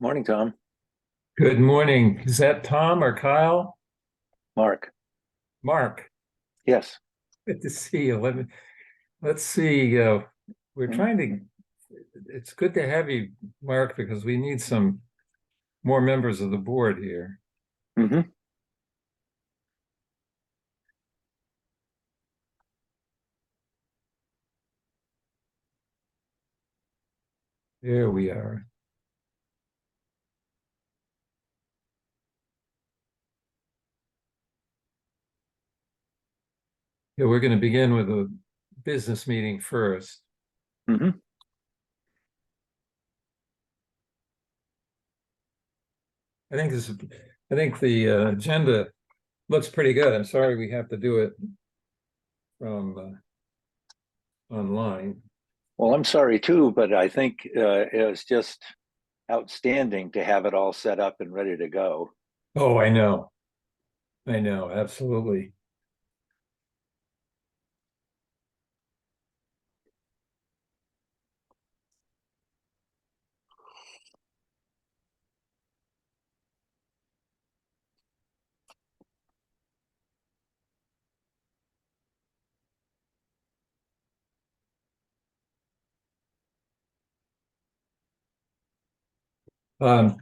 Morning, Tom. Good morning. Is that Tom or Kyle? Mark. Mark, Yes. good to see you. Let's see. We're trying to, it's good to have you, Mark, because we need some more members of the board here. Mm-hmm. There we are. Yeah, we're going to begin with a business meeting first. Mm-hmm. I think the agenda looks pretty good. I'm sorry we have to do it from online. Well, I'm sorry too, but I think it was just outstanding to have it all set up and ready to go. Oh, I know. I know. Absolutely. Um,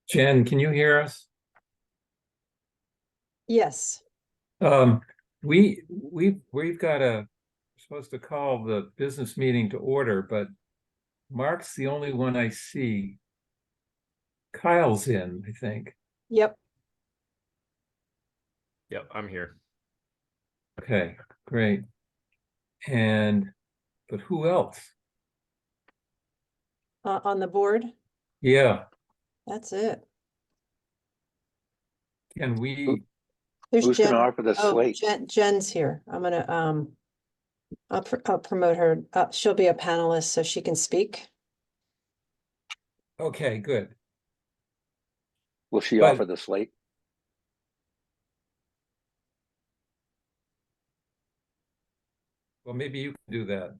Jen, can you hear us? Yes. Um, we've got supposed to call the business meeting to order, but Mark's the only one I see. Kyle's in, I think. Yep. Yep, I'm here. Okay, great. But who else? On the board. Yeah, That's it. can we, There's Who's going Jen. to offer the Oh, slate? Jen's here. I'm gonna I'll promote her. She'll be a panelist so she can speak. okay, good. Will she But offer the slate? well, maybe you can do that,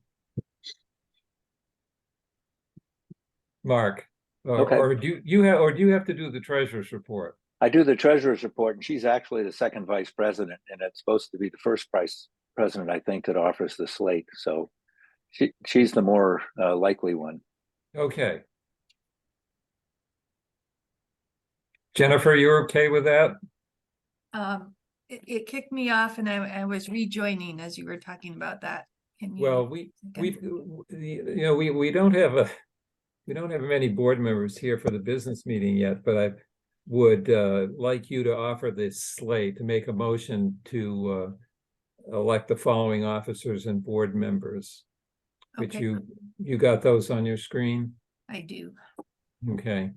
Mark. Okay. Or do you have to do the treasurer's report? I do the treasurer's report, and she's actually the second vice president, and it's supposed to be the first vice president, I think, that offers the slate. So she's the more likely one. Okay. Jennifer, you're okay with that? It kicked me off and I was rejoining as you were talking about that. Well, we don't have many board members here for the business meeting yet, but I would like you to offer this slate to make a motion to elect the following officers and board members. Which Okay. you got those on your screen? I do. Okay.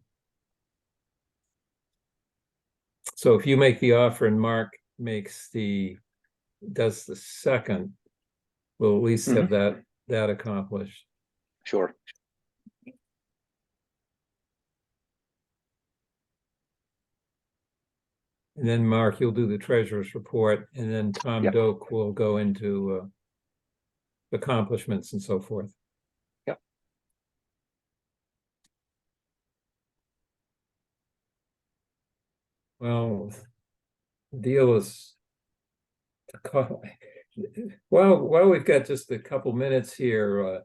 So if you make the offer and Mark does the second, we'll at least have that accomplished. Sure. And then Mark, you'll do the treasurer's report, and then Tom Doak will go into accomplishments and so forth. Yep. Well, the deal is to call. Well, we've got just a couple minutes here.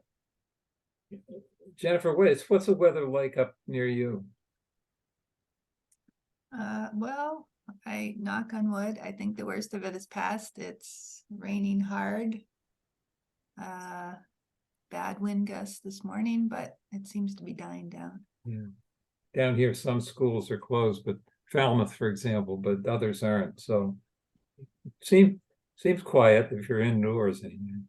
Jennifer, what's the weather like up near you? Well, I knock on wood. I think the worst of it is past. It's raining hard. Bad wind gusts this morning, but it seems to be dying down. Yeah. Down here, some schools are closed, but Falmouth, for example, but others aren't. So seems quiet if you're indoors anyway.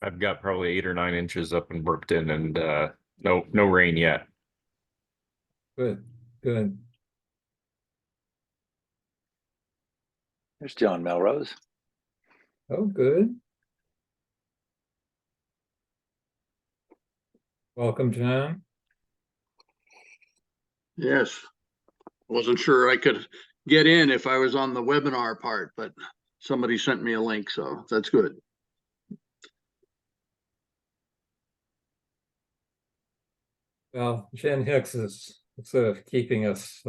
I've got probably 8 or 9 inches up in Brookton and no rain yet. Good. There's John Melrose. Oh, good. Welcome, John. Yes, wasn't sure I could get in if I was on the webinar part, but Somebody sent me a link, so that's good. Well, Jen Hicks is sort of keeping us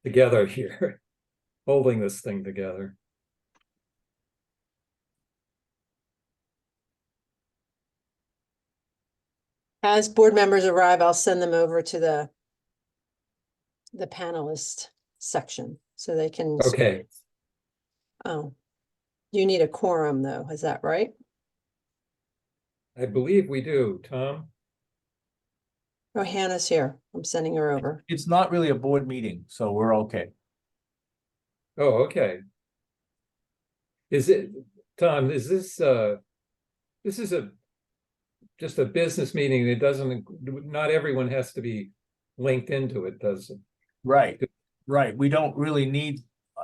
together here, holding this thing together. As board members arrive, I'll send them over to the panelist section so they can. Okay, Oh, you need a quorum though, is that right? I believe we do, Tom. Oh, Hannah's here. I'm sending her over. It's not really a board meeting, so we're okay. Oh, okay. Is it, Tom, is this is just a business meeting? It doesn't, not everyone has to be linked into it, does it? Right, right. We don't really need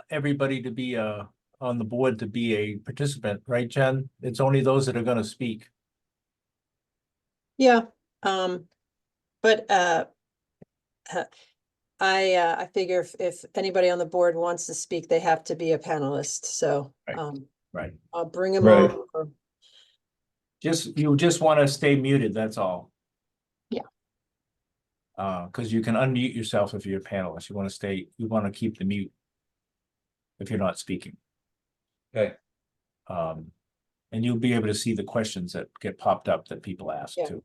everybody to be on the board to be a participant, right, Jen? It's only those that are gonna speak. Yeah, but I figure if anybody on the board wants to speak, they have to be a panelist, so Right. Right. I'll bring them Right. over. You just wanna stay muted, that's all. Yeah. Cause you can unmute yourself if you're a panelist. You wanna keep the mute if you're not speaking. Okay, And you'll be able to see the questions that get popped up that people ask Yeah. too.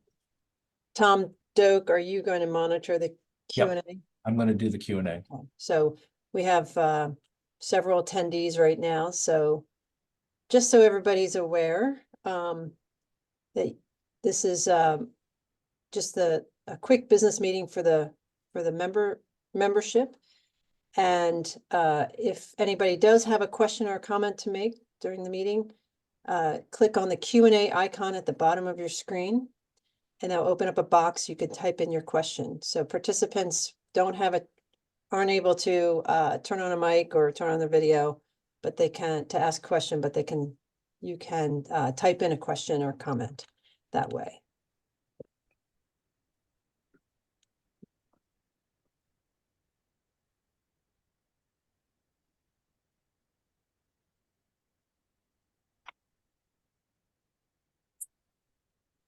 Tom Doak, are you going to monitor the Q Yep. and A? I'm gonna do the Q&A. So we have several attendees right now, so just so everybody's aware, that this is just a quick business meeting for the membership. And if anybody does have a question or a comment to make during the meeting, click on the Q&A icon at the bottom of your screen, and that'll open up a box. You can type in your question. So participants aren't able to turn on a mic or turn on their video, but they can to ask a question, but you can type in a question or comment that way.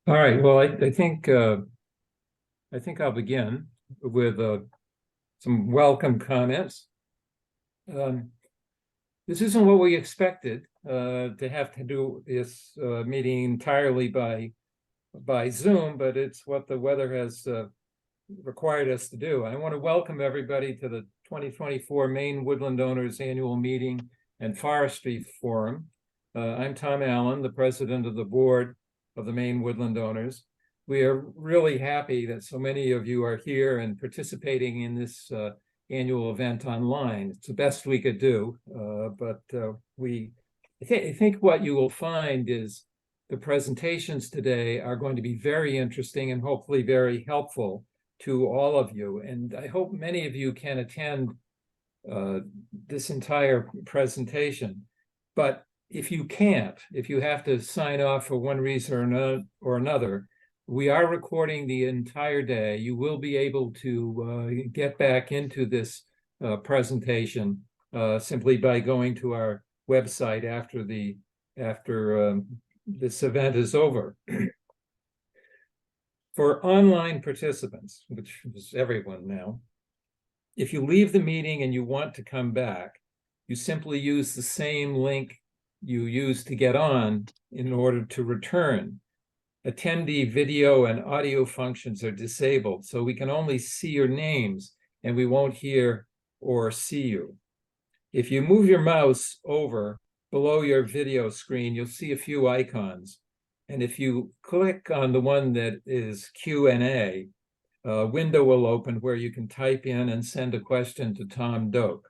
all right, well, I think I'll begin with some welcome comments. This isn't what we expected, to have to do this meeting entirely by Zoom, but it's what the weather has required us to do. I want to welcome everybody to the 2024 Maine Woodland Owners Annual Meeting and Forestry Forum. I'm Tom Allen, the president of the board of the Maine Woodland Owners. We are really happy that so many of you are here and participating in this annual event online. It's the best we could do, but I think what you will find is the presentations today are going to be very interesting and hopefully very helpful to all of you. And I hope many of you can attend this entire presentation. But if you can't, if you have to sign off for one reason or another, we are recording the entire day. You will be able to get back into this presentation simply by going to our website after this event is over. For online participants, which is everyone now, if you leave the meeting and you want to come back, you simply use the same link you used to get on in order to return. Attendee video and audio functions are disabled, so we can only see your names and we won't hear or see you. If you move your mouse over below your video screen, you'll see a few icons. And if you click on the one that is Q&A, a window will open where you can type in and send a question to Tom Doak.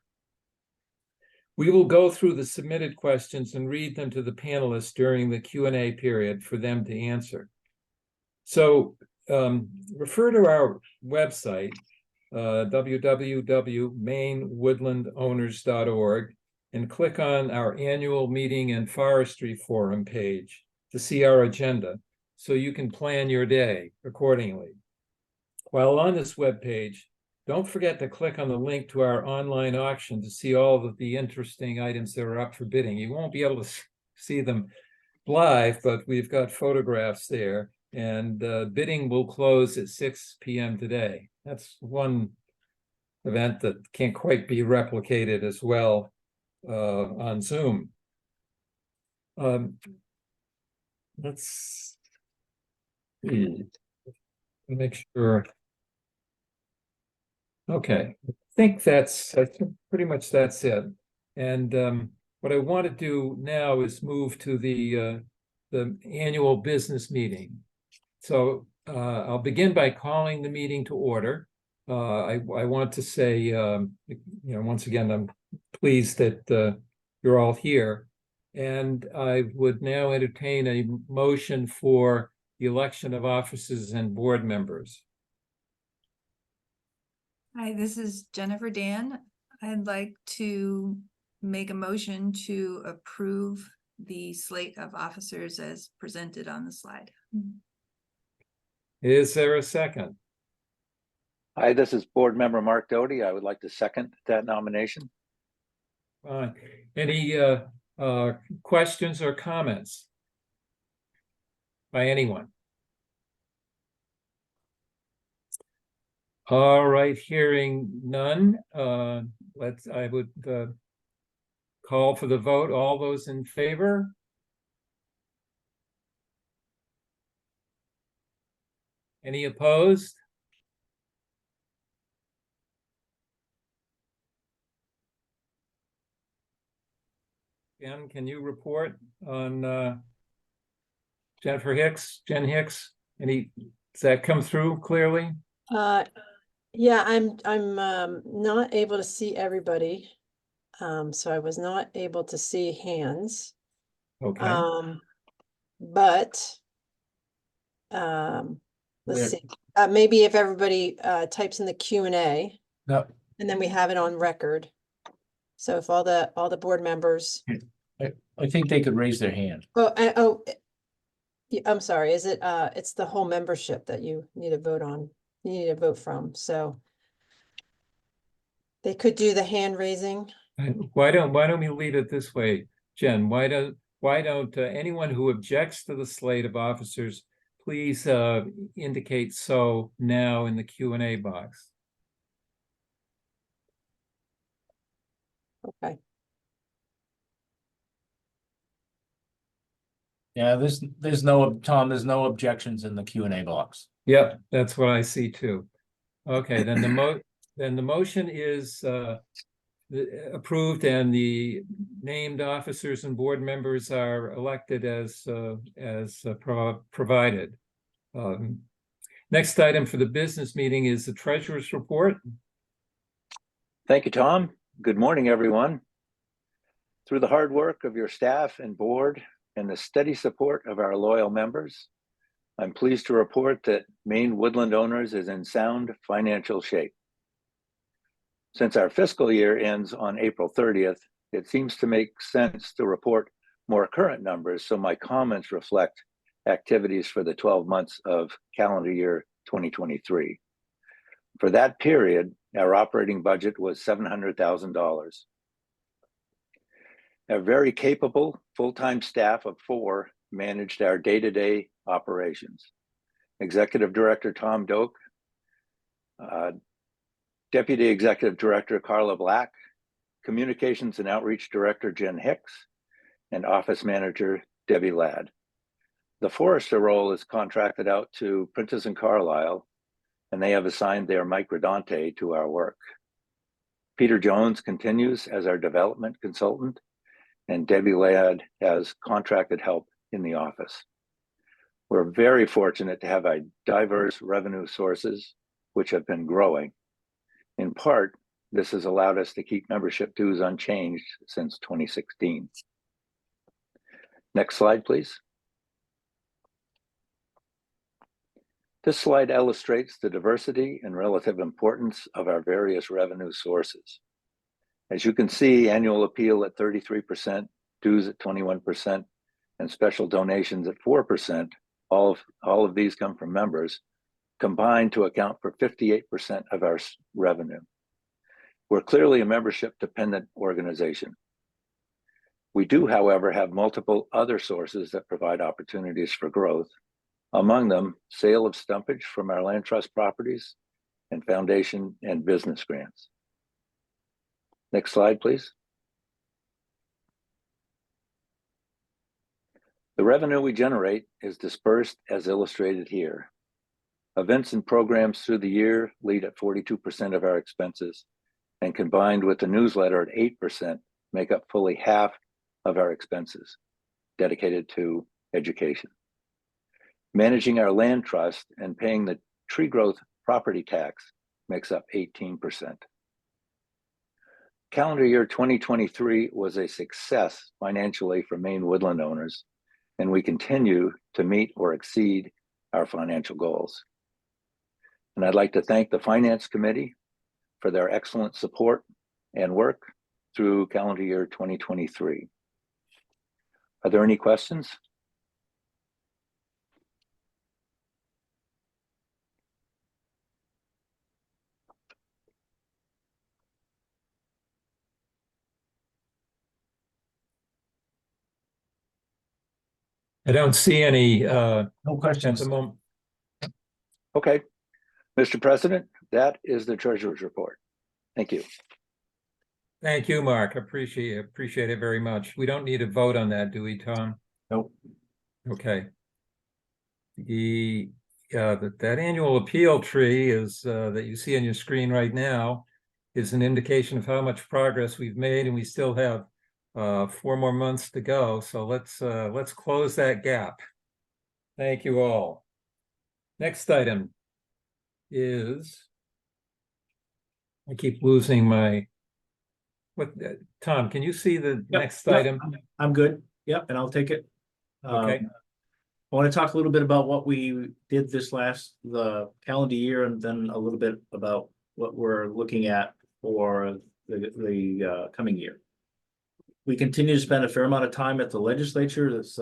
We will go through the submitted questions and read them to the panelists during the Q&A period for them to answer. So refer to our website, www.mainewoodlandowners.org, and click on our annual meeting and forestry forum page to see our agenda so you can plan your day accordingly. While on this webpage, don't forget to click on the link to our online auction to see all of the interesting items that are up for bidding. You won't be able to see them live, but we've got photographs there, and bidding will close at 6 p.m. today. That's one event that can't quite be replicated as well on Zoom. Let's see. Make sure. Okay, I think pretty much that's it. And what I want to do now is move to the annual business meeting. So I'll begin by calling the meeting to order. I want to say, once again, I'm pleased that you're all here. And I would now entertain a motion for the election of officers and board members. Hi, this is Jennifer Dan. I'd like to make a motion to approve the slate of officers as presented on the slide. Is there a second? Hi, this is Board Member Mark Doty. I would like to second that nomination. Any questions or comments by anyone? All right, hearing none, I would call for the vote. All those in favor? Any opposed? Jen, can you report on Jennifer Hicks, Jen Hicks? Does that come through clearly? Yeah, I'm not able to see everybody. So I was not able to see hands. Okay. But let's see. Maybe if everybody types in the Q&A, No, and then we have it on record. So if all the board members. I think they could raise their hand. Yeah, I'm sorry. Is it it's the whole membership that you need to vote on. You need to vote from. So they could do the hand raising. And why don't we leave it this way, Jen? Why don't anyone who objects to the slate of officers please indicate so now in the Q&A box? Okay. Yeah, there's no, Tom, there's no objections in the Q&A box. Yep, that's what I see too. Okay, then the motion is approved, and the named officers and board members are elected as provided. Next item for the business meeting is the treasurer's report. Thank you, Tom. Good morning, everyone. Through the hard work of your staff and board and the steady support of our loyal members, I'm pleased to report that Maine Woodland Owners is in sound financial shape. Since our fiscal year ends on April 30th, it seems to make sense to report more current numbers, so my comments reflect activities for the 12 months of calendar year 2023. For that period, our operating budget was $700,000. A very capable full-time staff of 4 managed our day-to-day operations. Executive Director Tom Doak, Deputy Executive Director Carla Black, Communications and Outreach Director Jen Hicks, and Office Manager Debbie Ladd. The Forestry role is contracted out to Prentice and Carlisle, and they have assigned their Mike Redante to our work. Peter Jones continues as our development consultant, and Debbie Ladd has contracted help in the office. We're very fortunate to have a diverse revenue sources, which have been growing. In part, this has allowed us to keep membership dues unchanged since 2016. Next slide, please. This slide illustrates the diversity and relative importance of our various revenue sources. As you can see, annual appeal at 33%, dues at 21%, and special donations at 4%, all of these come from members, combined to account for 58% of our revenue. We're clearly a membership-dependent organization. We do, however, have multiple other sources that provide opportunities for growth, among them sale of stumpage from our land trust properties and foundation and business grants. Next slide, please. The revenue we generate is dispersed as illustrated here. Events and programs through the year lead at 42% of our expenses, and combined with the newsletter at 8%, make up fully half of our expenses dedicated to education. Managing our land trust and paying the tree growth property tax makes up 18%. Calendar year 2023 was a success financially for Maine woodland owners, and we continue to meet or exceed our financial goals. And I'd like to thank the Finance Committee for their excellent support and work through calendar year 2023. Are there any questions? I don't see any No at questions. the moment. Okay. Mr. President, that is the treasurer's report. Thank you. Thank you, Mark. Appreciate it very much. We don't need a vote on that, do we, Tom? Nope. Okay. That annual appeal tree is that you see on your screen right now is an indication of how much progress we've made, and we still have 4 more months to go. So let's close that gap. Thank you all. Next item is, I keep losing my, Tom, can you see the next item? I'm good. Yep, and I'll take it. Okay. I want to talk a little bit about what we did the calendar year, and then a little bit about what we're looking at for the coming year. We continue to spend a fair amount of time at the legislature. This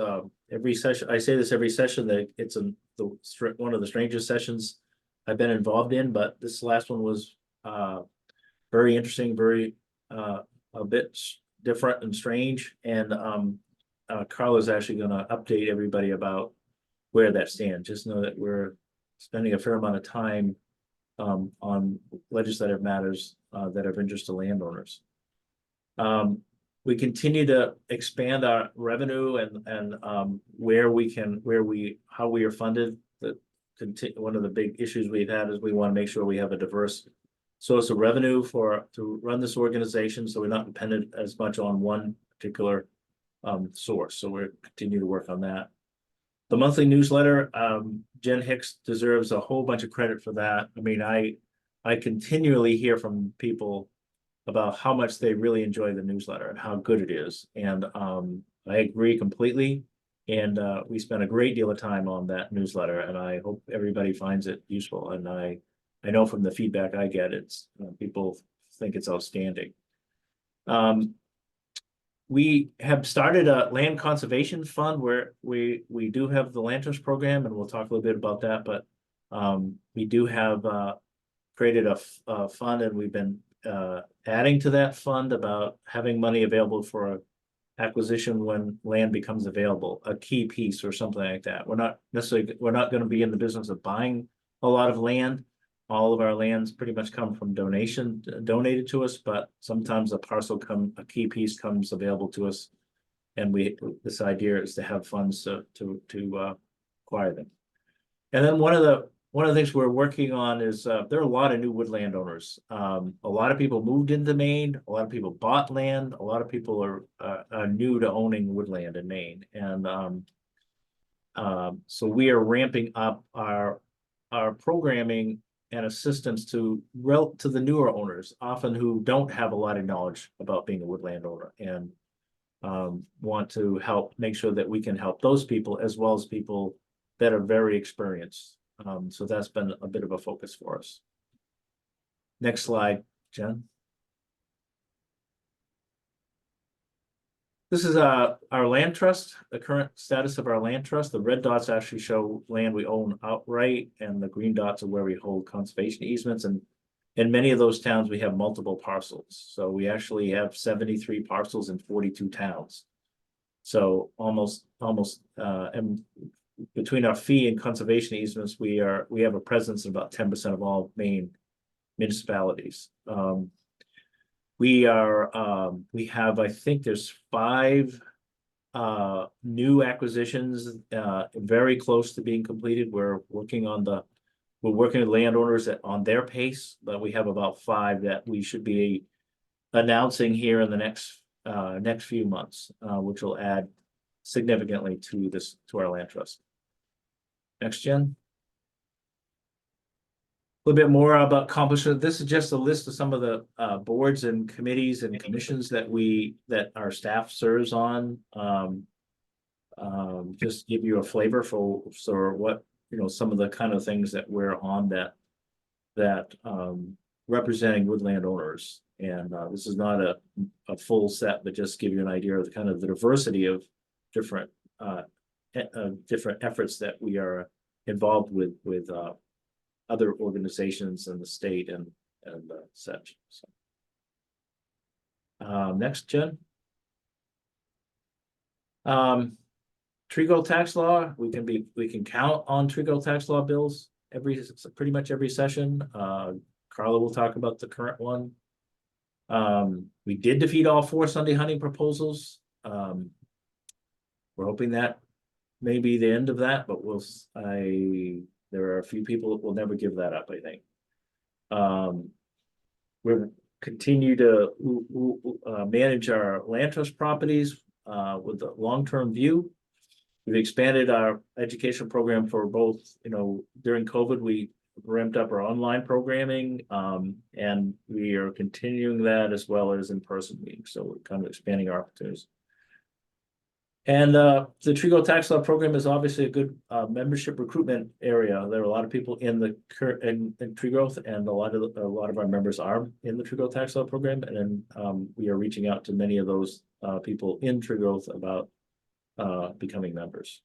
every session. I say this every session that it's one of the strangest sessions I've been involved in, but this last one was very interesting, very a bit different and strange. And Carla's actually going to update everybody about where that stands. Just know that we're spending a fair amount of time on legislative matters that are of interest to landowners. We continue to expand our revenue and how we are funded. One of the big issues we've had is we want to make sure we have a diverse source of revenue to run this organization, so we're not dependent as much on one particular source. So we're continue to work on that. The monthly newsletter, Jen Hicks deserves a whole bunch of credit for that. I mean, I continually hear from people about how much they really enjoy the newsletter and how good it is. And I agree completely. And we spent a great deal of time on that newsletter, and I hope everybody finds it useful. And I know from the feedback I get, it's people think it's outstanding. We have started a land conservation fund where we do have the land trust program, and we'll talk a little bit about that. But we do have created a fund, and we've been adding to that fund about having money available for acquisition when land becomes available, a key piece or something like that. We're not going to be in the business of buying a lot of land. All of our lands pretty much come from donated to us, but sometimes a key piece comes available to us, and this idea is to have funds to acquire them. And then one of the things we're working on is there are a lot of new woodland owners. A lot of people moved into Maine. A lot of people bought land. A lot of people are new to owning woodland in Maine, and so we are ramping up our programming and assistance to the newer owners, often who don't have a lot of knowledge about being a woodland owner, and want to help make sure that we can help those people as well as people that are very experienced. So that's been a bit of a focus for us. Next slide, Jen. This is our land trust, the current status of our land trust. The red dots actually show land we own outright, and the green dots are where we hold conservation easements. And in many of those towns, we have multiple parcels. So we actually have 73 parcels in 42 towns. So almost, and between our fee and conservation easements, we have a presence in about 10% of all Maine municipalities. We have, I think there's 5 new acquisitions very close to being completed. We're working with landowners on their pace, but we have about 5 that we should be announcing here in the next few months, which will add significantly to our land trust. Next, Jen. A little bit more about accomplishment. This is just a list of some of the boards and committees and commissions that our staff serves on. Just give you a flavor for what, some of the kind of things that we're on that representing woodland owners. And this is not a full set, but just give you an idea of the kind of the diversity of different efforts that we are involved with other organizations in the state and such. So. Next, Jen. Tree growth tax law. We can count on tree growth tax law bills pretty much every session. Carla will talk about the current one. We did defeat all 4 Sunday hunting proposals. We're hoping that may be the end of that, but there are a few people that will never give that up, I think. We'll continue to manage our land trust properties with a long-term view. We've expanded our education program for both, during COVID, we ramped up our online programming, and we are continuing that as well as in-person meetings. So we're kind of expanding our opportunities. And the Tree Growth Tax Law program is obviously a good membership recruitment area. There are a lot of people in the in tree growth, and a lot of our members are in the Tree Growth Tax Law program. And then we are reaching out to many of those people in tree growth about becoming members.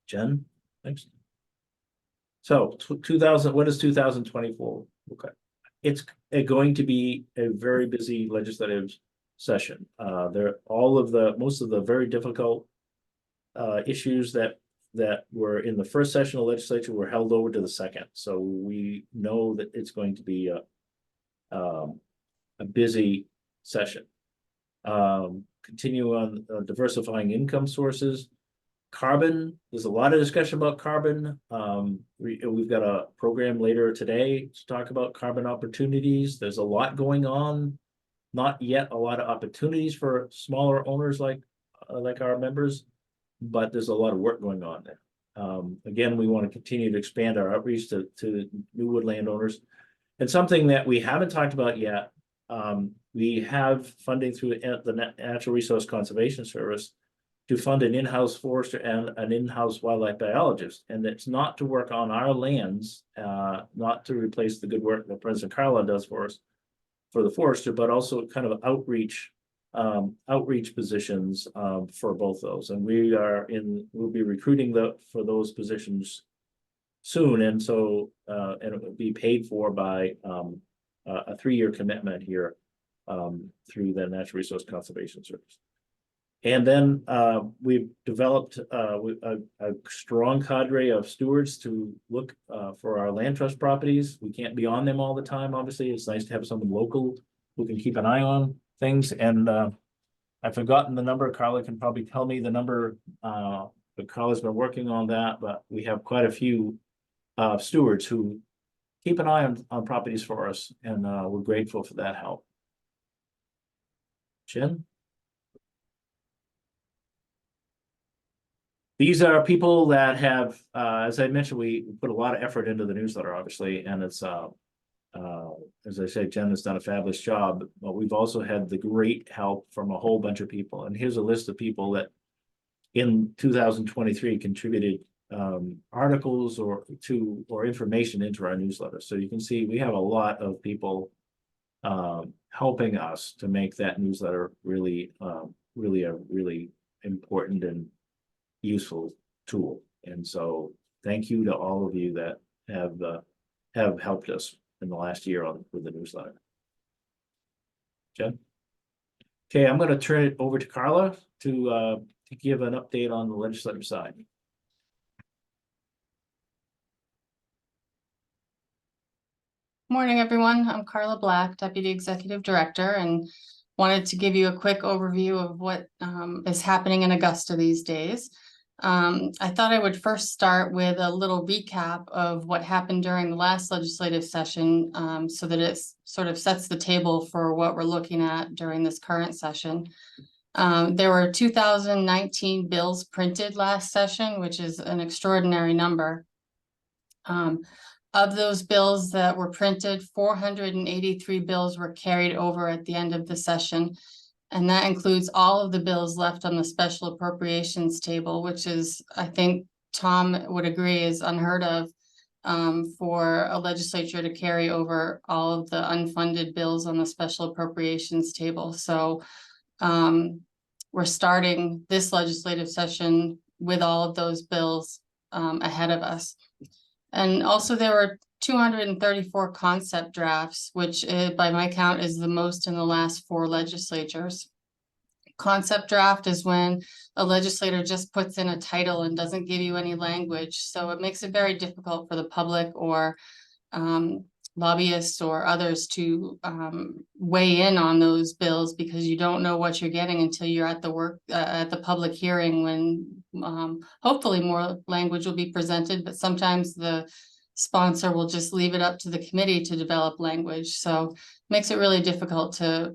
Jen, thanks. So 2000, what is 2024? Okay, it's going to be a very busy legislative session. Most of the very difficult issues that were in the first session of the legislature were held over to the second. So we know that it's going to be a busy session. Continue on diversifying income sources. Carbon, there's a lot of discussion about carbon. We've got a program later today to talk about carbon opportunities. There's a lot going on. Not yet a lot of opportunities for smaller owners like our members, but there's a lot of work going on there. Again, we want to continue to expand our outreach to new woodland owners. And something that we haven't talked about yet, we have funding through the Natural Resource Conservation Service to fund an in-house forester and an in-house wildlife biologist. And it's not to work on our lands, not to replace the good work that President Carla does for us, for the forester, but also kind of outreach positions for both those. And we'll be recruiting for those positions soon. And so, and it will be paid for by a 3-year commitment here through the Natural Resource Conservation Service. And then we've developed a strong cadre of stewards to look for our land trust properties. We can't be on them all the time, obviously. It's nice to have someone local who can keep an eye on things. And I've forgotten the number. Carla can probably tell me the number, but Carla's been working on that. But we have quite a few stewards who keep an eye on properties for us, and we're grateful for that help. Jen? These are people that have, as I mentioned, we put a lot of effort into the newsletter, obviously, and it's, as I said, Jen has done a fabulous job, but we've also had the great help from a whole bunch of people. And here's a list of people that in 2023 contributed articles or information into our newsletter. So you can see we have a lot of people helping us to make that newsletter really really a really important and useful tool. And so thank you to all of you that have helped us in the last year with the newsletter. Jen? Okay, I'm gonna turn it over to Carla to give an update on the legislative side. Morning, everyone. I'm Carla Black, Deputy Executive Director, and wanted to give you a quick overview of what is happening in Augusta these days. I thought I would first start with a little recap of what happened during the last legislative session, so that it sort of sets the table for what we're looking at during this current session. There were 2019 bills printed last session, which is an extraordinary number. Of those bills that were printed, 483 bills were carried over at the end of the session. And that includes all of the bills left on the special appropriations table, which is, I think Tom would agree, is unheard of for a legislature to carry over all of the unfunded bills on the special appropriations table. So we're starting this legislative session with all of those bills ahead of us. And also there were 234 concept drafts, which by my count is the most in the last 4 legislatures. Concept draft is when a legislator just puts in a title and doesn't give you any language. So it makes it very difficult for the public or lobbyists or others to weigh in on those bills, because you don't know what you're getting until you're at the public hearing, when hopefully more language will be presented, but sometimes the sponsor will just leave it up to the committee to develop language. So it makes it really difficult to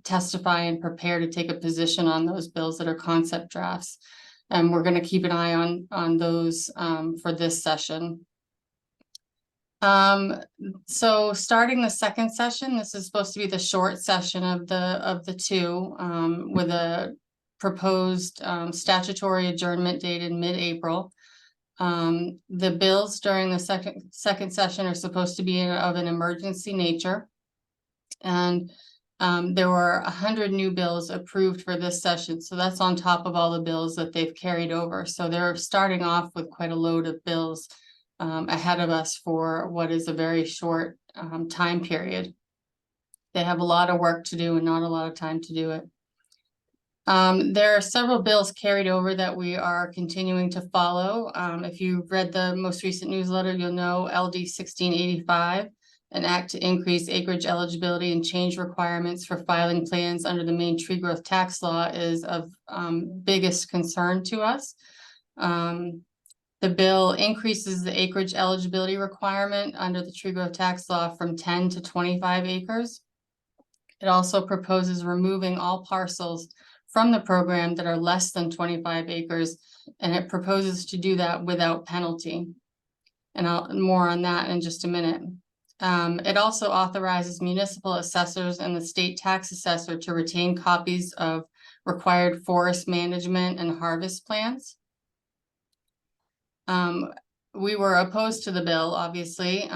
testify and prepare to take a position on those bills that are concept drafts. And we're going to keep an eye on those for this session. So starting the second session, this is supposed to be the short session of the two, with a proposed statutory adjournment date in mid-April. The bills during the second session are supposed to be of an emergency nature. And there were 100 new bills approved for this session. So that's on top of all the bills that they've carried over. So they're starting off with quite a load of bills ahead of us for what is a very short time period. They have a lot of work to do and not a lot of time to do it. There are several bills carried over that we are continuing to follow. If you've read the most recent newsletter, you'll know LD 1685, an act to increase acreage eligibility and change requirements for filing plans under the Maine tree growth tax law, is of biggest concern to us. The bill increases the acreage eligibility requirement under the tree growth tax law from 10 to 25 acres. It also proposes removing all parcels from the program that are less than 25 acres, and it proposes to do that without penalty. And more on that in just a minute. It also authorizes municipal assessors and the state tax assessor to retain copies of required forest management and harvest plans. We were opposed to the bill, obviously.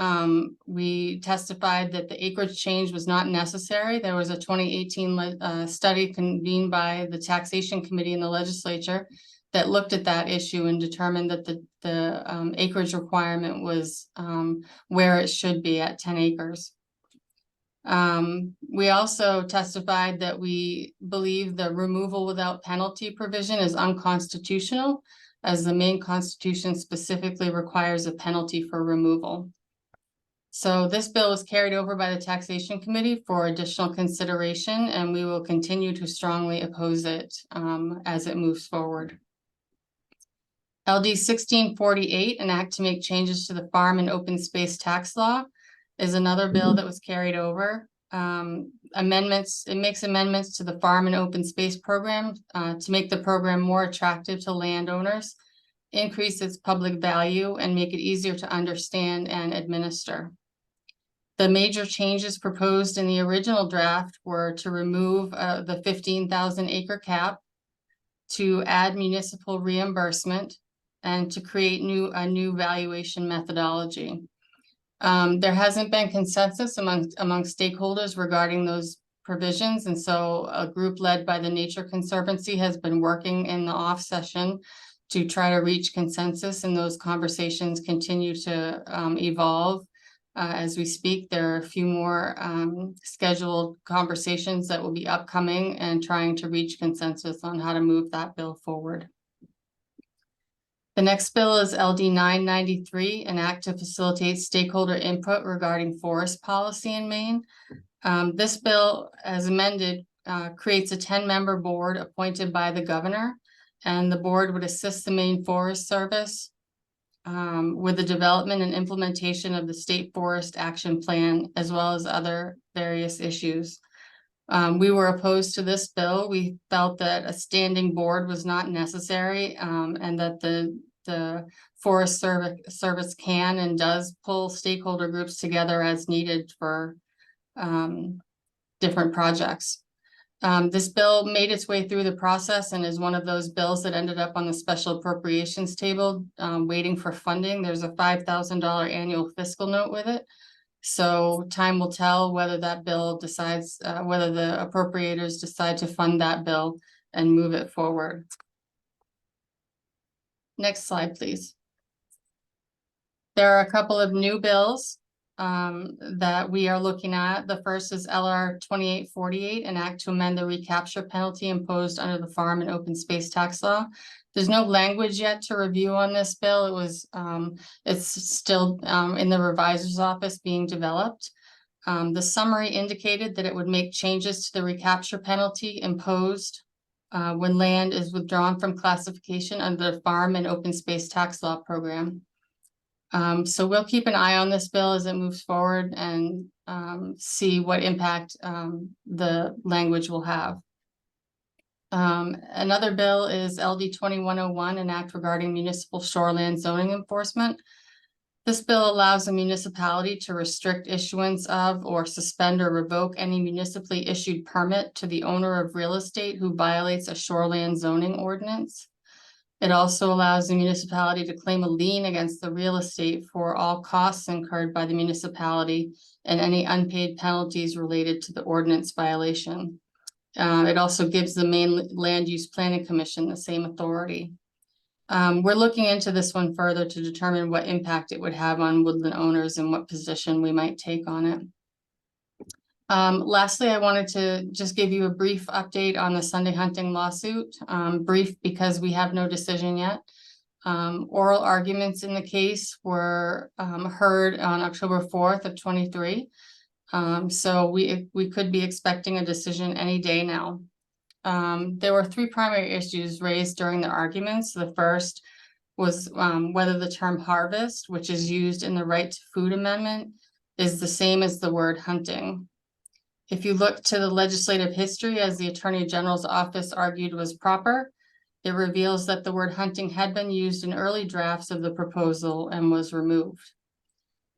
We testified that the acreage change was not necessary. There was a 2018 study convened by the Taxation Committee in the legislature that looked at that issue and determined that the acreage requirement was where it should be at 10 acres. We also testified that we believe the removal without penalty provision is unconstitutional, as the Maine Constitution specifically requires a penalty for removal. So this bill was carried over by the Taxation Committee for additional consideration, and we will continue to strongly oppose it as it moves forward. LD 1648, an act to make changes to the farm and open space tax law, is another bill that was carried over. It makes amendments to the farm and open space program to make the program more attractive to landowners, increase its public value, and make it easier to understand and administer. The major changes proposed in the original draft were to remove the 15,000 acre cap, to add municipal reimbursement, and to create a new valuation methodology. There hasn't been consensus among stakeholders regarding those provisions. And so a group led by the Nature Conservancy has been working in the off session to try to reach consensus, and those conversations continue to evolve. As we speak, there are a few more scheduled conversations that will be upcoming and trying to reach consensus on how to move that bill forward. The next bill is LD 993, an act to facilitate stakeholder input regarding forest policy in Maine. This bill, as amended, creates a 10-member board appointed by the governor, and the board would assist the Maine Forest Service with the development and implementation of the State Forest Action Plan, as well as other various issues. We were opposed to this bill. We felt that a standing board was not necessary, and that the Forest Service can and does pull stakeholder groups together as needed for different projects. This bill made its way through the process and is one of those bills that ended up on the special appropriations table, waiting for funding. There's a $5,000 annual fiscal note with it. So time will tell whether that bill decides, whether the appropriators decide to fund that bill and move it forward. Next slide, please. There are a couple of new bills that we are looking at. The first is LR 2848, an act to amend the recapture penalty imposed under the farm and open space tax law. There's no language yet to review on this bill. It was, it's still in the revisor's office being developed. The summary indicated that it would make changes to the recapture penalty imposed when land is withdrawn from classification under the farm and open space tax law program. So we'll keep an eye on this bill as it moves forward and see what impact the language will have. Another bill is LD 2101, an act regarding municipal shoreland zoning enforcement. This bill allows a municipality to restrict issuance of or suspend or revoke any municipally issued permit to the owner of real estate who violates a shoreland zoning ordinance. It also allows the municipality to claim a lien against the real estate for all costs incurred by the municipality and any unpaid penalties related to the ordinance violation. It also gives the Maine Land Use Planning Commission the same authority. We're looking into this one further to determine what impact it would have on woodland owners and what position we might take on it. Lastly, I wanted to just give you a brief update on the Sunday hunting lawsuit. Brief because we have no decision yet. Oral arguments in the case were heard on October 4th of 23. So we could be expecting a decision any day now. There were three primary issues raised during the arguments. The first was whether the term harvest, which is used in the Right to Food Amendment, is the same as the word hunting. If you look to the legislative history, as the Attorney General's office argued was proper, it reveals that the word hunting had been used in early drafts of the proposal and was removed.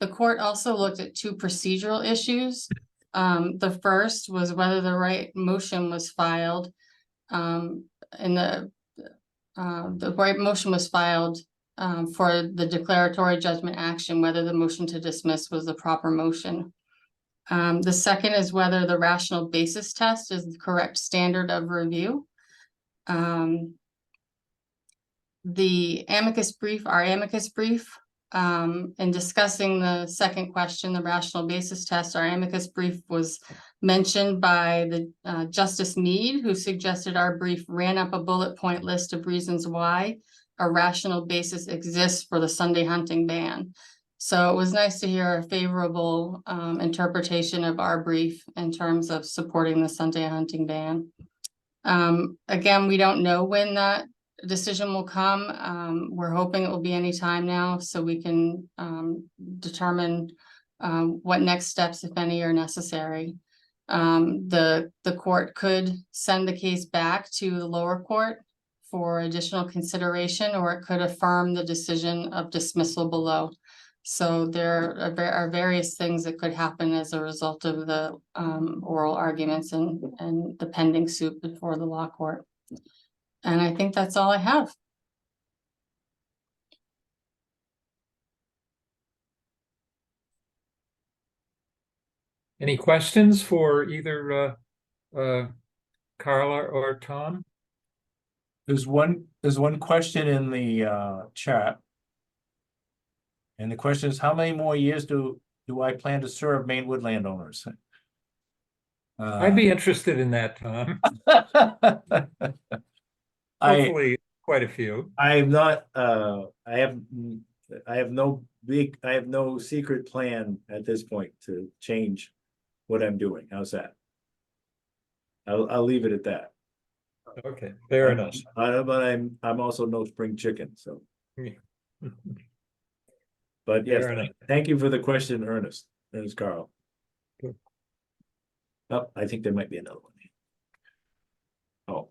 The court also looked at two procedural issues. The first was whether the right motion was filed for the declaratory judgment action, whether the motion to dismiss was the proper motion. The second is whether the rational basis test is the correct standard of review. The amicus brief, our amicus brief, in discussing the second question, the rational basis test, our amicus brief was mentioned by the Justice Mead, who suggested our brief ran up a bullet point list of reasons why a rational basis exists for the Sunday hunting ban. So it was nice to hear a favorable interpretation of our brief in terms of supporting the Sunday hunting ban. Again, we don't know when that decision will come. We're hoping it will be any time now, so we can determine what next steps, if any, are necessary. The court could send the case back to the lower court for additional consideration, or it could affirm the decision of dismissal below. So there are various things that could happen as a result of the oral arguments and the pending suit before the law court. And I think that's all I have. Any questions for either Carla or Tom? There's one question in the chat. And the question is, how many more years do I plan to serve Maine Woodland owners? I'd be interested in that, Tom. Hopefully, quite a few. I'm not, I have no secret plan at this point to change what I'm doing. How's that? I'll leave it at that. Okay, fair enough. But I'm also no spring chicken, so. But yes, Fair enough. thank you for the question, Ernest Carl. Good. Oh, I think there might be another one. Oh,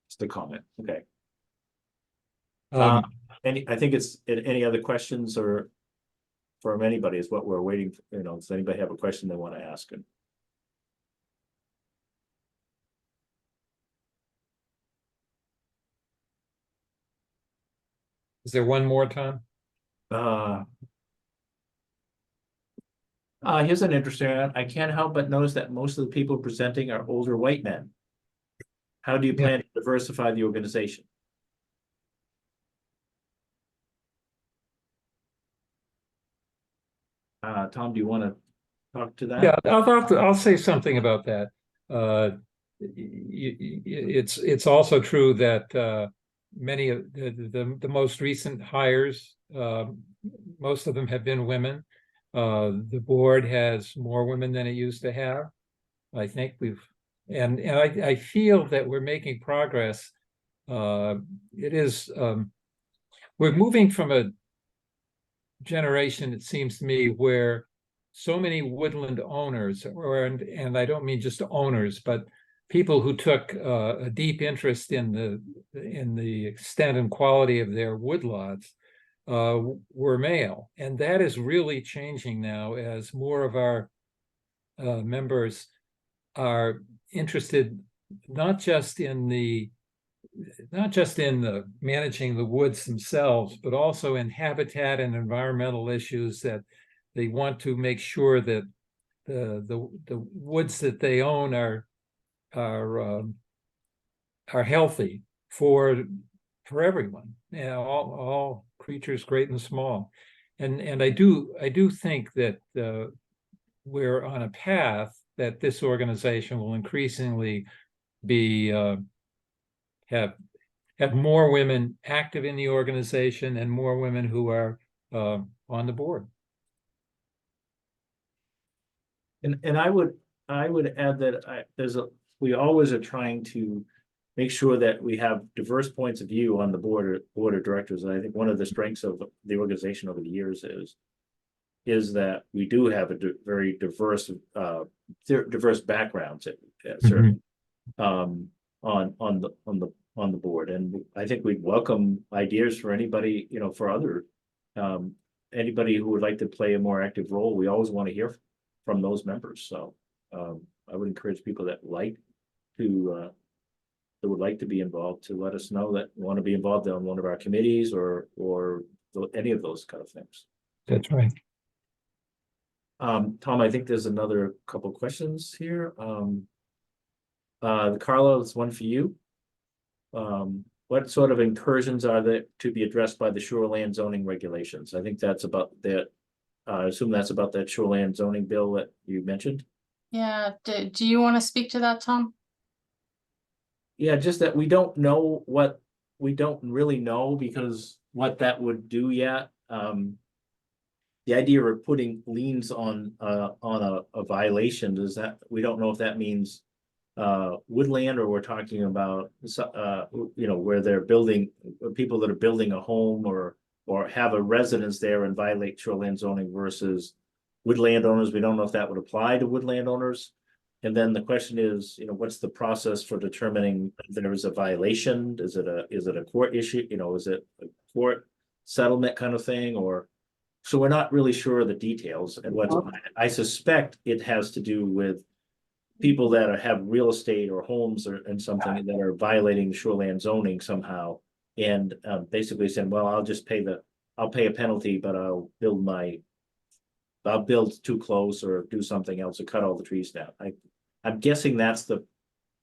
it's the comment. Okay. I think it's any other questions or from anybody is what we're waiting for. You know, does anybody have a question they want to ask? Is there one more, Tom? Here's an interesting one. I can't help but notice that most of the people presenting are older white men. How do you plan to diversify the organization? Tom, do you want to talk to that? Yeah, I'll say something about that. It's also true that many of the most recent hires, most of them have been women. The board has more women than it used to have. I think I feel that we're making progress. We're moving from a generation, it seems to me, where so many woodland owners, and I don't mean just owners, but people who took a deep interest in the extent and quality of their woodlots were male, and that is really changing now as more of our members are interested not just in the managing the woods themselves, but also in habitat and environmental issues, that they want to make sure that the woods that they own are healthy for everyone, all creatures great and small. And I do think that we're on a path that this organization will increasingly be have more women active in the organization and more women who are on the board. And I would add that we always are trying to make sure that we have diverse points of view on the board of directors. And I think one of the strengths of the organization over the years is that we do have a very diverse backgrounds certainly on the board. And I think we'd welcome ideas for anybody, for other anybody who would like to play a more active role. We always want to hear from those members. So I would encourage people that would like to be involved to let us know that want to be involved on one of our committees or any of those kind of things. That's right. Tom, I think there's another couple questions here. Carla, it's one for you. What sort of incursions are there to be addressed by the shoreland zoning regulations? I think that's about that. I assume that's about that shoreland zoning bill that you mentioned. Yeah, do you want to speak to that, Tom? Yeah, just that we don't really know because what that would do yet. The idea of putting liens on a violation is that we don't know if that means woodland or we're talking about where they're building, people that are building a home or have a residence there and violate shoreland zoning versus woodland owners. We don't know if that would apply to woodland owners. And then the question is, what's the process for determining if there is a violation? Is it a court issue? Is it a court settlement kind of thing? Or so we're not really sure of the details. And what I suspect it has to do with people that have real estate or homes and something that are violating shoreland zoning somehow, and basically saying, well, I'll pay a penalty, but I'll build too close or do something else or cut all the trees down. I'm guessing that's the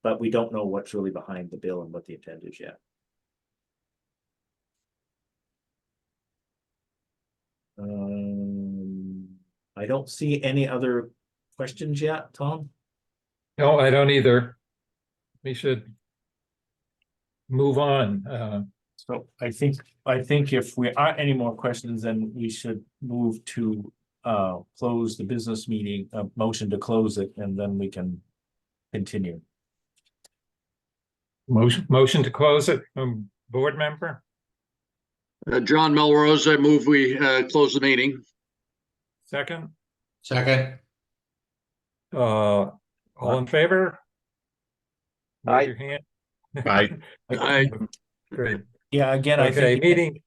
but we don't know what's really behind the bill and what the intent is yet. I don't see any other questions yet, Tom? No, I don't either. We should move on. So I think if we aren't any more questions, then we should move to close the business meeting, motion to close it, and then we can continue. Motion to close it, board member, John Melrose, I move we close the meeting. second, Second. all in favor? Aye. Raise your hand. Aye. Aye. Great, Yeah, again, I okay, think.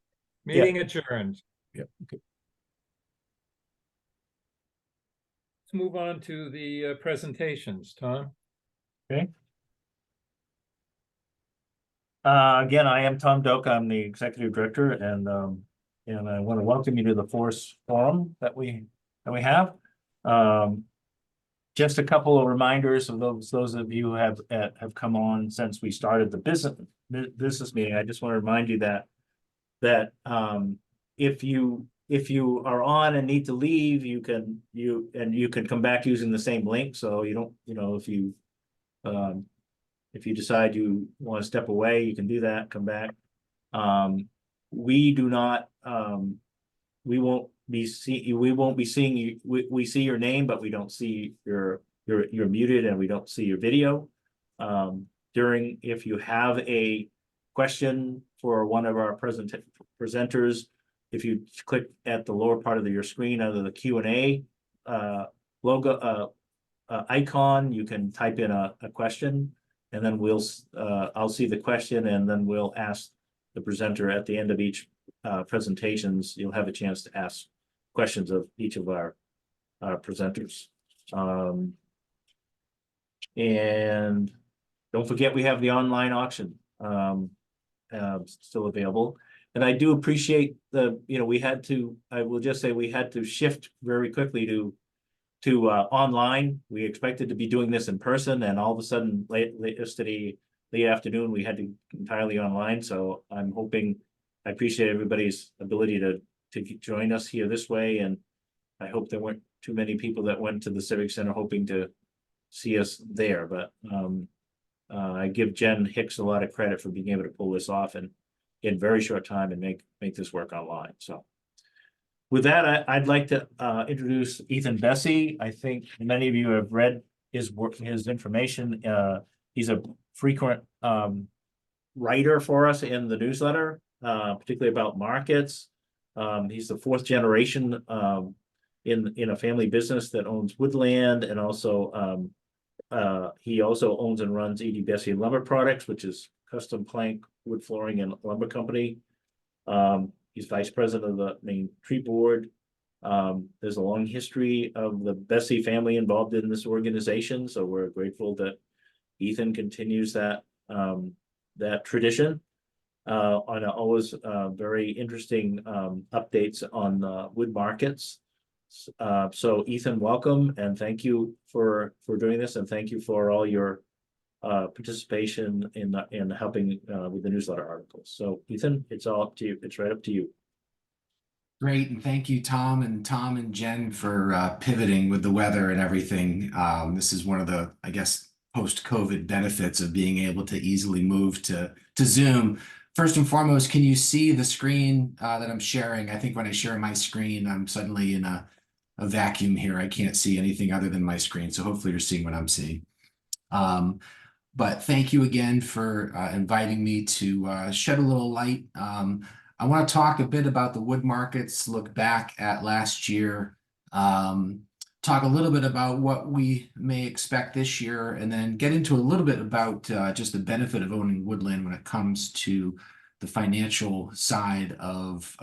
meeting adjourned. Yeah, okay. Let's move on to the presentations, Tom. Again, I am Tom Doak. I'm the executive director, and I want to welcome you to the Forest Forum that we have. Just a couple of reminders of those of you who have come on since we started the business meeting. I just want to remind you that if you are on and need to leave, you can come back using the same link. So you don't, if you decide you want to step away, you can do that, come back. We do not, we won't be seeing you. We see your name, but we don't see you're muted, and we don't see your video. If you have a question for one of our presenters, if you click at the lower part of your screen under the Q&A logo icon, you can type in a question, and then I'll see the question, and then we'll ask the presenter at the end of each presentations. You'll have a chance to ask questions of each of our presenters. And don't forget, we have the online auction still available. And I do appreciate I will just say we had to shift very quickly to online. We expected to be doing this in person, and all of a sudden yesterday late afternoon we had to entirely online. So I appreciate everybody's ability to join us here this way, and I hope there weren't too many people that went to the Civic Center hoping to see us there. But I give Jen Hicks a lot of credit for being able to pull this off in very short time and make this work online. So with that, I'd like to introduce Ethan Bessie. I think many of you have read his work, his information. He's a frequent writer for us in the newsletter, particularly about markets. He's the fourth generation in a family business that owns Woodland, and also he also owns and runs E.D. Bessie Lumber Products, which is custom plank wood flooring and lumber company. He's vice president of the Maine Tree Board. There's a long history of the Bessie family involved in this organization, so we're grateful that Ethan continues that tradition on always very interesting updates on wood markets. So Ethan, welcome, and thank you for doing this, and thank you for all your participation in helping with the newsletter articles. So Ethan, it's all up to you. It's right up to you. Great, and thank you, Tom and Jen, for pivoting with the weather and everything. This is one of the, I guess, post-COVID benefits of being able to easily move to Zoom. First and foremost, can you see the screen that I'm sharing? I think when I share my screen, I'm suddenly in a vacuum here. I can't see anything other than my screen. So hopefully you're seeing what I'm seeing. But thank you again for inviting me to shed a little light. I want to talk a bit about the wood markets, look back at last year, talk a little bit about what we may expect this year, and then get into a little bit about just the benefit of owning woodland when it comes to the financial side of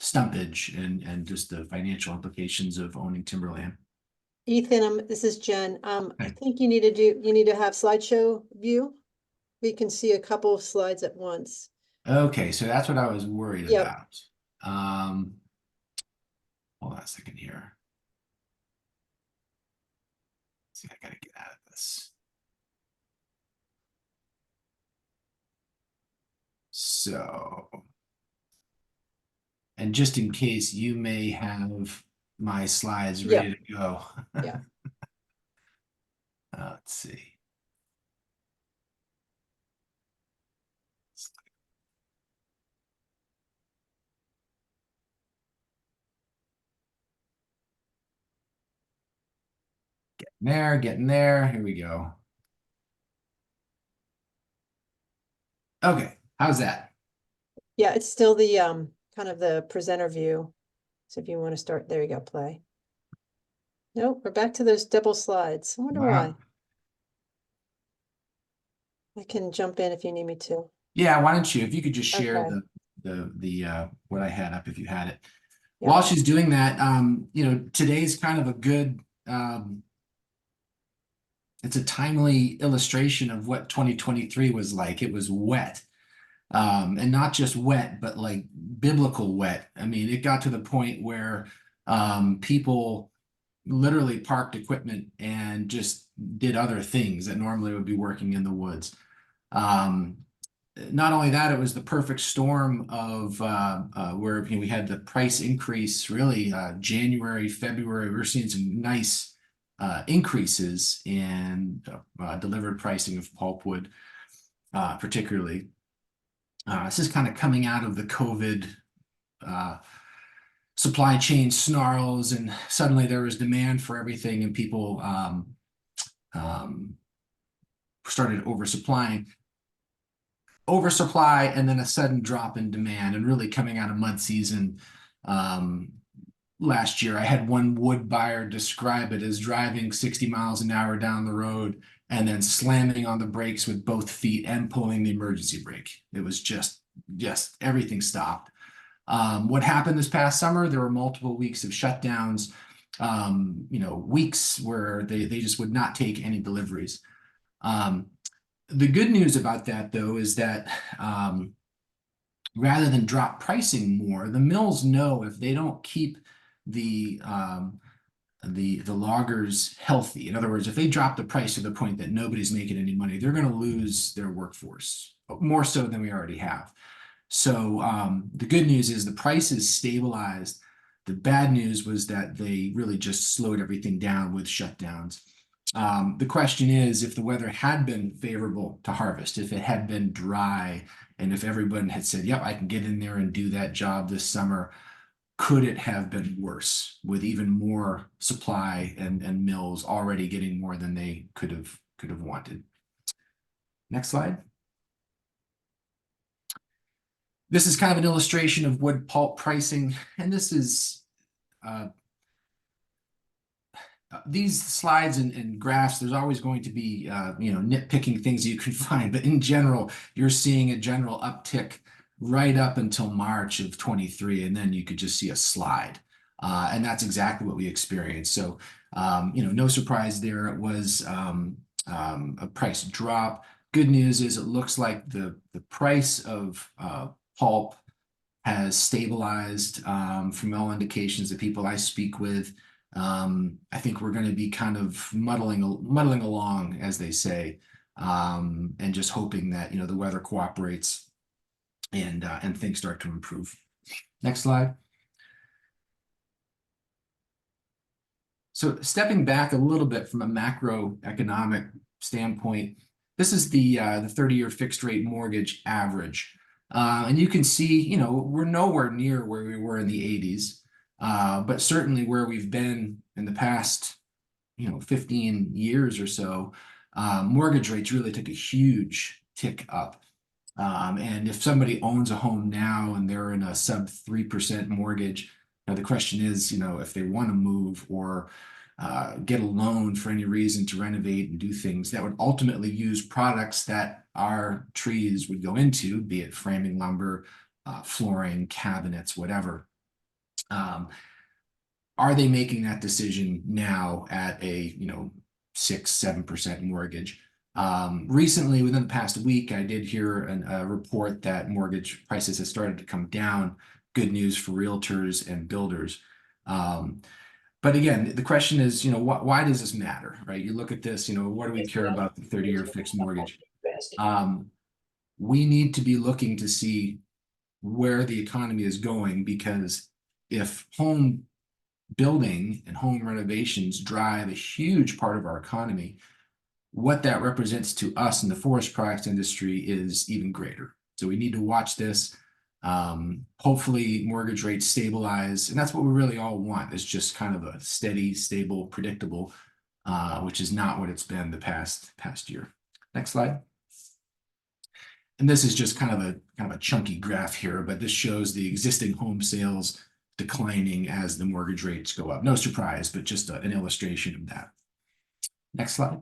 stumpage and just the financial implications of owning timberland. Ethan, this is Jen. I think you need to have slideshow view. We can see a couple of slides at once. Okay, so that's what I was worried Yep. about. Hold on a second here. See, I gotta get out of this. So, and just in case, you may have my slides Yeah. ready to go. Yeah. Let's see. Getting there. Here we go. Okay, how's that? Yeah, it's still the kind of the presenter view. So if you want to start, there you go, play. Nope, we're back to those double slides. I wonder why. Wow. I can jump in if you need me to. Yeah, why don't you, if you could just share Okay. the what I had up if you had it. Yeah. While she's doing that, you know, today's kind of a good it's a timely illustration of what 2023 was like. It was wet. And not just wet, but like biblical wet. I mean, it got to the point where people literally parked equipment and just did other things that normally would be working in the woods. Not only that, it was the perfect storm of where we had the price increase really January, February. We were seeing some nice increases in delivered pricing of pulpwood, particularly. This is kind of coming out of the COVID supply chain snarls, and suddenly there was demand for everything, and people started oversupply, and then a sudden drop in demand, and really coming out of mud season last year. I had one wood buyer describe it as driving 60 miles an hour down the road and then slamming on the brakes with both feet and pulling the emergency brake. It was just everything stopped. What happened this past summer, there were multiple weeks of shutdowns, you know, weeks where they just would not take any deliveries. The good news about that, though, is that rather than drop pricing more, the mills know if they don't keep the loggers healthy. In other words, if they drop the price to the point that nobody's making any money, they're going to lose their workforce, more so than we already have. So the good news is the price is stabilized. The bad news was that they really just slowed everything down with shutdowns. The question is, if the weather had been favorable to harvest, if it had been dry, and if everyone had said, yep, I can get in there and do that job this summer, could it have been worse with even more supply and mills already getting more than they could have wanted? Next slide. This is kind of an illustration of wood pulp pricing, and this is these slides and graphs, there's always going to be you know, nitpicking things you can find, but in general, you're seeing a general uptick right up until March of 23, and then you could just see a slide. And that's exactly what we experienced. So, you know, no surprise there. It was a price drop. Good news is it looks like the price of pulp has stabilized from all indications of people I speak with. I think we're going to be kind of muddling along, as they say, and just hoping that, you know, the weather cooperates and things start to improve. Next slide. So stepping back a little bit from a macroeconomic standpoint, this is the 30-year fixed rate mortgage average. And you can see, you know, we're nowhere near where we were in the 80s, but certainly where we've been in the past, you know, 15 years or so, mortgage rates really took a huge tick up. And if somebody owns a home now and they're in a sub 3% mortgage, now the question is, you know, if they want to move or get a loan for any reason to renovate and do things that would ultimately use products that our trees would go into, be it framing lumber, flooring, cabinets, whatever. Are they making that decision now at a, you know, 6-7% mortgage? Recently, within the past week, I did hear a report that mortgage prices have started to come down. Good news for realtors and builders. But again, the question is, you know, why does this matter, right? You look at this, you know, what do we care about the 30-year fixed mortgage? we need to be looking to see where the economy is going, because if home building and home renovations drive a huge part of our economy, what that represents to us in the forest products industry is even greater. So we need to watch this. Hopefully mortgage rates stabilize, and that's what we really all want, is just kind of a steady, stable, predictable, which is not what it's been the past year. Next slide. And this is just kind of a chunky graph here, but this shows the existing home sales declining as the mortgage rates go up. No surprise, but just an illustration of that. Next slide.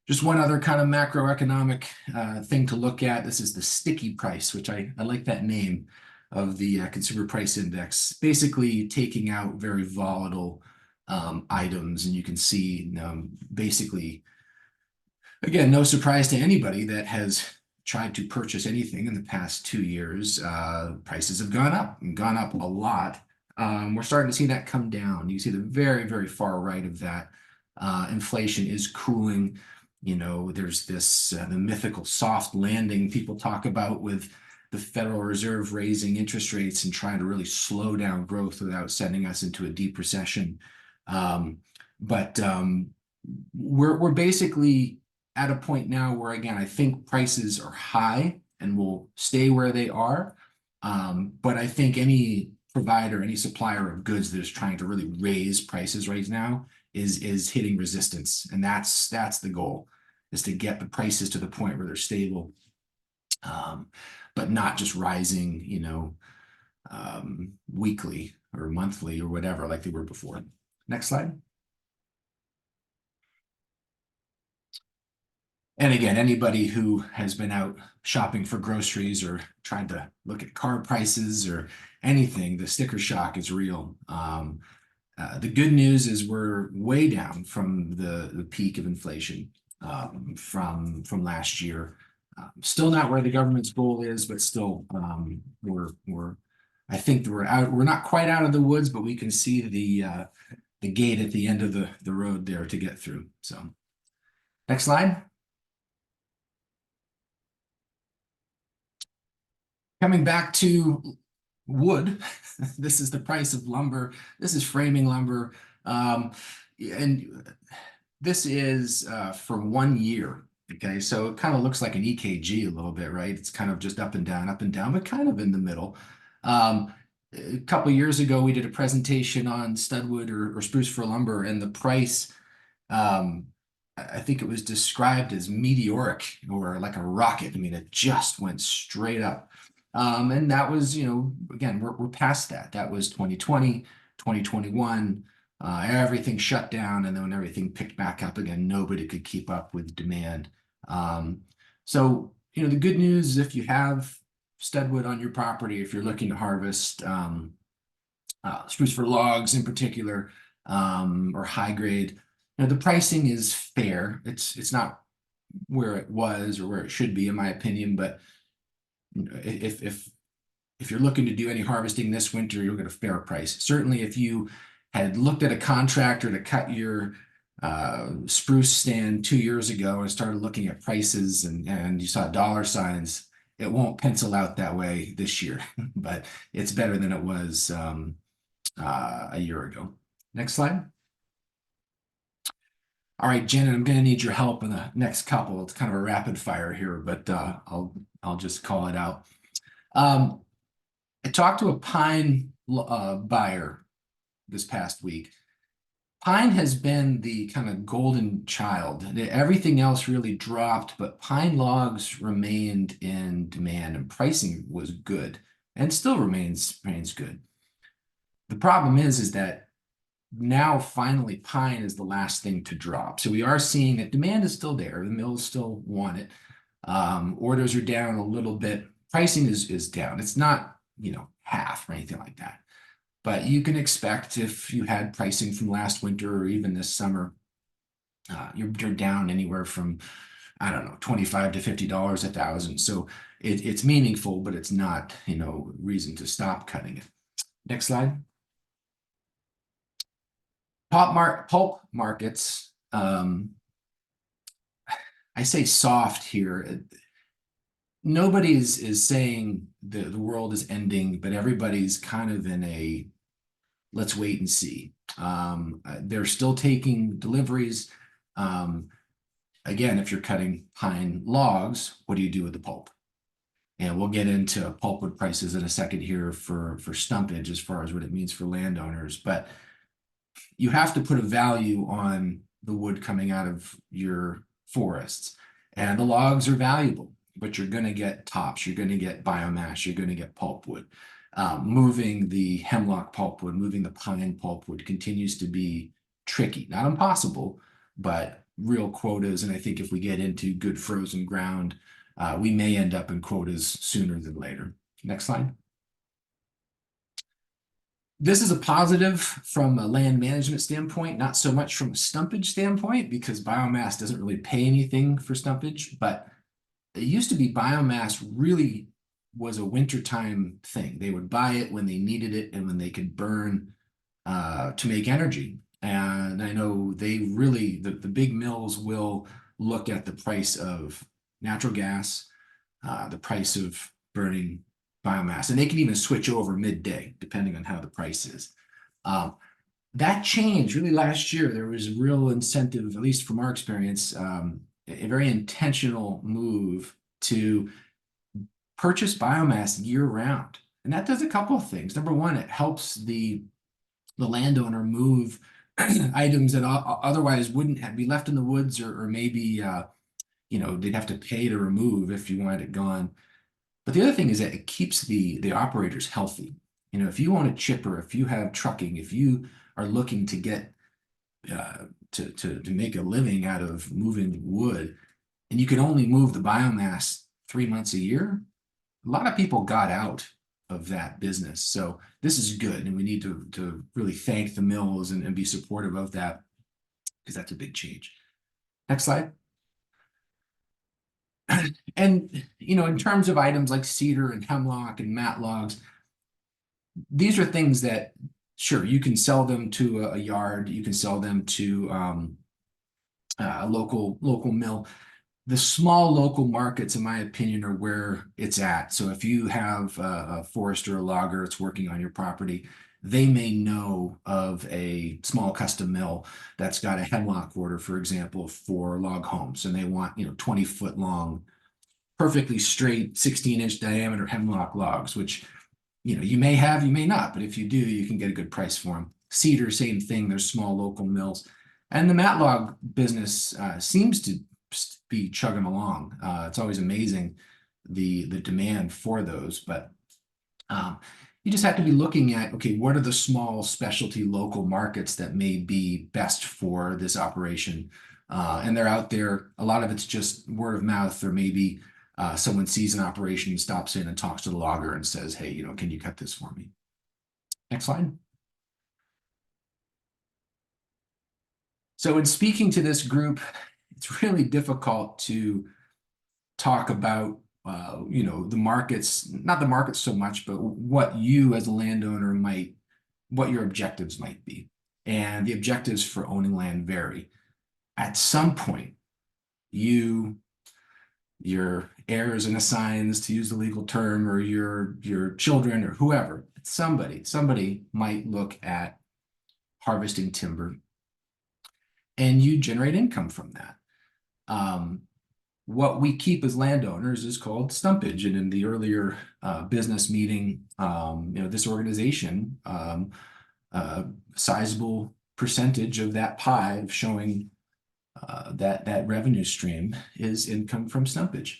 Just one other kind of macroeconomic thing to look at. This is the sticky price, which I like that name of the consumer price index, basically taking out very volatile items. And you can see basically, again, no surprise to anybody that has tried to purchase anything in the past 2 years. Prices have gone up and gone up a lot. We're starting to see that come down. You see the very, very far right of that. Inflation is cooling. You know, there's this the mythical soft landing people talk about, with the Federal Reserve raising interest rates and trying to really slow down growth without sending us into a deep recession. We're basically at a point now where, again, I think prices are high and will stay where they are. But I think any provider, any supplier of goods that is trying to really raise prices right now is hitting resistance. And that's the goal, is to get the prices to the point where they're stable, but not just rising, you know, weekly or monthly or whatever, like they were before. Next slide. And again, anybody who has been out shopping for groceries or trying to look at car prices or anything, the sticker shock is real. The good news is we're way down from the peak of inflation from last year. Still not where the government's goal is, but still I think we're not quite out of the woods, but we can see the gate at the end of the road there to get through. So next slide. Coming back to wood, this is the price of lumber. This is framing lumber. And this is for 1 year. Okay, so it kind of looks like an EKG a little bit, right? It's kind of just up and down, but kind of in the middle. A couple of years ago, we did a presentation on studwood or spruce fir lumber, and the price, I think it was described as meteoric, or like a rocket. I mean, it just went straight up. And that was, you know, again, we're past that. That was 2020, 2021. Everything shut down, and then when everything picked back up again, nobody could keep up with demand. So, you know, the good news is if you have studwood on your property, if you're looking to harvest spruce fir logs in particular, or high grade, you know, the pricing is fair. It's not where it was or where it should be, in my opinion, but you know, if you're looking to do any harvesting this winter, you'll get a fair price. Certainly, if you had looked at a contractor to cut your spruce stand 2 years ago and started looking at prices and you saw dollar signs, it won't pencil out that way this year, but it's better than it was a year ago. Next slide. All right, Jen, I'm going to need your help in the next couple. It's kind of a rapid fire here, but I'll just call it out. I talked to a pine buyer this past week. Pine has been the kind of golden child. Everything else really dropped, but pine logs remained in demand, and pricing was good and still remains good. The problem is that now finally pine is the last thing to drop. So we are seeing that demand is still there. The mills still want it. Orders are down a little bit. Pricing is down. It's not, you know, half or anything like that. But you can expect, if you had pricing from last winter or even this summer, you're down anywhere from, I don't know, $25 to $50 a thousand. So it's meaningful, but it's not, you know, reason to stop cutting it. Next slide. Pulp markets. I I say soft here. Nobody is saying the world is ending, but everybody's kind of in a let's wait and see. They're still taking deliveries. Again, if you're cutting pine logs, what do you do with the pulp? And we'll get into pulpwood prices in a second here for stumpage as far as what it means for landowners. But you have to put a value on the wood coming out of your forests. And the logs are valuable, but you're going to get tops, you're going to get biomass, you're going to get pulpwood. Moving the hemlock pulpwood, moving the pine pulpwood continues to be tricky, not impossible, but real quotas. And I think if we get into good frozen ground, we may end up in quotas sooner than later. Next slide. This is a positive from a land management standpoint, not so much from a stumpage standpoint, because biomass doesn't really pay anything for stumpage, but it used to be biomass really was a wintertime thing. They would buy it when they needed it and when they could burn to make energy. And I know they really, the big mills will look at the price of natural gas, the price of burning biomass, and they can even switch over midday depending on how the price is. That changed really last year. There was a real incentive, at least from our experience, a very intentional move to purchase biomass year round. And that does a couple of things. Number one, it helps the landowner move items that otherwise wouldn't be left in the woods, or maybe they'd have to pay to remove if you wanted it gone. But the other thing is that it keeps the operators healthy. If you own a chipper, if you have trucking, if you are looking to get to make a living out of moving wood, and you can only move the biomass 3 months a year, a lot of people got out of that business. So this is good, and we need to really thank the mills and be supportive of that, because that's a big change. Next slide. And in terms of items like cedar and hemlock and mat logs, these are things that, sure, you can sell them to a yard, you can sell them to a local mill. The small local markets, in my opinion, are where it's at. So if you have a forester or a logger that's working on your property, they may know of a small custom mill that's got a hemlock order, for example, for log homes, and they want 20-foot long, perfectly straight, 16-inch diameter hemlock logs, which you may have, you may not, but if you do, you can get a good price for them. Cedar, same thing. There's small local mills, and the mat log business seems to be chugging along. It's always amazing the demand for those, but you just have to be looking at, okay, what are the small specialty local markets that may be best for this operation? And they're out there. A lot of it's just word of mouth, or maybe someone sees an operation, stops in and talks to the logger and says, hey, can you cut this for me? Next slide. So in speaking to this group, it's really difficult to talk about, the markets, not the markets so much, but what you as a landowner what your objectives might be. And the objectives for owning land vary. At some point, your heirs and assigns, to use the legal term, or your children or whoever, somebody might look at harvesting timber, and you generate income from that. What we keep as landowners is called stumpage. And in the earlier business meeting, this organization, sizable percentage of that pie of showing that revenue stream is income from stumpage.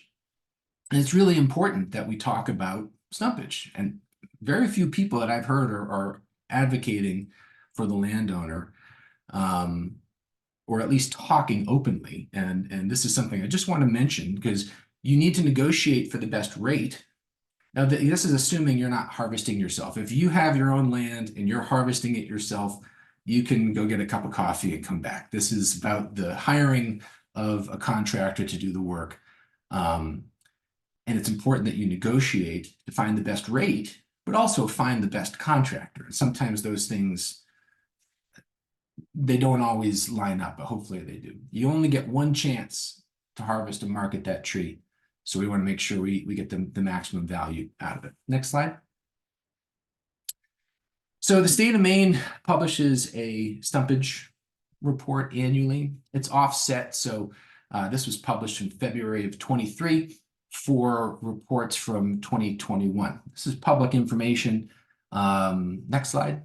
And it's really important that we talk about stumpage. And very few people that I've heard are advocating for the landowner, or at least talking openly. And this is something I just want to mention, because you need to negotiate for the best rate. Now, this is assuming you're not harvesting yourself. If you have your own land and you're harvesting it yourself, you can go get a cup of coffee and come back. This is about the hiring of a contractor to do the work. And it's important that you negotiate to find the best rate, but also find the best contractor. And sometimes those things, they don't always line up, but hopefully they do. You only get one chance to harvest and market that tree. So we want to make sure we get the maximum value out of it. Next slide. So the state of Maine publishes a stumpage report annually. It's offset. So this was published in February of 23 for reports from 2021. This is public information. Next slide.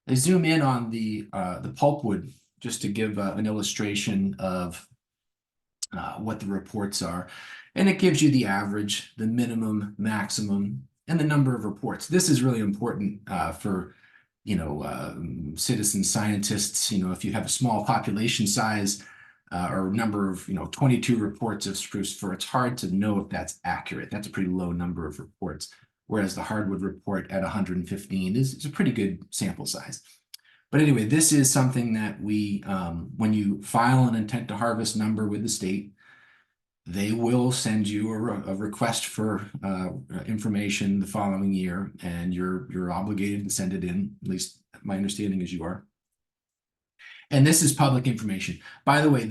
I zoom in on the pulpwood just to give an illustration of what the reports are. And it gives you the average, the minimum, maximum, and the number of reports. This is really important for, citizen scientists. If you have a small population size or number of, 22 reports of spruce fir, it's hard to know if that's accurate. That's a pretty low number of reports. Whereas the hardwood report at 115 is a pretty good sample size. But anyway, this is something that we, when you file an intent to harvest number with the state, they will send you a request for information the following year, and you're obligated to send it in. At least my understanding is you are. And this is public information. By the way,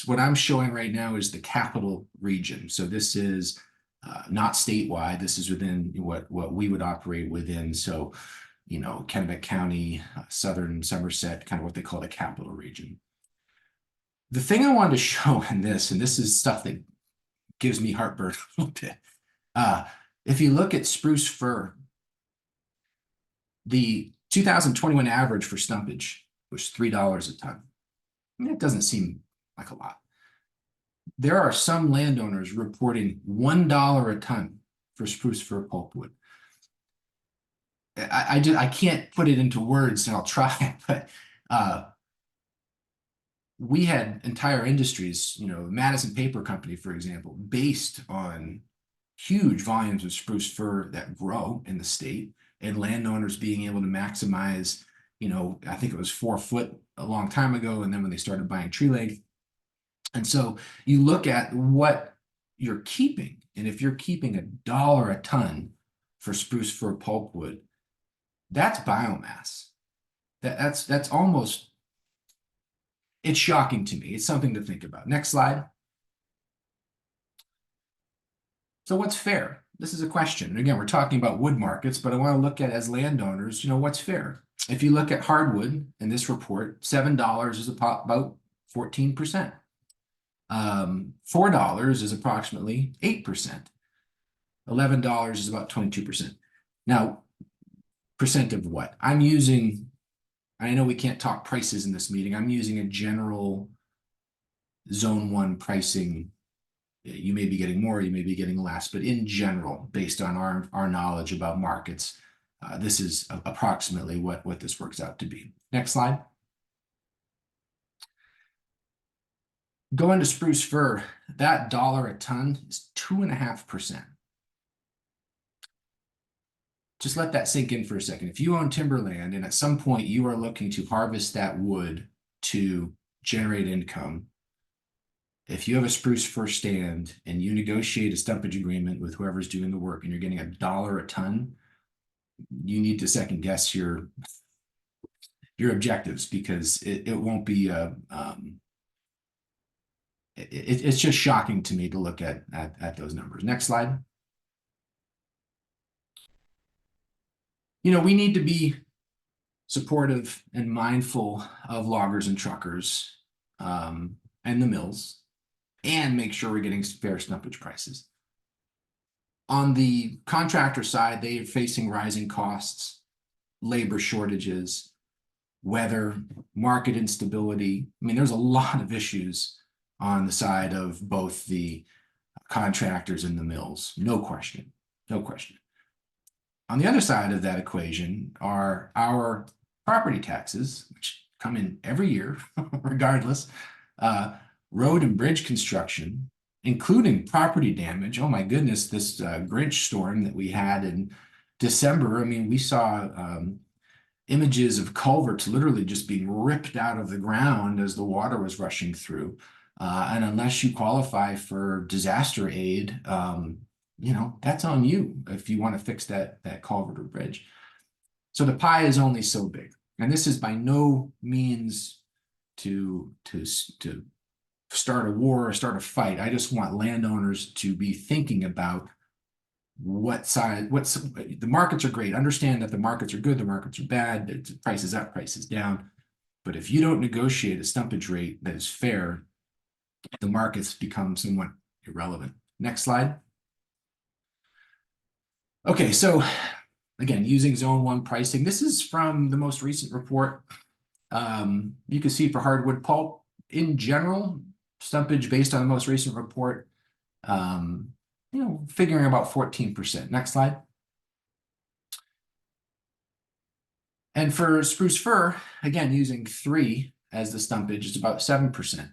what I'm showing right now is the capital region. So this is not statewide. This is within what we would operate within. So, Kennebec County, Southern Somerset, kind of what they call the capital region. The thing I wanted to show in this, and this is stuff that gives me heartburn a little bit. If you look at spruce fir, the 2021 average for stumpage was $3 a ton. I mean, it doesn't seem like a lot. There are some landowners reporting $1 a ton for spruce fir pulpwood. I can't put it into words, and I'll try, but we had entire industries, Madison Paper Company, for example, based on huge volumes of spruce fir that grow in the state, and landowners being able to maximize, I think it was 4 foot a long time ago, and then when they started buying tree length. And so you look at what you're keeping, and if you're keeping $1 a ton for spruce fir pulpwood, that's biomass. That's almost, it's shocking to me. It's something to think about. Next slide. So what's fair? This is a question. And again, we're talking about wood markets, but I want to look at, as landowners, what's fair? If you look at hardwood in this report, $7 is about 14%. $4 is approximately 8%. $11 is about 22%. Now, percent of what? I know we can't talk prices in this meeting. I'm using a general zone 1 pricing. You may be getting more, you may be getting less, but in general, based on our knowledge about markets, this is approximately what this works out to be. Next slide. Going to spruce fir, that $1 a ton is 2.5%. Just let that sink in for a second. If you own timberland and at some point you are looking to harvest that wood to generate income, if you have a spruce fir stand and you negotiate a stumpage agreement with whoever's doing the work and you're getting $1 a ton, you need to second guess your objectives, because it won't be it's just shocking to me to look at those numbers. Next slide. We need to be supportive and mindful of loggers and truckers and the mills, and make sure we're getting fair stumpage prices. On the contractor side, they are facing rising costs, labor shortages, weather, market instability. I mean, there's a lot of issues on the side of both the contractors and the mills. No question. On the other side of that equation are our property taxes, which come in every year, regardless, road and bridge construction, including property damage. Oh my goodness, this Grinch storm that we had in December. I mean, we saw images of culverts literally just being ripped out of the ground as the water was rushing through. And unless you qualify for disaster aid, that's on you if you want to fix that culvert or bridge. So the pie is only so big. And this is by no means to start a war or start a fight. I just want landowners to be thinking about what side, the markets are great. Understand that the markets are good, the markets are bad, the price is up, price is down. But if you don't negotiate a stumpage rate that is fair, the markets become somewhat irrelevant. Next slide. Okay, so again, using zone 1 pricing. This is from the most recent report. You can see for hardwood pulp, in general, stumpage based on the most recent report, figuring about 14%. Next slide. And for spruce fir, again, using 3 as the stumpage, it's about 7%.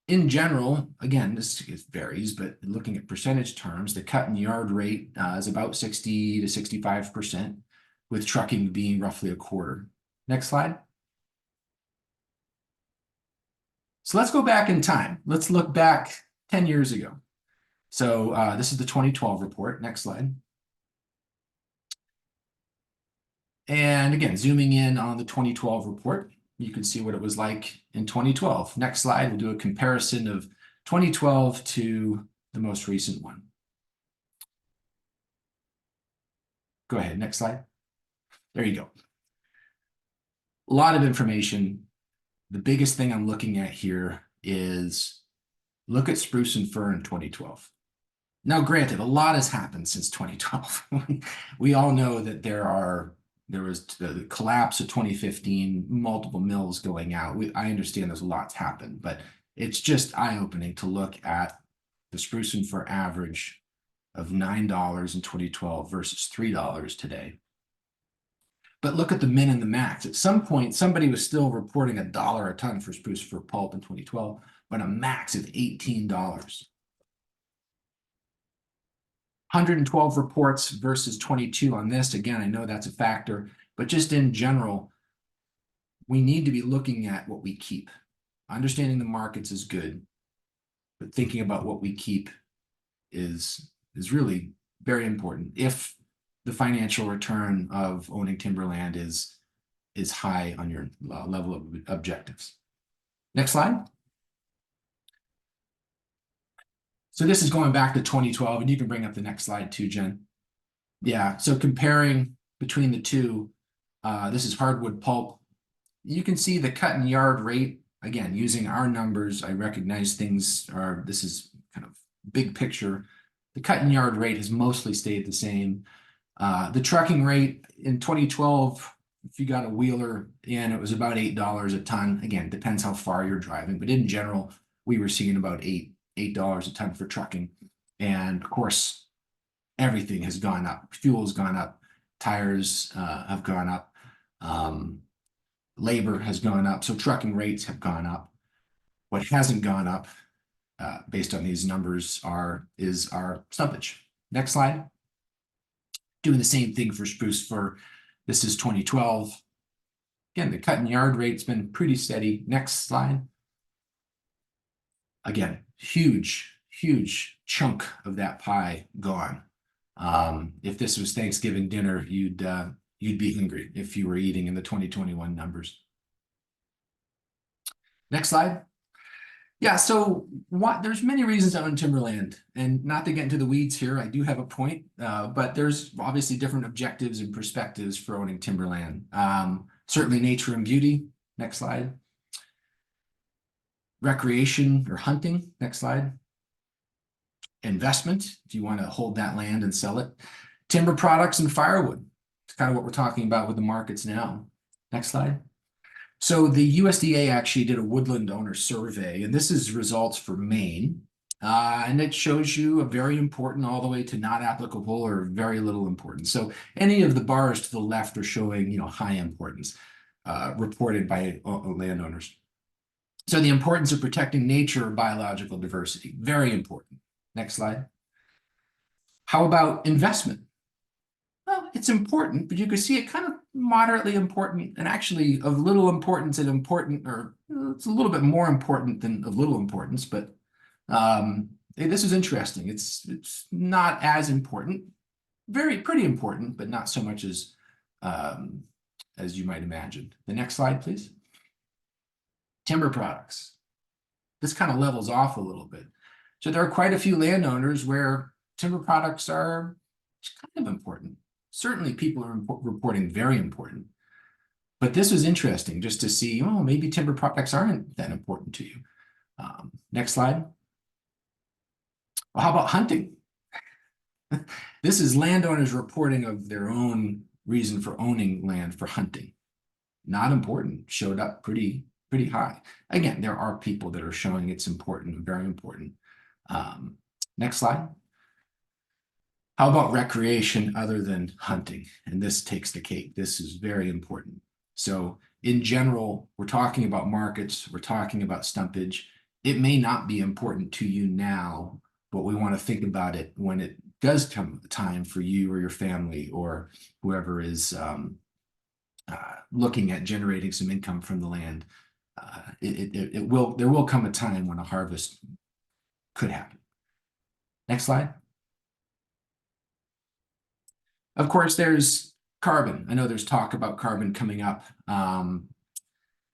In general, again, this varies, but looking at percentage terms, the cut and yard rate is about 60 to 65%, with trucking being roughly a quarter. Next slide. So let's go back in time. Let's look back 10 years ago. So this is the 2012 report. Next slide. And again, zooming in on the 2012 report, you can see what it was like in 2012. Next slide, we'll do a comparison of 2012 to the most recent one. Go ahead, next slide. There you go. A lot of information. The biggest thing I'm looking at here is look at spruce and fir in 2012. Now, granted, a lot has happened since 2012. We all know that there was the collapse of 2015, multiple mills going out. I understand there's a lot's happened, but it's just eye-opening to look at the spruce and fir average of $9 in 2012 versus $3 today. But look at the min and the max. At some point, somebody was still reporting $1 a ton for spruce fir pulp in 2012, but a max of $18. 112 reports versus 22 on this. Again, I know that's a factor, but just in general, we need to be looking at what we keep. Understanding the markets is good, but thinking about what we keep is really very important if the financial return of owning timberland is high on your level of objectives. Next slide. So this is going back to 2012, and you can bring up the next slide too, Jen. Yeah, so comparing between the two, this is hardwood pulp. You can see the cut and yard rate. Again, using our numbers, I recognize this is kind of big picture. The cut and yard rate has mostly stayed the same. The trucking rate in 2012, if you got a wheeler in, it was about $8 a ton. Again, depends how far you're driving, but in general, we were seeing about $8 a ton for trucking. And of course, everything has gone up. Fuel has gone up. Tires have gone up. Labor has gone up. So trucking rates have gone up. What hasn't gone up based on these numbers is our stumpage. Next slide. Doing the same thing for spruce fir. This is 2012. Again, the cut and yard rate's been pretty steady. Next slide. Again, huge chunk of that pie gone. If this was Thanksgiving dinner, you'd be hungry if you were eating in the 2021 numbers. Next slide. Yeah, so there's many reasons to own timberland, and not to get into the weeds here, I do have a point, but there's obviously different objectives and perspectives for owning timberland. Certainly nature and beauty. Next slide. Recreation or hunting. Next slide. Investment, if you want to hold that land and sell it. Timber products and firewood. It's kind of what we're talking about with the markets now. Next slide. So the USDA actually did a woodland owner survey, and this is results for Maine. And it shows you a very important all the way to not applicable or very little importance. So any of the bars to the left are showing, high importance reported by landowners. So the importance of protecting nature or biological diversity, very important. Next slide. How about investment? Well, it's important, but you can see it kind of moderately important, and actually of little importance and important, or it's a little bit more important than of little importance, but this is interesting. It's not as important, pretty important, but not so much as you might imagine. The next slide, please. Timber products. this kind of levels off a little bit. So there are quite a few landowners where timber products are kind of important. Certainly people are reporting very important. But this was interesting just to see, oh, maybe timber products aren't that important to you. Next slide. Well, how about hunting? This is landowners reporting of their own reason for owning land for hunting. Not important, showed up pretty high. Again, there are people that are showing it's important, very important. Next slide. How about recreation other than hunting? And this takes the cake. This is very important. So in general, we're talking about markets, we're talking about stumpage. It may not be important to you now, but we want to think about it when it does come time for you or your family or whoever is looking at generating some income from the land. There will come a time when a harvest could happen. Next slide. Of course, there's carbon. I know there's talk about carbon coming up.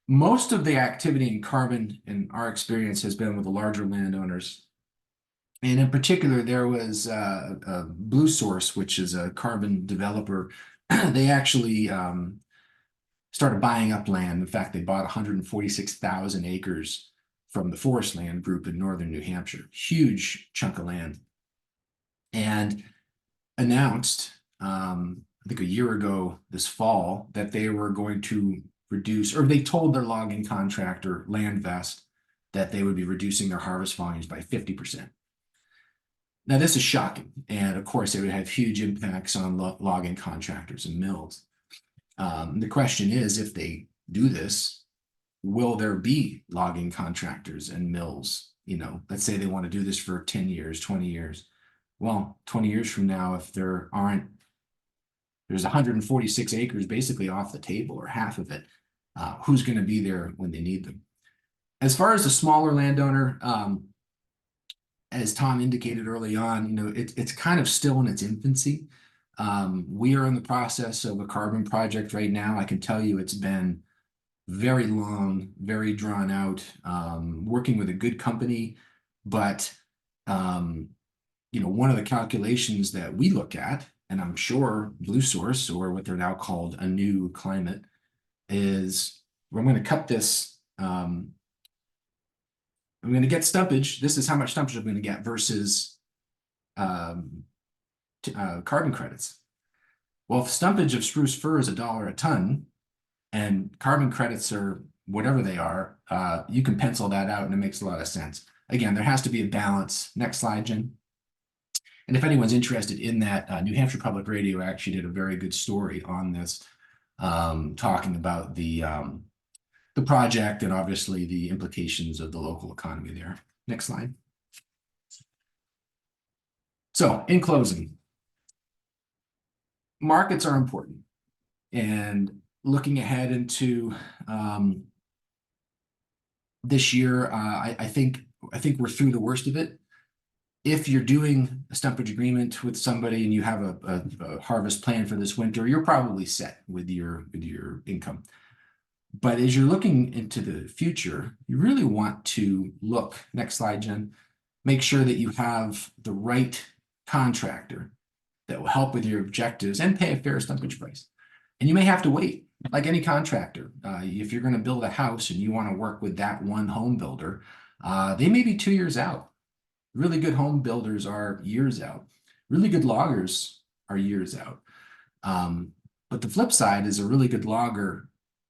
Most of the activity in carbon, in our experience, has been with the larger landowners. And in particular, there was a Blue Source, which is a carbon developer. They actually started buying up land. In fact, they bought 146,000 acres from the Forest Land Group in northern New Hampshire. Huge chunk of land. And announced, I think a year ago this fall, that they were going to reduce, or they told their logging contractor, Landvest, that they would be reducing their harvest volumes by 50%. Now, this is shocking. And of course, it would have huge impacts on logging contractors and mills. The question is, if they do this, will there be logging contractors and mills? You know, let's say they want to do this for 10 years, 20 years. Well, 20 years from now, if there's 146 acres basically off the table or half of it, who's going to be there when they need them? As far as the smaller landowner, as Tom indicated early on, you know, it's kind of still in its infancy. We are in the process of a carbon project right now. I can tell you it's been very long, very drawn out, working with a good company. But, you know, one of the calculations that we look at, and I'm sure Blue Source, or what they're now called A New Climate, is we're going to cut this. I'm going to get stumpage. This is how much stumpage I'm going to get versus carbon credits. Well, if stumpage of spruce fir is $1 a ton and carbon credits are whatever they are, you can pencil that out and it makes a lot of sense. Again, there has to be a balance. Next slide, Jen. And if anyone's interested in that, New Hampshire Public Radio actually did a very good story on this, talking about the project and obviously the implications of the local economy there. Next slide. So in closing, markets are important, and looking ahead into this year, I think we're through the worst of it. If you're doing a stumpage agreement with somebody and you have a harvest plan for this winter, you're probably set with your income. But as you're looking into the future, you really want to look, next slide, Jen, make sure that you have the right contractor that will help with your objectives and pay a fair stumpage price. And you may have to wait, like any contractor. If you're going to build a house and you want to work with that one home builder, they may be 2 years out. Really good home builders are years out. Really good loggers are years out. But the flip side is a really good logger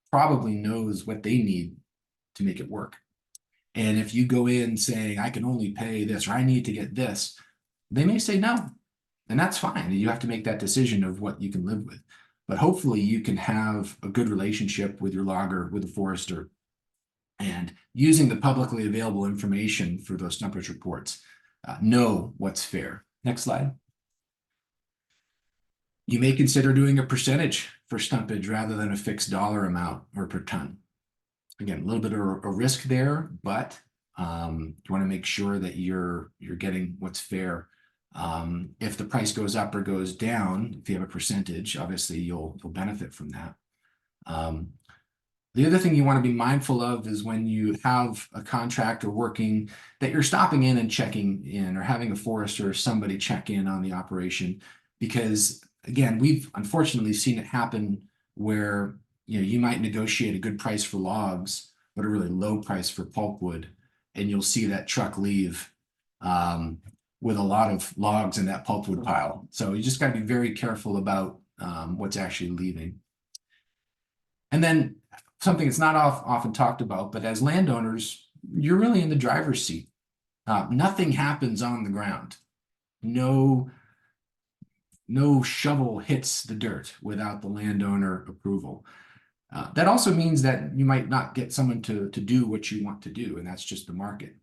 probably knows what they need to make it work. And if you go in saying, I can only pay this, or I need to get this, they may say no. And that's fine. You have to make that decision of what you can live with. But hopefully you can have a good relationship with your logger, with the forester, and using the publicly available information for those stumpage reports, know what's fair. Next slide. You may consider doing a percentage for stumpage rather than a fixed dollar amount or per ton. Again, a little bit of a risk there, but you want to make sure that you're getting what's fair. If the price goes up or goes down, if you have a percentage, obviously you'll benefit from that. The other thing you want to be mindful of is when you have a contractor working, that you're stopping in and checking in, or having a forester or somebody check in on the operation. Because again, we've unfortunately seen it happen where, you know, you might negotiate a good price for logs, but a really low price for pulpwood, and you'll see that truck leave with a lot of logs in that pulpwood pile. So you just got to be very careful about what's actually leaving. And then something that's not often talked about, but as landowners, you're really in the driver's seat. Nothing happens on the ground. No shovel hits the dirt without the landowner approval. That also means that you might not get someone to do what you want to do, and that's just the market.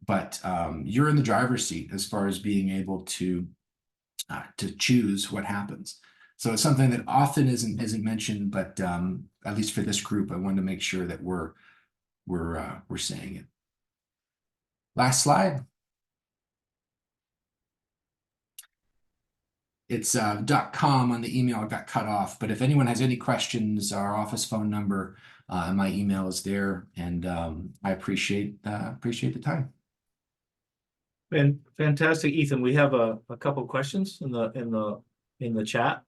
But you're in the driver's seat as far as being able to choose what happens. So it's something that often isn't mentioned, but at least for this group, I wanted to make sure that we're saying it. Last slide. It's .com on the email got cut off, but if anyone has any questions, our office phone number and my email is there, and I appreciate the time. Fantastic, Ethan. We have a couple questions in the chat.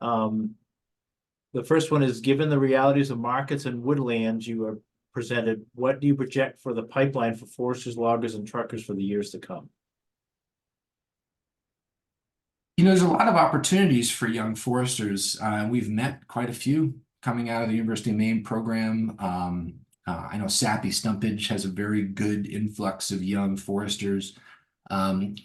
The first one is, given the realities of markets and woodlands you are presented, what do you project for the pipeline for foresters, loggers, and truckers for the years to come? You know, there's a lot of opportunities for young foresters. We've met quite a few coming out of the University of Maine program. I know Sappy Stumpage has a very good influx of young foresters.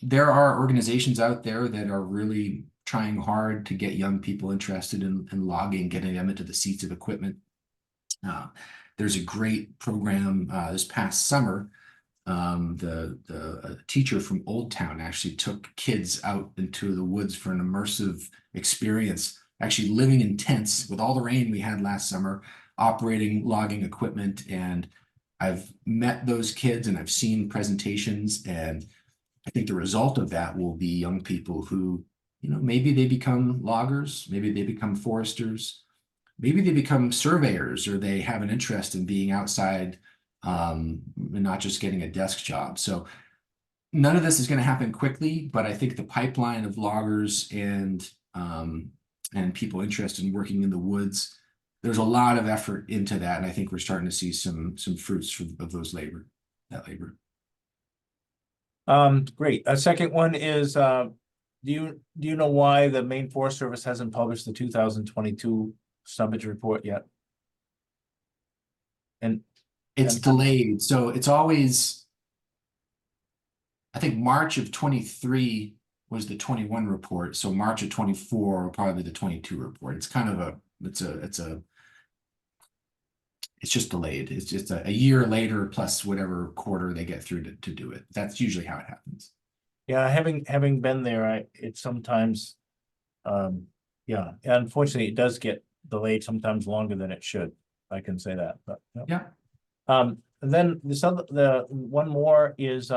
There are organizations out there that are really trying hard to get young people interested in logging, getting them into the seats of equipment. There's a great program this past summer. The teacher from Old Town actually took kids out into the woods for an immersive experience, actually living in tents with all the rain we had last summer, operating logging equipment. And I've met those kids and I've seen presentations, and I think the result of that will be young people who, you know, maybe they become loggers, maybe they become foresters, maybe they become surveyors, or they have an interest in being outside and not just getting a desk job. So none of this is going to happen quickly, but I think the pipeline of loggers and people interested in working in the woods, there's a lot of effort into that, and I think we're starting to see some fruits of that labor. Great. A second one is, do you know why the Maine Forest Service hasn't published the 2022 stumpage report yet? And it's delayed, so it's always, I think March of 23 was the 21 report, so March of 24 will probably be the 22 report. It's kind of it's just delayed. It's just a year later plus whatever quarter they get through to do it. That's usually how it happens. yeah, having been there, it sometimes, yeah, unfortunately, it does get delayed sometimes longer than it should. I can say that, but yeah. And then the one more is,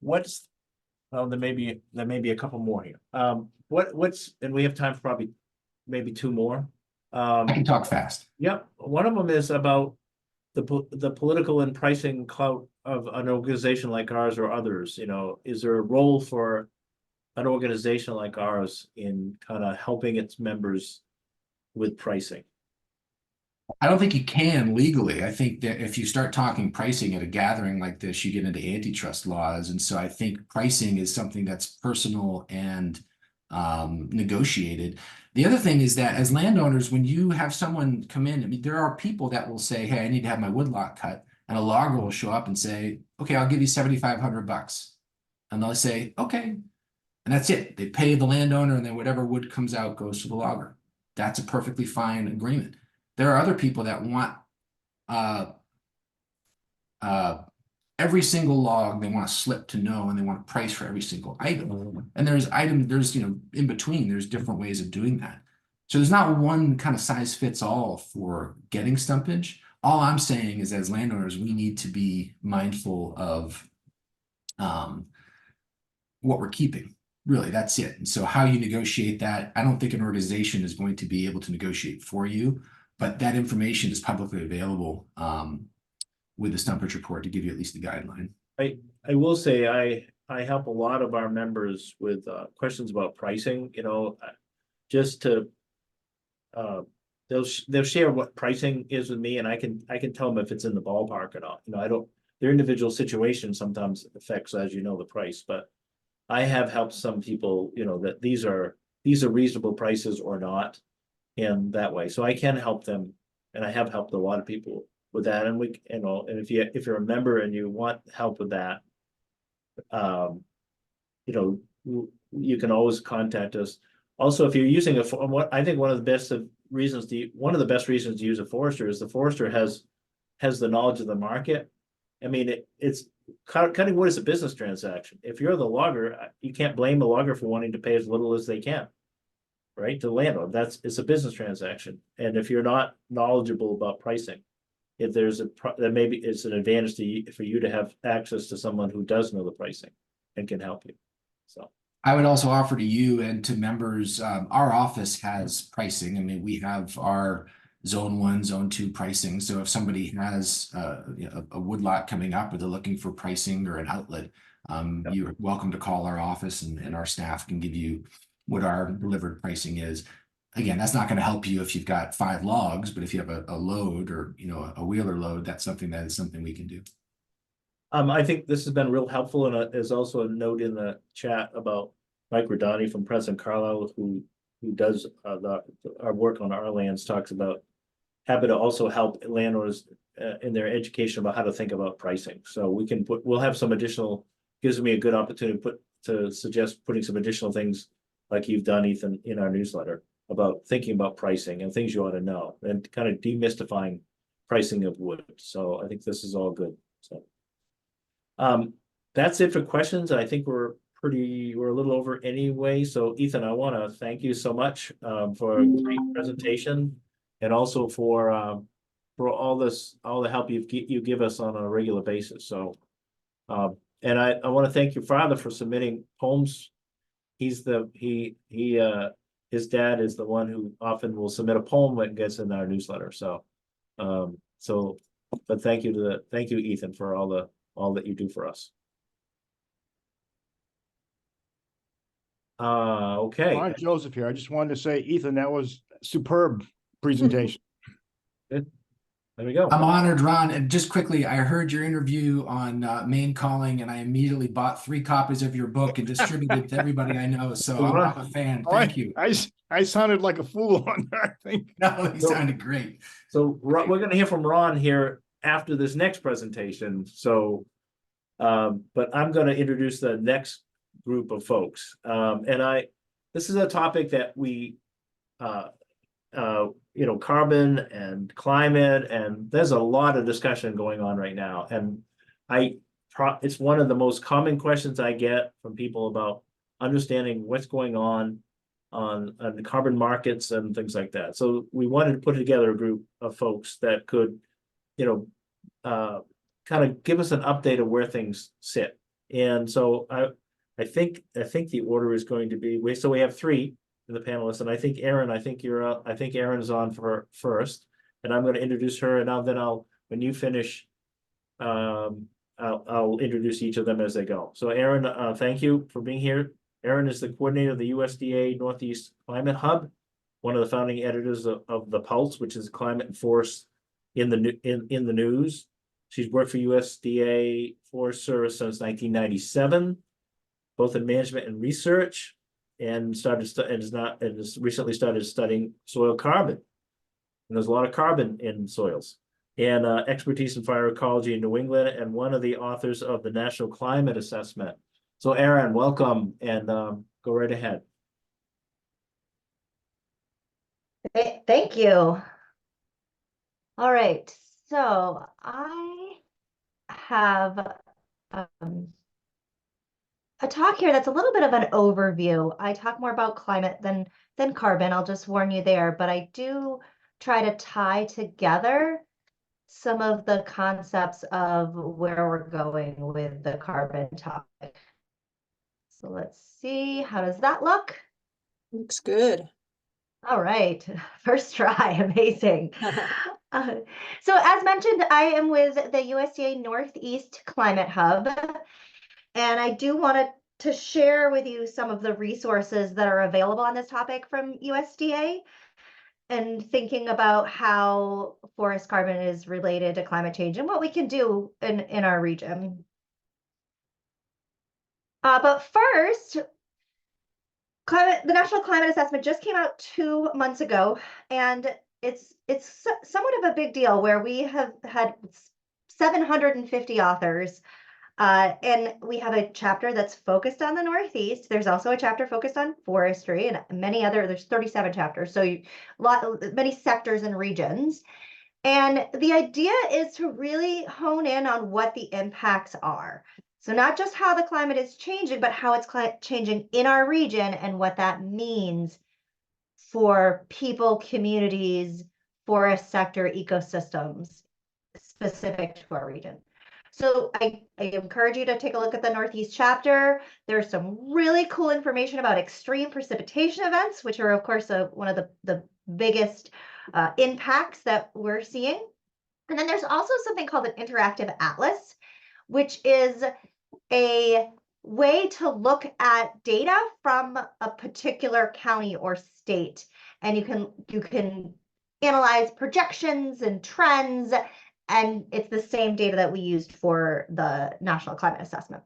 what's, well, there may be a couple more here. What's, and we have time for probably maybe two more. I can talk fast. Yep. One of them is about the political and pricing clout of an organization like ours or others. You know, is there a role for an organization like ours in kind of helping its members with pricing? I don't think you can legally. I think that if you start talking pricing at a gathering like this, you get into antitrust laws. And so I think pricing is something that's personal and negotiated. The other thing is that as landowners, when you have someone come in, I mean, there are people that will say, hey, I need to have my woodlot cut. And a logger will show up and say, okay, I'll give you $7,500. And they'll say, okay. And that's it. They pay the landowner, and then whatever wood comes out goes to the logger. That's a perfectly fine agreement. There are other people that want every single log, they want a slip to know, and they want a price for every single item. And there's you know, in between, there's different ways of doing that. So there's not one kind of size fits all for getting stumpage. All I'm saying is, as landowners, we need to be mindful of what we're keeping. Really, that's it. And so how you negotiate that, I don't think an organization is going to be able to negotiate for you. But that information is publicly available with the stumpage report to give you at least a guideline. I will say I help a lot of our members with questions about pricing, just to they'll share what pricing is with me, and I can tell them if it's in the ballpark or not. I don't, their individual situation sometimes affects, as you know, the price, but I have helped some people, that these are reasonable prices or not, and that way. So I can help them, and I have helped a lot of people with that. And and if you're a member and you want help with that, you can always contact us. Also, if you're using I think one of the best reasons to use a forester is the forester has the knowledge of the market. I mean, it's cutting wood is a business transaction. If you're the logger, you can't blame the logger for wanting to pay as little as they can, right? To the landlord, it's a business transaction. And if you're not knowledgeable about pricing, if there's then maybe it's an advantage for you to have access to someone who does know the pricing and can help you. So I would also offer to you and to members, our office has pricing. I mean, we have our zone 1, zone 2 pricing. So if somebody has a woodlot coming up or they're looking for pricing or an outlet, you're welcome to call our office, and our staff can give you what our delivered pricing is. Again, that's not going to help you if you've got 5 logs, but if you have a load or a wheeler load, that's something we can do. I think this has been real helpful, and there's also a note in the chat about Mike Rodani from President Carlisle, who does our work on our lands, talks about happy to also help landowners in their education about how to think about pricing. So we'll have some additional, gives me a good opportunity to suggest putting some additional things like you've done, Ethan, in our newsletter about thinking about pricing and things you ought to know, and kind of demystifying pricing of wood. So I think this is all good. So that's it for questions. I think we're a little over anyway. So Ethan, I want to thank you so much for a great presentation, and also for all the help you give us on a regular basis. So and I want to thank your father for submitting poems. His dad is the one who often will submit a poem that gets in our newsletter. So but thank you Ethan, for all that you do for us. Okay. Ron Joseph here. I just wanted to say, Ethan, that was superb presentation. Good. There we go. I'm honored, Ron. And just quickly, I heard your interview on Maine Calling, and I immediately bought 3 copies of your book and distributed it to everybody I know. So I'm a fan. Thank you. I sounded like a fool on that, I think. No, he sounded great. So we're going to hear from Ron here after this next presentation. So, but I'm going to introduce the next group of folks. This is a topic that we, carbon and climate, and there's a lot of discussion going on right now. And it's one of the most common questions I get from people about understanding what's going on the carbon markets and things like that. So we wanted to put together a group of folks that could, kind of give us an update of where things sit. And so I think the order is going to be, we have 3 in the panelists, and I think Erin, I think Erin's on for first, and I'm going to introduce her, and then when you finish, I'll introduce each of them as they go. So Erin, thank you for being here. Erin is the coordinator of the USDA Northeast Climate Hub, one of the founding editors of The Pulse, which is climate and forest in the news. She's worked for USDA Forest Service since 1997, both in management and research, and has recently started studying soil carbon. And there's a lot of carbon in soils, and expertise in fire ecology in New England, and one of the authors of the National Climate Assessment. So Erin, welcome, and go right ahead. Thank you. All right, so I have a talk here that's a little bit of an overview. I talk more about climate than carbon, I'll just warn you there, but I do try to tie together some of the concepts of where we're going with the carbon topic. So let's see, how does that look? Looks good. All right, first try, amazing. So as mentioned, I am with the USDA Northeast Climate Hub, and I do want to share with you some of the resources that are available on this topic from USDA and thinking about how forest carbon is related to climate change and what we can do in our region. But first, the National Climate Assessment just came out 2 months ago, and it's somewhat of a big deal where we have had 750 authors, and we have a chapter that's focused on the Northeast. There's also a chapter focused on forestry and many other. There's 37 chapters, so many sectors and regions. And the idea is to really hone in on what the impacts are. So not just how the climate is changing, but how it's changing in our region and what that means for people, communities, forest sector, ecosystems specific to our region. So I encourage you to take a look at the Northeast chapter. There's some really cool information about extreme precipitation events, which are, of course, one of the biggest impacts that we're seeing. And then there's also something called an interactive atlas, which is a way to look at data from a particular county or state. And you can analyze projections and trends, and it's the same data that we used for the National Climate Assessment.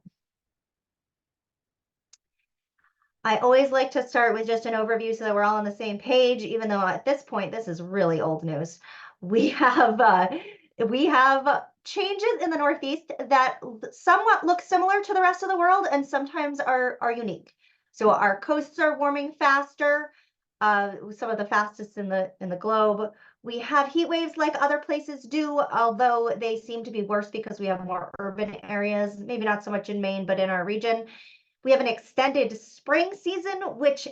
I always like to start with just an overview so that we're all on the same page, even though at this point, this is really old news. We have changes in the Northeast that somewhat look similar to the rest of the world and sometimes are unique. So our coasts are warming faster, some of the fastest in the globe. We have heat waves like other places do, although they seem to be worse because we have more urban areas, maybe not so much in Maine, but in our region. We have an extended spring season, which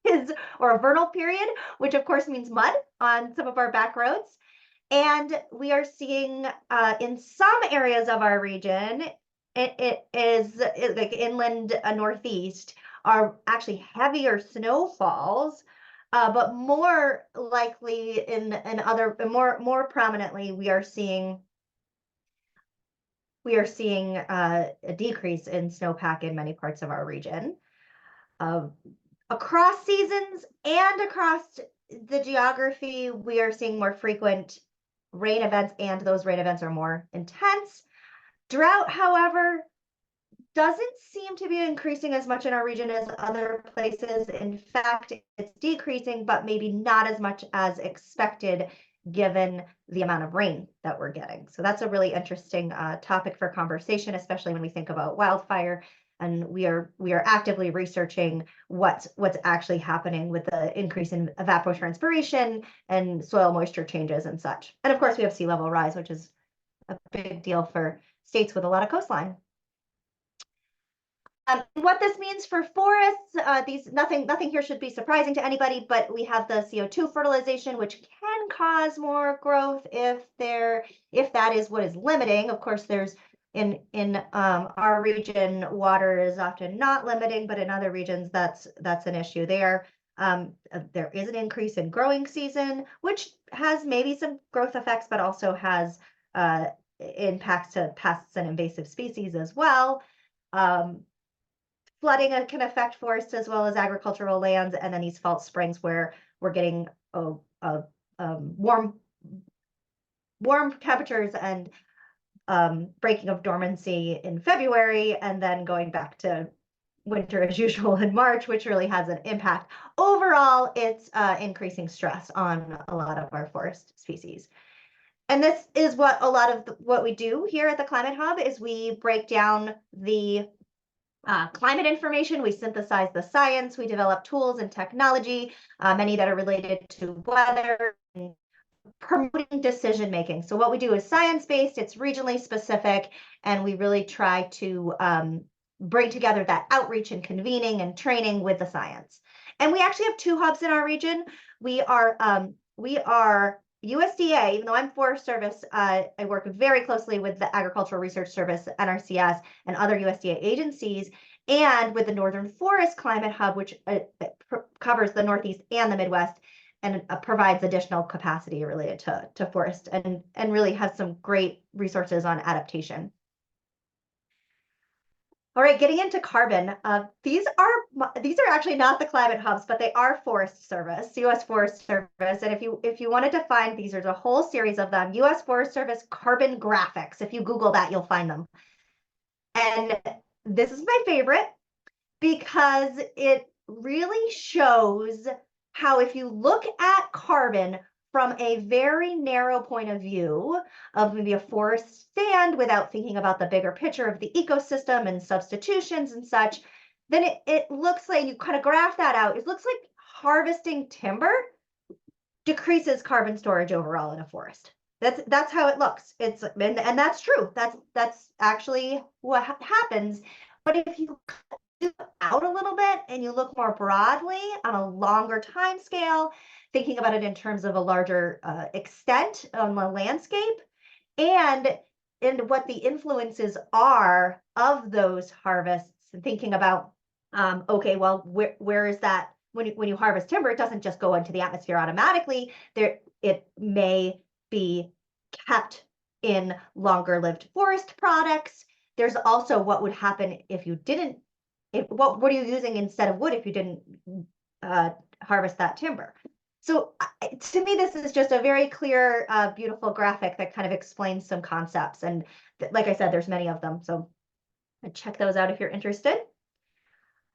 is, or a vernal period, which of course means mud on some of our back roads. And we are seeing in some areas of our region, it is like inland Northeast, are actually heavier snowfalls, but more likely in other, more prominently, we are seeing a decrease in snowpack in many parts of our region. Across seasons and across the geography, we are seeing more frequent rain events, and those rain events are more intense. Drought, however, doesn't seem to be increasing as much in our region as other places. In fact, it's decreasing, but maybe not as much as expected given the amount of rain that we're getting. So that's a really interesting topic for conversation, especially when we think about wildfire. And we are actively researching what's actually happening with the increase in evapotranspiration and soil moisture changes and such. And of course, we have sea level rise, which is a big deal for states with a lot of coastline. What this means for forests, nothing here should be surprising to anybody, but we have the CO2 fertilization, which can cause more growth if that is what is limiting. Of course, there's in our region, water is often not limiting, but in other regions, that's an issue there. There is an increase in growing season, which has maybe some growth effects, but also has impacts to pests and invasive species as well. Flooding can affect forests as well as agricultural lands, and then these fault springs where we're getting warm temperatures and breaking of dormancy in February, and then going back to winter as usual in March, which really has an impact. Overall, it's increasing stress on a lot of our forest species. And this is what a lot of what we do here at the Climate Hub is we break down the climate information, we synthesize the science, we develop tools and technology, many that are related to weather and promoting decision making. So what we do is science-based, it's regionally specific, and we really try to bring together that outreach and convening and training with the science. And we actually have 2 hubs in our region. We are USDA, even though I'm Forest Service, I work very closely with the Agricultural Research Service, NRCS, and other USDA agencies. and with the Northern Forest Climate Hub, which covers the Northeast and the Midwest, and provides additional capacity related to forest, and really has some great resources on adaptation. All right, getting into carbon. These are actually not the climate hubs, but they are Forest Service, U.S. Forest Service. And if you wanted to find these, there's a whole series of them. U.S. Forest Service carbon graphics. If you Google that, you'll find them. And this is my favorite because it really shows how, if you look at carbon from a very narrow point of view of maybe a forest stand without thinking about the bigger picture of the ecosystem and substitutions and such, then it looks like, you kind of graph that out, it looks like harvesting timber decreases carbon storage overall in a forest. That's how it looks. And that's true. That's actually what happens. But if you zoom out a little bit and you look more broadly on a longer time scale, thinking about it in terms of a larger extent on the landscape, and what the influences are of those harvests, and thinking about, okay, well, where is that? When you harvest timber, it doesn't just go into the atmosphere automatically. It may be kept in longer lived forest products. There's also what would happen if you didn't, what are you using instead of wood if you didn't harvest that timber? So to me, this is just a very clear, beautiful graphic that kind of explains some concepts. And like I said, there's many of them. So check those out if you're interested.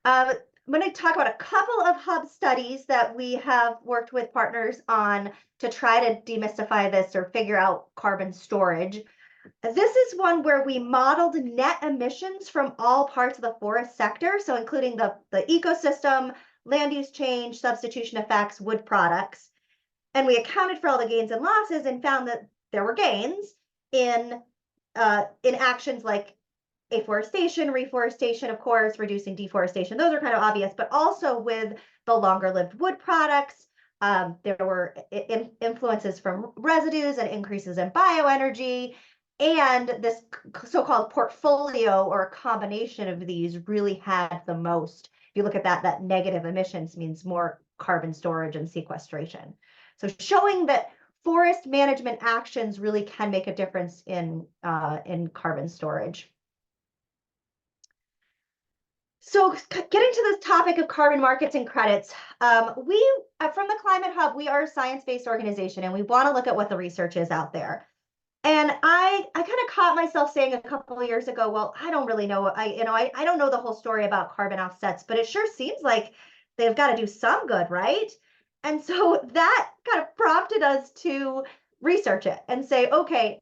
I'm going to talk about a couple of hub studies that we have worked with partners on to try to demystify this or figure out carbon storage. This is one where we modeled net emissions from all parts of the forest sector, so including the ecosystem, land use change, substitution effects, wood products. And we accounted for all the gains and losses and found that there were gains in actions like afforestation, reforestation, of course, reducing deforestation. Those are kind of obvious, but also with the longer lived wood products. There were influences from residues and increases in bioenergy. And this so-called portfolio, or a combination of these, really had the most. If you look at that negative emissions means more carbon storage and sequestration. So showing that forest management actions really can make a difference in carbon storage. So getting to this topic of carbon markets and credits, we from the Climate Hub, we are a science-based organization, and we want to look at what the research is out there. And I kind of caught myself saying a couple of years ago, well, I don't really know. I don't know the whole story about carbon offsets, but it sure seems like they've got to do some good, right? And so that kind of prompted us to research it and say, okay,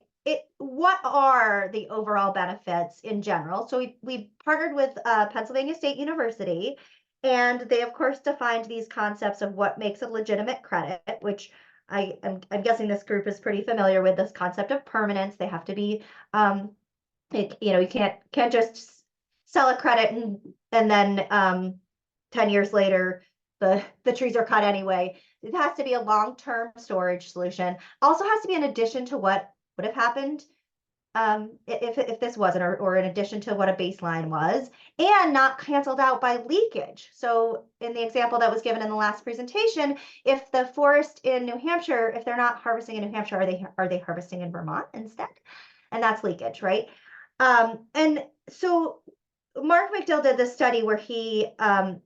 what are the overall benefits in general? So we partnered with Pennsylvania State University, and they, of course, defined these concepts of what makes a legitimate credit, which I'm guessing this group is pretty familiar with this concept of permanence. They have to be, you can't just sell a credit and then 10 years later the trees are cut anyway. It has to be a long-term storage solution. Also has to be in addition to what would have happened if this wasn't, or in addition to what a baseline was, and not canceled out by leakage. So in the example that was given in the last presentation, if the forest in New Hampshire, if they're not harvesting in New Hampshire, are they harvesting in Vermont instead? And that's leakage, right? And so Mark McDill did this study where he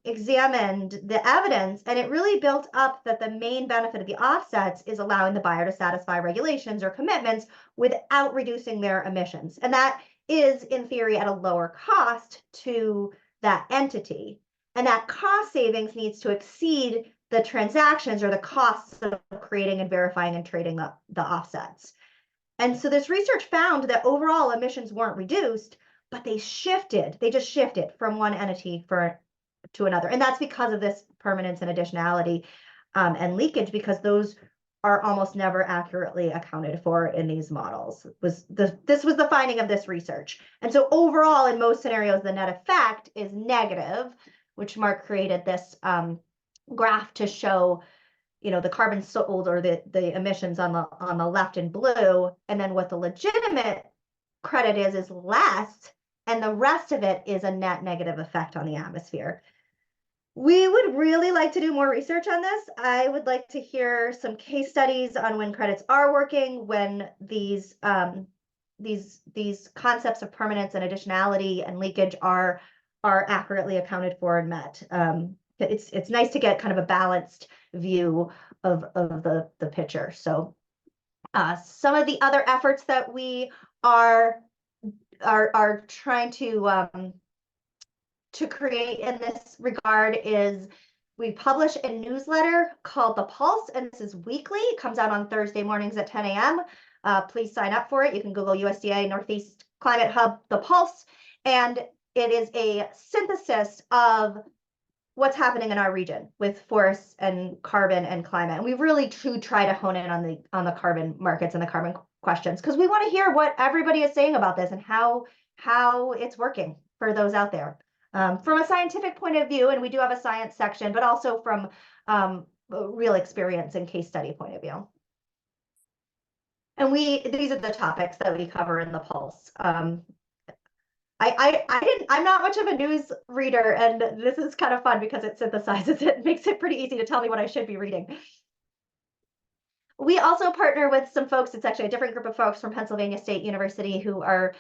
examined the evidence, and it really built up that the main benefit of the offsets is allowing the buyer to satisfy regulations or commitments without reducing their emissions. And that is, in theory, at a lower cost to that entity. And that cost savings needs to exceed the transactions or the costs of creating and verifying and trading the offsets. And so this research found that overall emissions weren't reduced, but they just shifted from one entity to another. And that's because of this permanence and additionality and leakage, because those are almost never accurately accounted for in these models. This was the finding of this research. And so overall, in most scenarios, the net effect is negative, which Mark created this graph to show, the carbon sold, or the emissions on the left in blue, and then what the legitimate credit is less. and the rest of it is a net negative effect on the atmosphere. We would really like to do more research on this. I would like to hear some case studies on when credits are working, when these concepts of permanence and additionality and leakage are accurately accounted for and met. It's nice to get kind of a balanced view of the picture. So some of the other efforts that we are trying to create in this regard is we publish a newsletter called The Pulse, and this is weekly. It comes out on Thursday mornings at 10 a.m. Please sign up for it. You can Google USDA Northeast Climate Hub, The Pulse, and it is a synthesis of what's happening in our region with forests and carbon and climate. And we really do try to hone in on the carbon markets and the carbon questions, because we want to hear what everybody is saying about this and how it's working for those out there. From a scientific point of view, and we do have a science section, but also from real experience and case study point of view. And these are the topics that we cover in the Pulse. I'm not much of a news reader, and this is kind of fun because it synthesizes it, makes it pretty easy to tell me what I should be reading. We also partner with some folks, it's actually a different group of folks from Pennsylvania State University who are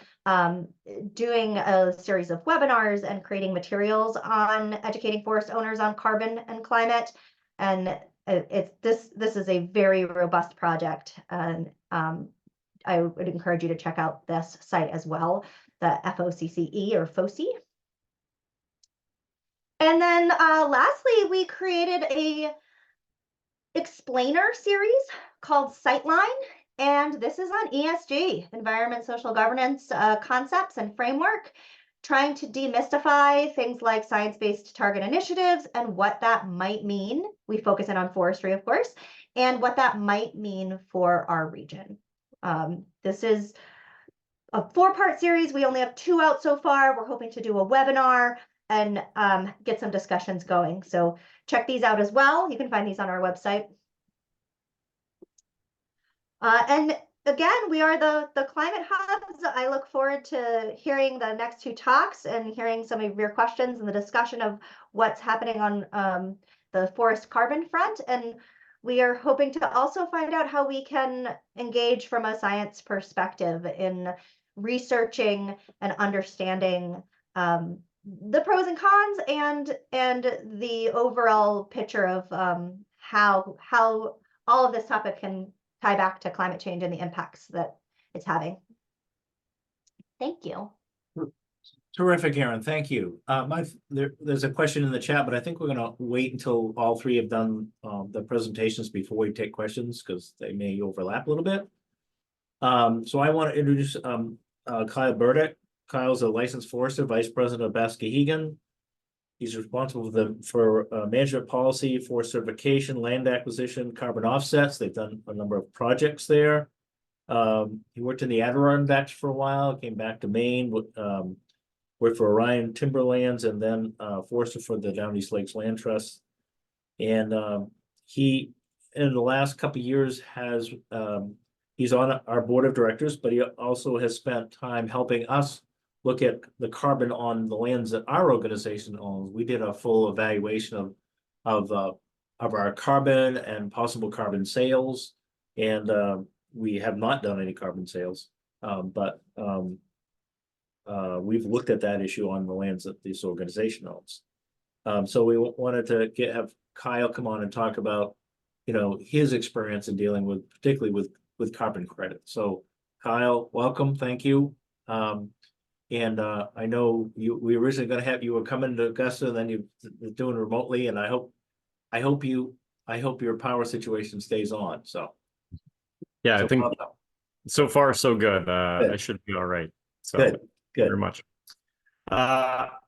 doing a series of webinars and creating materials on educating forest owners on carbon and climate. And this is a very robust project. And I would encourage you to check out this site as well, the FOCCE or FOCI. And then lastly, we created a explainer series called Sightline, and this is on ESG, environment, social governance concepts and framework, trying to demystify things like science-based target initiatives and what that might mean. We focus in on forestry, of course, and what that might mean for our region. This is a 4-part series. We only have 2 out so far. We're hoping to do a webinar and get some discussions going. So check these out as well. You can find these on our website. And again, we are the Climate Hubs. I look forward to hearing the next 2 talks and hearing some of your questions and the discussion of what's happening on the forest carbon front. And we are hoping to also find out how we can engage from a science perspective in researching and understanding the pros and cons and the overall picture of how all of this topic can tie back to climate change and the impacts that it's having. Thank you. Terrific, Erin. Thank you. There's a question in the chat, but I think we're going to wait until all 3 have done the presentations before we take questions, because they may overlap a little bit. So I want to introduce Kyle Burdick. Kyle's a licensed forester, vice president of Bascahegan. He's responsible for management policy, forest certification, land acquisition, carbon offsets. They've done a number of projects there. He worked in the Adirondacks for a while, came back to Maine, worked for Orion Timberlands, and then forester for the Down East Lakes Land Trust. And he, in the last couple of years, has he's on our board of directors, but he also has spent time helping us look at the carbon on the lands that our organization owns. We did a full evaluation of our carbon and possible carbon sales, and we have not done any carbon sales, but we've looked at that issue on the lands that this organization owns. So we wanted to have Kyle come on and talk about, his experience in dealing with, particularly with carbon credit. So Kyle, welcome, thank you. And I know we originally going to have you were coming to Augusta, and then you're doing remotely, and I hope your power situation stays on. So yeah, I think welcome. So far so good. I should be all right. So Good. thank you very much.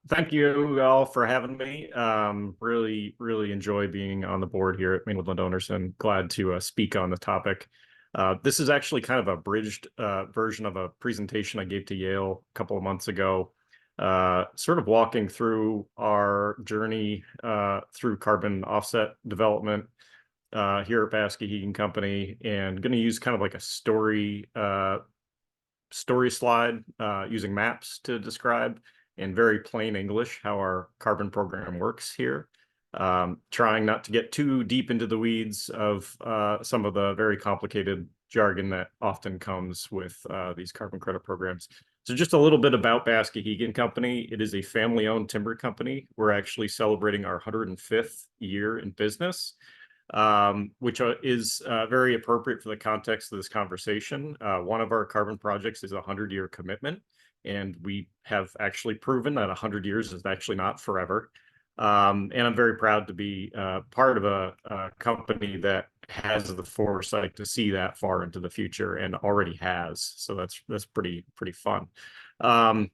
Thank you all for having me. Really enjoy being on the board here at Maine Woodland Owners, and glad to speak on the topic. This is actually kind of a bridged version of a presentation I gave to Yale a couple of months ago, sort of walking through our journey through carbon offset development here at Bascahegan Company, and going to use kind of like a story slide using maps to describe in very plain English how our carbon program works here. Trying not to get too deep into the weeds of some of the very complicated jargon that often comes with these carbon credit programs. So just a little bit about Baskehegan Company. It is a family-owned timber company. We're actually celebrating our 105th year in business, which is very appropriate for the context of this conversation. One of our carbon projects is a 100-year commitment, and we have actually proven that 100 years is actually not forever. And I'm very proud to be part of a company that has the foresight to see that far into the future and already has. So that's pretty fun. Baskehegan,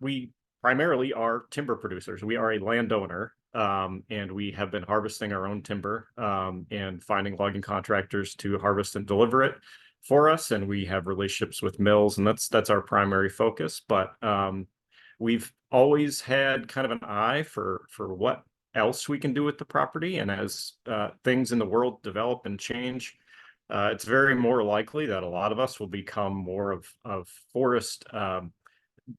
we primarily are timber producers. We are a landowner, and we have been harvesting our own timber and finding logging contractors to harvest and deliver it for us. And we have relationships with mills, and that's our primary focus. But we've always had kind of an eye for what else we can do with the property. And as things in the world develop and change, it's very more likely that a lot of us will become more of forest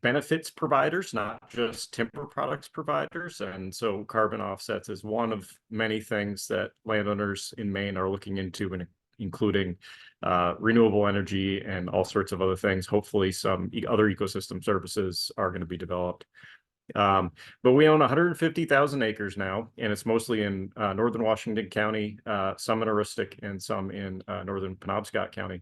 benefits providers, not just timber products providers. And so carbon offsets is one of many things that landowners in Maine are looking into, and including renewable energy and all sorts of other things. Hopefully some other ecosystem services are going to be developed. But we own 150,000 acres now, and it's mostly in northern Washington County, some in Aroostook, and some in northern Penobscot County.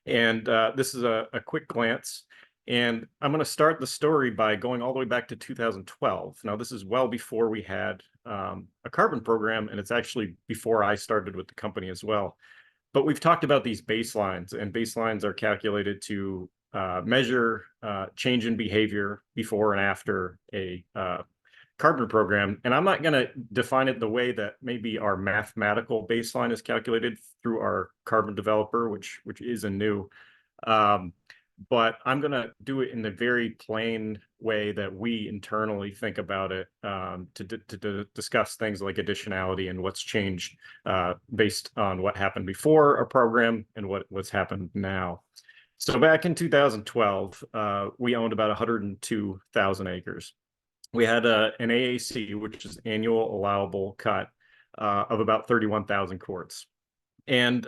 And this is a quick glance. And I'm going to start the story by going all the way back to 2012. Now, this is well before we had a carbon program, and it's actually before I started with the company as well. But we've talked about these baselines, and baselines are calculated to measure change in behavior before and after a carbon program. And I'm not going to define it the way that maybe our mathematical baseline is calculated through our carbon developer, which is a new. But I'm going to do it in the very plain way that we internally think about it to discuss things like additionality and what's changed based on what happened before our program and what's happened now. So back in 2012, we owned about 102,000 acres. We had an AAC, which is annual allowable cut, of about 31,000 quarts. And,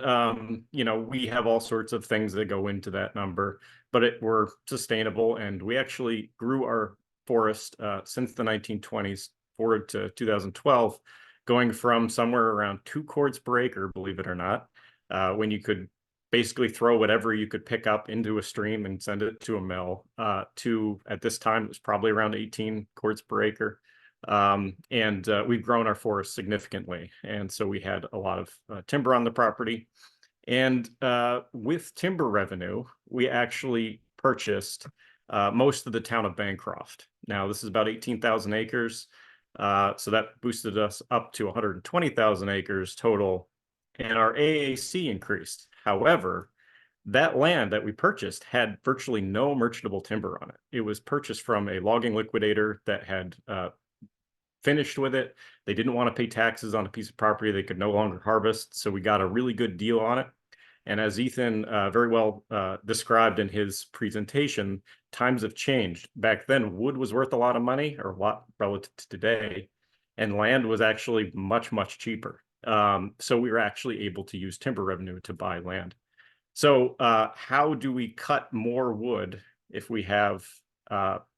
we have all sorts of things that go into that number, but we're sustainable. And we actually grew our forest since the 1920s forward to 2012, going from somewhere around 2 quarts per acre, believe it or not, when you could basically throw whatever you could pick up into a stream and send it to a mill, to, at this time, it was probably around 18 quarts per acre. And we've grown our forest significantly. And so we had a lot of timber on the property. And with timber revenue, we actually purchased most of the town of Bancroft. Now, this is about 18,000 acres. So that boosted us up to 120,000 acres total. And our AAC increased. However, that land that we purchased had virtually no merchantable timber on it. It was purchased from a logging liquidator that had finished with it. They didn't want to pay taxes on a piece of property they could no longer harvest. So we got a really good deal on it. And as Ethan very well described in his presentation, times have changed. Back then, wood was worth a lot of money, or a lot relative to today, and land was actually much, much cheaper. So we were actually able to use timber revenue to buy land. So how do we cut more wood if we have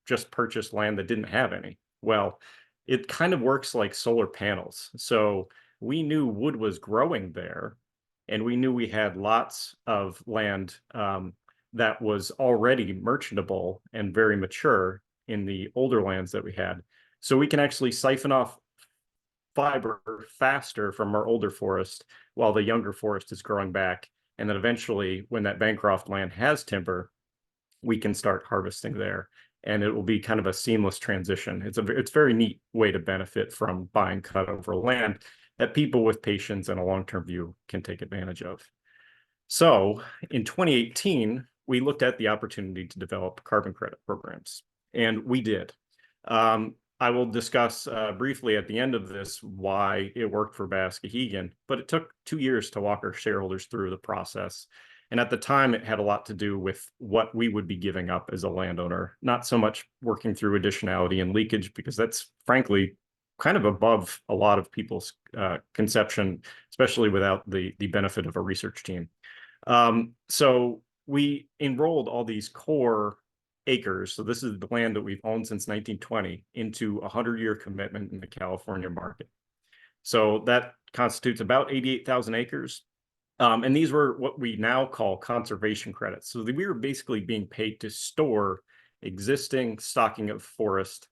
just purchased land that didn't have any? Well, it kind of works like solar panels. So we knew wood was growing there, and we knew we had lots of land that was already merchantable and very mature in the older lands that we had. So we can actually siphon off fiber faster from our older forest while the younger forest is growing back. And then eventually, when that Bancroft land has timber, we can start harvesting there. And it will be kind of a seamless transition. It's a very neat way to benefit from buying cut over land that people with patience and a long-term view can take advantage of. So in 2018, we looked at the opportunity to develop carbon credit programs, and we did. I will discuss briefly at the end of this why it worked for Baskehegan, but it took 2 years to walk our shareholders through the process. And at the time, it had a lot to do with what we would be giving up as a landowner, not so much working through additionality and leakage, because that's frankly kind of above a lot of people's conception, especially without the benefit of a research team. So we enrolled all these core acres. So this is the land that we've owned since 1920 into a 100-year commitment in the California market. So that constitutes about 88,000 acres. And these were what we now call conservation credits. So we were basically being paid to store existing stocking of forest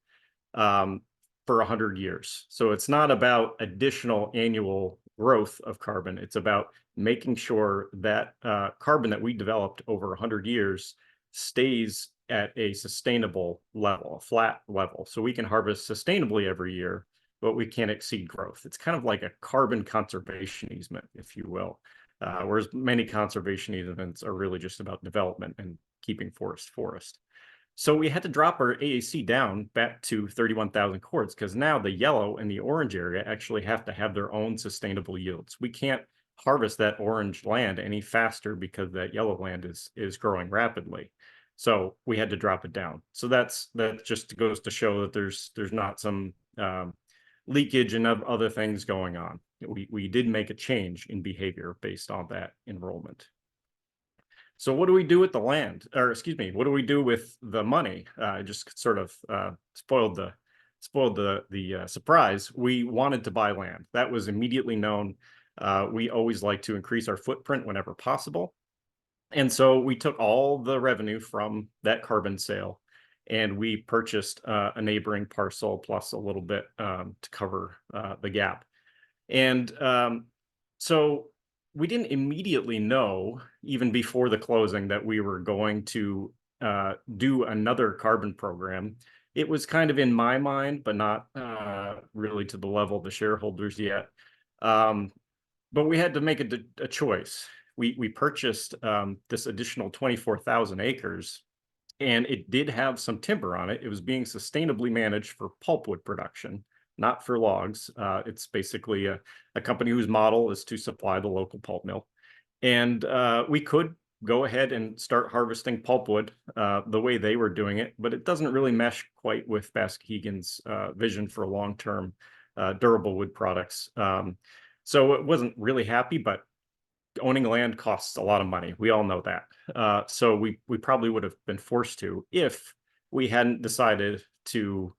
for 100 years. So it's not about additional annual growth of carbon. It's about making sure that carbon that we developed over 100 years stays at a sustainable level, a flat level. So we can harvest sustainably every year, but we can't exceed growth. It's kind of like a carbon conservation easement, if you will. Whereas many conservation easements are really just about development and keeping forest. So we had to drop our AAC down back to 31,000 cords because now the yellow and the orange area actually have to have their own sustainable yields. We can't harvest that orange land any faster because that yellow land is growing rapidly. So we had to drop it down. So that just goes to show that there's not some leakage and other things going on. We did make a change in behavior based on that enrollment. So what do we do with the land, or excuse me, what do we do with the money? I just sort of spoiled the surprise. We wanted to buy land. That was immediately known. We always like to increase our footprint whenever possible. And so we took all the revenue from that carbon sale and we purchased a neighboring parcel plus a little bit to cover the gap. And so we didn't immediately know, even before the closing, that we were going to do another carbon program. It was kind of in my mind, but not really to the level of the shareholders yet. But we had to make a choice. We purchased this additional 24,000 acres, and it did have some timber on it. It was being sustainably managed for pulpwood production, not for logs. It's basically a company whose model is to supply the local pulp mill. And we could go ahead and start harvesting pulpwood the way they were doing it, but it doesn't really mesh quite with Baskekegan's vision for long-term durable wood products. So it wasn't really happy, but owning land costs a lot of money. We all know that. So we probably would have been forced to if we hadn't decided to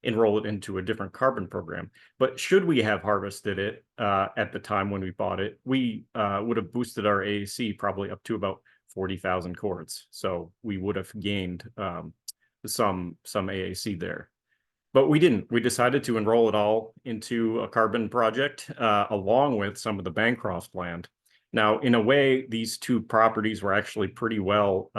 enroll it into a different carbon program. But should we have harvested it at the time when we bought it, we would have boosted our AAC probably up to about 40,000 cords. So we would have gained some AAC there. But we didn't. We decided to enroll it all into a carbon project along with some of the Bancroft land. Now, in a way, these two properties were actually pretty well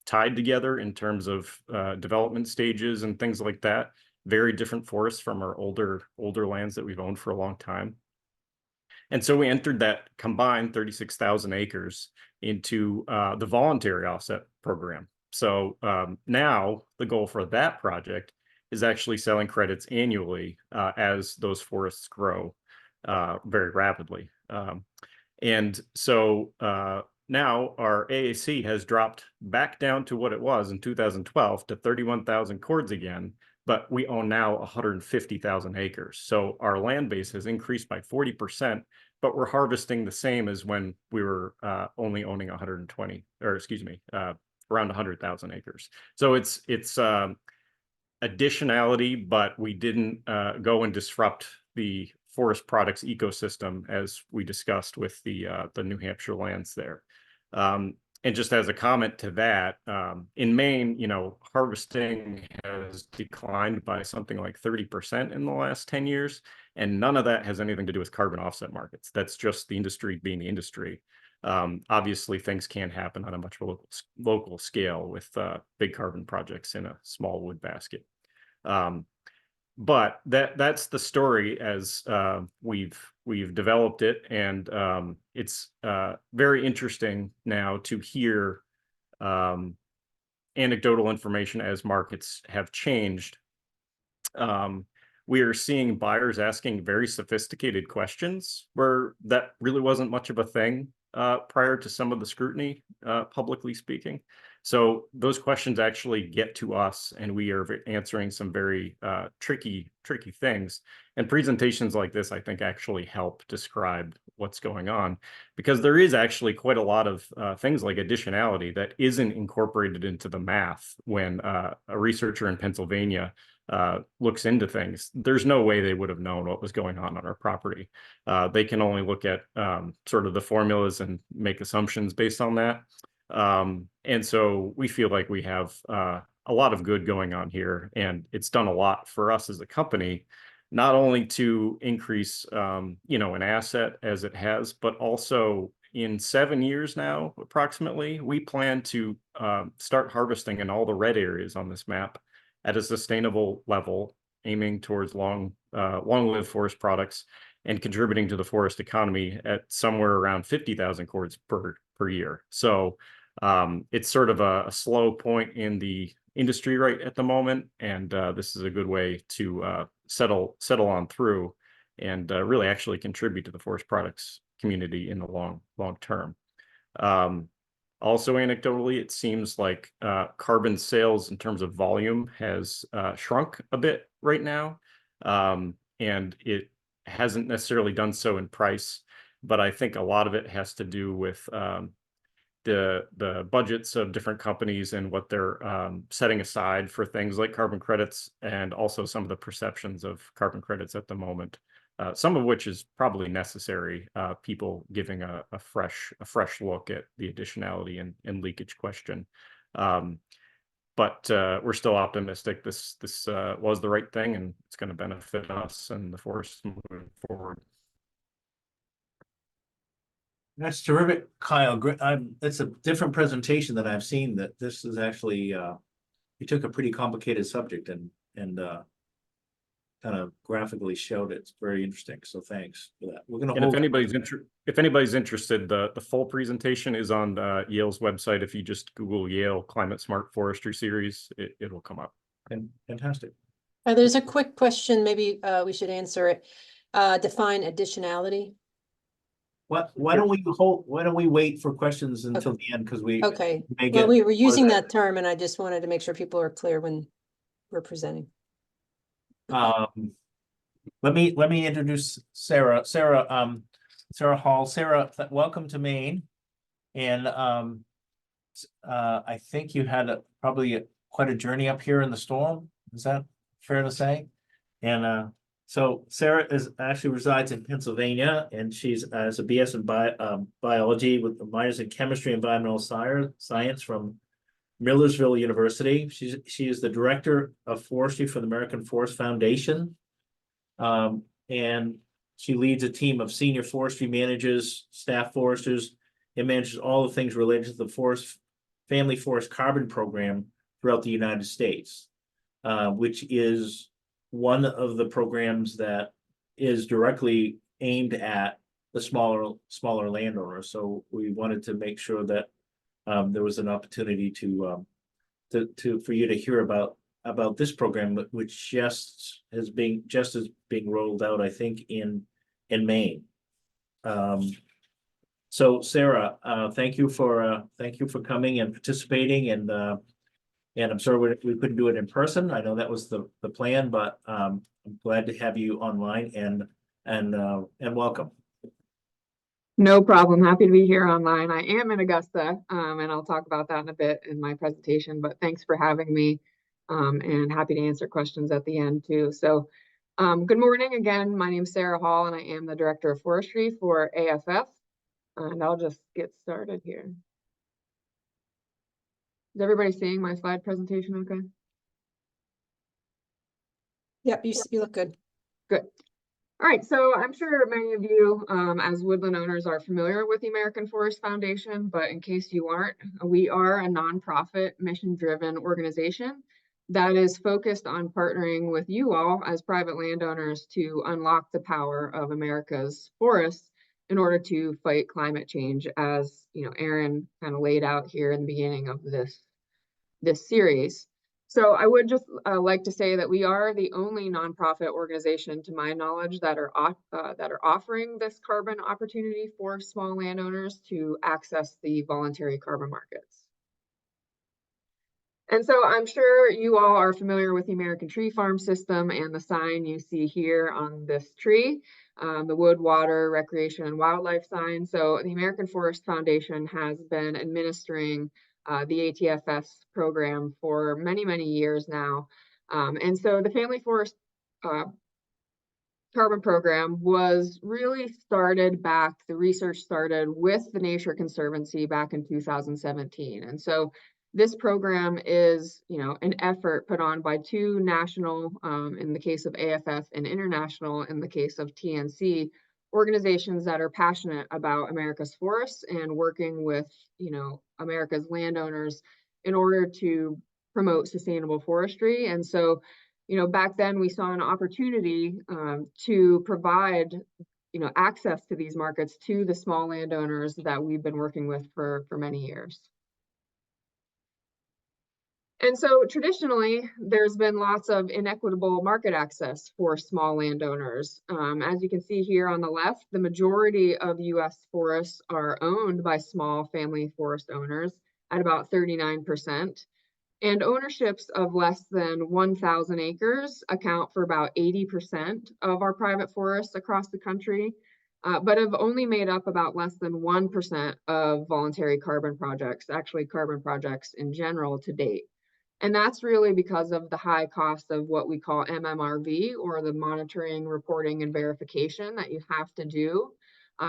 tied together in terms of development stages and things like that. Very different forests from our older lands that we've owned for a long time. And so we entered that combined 36,000 acres into the voluntary offset program. So now the goal for that project is actually selling credits annually as those forests grow very rapidly. And so now our AAC has dropped back down to what it was in 2012 to 31,000 cords again, but we own now 150,000 acres. So our land base has increased by 40%, but we're harvesting the same as when we were only owning 120, or excuse me, around 100,000 acres. So it's additionality, but we didn't go and disrupt the forest products ecosystem as we discussed with the New Hampshire lands there. And just as a comment to that, in Maine, harvesting has declined by something like 30% in the last 10 years, and none of that has anything to do with carbon offset markets. That's just the industry being the industry. Obviously, things can happen on a much local scale with big carbon projects in a small wood basket. But that's the story as we've developed it, and it's very interesting now to hear anecdotal information as markets have changed. we are seeing buyers asking very sophisticated questions where that really wasn't much of a thing prior to some of the scrutiny, publicly speaking. So those questions actually get to us, and we are answering some very tricky things. And presentations like this, I think, actually help describe what's going on, because there is actually quite a lot of things like additionality that isn't incorporated into the math when a researcher in Pennsylvania looks into things. There's no way they would have known what was going on our property. They can only look at sort of the formulas and make assumptions based on that. And so we feel like we have a lot of good going on here, and it's done a lot for us as a company, not only to increase, an asset as it has, but also in 7 years now, approximately, we plan to start harvesting in all the red areas on this map at a sustainable level, aiming towards long-lived forest products and contributing to the forest economy at somewhere around 50,000 cords per year. So it's sort of a slow point in the industry right at the moment, and this is a good way to settle on through and really actually contribute to the forest products community in the long term. Also, anecdotally, it seems like carbon sales in terms of volume has shrunk a bit right now, and it hasn't necessarily done so in price, but I think a lot of it has to do with the budgets of different companies and what they're setting aside for things like carbon credits, and also some of the perceptions of carbon credits at the moment, some of which is probably necessary, people giving a fresh look at the additionality and leakage question. But we're still optimistic this was the right thing, and it's going to benefit us and the forest moving forward. That's terrific, Kyle. It's a different presentation than I've seen. That this is actually you took a pretty complicated subject and kind of graphically showed it. It's very interesting. So thanks for that. We're going to And hold. if anybody's interested, the full presentation is on Yale's website. If you just Google Yale Climate Smart Forestry Series, it'll come up. Fantastic. There's a quick question. Maybe we should answer it. Define additionality. Why don't we wait for questions until the end, because we Okay. may Well, get we were using that term, and I just wanted to make sure people are clear when we're presenting. Let me introduce Sarah. Sarah Hall. Sarah, welcome to Maine. And I think you had probably quite a journey up here in the storm. Is that fair to say? And so Sarah actually resides in Pennsylvania, and she's has a BS in biology with minors in chemistry and environmental science from Millersville University. She is the director of forestry for the American Forest Foundation, and she leads a team of senior forestry managers, staff foresters, and manages all the things related to the Family Forest Carbon Program throughout the United States, which is one of the programs that is directly aimed at the smaller landowners. So we wanted to make sure that there was an opportunity for you to hear about this program, which just is being rolled out, I think, in Maine. So Sarah, thank you for coming and participating, and I'm sorry we couldn't do it in person. I know that was the plan, but I'm glad to have you online, and welcome. No problem. Happy to be here online. I am in Augusta, and I'll talk about that in a bit in my presentation, but thanks for having me, and happy to answer questions at the end too. So good morning again. My name is Sarah Hall, and I am the Director of Forestry for AFF, and I'll just get started here. Is everybody seeing my slide presentation okay? Yep, you look good. Good. All right, so I'm sure many of you as woodland owners are familiar with the American Forest Foundation, but in case you aren't, we are a nonprofit mission-driven organization that is focused on partnering with you all as private landowners to unlock the power of America's forests in order to fight climate change, as Aaron kind of laid out here in the beginning of this series. So I would just like to say that we are the only nonprofit organization, to my knowledge, that are offering this carbon opportunity for small landowners to access the voluntary carbon markets. And so I'm sure you all are familiar with the American Tree Farm System and the sign you see here on this tree, the wood, water, recreation, and wildlife sign. So the American Forest Foundation has been administering the ATFS program for many, many years now. And so the Family Forest Carbon Program was really started back, the research started with the Nature Conservancy back in 2017. And so this program is, an effort put on by two national, in the case of AFF, and international, in the case of TNC, organizations that are passionate about America's forests and working with, America's landowners in order to promote sustainable forestry. And so, back then we saw an opportunity to provide, access to these markets to the small landowners that we've been working with for many years. And so traditionally, there's been lots of inequitable market access for small landowners. As you can see here on the left, the majority of US forests are owned by small family forest owners at about 39%. And ownerships of less than 1,000 acres account for about 80% of our private forests across the country, but have only made up about less than 1% of voluntary carbon projects, actually carbon projects in general to date. And that's really because of the high cost of what we call MMRV, or the monitoring, reporting, and verification that you have to do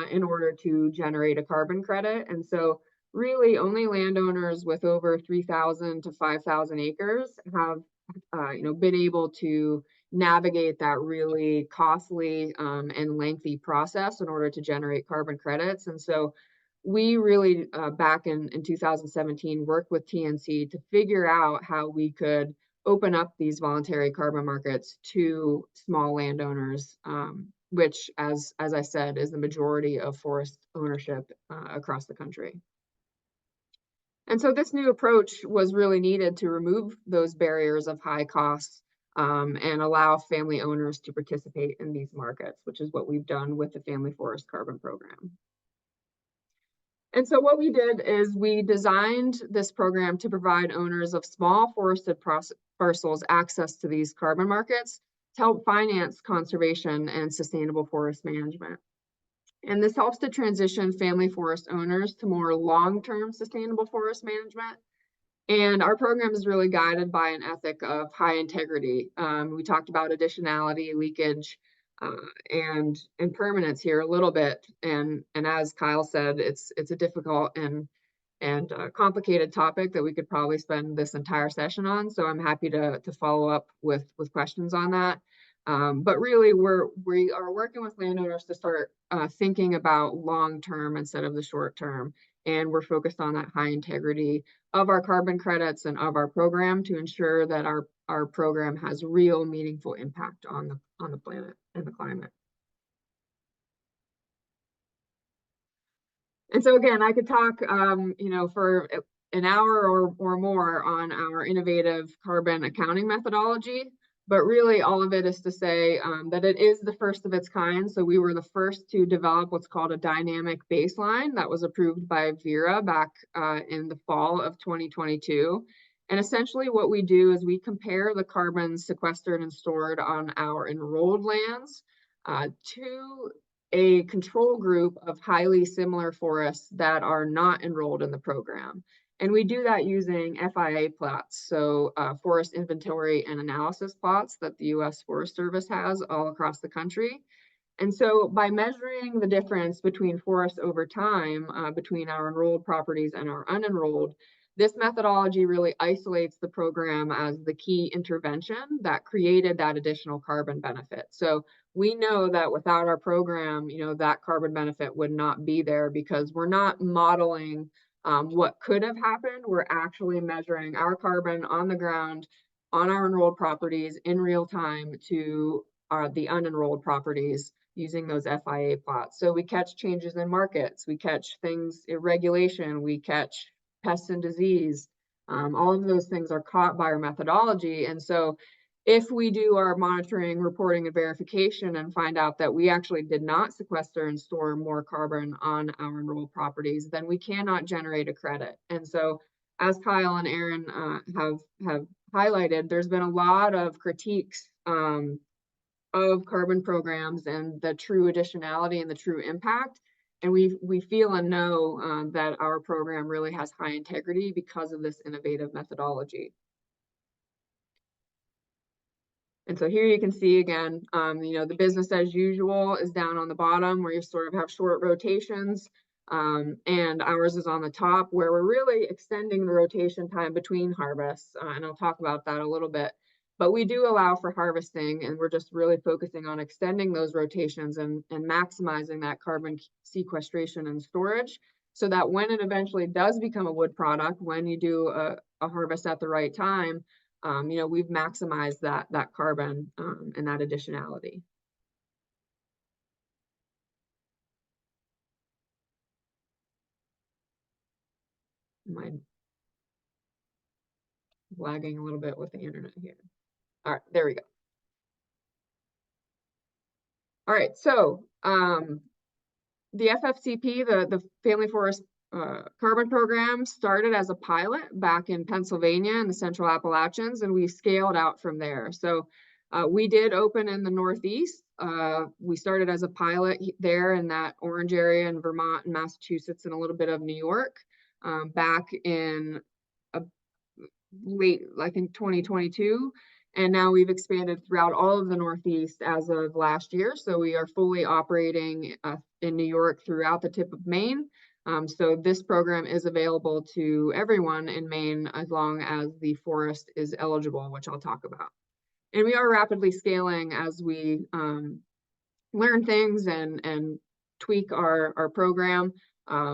in order to generate a carbon credit. And so really only landowners with over 3,000 to 5,000 acres have been able to navigate that really costly and lengthy process in order to generate carbon credits. And so we really, back in 2017, worked with TNC to figure out how we could open up these voluntary carbon markets to small landowners, which, as I said, is the majority of forest ownership across the country. And so this new approach was really needed to remove those barriers of high costs and allow family owners to participate in these markets, which is what we've done with the Family Forest Carbon Program. And so what we did is we designed this program to provide owners of small forested parcels access to these carbon markets to help finance conservation and sustainable forest management. And this helps to transition family forest owners to more long-term sustainable forest management. And our program is really guided by an ethic of high integrity. We talked about additionality, leakage, and permanence here a little bit. And as Kyle said, it's a difficult and complicated topic that we could probably spend this entire session on. So I'm happy to follow up with questions on that. But really, we are working with landowners to start thinking about long-term instead of the short-term. And we're focused on that high integrity of our carbon credits and of our program to ensure that our program has real meaningful impact on the planet and the climate. And so again, I could talk, for an hour or more on our innovative carbon accounting methodology, but really all of it is to say that it is the first of its kind. So we were the first to develop what's called a dynamic baseline that was approved by Vera back in the fall of 2022. And essentially what we do is we compare the carbon sequestered and stored on our enrolled lands to a control group of highly similar forests that are not enrolled in the program. And we do that using FIA plots, so forest inventory and analysis plots that the US Forest Service has all across the country. And so by measuring the difference between forests over time, between our enrolled properties and our unenrolled, this methodology really isolates the program as the key intervention that created that additional carbon benefit. So we know that without our program, that carbon benefit would not be there because we're not modeling what could have happened. We're actually measuring our carbon on the ground on our enrolled properties in real time to the unenrolled properties using those FIA plots. So we catch changes in markets, we catch things, irregulation, we catch pests and disease, All of those things are caught by our methodology. And so if we do our monitoring, reporting, and verification and find out that we actually did not sequester and store more carbon on our enrolled properties, then we cannot generate a credit. And so as Kyle and Aaron have highlighted, there's been a lot of critiques of carbon programs and the true additionality and the true impact. And we feel and know that our program really has high integrity because of this innovative methodology. And so here you can see again, the business as usual is down on the bottom where you sort of have short rotations. And ours is on the top where we're really extending the rotation time between harvests. And I'll talk about that a little bit. But we do allow for harvesting, and we're just really focusing on extending those rotations and maximizing that carbon sequestration and storage so that when it eventually does become a wood product, when you do a harvest at the right time, we've maximized that carbon and that additionality. I'm lagging a little bit with the internet here. All right, there we go. All right, so the FFCP, the Family Forest Carbon Program, started as a pilot back in Pennsylvania in the Central Appalachians, and we scaled out from there. So we did open in the Northeast. We started as a pilot there in that orange area in Vermont and Massachusetts and a little bit of New York back in late, I think, 2022. And now we've expanded throughout all of the Northeast as of last year. So we are fully operating in New York throughout the tip of Maine. So this program is available to everyone in Maine as long as the forest is eligible, which I'll talk about. And we are rapidly scaling as we learn things and tweak our program.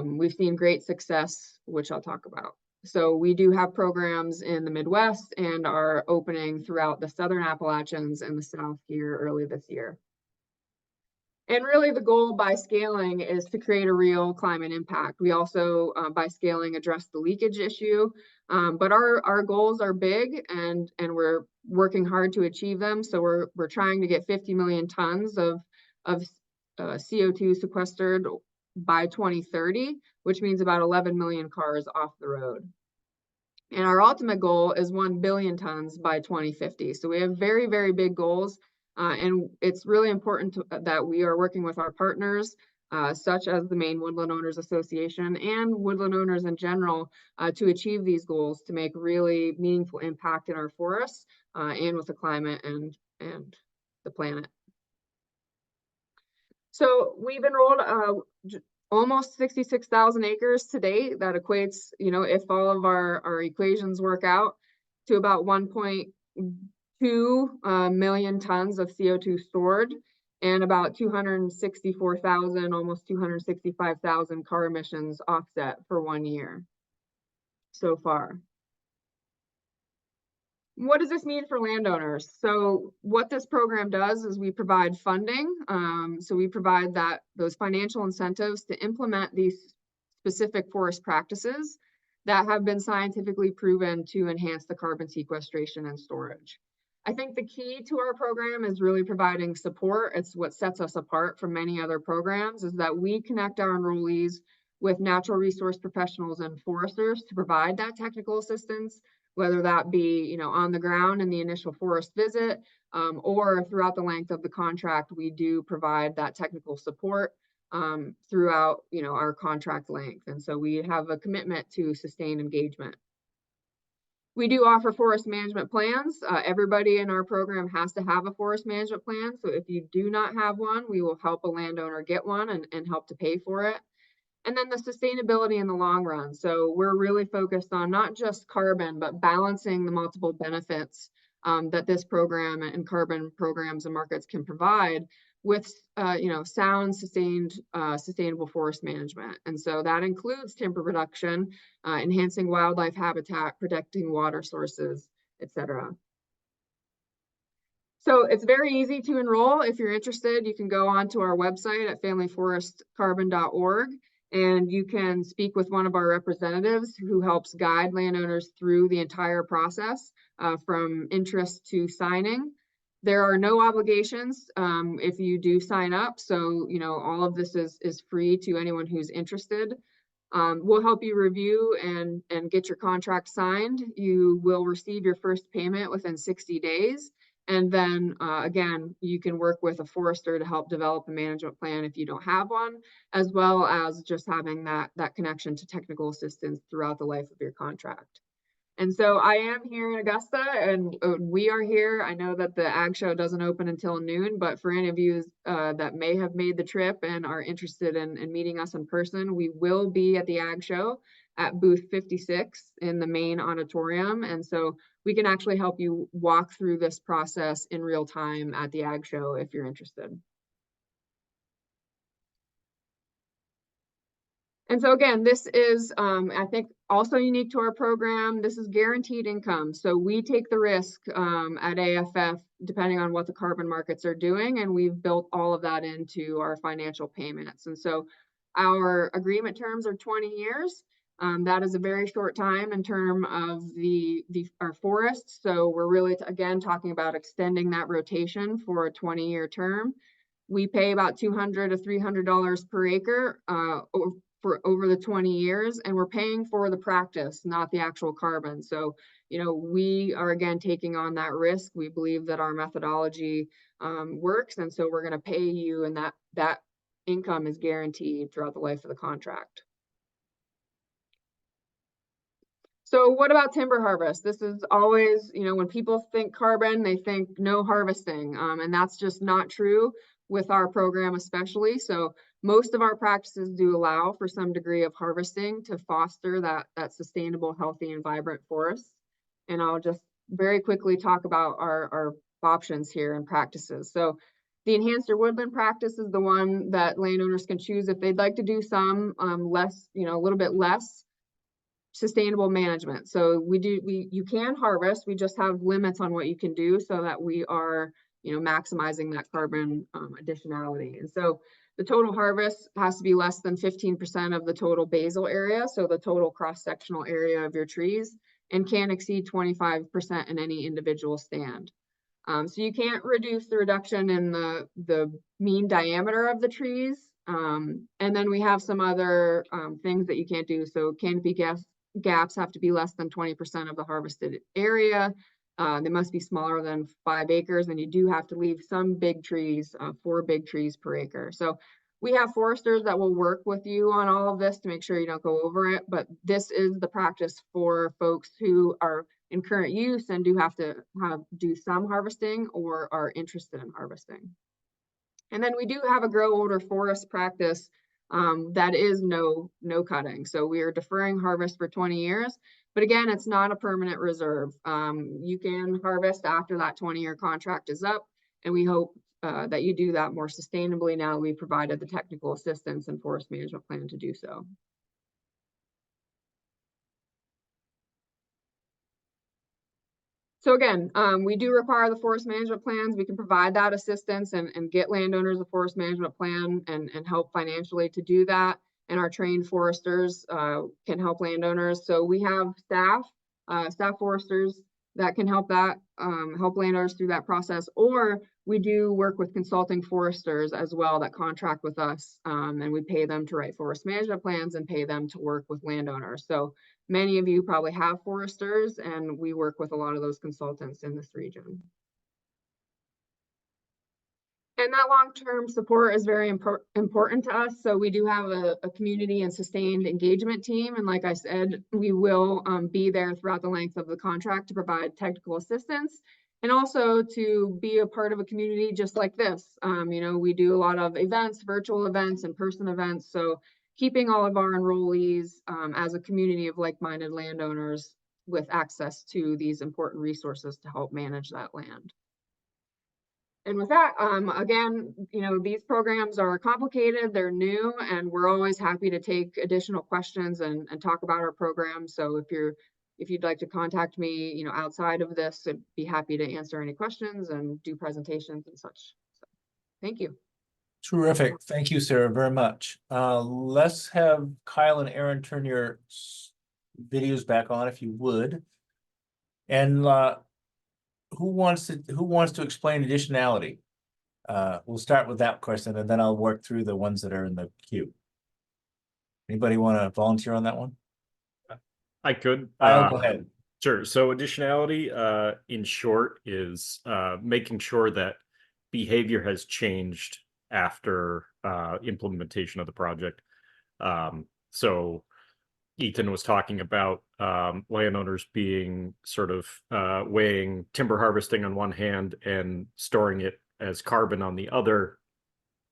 We've seen great success, which I'll talk about. So we do have programs in the Midwest and are opening throughout the Southern Appalachians and the South here early this year. And really the goal by scaling is to create a real climate impact. We also, by scaling, address the leakage issue, but our goals are big and we're working hard to achieve them. So we're trying to get 50 million tons of CO2 sequestered by 2030, which means about 11 million cars off the road. And our ultimate goal is 1 billion tons by 2050. So we have very, very big goals. And it's really important that we are working with our partners, such as the Maine Woodland Owners Association and woodland owners in general, to achieve these goals, to make really meaningful impact in our forests and with the climate and the planet. So we've enrolled almost 66,000 acres to date. That equates, if all of our equations work out, to about 1.2 million tons of CO2 stored and about 264,000, almost 265,000 car emissions offset for 1 year so far. What does this mean for landowners? So what this program does is we provide funding. So we provide those financial incentives to implement these specific forest practices that have been scientifically proven to enhance the carbon sequestration and storage. I think the key to our program is really providing support. It's what sets us apart from many other programs, is that we connect our enrollees with natural resource professionals and foresters to provide that technical assistance, whether that be, on the ground in the initial forest visit, or throughout the length of the contract. We do provide that technical support throughout, our contract length. And so we have a commitment to sustained engagement. We do offer forest management plans. Everybody in our program has to have a forest management plan. So if you do not have one, we will help a landowner get one and help to pay for it. And then the sustainability in the long run. So we're really focused on not just carbon, but balancing the multiple benefits that this program and carbon programs and markets can provide with, sound, sustainable forest management. And so that includes timber production, enhancing wildlife habitat, protecting water sources, etc. So it's very easy to enroll. If you're interested, you can go onto our website at familyforestcarbon.org. and you can speak with one of our representatives who helps guide landowners through the entire process from interest to signing. There are no obligations if you do sign up. So, you know, all of this is free to anyone who's interested. We'll help you review and get your contract signed. You will receive your first payment within 60 days. And then again, you can work with a forester to help develop a management plan if you don't have one, as well as just having that connection to technical assistance throughout the life of your contract. And so I am here in Augusta, and we are here. I know that the Ag Show doesn't open until noon, but for any of you that may have made the trip and are interested in meeting us in person, we will be at the Ag Show at booth 56 in the Maine auditorium. And so we can actually help you walk through this process in real time at the Ag Show if you're interested. And so again, this is, I think, also unique to our program. This is guaranteed income. So we take the risk at AFF, depending on what the carbon markets are doing, and we've built all of that into our financial payments. And so our agreement terms are 20 years. That is a very short time in terms of our forests. So we're really, again, talking about extending that rotation for a 20-year term. We pay about $200 to $300 per acre for over the 20 years, and we're paying for the practice, not the actual carbon. So, you know, we are again taking on that risk. We believe that our methodology works, and so we're going to pay you, and that income is guaranteed throughout the life of the contract. So what about timber harvest? This is always, you know, when people think carbon, they think no harvesting, and that's just not true with our program especially. So most of our practices do allow for some degree of harvesting to foster that sustainable, healthy, and vibrant forest. And I'll just very quickly talk about our options here and practices. So the enhanced or woodland practice is the one that landowners can choose if they'd like to do some less, you know, a little bit less sustainable management. So you can harvest, we just have limits on what you can do so that we are, you know, maximizing that carbon additionality. And so the total harvest has to be less than 15% of the total basal area, so the total cross-sectional area of your trees, and can exceed 25% in any individual stand. So you can't reduce the reduction in the mean diameter of the trees. And then we have some other things that you can't do. So canopy gaps have to be less than 20% of the harvested area. They must be smaller than 5 acres, and you do have to leave some big trees, 4 big trees per acre. So we have foresters that will work with you on all of this to make sure you don't go over it, but this is the practice for folks who are in current use and do have to do some harvesting or are interested in harvesting. And then we do have a grow older forest practice that is no cutting. So we are deferring harvest for 20 years. But again, it's not a permanent reserve. You can harvest after that 20-year contract is up, and we hope that you do that more sustainably now we've provided the technical assistance and forest management plan to do so. So again, we do require the forest management plans. We can provide that assistance and get landowners a forest management plan and help financially to do that. And our trained foresters can help landowners. So we have staff foresters that can help landowners through that process. Or we do work with consulting foresters as well that contract with us, and we pay them to write forest management plans and pay them to work with landowners. So many of you probably have foresters, and we work with a lot of those consultants in this region. And that long-term support is very important to us. So we do have a community and sustained engagement team. And like I said, we will be there throughout the length of the contract to provide technical assistance and also to be a part of a community just like this. You know, we do a lot of events, virtual events, in-person events. So keeping all of our enrollees as a community of like-minded landowners with access to these important resources to help manage that land. And with that, again, you know, these programs are complicated, they're new, and we're always happy to take additional questions and talk about our program. So if you'd like to contact me, you know, outside of this, I'd be happy to answer any questions and do presentations and such. So, thank you. Terrific. Thank you, Sarah, very much. Let's have Kyle and Aaron turn your videos back on if you would. And who wants to explain additionality? We'll start with that question and then I'll work through the ones that are in the queue. Anybody want to volunteer on that one? I could. Kyle, go ahead. Sure. So additionality, in short, is making sure that behavior has changed after implementation of the project. So Ethan was talking about landowners being sort of weighing timber harvesting on one hand and storing it as carbon on the other.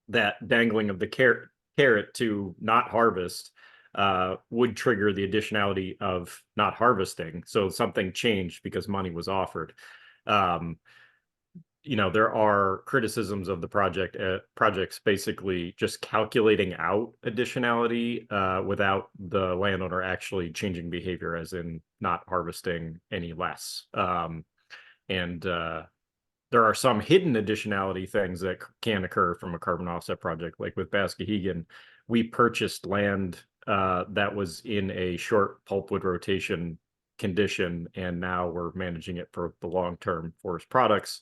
That dangling of the carrot to not harvest would trigger the additionality of not harvesting. So something changed because money was offered. You know, there are criticisms of the projects basically just calculating out additionality without the landowner actually changing behavior, as in not harvesting any less. There are some hidden additionality things that can occur from a carbon offset project. Like with Bascahegan, we purchased land that was in a short pulpwood rotation condition, and now we're managing it for the long-term forest products.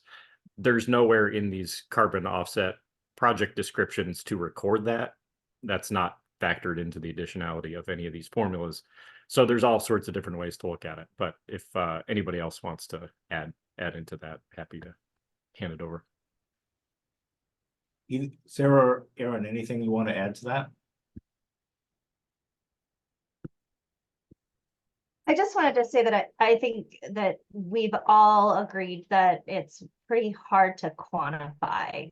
There's nowhere in these carbon offset project descriptions to record that. That's not factored into the additionality of any of these formulas. So there's all sorts of different ways to look at it. But if anybody else wants to add into that, happy to hand it over. Sarah or Aaron, anything you want to add to that? I just wanted to say that I think that we've all agreed that it's pretty hard to quantify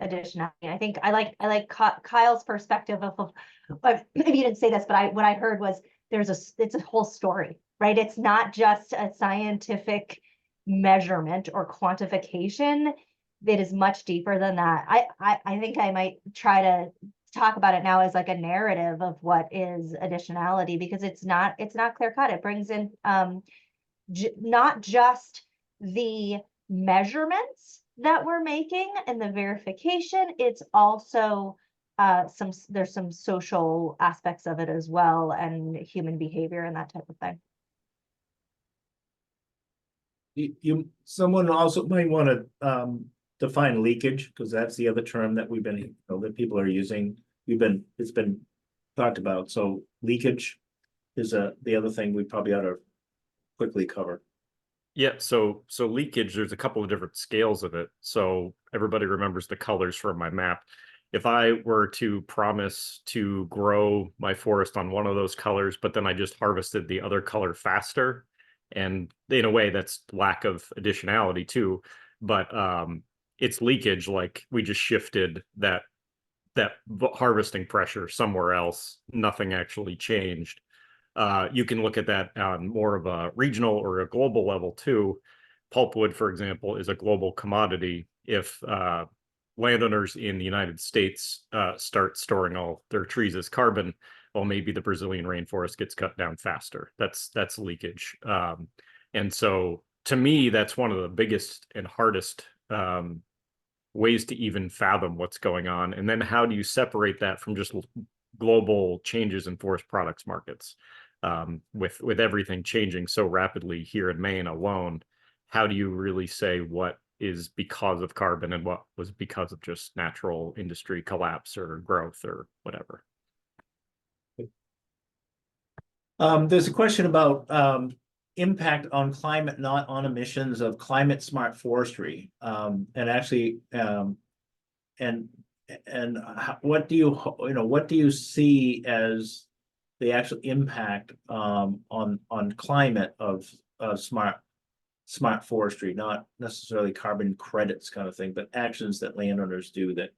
additionality. I think I like Kyle's perspective of maybe you didn't say this, but what I heard was it's a whole story, right? It's not just a scientific measurement or quantification. It is much deeper than that. I think I might try to talk about it now as like a narrative of what is additionality, because it's not clear cut. It brings in not just the measurements that we're making and the verification, it's also there's some social aspects of it as well, and human behavior and that type of thing. Someone also might want to define leakage, because that's the other term that we've been, that people are using. It's been talked about. So leakage is the other thing we probably ought to quickly cover. Yeah, so leakage, there's a couple of different scales of it. So everybody remembers the colors from my map. If I were to promise to grow my forest on one of those colors, but then I just harvested the other color faster, and in a way that's lack of additionality too, but it's leakage. Like we just shifted that harvesting pressure somewhere else, nothing actually changed. You can look at that on more of a regional or a global level too. Pulpwood, for example, is a global commodity. If landowners in the United States start storing all their trees as carbon, well, maybe the Brazilian rainforest gets cut down faster. That's leakage. And so to me, that's one of the biggest and hardest ways to even fathom what's going on. And then how do you separate that from just global changes in forest products markets? With everything changing so rapidly here in Maine alone, how do you really say what is because of carbon and what was because of just natural industry collapse or growth or whatever? There's a question about impact on climate, not on emissions of climate smart forestry. And actually, what do you see as the actual impact on climate of smart forestry, not necessarily carbon credits kind of thing, but actions that landowners do that,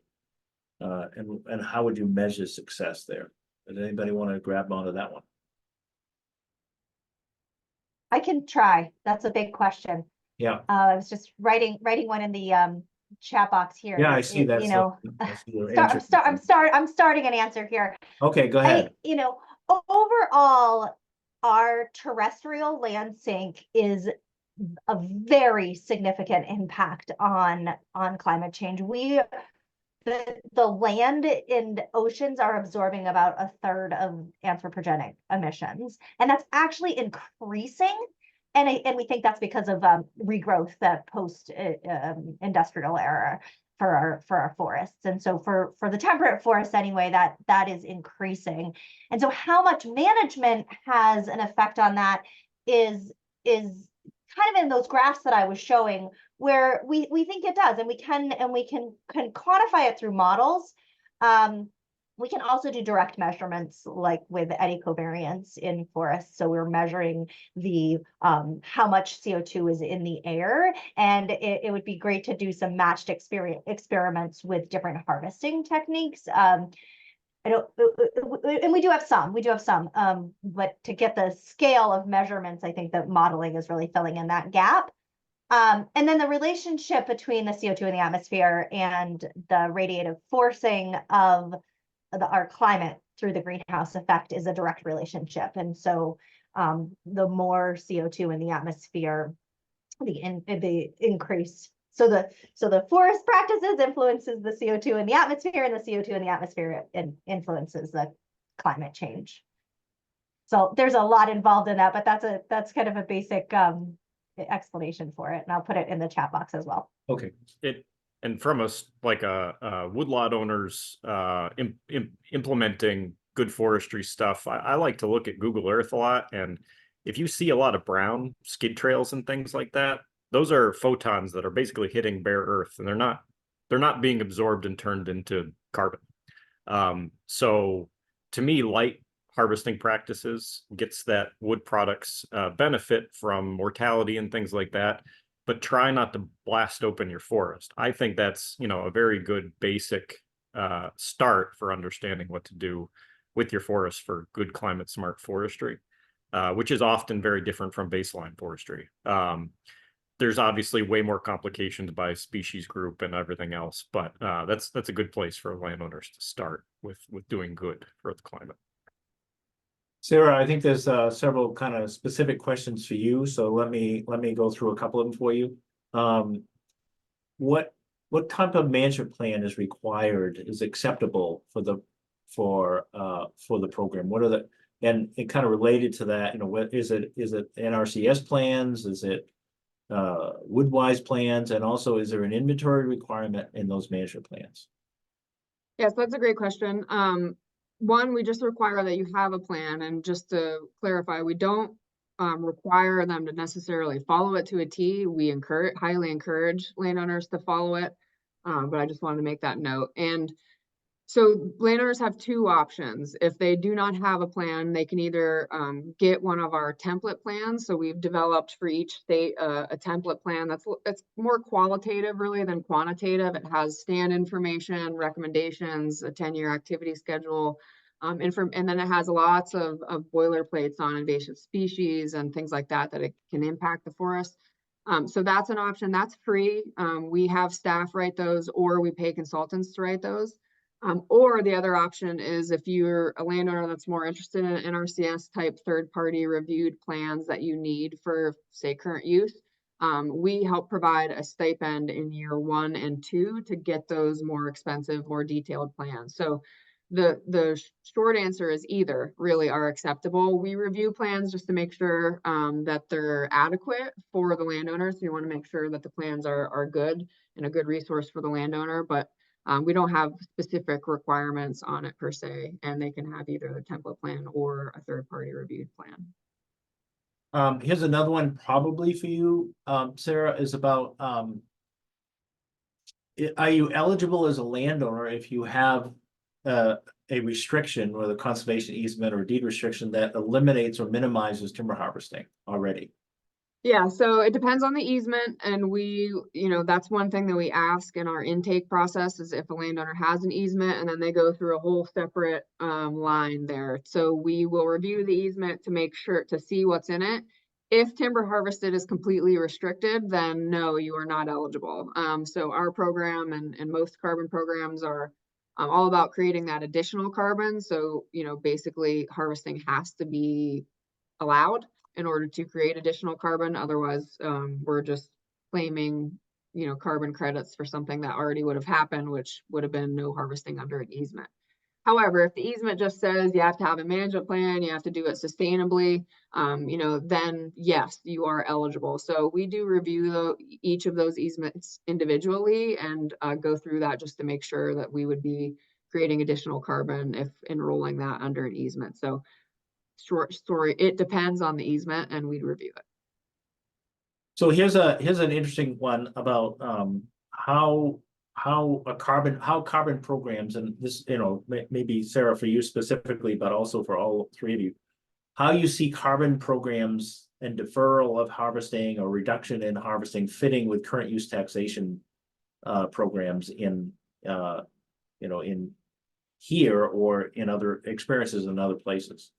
and how would you measure success there? Does anybody want to grab onto that one? I can try. That's a big question. Yeah. I was just writing one in the chat box here. Yeah, I see that. You know, I'm I'm starting an answer here. Okay, go ahead. Overall, our terrestrial land sink is a very significant impact on climate change. the land and oceans are absorbing about a third of anthropogenic emissions, and that's actually increasing. And we think that's because of regrowth, that post industrial era for our forests. And so for the temperate forests anyway, that is increasing. And so how much management has an effect on that is kind of in those graphs that I was showing, where we think it does, and we can quantify it through models. We can also do direct measurements, like with eddy covariance in forests. So we're measuring the how much CO2 is in the air, and it would be great to do some matched experiments with different harvesting techniques. And we do have some, but to get the scale of measurements, I think that modeling is really filling in that gap. And then the relationship between the CO2 in the atmosphere and the radiative forcing of our climate through the greenhouse effect is a direct relationship. And so the more CO2 in the atmosphere, the increase. So the forest practices influences the CO2 in the atmosphere, and the CO2 in the atmosphere influences the climate change. So there's a lot involved in that, but that's kind of a basic explanation for it, and I'll put it in the chat box as well. Okay. And from us, like woodlot owners implementing good forestry stuff, I like to look at Google Earth a lot. And if you see a lot of brown skid trails and things like that, those are photons that are basically hitting bare earth, and they're not being absorbed and turned into carbon. So to me, light harvesting practices gets that wood products benefit from mortality and things like that, but try not to blast open your forest. I think that's, a very good basic start for understanding what to do with your forest for good climate smart forestry, which is often very different from baseline forestry. There's obviously way more complications by species group and everything else, but that's a good place for landowners to start with doing good for the climate. Sarah, I think there's several kind of specific questions for you, so let me go through a couple of them for you. What type of management plan is required, is acceptable for the program? What are and kind of related to that, what is it NRCS plans? Is it Woodwise plans? And also, is there an inventory requirement in those management plans? Yes, that's a great question. One, we just require that you have a plan, and just to clarify, we don't require them to necessarily follow it to a T. We highly encourage landowners to follow it, but I just wanted to make that note. And so landowners have two options. If they do not have a plan, they can either get one of our template plans. So we've developed for each state a template plan that's more qualitative really than quantitative. It has stand information, recommendations, a 10-year activity schedule, and then it has lots of boilerplates on invasive species and things like that it can impact the forest. So that's an option. That's free. We have staff write those, or we pay consultants to write those. Or the other option is, if you're a landowner that's more interested in NRCS type third-party reviewed plans that you need for, say, current use, we help provide a stipend in year 1 and 2 to get those more expensive, more detailed plans. So the short answer is either really are acceptable. We review plans just to make sure that they're adequate for the landowners. We want to make sure that the plans are good and a good resource for the landowner, but we don't have specific requirements on it per se, and they can have either the template plan or a third-party reviewed plan. Here's another one probably for you, Sarah, is about are you eligible as a landowner if you have a restriction, or the conservation easement or deed restriction, that eliminates or minimizes timber harvesting already? Yeah, so it depends on the easement, and we, that's one thing that we ask in our intake process, is if a landowner has an easement, and then they go through a whole separate line there. So we will review the easement to make sure to see what's in it. If timber harvested is completely restricted, then no, you are not eligible. So our program and most carbon programs are all about creating that additional carbon. So, basically harvesting has to be allowed in order to create additional carbon. Otherwise, we're just claiming carbon credits for something that already would have happened, which would have been no harvesting under an easement. However, if the easement just says you have to have a management plan, you have to do it sustainably, then yes, you are eligible. So we do review each of those easements individually and go through that just to make sure that we would be creating additional carbon if enrolling that under an easement. So short story, it depends on the easement and we'd review it. So here's an interesting one about how carbon programs, and this, maybe Sarah, for you specifically, but also for all three of you, how you see carbon programs and deferral of harvesting or reduction in harvesting fitting with current use taxation programs in in here or in other experiences in other places.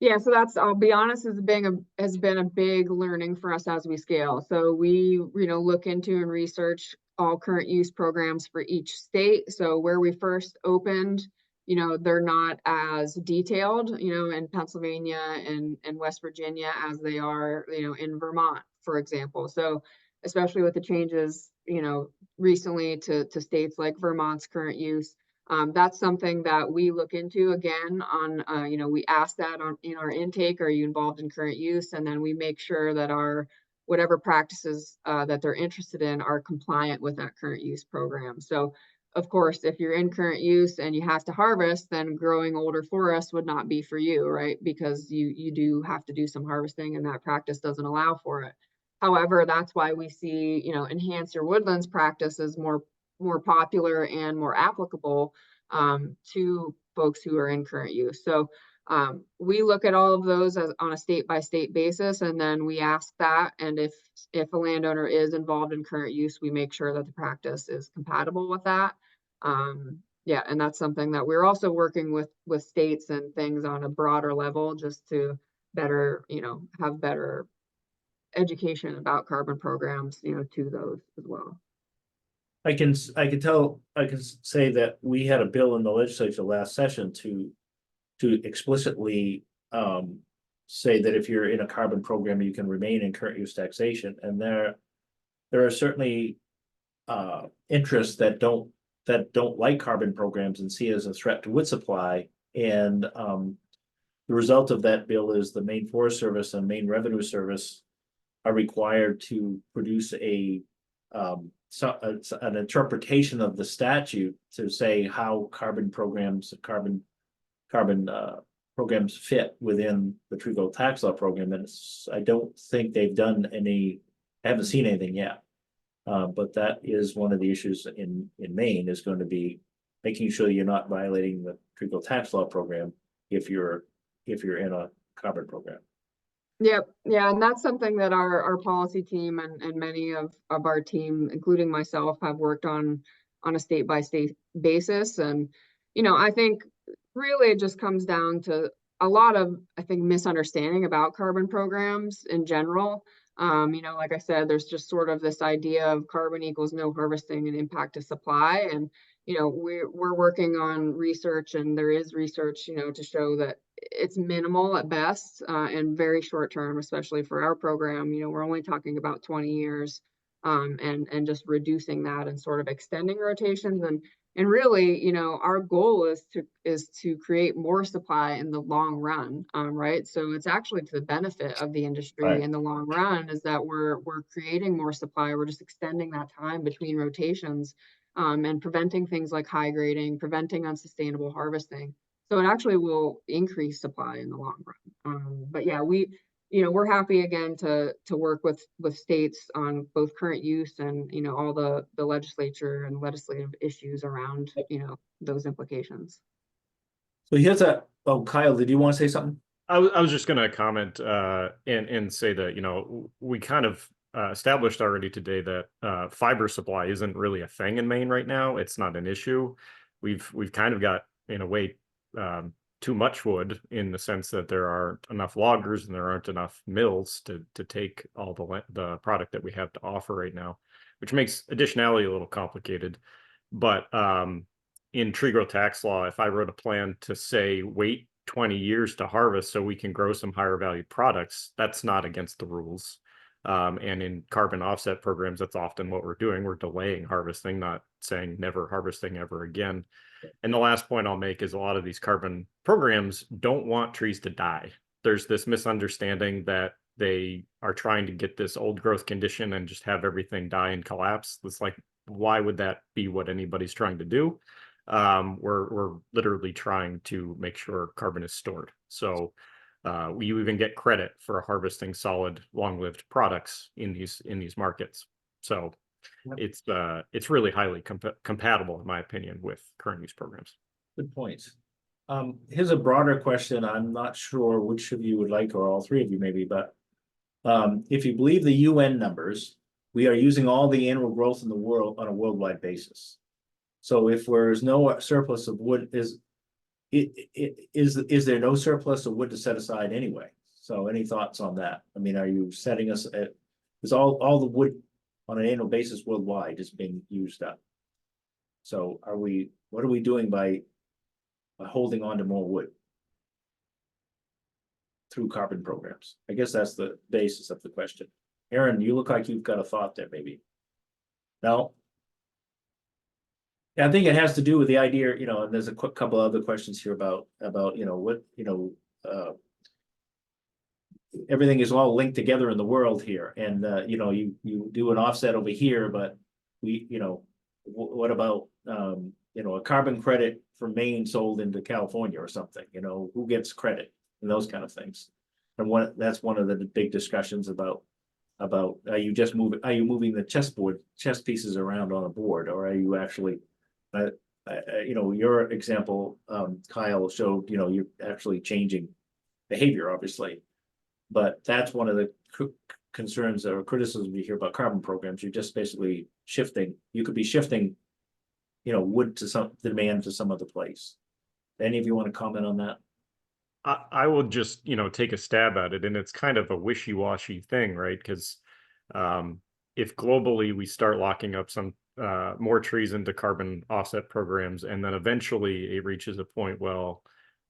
Yeah, so I'll be honest, has been a big learning for us as we scale. So we, look into and research all current use programs for each state. So where we first opened, they're not as detailed, in Pennsylvania and West Virginia as they are, in Vermont, for example. So especially with the changes, recently to states like Vermont's current use, that's something that we look into again on, we ask that in our intake, are you involved in current use? And then we make sure that whatever practices that they're interested in are compliant with that current use program. So of course, if you're in current use and you have to harvest, then growing older forests would not be for you, right? Because you do have to do some harvesting and that practice doesn't allow for it. However, that's why we see, enhance your woodlands practice is more popular and more applicable to folks who are in current use. So we look at all of those on a state-by-state basis, and then we ask that, and if a landowner is involved in current use, we make sure that the practice is compatible with that. Yeah, and that's something that we're also working with states and things on a broader level, just to better, have better education about carbon programs, to those as well. I can say that we had a bill in the legislature last session to explicitly say that if you're in a carbon program, you can remain in current use taxation. And there are certainly interests that don't like carbon programs and see it as a threat to wood supply. And the result of that bill is the Maine Forest Service and Maine Revenue Service are required to produce an interpretation of the statute to say how carbon programs fit within the tree growth tax law program. And I don't think they've done I haven't seen anything yet. But that is one of the issues in Maine, is going to be making sure you're not violating the tree growth tax law program if you're in a carbon program. Yep. Yeah. And that's something that our policy team and many of our team, including myself, have worked on a state by state basis. And, I think really it just comes down to a lot of, misunderstanding about carbon programs in general. Like I said, there's just sort of this idea of carbon equals no harvesting and impact to supply. And, we're working on research, and there is research, to show that it's minimal at best and very short term, especially for our program. We're only talking about 20 years and just reducing that and sort of extending rotations. And really, our goal is to create more supply in the long run, right? So it's actually to the benefit of the industry in the long run, is that we're creating more supply. We're just extending that time between rotations and preventing things like high grading, preventing unsustainable harvesting. So it actually will increase supply in the long run. But yeah, we're happy again to work with states on both current use and, all the legislature and legislative issues around, those implications. So here's Kyle, did you want to say something? I was just going to comment and say that, we kind of established already today that fiber supply isn't really a thing in Maine right now. It's not an issue. We've kind of got, in a way, too much wood, in the sense that there aren't enough loggers and there aren't enough mills to take all the product that we have to offer right now, which makes additionality a little complicated. But in tree growth tax law, if I wrote a plan to say wait 20 years to harvest so we can grow some higher value products, that's not against the rules. And in carbon offset programs, that's often what we're doing. We're delaying harvesting, not saying never harvesting ever again. And the last point I'll make is a lot of these carbon programs don't want trees to die. There's this misunderstanding that they are trying to get this old growth condition and just have everything die and collapse. It's like, why would that be what anybody's trying to do? We're literally trying to make sure carbon is stored. So we even get credit for harvesting solid, long-lived products in these markets. So it's really highly compatible, in my opinion, with current use programs. Good point. Here's a broader question. I'm not sure which of you would like, or all three of you maybe, but if you believe the UN numbers, we are using all the annual growth in the world on a worldwide basis. So if there's no surplus of wood, is there no surplus of wood to set aside anyway? So any thoughts on that? I mean, are you setting us at, is all the wood on an annual basis worldwide is being used up? So what are we doing by holding on to more wood through carbon programs? I guess that's the basis of the question. Aaron, you look like you've got a thought there, maybe. No? Yeah, I think it has to do with the idea, and there's a quick couple other questions here about what, everything is all linked together in the world here. And, you do an offset over here, but what about, a carbon credit for Maine sold into California or something, who gets credit and those kind of things. And that's one of the big discussions about are you moving the chess pieces around on a board, or are you actually, your example, Kyle showed, you're actually changing behavior, obviously, but that's one of the concerns or criticisms you hear about carbon programs. You're just basically shifting. You could be shifting, wood to some demand to some other place. Any of you want to comment on that? I will just, take a stab at it, and it's kind of a wishy-washy thing, right? Because if globally we start locking up some more trees into carbon offset programs, and then eventually it reaches a point, well,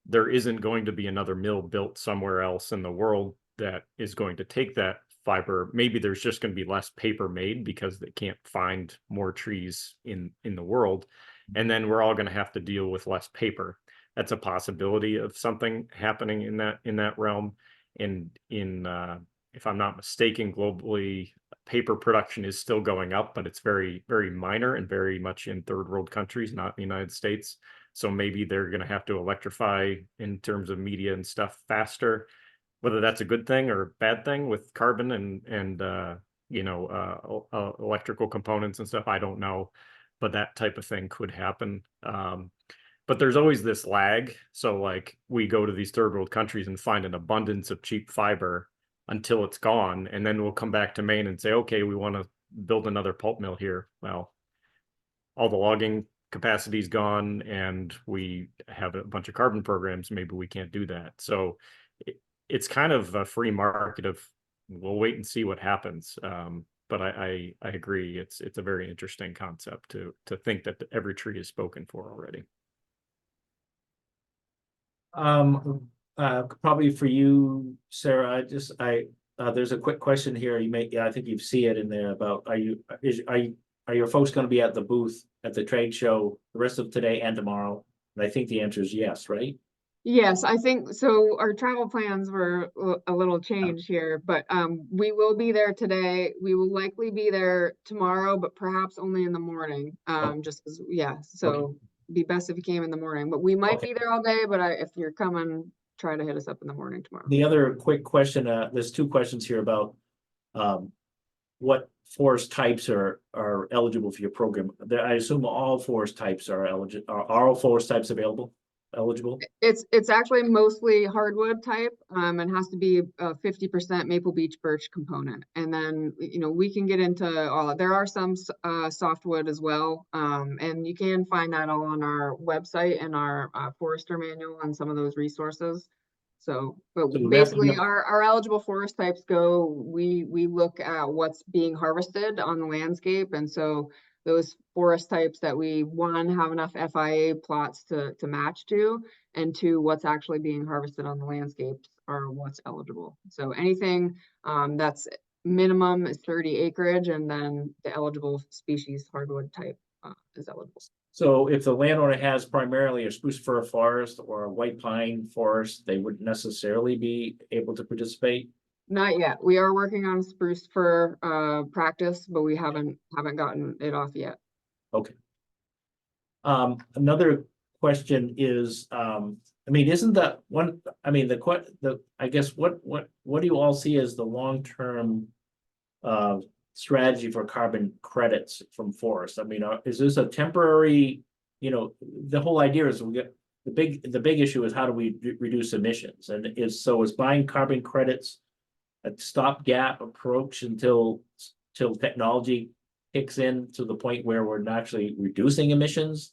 there isn't going to be another mill built somewhere else in the world that is going to take that fiber. Maybe there's just going to be less paper made because they can't find more trees in the world, and then we're all going to have to deal with less paper. That's a possibility of something happening in that realm. And if I'm not mistaken, globally, paper production is still going up, but it's very, very minor and very much in third world countries, not in the United States. So maybe they're going to have to electrify in terms of media and stuff faster. Whether that's a good thing or bad thing with carbon and electrical components and stuff, I don't know, but that type of thing could happen. But there's always this lag. So like we go to these third world countries and find an abundance of cheap fiber until it's gone. And then we'll come back to Maine and say, okay, we want to build another pulp mill here. Well, all the logging capacity is gone and we have a bunch of carbon programs. Maybe we can't do that. So it's kind of a free market of we'll wait and see what happens. But I agree. It's a very interesting concept to think that every tree is spoken for already. Probably for you, Sarah, there's a quick question here. I think you see it in there about, are your folks going to be at the booth at the trade show the rest of today and tomorrow? And I think the answer is yes, right? Yes, I think so. Our travel plans were a little changed here, but we will be there today. We will likely be there tomorrow, but perhaps only in the morning. Just because, so be best if you came in the morning, but we might be there all day. But if you're coming, try to hit us up in the morning tomorrow. The other quick question, there's two questions here about what forest types are eligible for your program. I assume all forest types are eligible. Are all forest types eligible? It's actually mostly hardwood type, and has to be a 50% maple beech birch component. And then, we can get into all, there are some softwood as well. And you can find that all on our website and our forester manual and some of those resources. So basically our eligible forest types we look at what's being harvested on the landscape. And so those forest types that we, one, have enough FIA plots to match to, and two, what's actually being harvested on the landscapes are what's eligible. So anything that's minimum is 30 acreage, and then the eligible species hardwood type is eligible. So if the landowner has primarily a spruce fir forest or a white pine forest, they wouldn't necessarily be able to participate? Not yet. We are working on spruce fir practice, but we haven't gotten it off yet. Okay. Another question is, I mean, isn't that one, I mean, I guess, what do you all see as the long-term strategy for carbon credits from forests? I mean, is this a temporary, you know, the whole idea is we get, the big issue is how do we reduce emissions? And is buying carbon credits a stopgap approach until technology kicks in to the point where we're actually reducing emissions?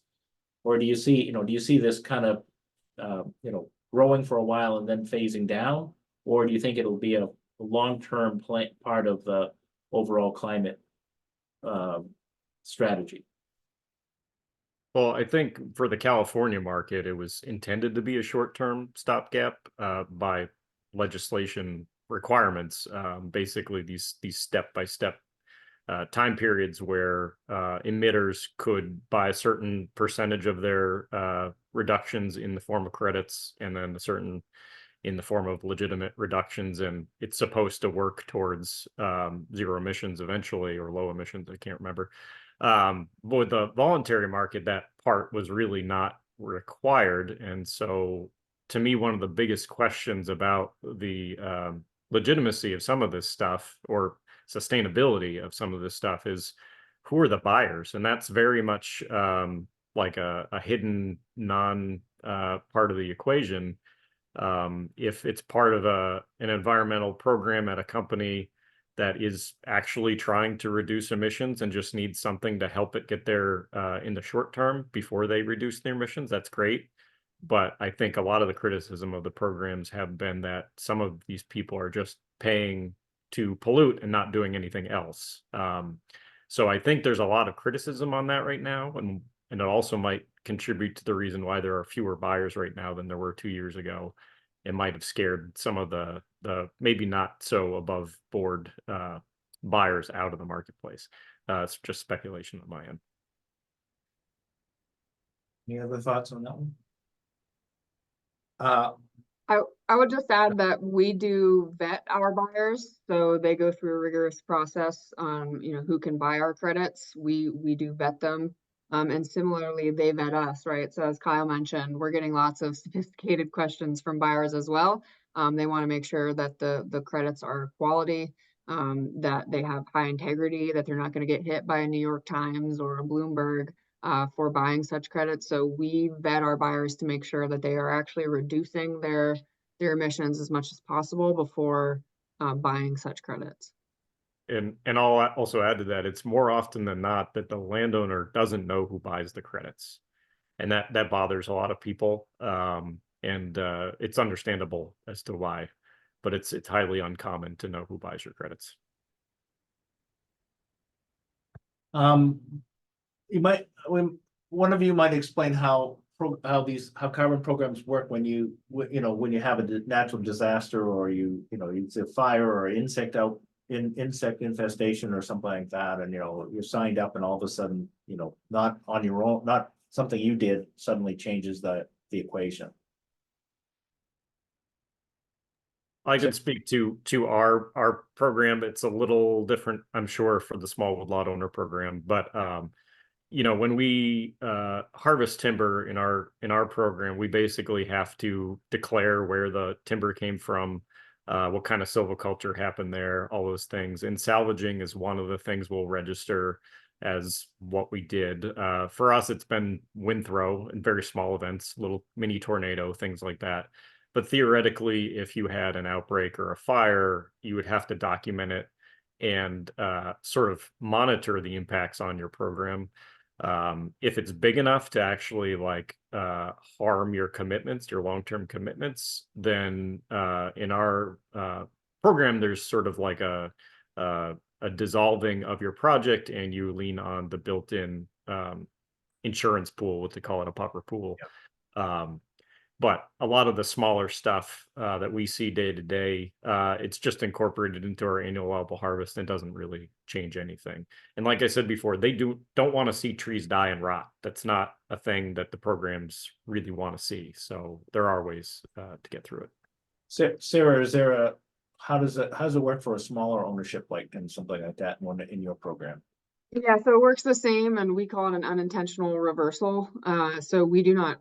Or do you see this kind of, growing for a while and then phasing down? Or do you think it'll be a long-term part of the overall climate strategy? Well, I think for the California market, it was intended to be a short-term stopgap by legislation requirements. Basically, these step-by-step time periods where emitters could buy a certain percentage of their reductions in the form of credits, and then a certain in the form of legitimate reductions, and it's supposed to work towards zero emissions eventually, or low emissions, I can't remember. But with the voluntary market, that part was really not required. And so to me, one of the biggest questions about the legitimacy of some of this stuff, or sustainability of some of this stuff, is who are the buyers? And that's very much like a hidden non part of the equation. If it's part of an environmental program at a company that is actually trying to reduce emissions and just needs something to help it get there in the short term before they reduce their emissions, that's great. But I think a lot of the criticism of the programs have been that some of these people are just paying to pollute and not doing anything else. So I think there's a lot of criticism on that right now, and it also might contribute to the reason why there are fewer buyers right now than there were 2 years ago. It might have scared some of the maybe not so above board buyers out of the marketplace. It's just speculation on my end. Any other thoughts on that one? I would just add that we do vet our buyers, so they go through a rigorous process on, who can buy our credits. We do vet them. And similarly, they vet us, right? So as Kyle mentioned, we're getting lots of sophisticated questions from buyers as well. They want to make sure that the credits are quality, that they have high integrity, that they're not going to get hit by a New York Times or a Bloomberg for buying such credits. So we vet our buyers to make sure that they are actually reducing their emissions as much as possible before buying such credits. And I'll also add to that, it's more often than not that the landowner doesn't know who buys the credits, and that bothers a lot of people. And it's understandable as to why, but it's highly uncommon to know who buys your credits. One of you might explain how carbon programs work when you have a natural disaster, or it's a fire or insect infestation or something like that, and you're signed up, and all of a sudden, not on your own, not something you did, suddenly changes the equation. I can speak to our program. It's a little different, I'm sure, for the small woodlot owner program, but when we harvest timber in our program, we basically have to declare where the timber came from, what kind of silviculture happened there, all those things. And salvaging is one of the things we'll register as what we did. For us, it's been wind throw and very small events, little mini tornado, things like that. But theoretically, if you had an outbreak or a fire, you would have to document it and sort of monitor the impacts on your program. If it's big enough to actually harm your commitments, your long-term commitments, then in our program, there's sort of like a dissolving of your project, and you lean on the built-in insurance pool, what they call it, a puffer pool. But a lot of the smaller stuff that we see day to day, it's just incorporated into our annual allowable harvest and doesn't really change anything. And like I said before, they don't want to see trees die and rot. That's not a thing that the programs really want to see. So there are ways to get through it. Sarah, is there how does it work for a smaller ownership like and something like that in your program? Yeah, so it works the same, and we call it an unintentional reversal. So we do not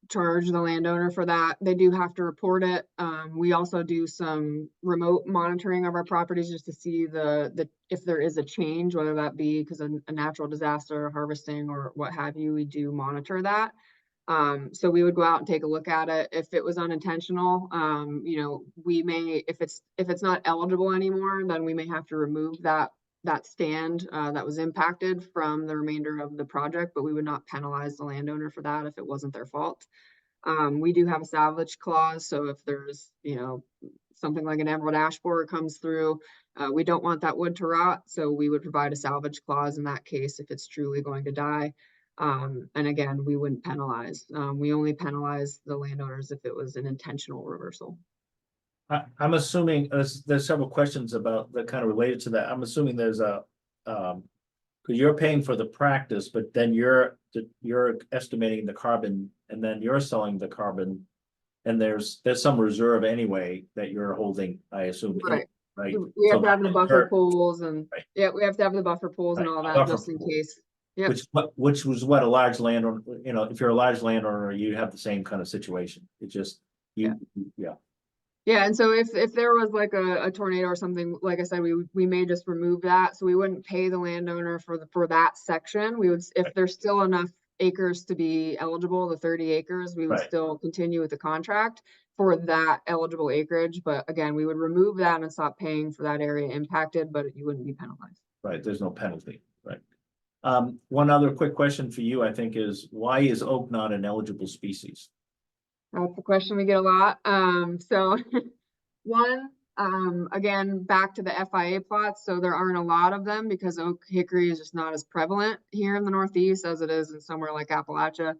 charge the landowner for that. They do have to report it. We also do some remote monitoring of our properties just to see if there is a change, whether that be because of a natural disaster, harvesting, or what have you. We do monitor that. So we would go out and take a look at it. If it was unintentional, you know, we may, if it's not eligible anymore, then we may have to remove that stand that was impacted from the remainder of the project, but we would not penalize the landowner for that if it wasn't their fault. We do have a salvage clause, so if there's, you know, something like an emerald ash borer comes through, we don't want that wood to rot, so we would provide a salvage clause in that case if it's truly going to die. And again, we wouldn't penalize. We only penalize the landowners if it was an intentional reversal. I'm assuming there's several questions about that kind of related to that. I'm assuming there's a because you're paying for the practice, but then you're estimating the carbon and then you're selling the carbon, and there's some reserve anyway that you're holding, I assume. Right. Right. We have So to have the that buffer reserve- pools and Right. yeah, we have to have the buffer pools and Right, all that buffer just in pool. case. Yep. Which was what a large landowner, you know, if you're a large landowner, you have the same kind of situation. It just yeah. Yeah, and so if there was like a tornado or something, like I said, we may just remove that. So we wouldn't pay the landowner for that section. We would, if there's still enough acres to be eligible, the 30 acres, we would Right. still continue with the contract for that eligible acreage. But again, we would remove that and stop paying for that area impacted, but you wouldn't be penalized. Right, there's no penalty, right? One other quick question for you, I think, is why is oak not an eligible species? That's a question we get a lot. So one, again, back to the FIA plots. So there aren't a lot of them because oak hickory is just not as prevalent here in the Northeast as it is in somewhere like Appalachia.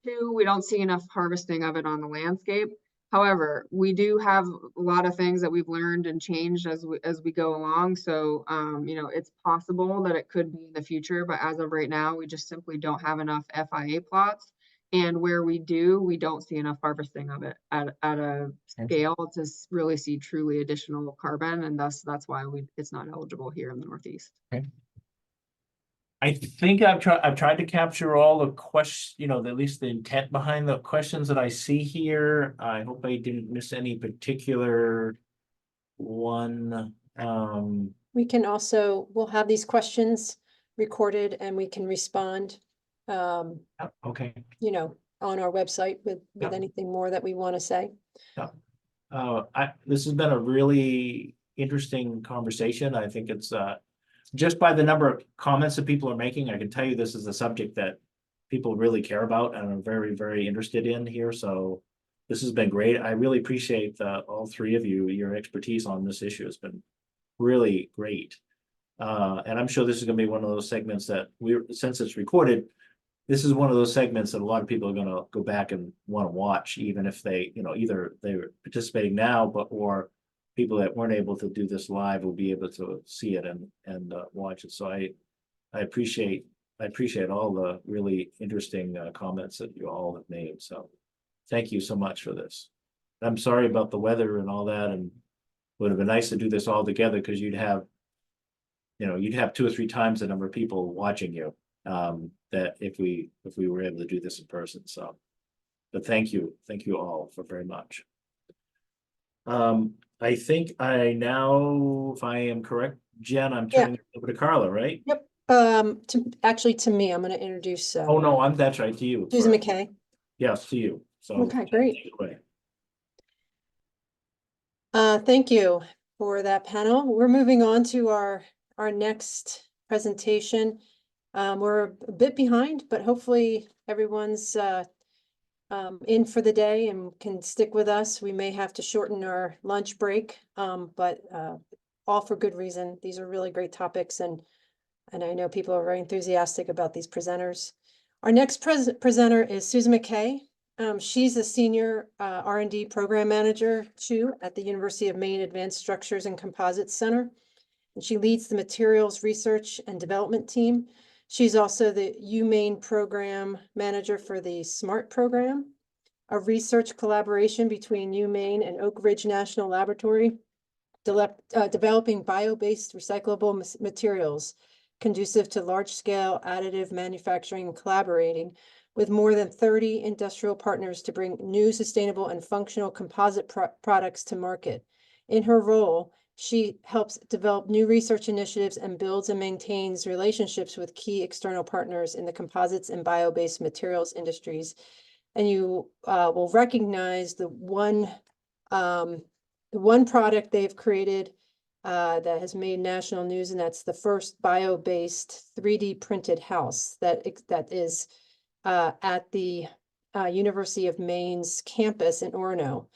Two, we don't see enough harvesting of it on the landscape. However, we do have a lot of things that we've learned and changed as we go along. So, you know, it's possible that it could be in the future, but as of right now, we just simply don't have enough FIA plots. And where we do, we don't see enough harvesting of it at a scale to really see truly additional carbon. And thus, that's why it's not eligible here in the Northeast. Okay. I think I've tried to capture all the questions, you know, at least the intent behind the questions that I see here. I hope I didn't miss any particular one. We can also, we'll have these questions recorded and we can respond. Okay. You know, on our website with Yeah. anything more that we want to say. This has been a really interesting conversation. I think it's just by the number of comments that people are making, I can tell you this is a subject that people really care about and are very, very interested in here. So this has been great. I really appreciate all three of you, your expertise on this issue has been really great. And I'm sure this is going to be one of those segments that since it's recorded, this is one of those segments that a lot of people are going to go back and want to watch, even if they, you know, either they're participating now, or people that weren't able to do this live will be able to see it and watch it. So I appreciate all the really interesting comments that you all have made. So thank you so much for this. I'm sorry about the weather and all that, and it would have been nice to do this all together because you'd have 2 or 3 times the number of people watching you. That if we were able to do this in person. So, but thank you all for very much. I think I now, if I am correct, Jen, I'm turning it over to Carla, right? Yep. To me, I'm going to introduce. Oh no, that's right, to you. Susan Correct. McKay. Yes, to you. So Okay, great. take it away. Thank you for that panel. We're moving on to our next presentation. We're a bit behind, but hopefully everyone's in for the day and can stick with us. We may have to shorten our lunch break, but all for good reason. These are really great topics, and I know people are very enthusiastic about these presenters. Our next presenter is Susan McKay. She's a senior R&D program manager too at the University of Maine Advanced Structures and Composites Center. And she leads the materials research and development team. She's also the UMaine program manager for the SMART program, a research collaboration between UMaine and Oak Ridge National Laboratory, developing bio-based recyclable materials conducive to large-scale additive manufacturing and collaborating with more than 30 industrial partners to bring new sustainable and functional composite products to market. In her role, she helps develop new research initiatives and builds and maintains relationships with key external partners in the composites and bio-based materials industries. And you will recognize the one product they've created that has made national news, and that's the first bio-based 3D printed house that is at the University of Maine's campus in Orono.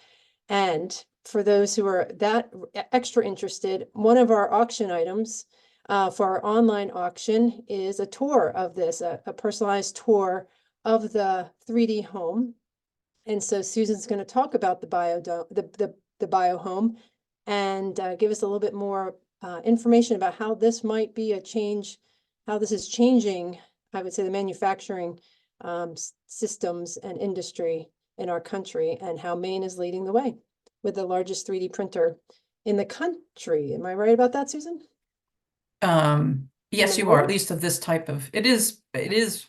And for those who are that extra interested, one of our auction items for our online auction is a tour of this, a personalized tour of the 3D home. And so Susan's going to talk about the bio home and give us a little bit more information about how this might be a change, how this is changing, I would say, the manufacturing systems and industry in our country, and how Maine is leading the way with the largest 3D printer in the country. Am I right about that, Susan? Yes, you are, at least of this type of, it is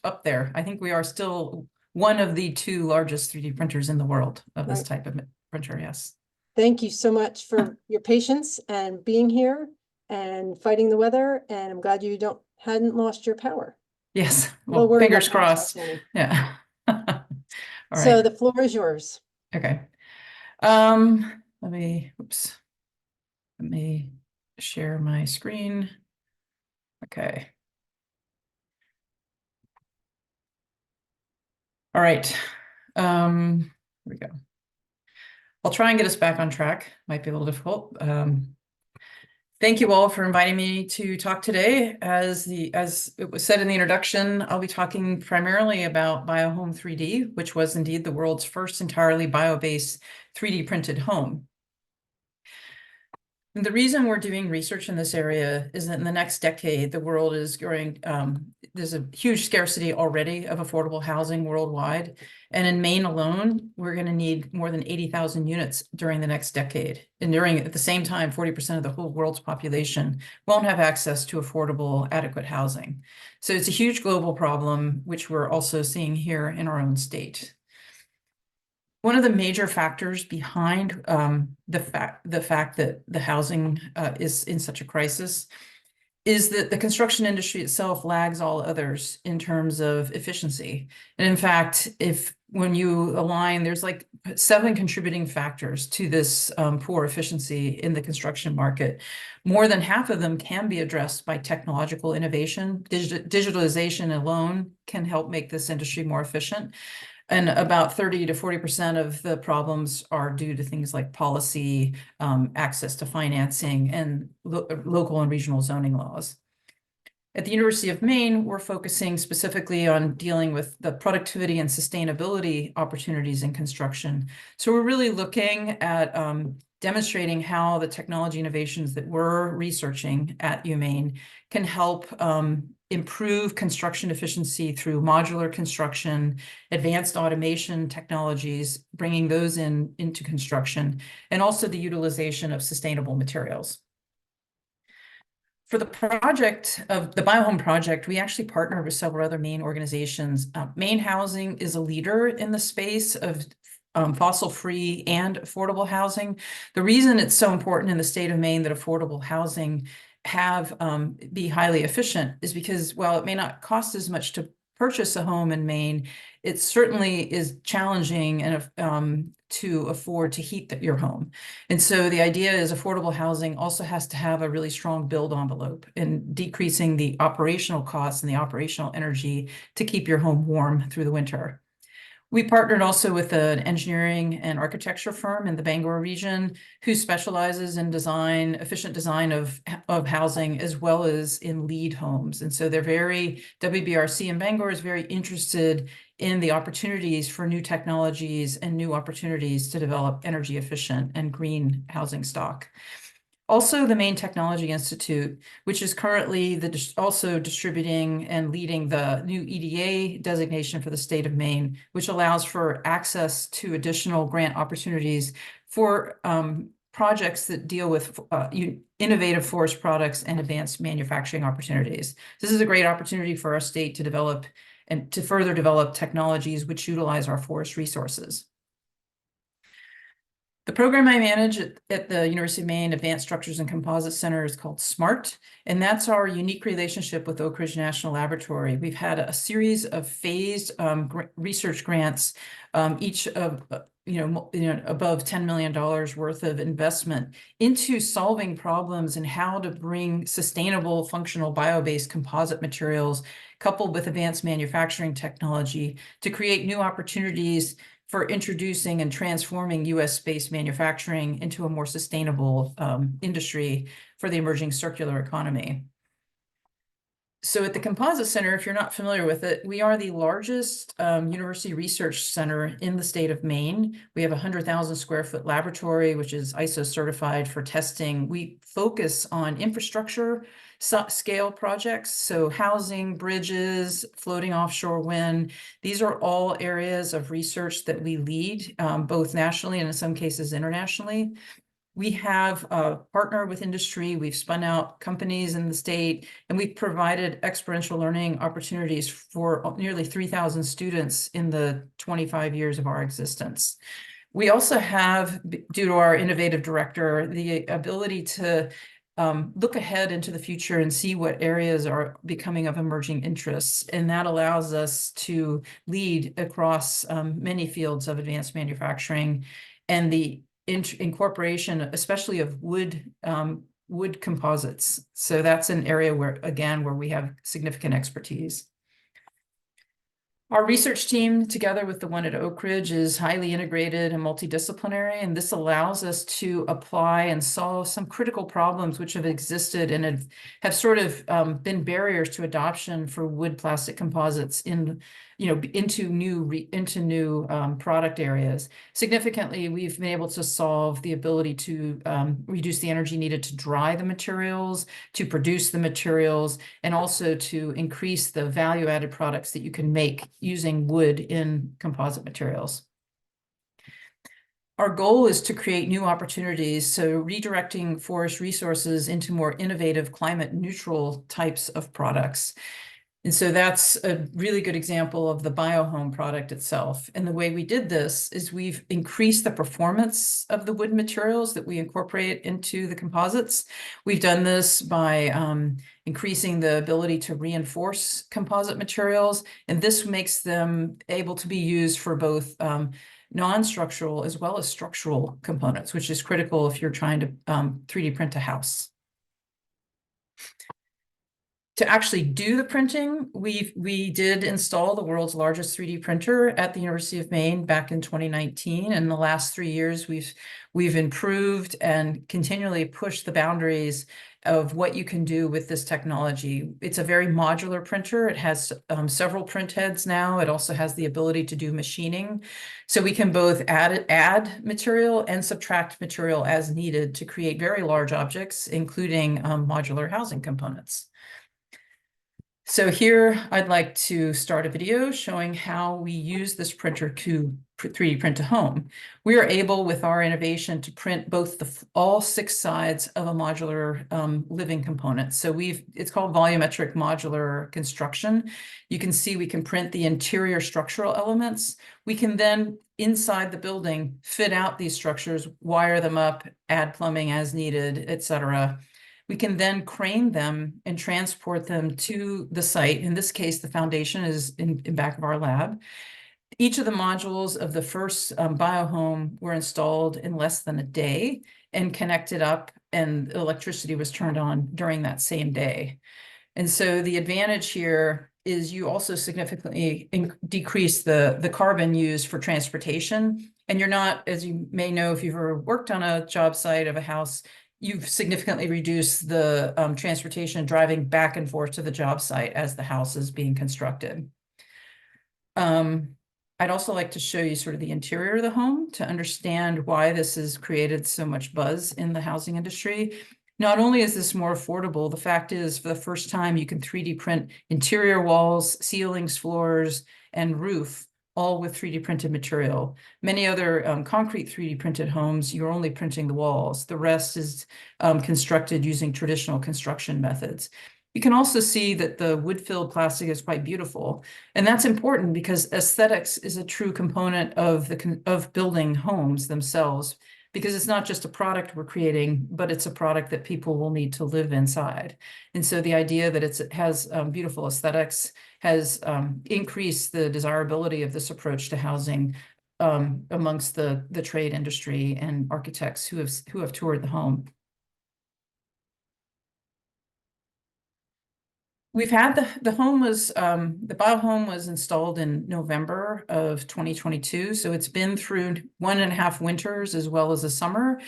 up there. I think we are still one of the 2 largest 3D printers in the world of this type of printer, yes. Thank you so much for your patience and being here and fighting the weather. And I'm glad you hadn't lost your power. Yes, Well, well, fingers crossed. Yeah. All right. So the floor is yours. Okay. Let me share my screen. Okay. All right. Here we go. I'll try and get us back on track. Might be a little difficult. Thank you all for inviting me to talk today. As it was said in the introduction, I'll be talking primarily about BioHome 3D, which was indeed the world's first entirely bio-based 3D printed home. And the reason we're doing research in this area is that in the next decade, the world is going, there's a huge scarcity already of affordable housing worldwide. And in Maine alone, we're going to need more than 80,000 units during the next decade. And at the same time, 40% of the whole world's population won't have access to affordable, adequate housing. So it's a huge global problem, which we're also seeing here in our own state. One of the major factors behind the fact that the housing is in such a crisis is that the construction industry itself lags all others in terms of efficiency. And in fact, when you align, there's like 7 contributing factors to this poor efficiency in the construction market. More than half of them can be addressed by technological innovation. Digitalization alone can help make this industry more efficient. And about 30 to 40% of the problems are due to things like policy, access to financing, and local and regional zoning laws. At the University of Maine, we're focusing specifically on dealing with the productivity and sustainability opportunities in construction. So we're really looking at demonstrating how the technology innovations that we're researching at UMaine can help improve construction efficiency through modular construction, advanced automation technologies, bringing those into construction, and also the utilization of sustainable materials. For the project of the BioHome project, we actually partnered with several other Maine organizations. Maine Housing is a leader in the space of fossil-free and affordable housing. The reason it's so important in the state of Maine that affordable housing be highly efficient is because while it may not cost as much to purchase a home in Maine, it certainly is challenging and to afford to heat your home. And so the idea is affordable housing also has to have a really strong build envelope and decreasing the operational costs and the operational energy to keep your home warm through the winter. We partnered also with an engineering and architecture firm in the Bangor region who specializes in design, efficient design of housing, as well as in LEED homes. And so WBRC in Bangor is very interested in the opportunities for new technologies and new opportunities to develop energy efficient and green housing stock. Also, the Maine Technology Institute, which is currently also distributing and leading the new EDA designation for the state of Maine, which allows for access to additional grant opportunities for projects that deal with innovative forest products and advanced manufacturing opportunities. This is a great opportunity for our state to develop and to further develop technologies which utilize our forest resources. The program I manage at the University of Maine Advanced Structures and Composites Center is called SMART, and that's our unique relationship with Oak Ridge National Laboratory. We've had a series of phased research grants, each of above $10 million worth of investment into solving problems and how to bring sustainable, functional, bio-based composite materials coupled with advanced manufacturing technology to create new opportunities for introducing and transforming US-based manufacturing into a more sustainable industry for the emerging circular economy. So at the Composite Center, if you're not familiar with it, we are the largest university research center in the state of Maine. We have a 100,000 square foot laboratory, which is ISO certified for testing. We focus on infrastructure scale projects, so housing, bridges, floating offshore wind. These are all areas of research that we lead, both nationally and in some cases internationally. We have partnered with industry. We've spun out companies in the state, and we've provided experiential learning opportunities for nearly 3,000 students in the 25 years of our existence. We also have, due to our innovative director, the ability to look ahead into the future and see what areas are becoming of emerging interests. And that allows us to lead across many fields of advanced manufacturing and the incorporation, especially of wood composites. So that's an area where we have significant expertise. Our research team, together with the one at Oak Ridge, is highly integrated and multidisciplinary, and this allows us to apply and solve some critical problems which have existed and have sort of been barriers to adoption for wood plastic composites into new product areas. Significantly, we've been able to solve the ability to reduce the energy needed to dry the materials, to produce the materials, and also to increase the value-added products that you can make using wood in composite materials. Our goal is to create new opportunities, so redirecting forest resources into more innovative, climate-neutral types of products. And so that's a really good example of the biohome product itself. And the way we did this is we've increased the performance of the wood materials that we incorporate into the composites. We've done this by increasing the ability to reinforce composite materials, and this makes them able to be used for both non-structural as well as structural components, which is critical if you're trying to 3D print a house. To actually do the printing, we did install the world's largest 3D printer at the University of Maine back in 2019. And in the last 3 years, we've improved and continually pushed the boundaries of what you can do with this technology. It's a very modular printer. It has several print heads now. It also has the ability to do machining. So we can both add material and subtract material as needed to create very large objects, including modular housing components. So here I'd like to start a video showing how we use this printer to 3D print a home. We are able, with our innovation, to print both all 6 sides of a modular living component. So it's called volumetric modular construction. You can see we can print the interior structural elements. We can then, inside the building, fit out these structures, wire them up, add plumbing as needed, etc. We can then crane them and transport them to the site. In this case, the foundation is in back of our lab. Each of the modules of the first biohome were installed in less than a day and connected up, and electricity was turned on during that same day. And so the advantage here is you also significantly decrease the carbon used for transportation. And you're not, as you may know, if you've ever worked on a job site of a house, you've significantly reduced the transportation driving back and forth to the job site as the house is being constructed. I'd also like to show you sort of the interior of the home to understand why this has created so much buzz in the housing industry. Not only is this more affordable, the fact is for the first time you can 3D print interior walls, ceilings, floors, and roof, all with 3D printed material. Many other concrete 3D printed homes, you're only printing the walls. The rest is constructed using traditional construction methods. You can also see that the wood-filled plastic is quite beautiful. And that's important because aesthetics is a true component of building homes themselves, because it's not just a product we're creating, but it's a product that people will need to live inside. And so the idea that it has beautiful aesthetics has increased the desirability of this approach to housing amongst the trade industry and architects who have toured the home. We've had the home was, the bio home was installed in November of 2022. So it's been through 1.5 winters as well as a summer.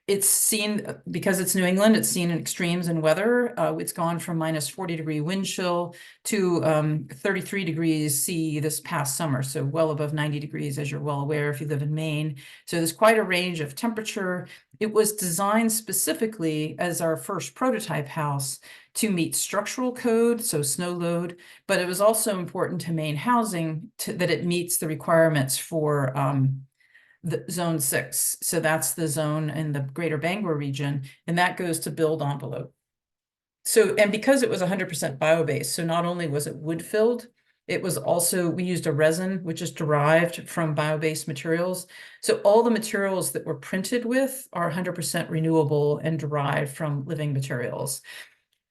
It's seen, because it's New England, it's seen extremes in weather. It's gone from -40-degree wind chill to 33 degrees C this past summer. So well above 90 degrees, as you're well aware if you live in Maine. So there's quite a range of temperature. It was designed specifically as our first prototype house to meet structural code, so snow load, but it was also important to Maine housing that it meets the requirements for the zone 6. So that's the zone in the greater Bangor region, and that goes to build envelope. So, and because it was 100% bio-based, so not only was it wood filled, it was also, we used a resin, which is derived from bio-based materials. So all the materials that we're printed with are 100% renewable and derived from living materials.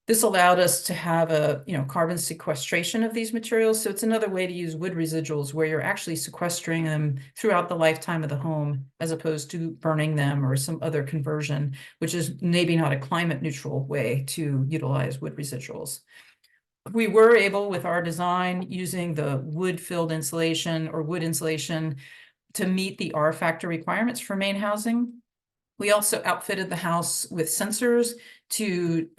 This allowed us to have a carbon sequestration of these materials. So it's another way to use wood residuals where you're actually sequestering them throughout the lifetime of the home, as opposed to burning them or some other conversion, which is maybe not a climate neutral way to utilize wood residuals. We were able, with our design, using the wood-filled insulation or wood insulation to meet the R factor requirements for Maine housing. We also outfitted the house with sensors to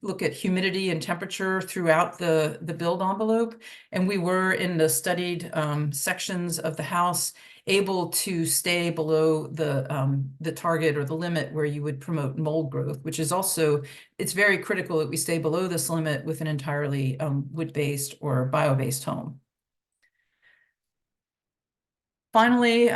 look at humidity and temperature throughout the build envelope. And we were, in the studied sections of the house, able to stay below the target or the limit where you would promote mold growth, which is also, it's very critical that we stay below this limit with an entirely wood-based or bio-based home. Finally,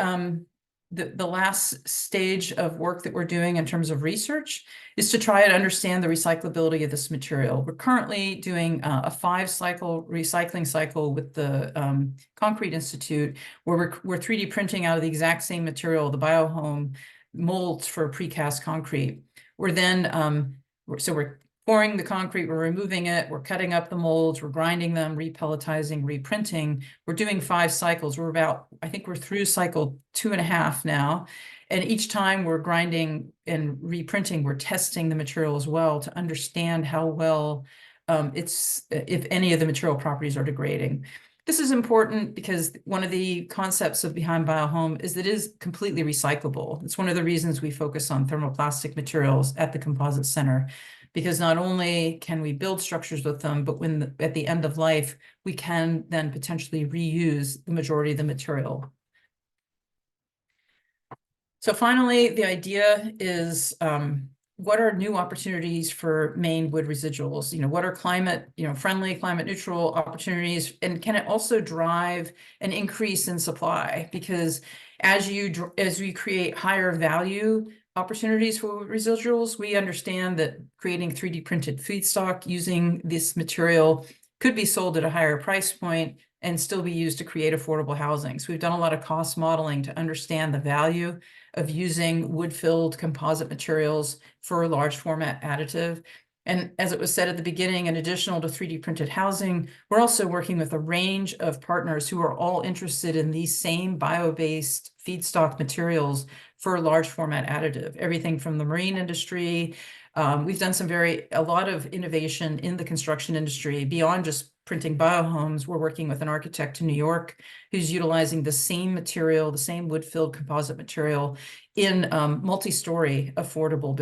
the last stage of work that we're doing in terms of research is to try and understand the recyclability of this material. We're currently doing a 5-cycle recycling cycle with the Concrete Institute, where we're 3D printing out of the exact same material, the biohome molds for precast concrete. We're then, so we're pouring the concrete, we're removing it, we're cutting up the molds, we're grinding them, repelletizing, reprinting. We're doing 5 cycles. We're about, I think we're through cycle 2.5 now. And each time we're grinding and reprinting, we're testing the material as well to understand how well if any of the material properties are degrading. This is important because one of the concepts behind BioHome is that it is completely recyclable. It's one of the reasons we focus on thermoplastic materials at the Composite Center, because not only can we build structures with them, but at the end of life, we can then potentially reuse the majority of the material. So finally, the idea is, what are new opportunities for Maine wood residuals? What are climate, friendly, climate neutral opportunities? And can it also drive an increase in supply? Because as we create higher value opportunities for residuals, we understand that creating 3D printed feedstock using this material could be sold at a higher price point and still be used to create affordable housing. So we've done a lot of cost modeling to understand the value of using wood-filled composite materials for a large format additive. And as it was said at the beginning, in addition to 3D printed housing, we're also working with a range of partners who are all interested in these same bio-based feedstock materials for a large format additive, everything from the marine industry. We've done a lot of innovation in the construction industry beyond just printing biohomes, we're working with an architect in New York who's utilizing the same material, the same wood-filled composite material in multi-story affordable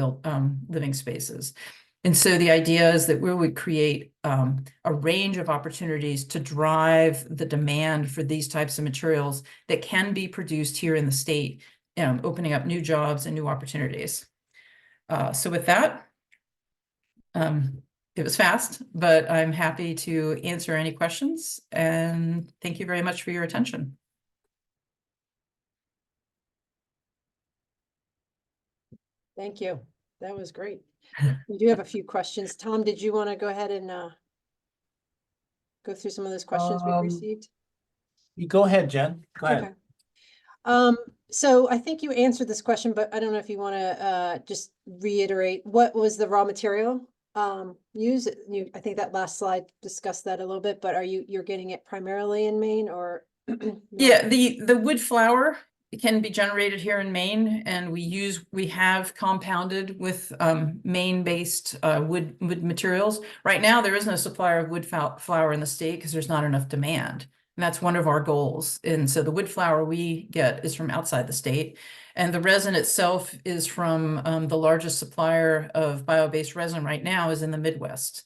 living spaces. And so the idea is that we would create a range of opportunities to drive the demand for these types of materials that can be produced here in the state, opening up new jobs and new opportunities. So with that, it was fast, but I'm happy to answer any questions, and thank you very much for your attention. Thank you. That was great. We do have a few questions. Tom, did you want to go ahead and go through some of those questions we've received? You go ahead, Jen. Go ahead. Okay. So I think you answered this question, but I don't know if you want to just reiterate what was the raw material used. I think that last slide discussed that a little bit, but you're getting it primarily in Maine or? Yeah, the wood flour can be generated here in Maine, and we have compounded with Maine-based wood materials. Right now, there is no supplier of wood flour in the state because there's not enough demand. And that's one of our goals. And so the wood flour we get is from outside the state. And the resin itself is from the largest supplier of bio-based resin right now is in the Midwest.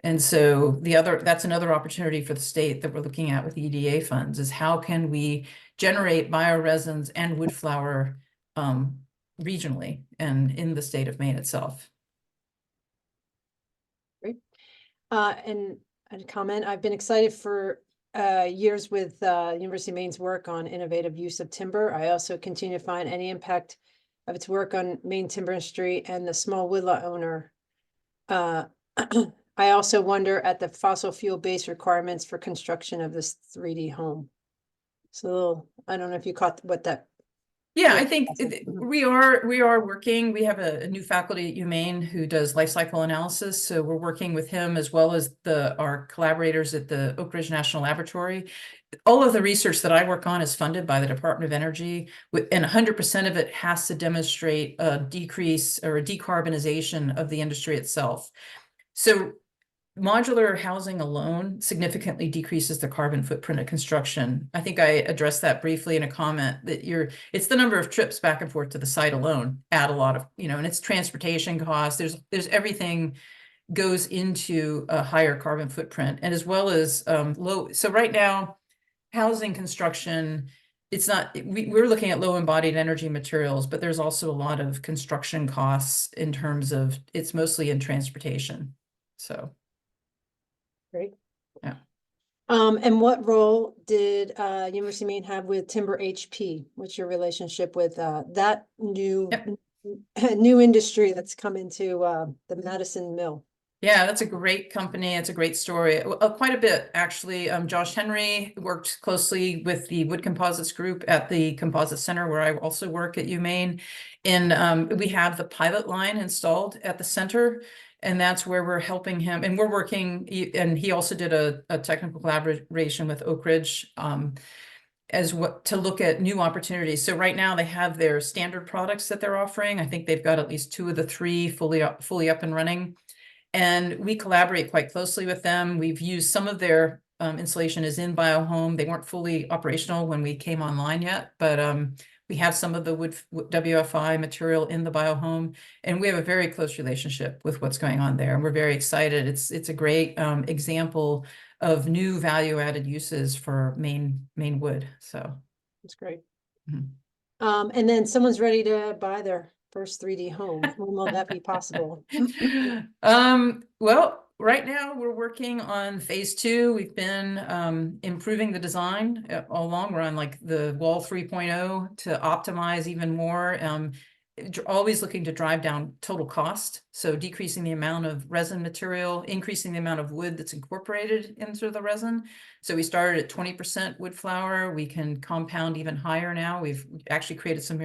And so that's another opportunity for the state that we're looking at with EDA funds is how can we generate bioresins and wood flour regionally and in the state of Maine itself. Great. And a comment, I've been excited for years with University of Maine's work on innovative use of timber. I also continue to find any impact of its work on Maine timber industry and the small woodlot owner. I also wonder at the fossil fuel-based requirements for construction of this 3D home. So I don't know if you caught what that. Yeah, I think we are working. We have a new faculty at UMaine who does life cycle analysis. So we're working with him as well as our collaborators at the Oak Ridge National Laboratory. All of the research that I work on is funded by the Department of Energy, and 100% of it has to demonstrate a decrease or a decarbonization of the industry itself. So modular housing alone significantly decreases the carbon footprint of construction. I think I addressed that briefly in a comment that it's the number of trips back and forth to the site alone add a lot of, and it's transportation costs. There's everything goes into a higher carbon footprint, and as well as low. So right now, housing construction, it's not, we're looking at low embodied energy materials, but there's also a lot of construction costs in terms of, it's mostly in transportation. So. Great. Yeah. And what role did University of Maine have with Timber HP? What's your relationship with that new industry that's come into the Madison Mill? Yeah, that's a great company. It's a great story. Quite a bit, actually. Josh Henry worked closely with the Wood Composites group at the Composite Center, where I also work at UMaine. And we have the pilot line installed at the center. And that's where we're helping him. And we're working, and he also did a technical collaboration with Oak Ridge to look at new opportunities. So right now they have their standard products that they're offering. I think they've got at least 2 of the 3 fully up and running. And we collaborate quite closely with them. We've used some of their installation is in BioHome. They weren't fully operational when we came online yet, but we have some of the wood WFI material in the BioHome, and we have a very close relationship with what's going on there. And we're very excited. It's a great example of new value-added uses for Maine wood. So that's great. Mm-hmm. And then someone's ready to buy their first 3D home. When will that be possible? Well, right now we're working on phase 2. We've been improving the design all along. We're on like the wall 3.0 to optimize even more. Always looking to drive down total cost. So decreasing the amount of resin material, increasing the amount of wood that's incorporated into the resin. So we started at 20% wood flour. We can compound even higher now. We've actually created some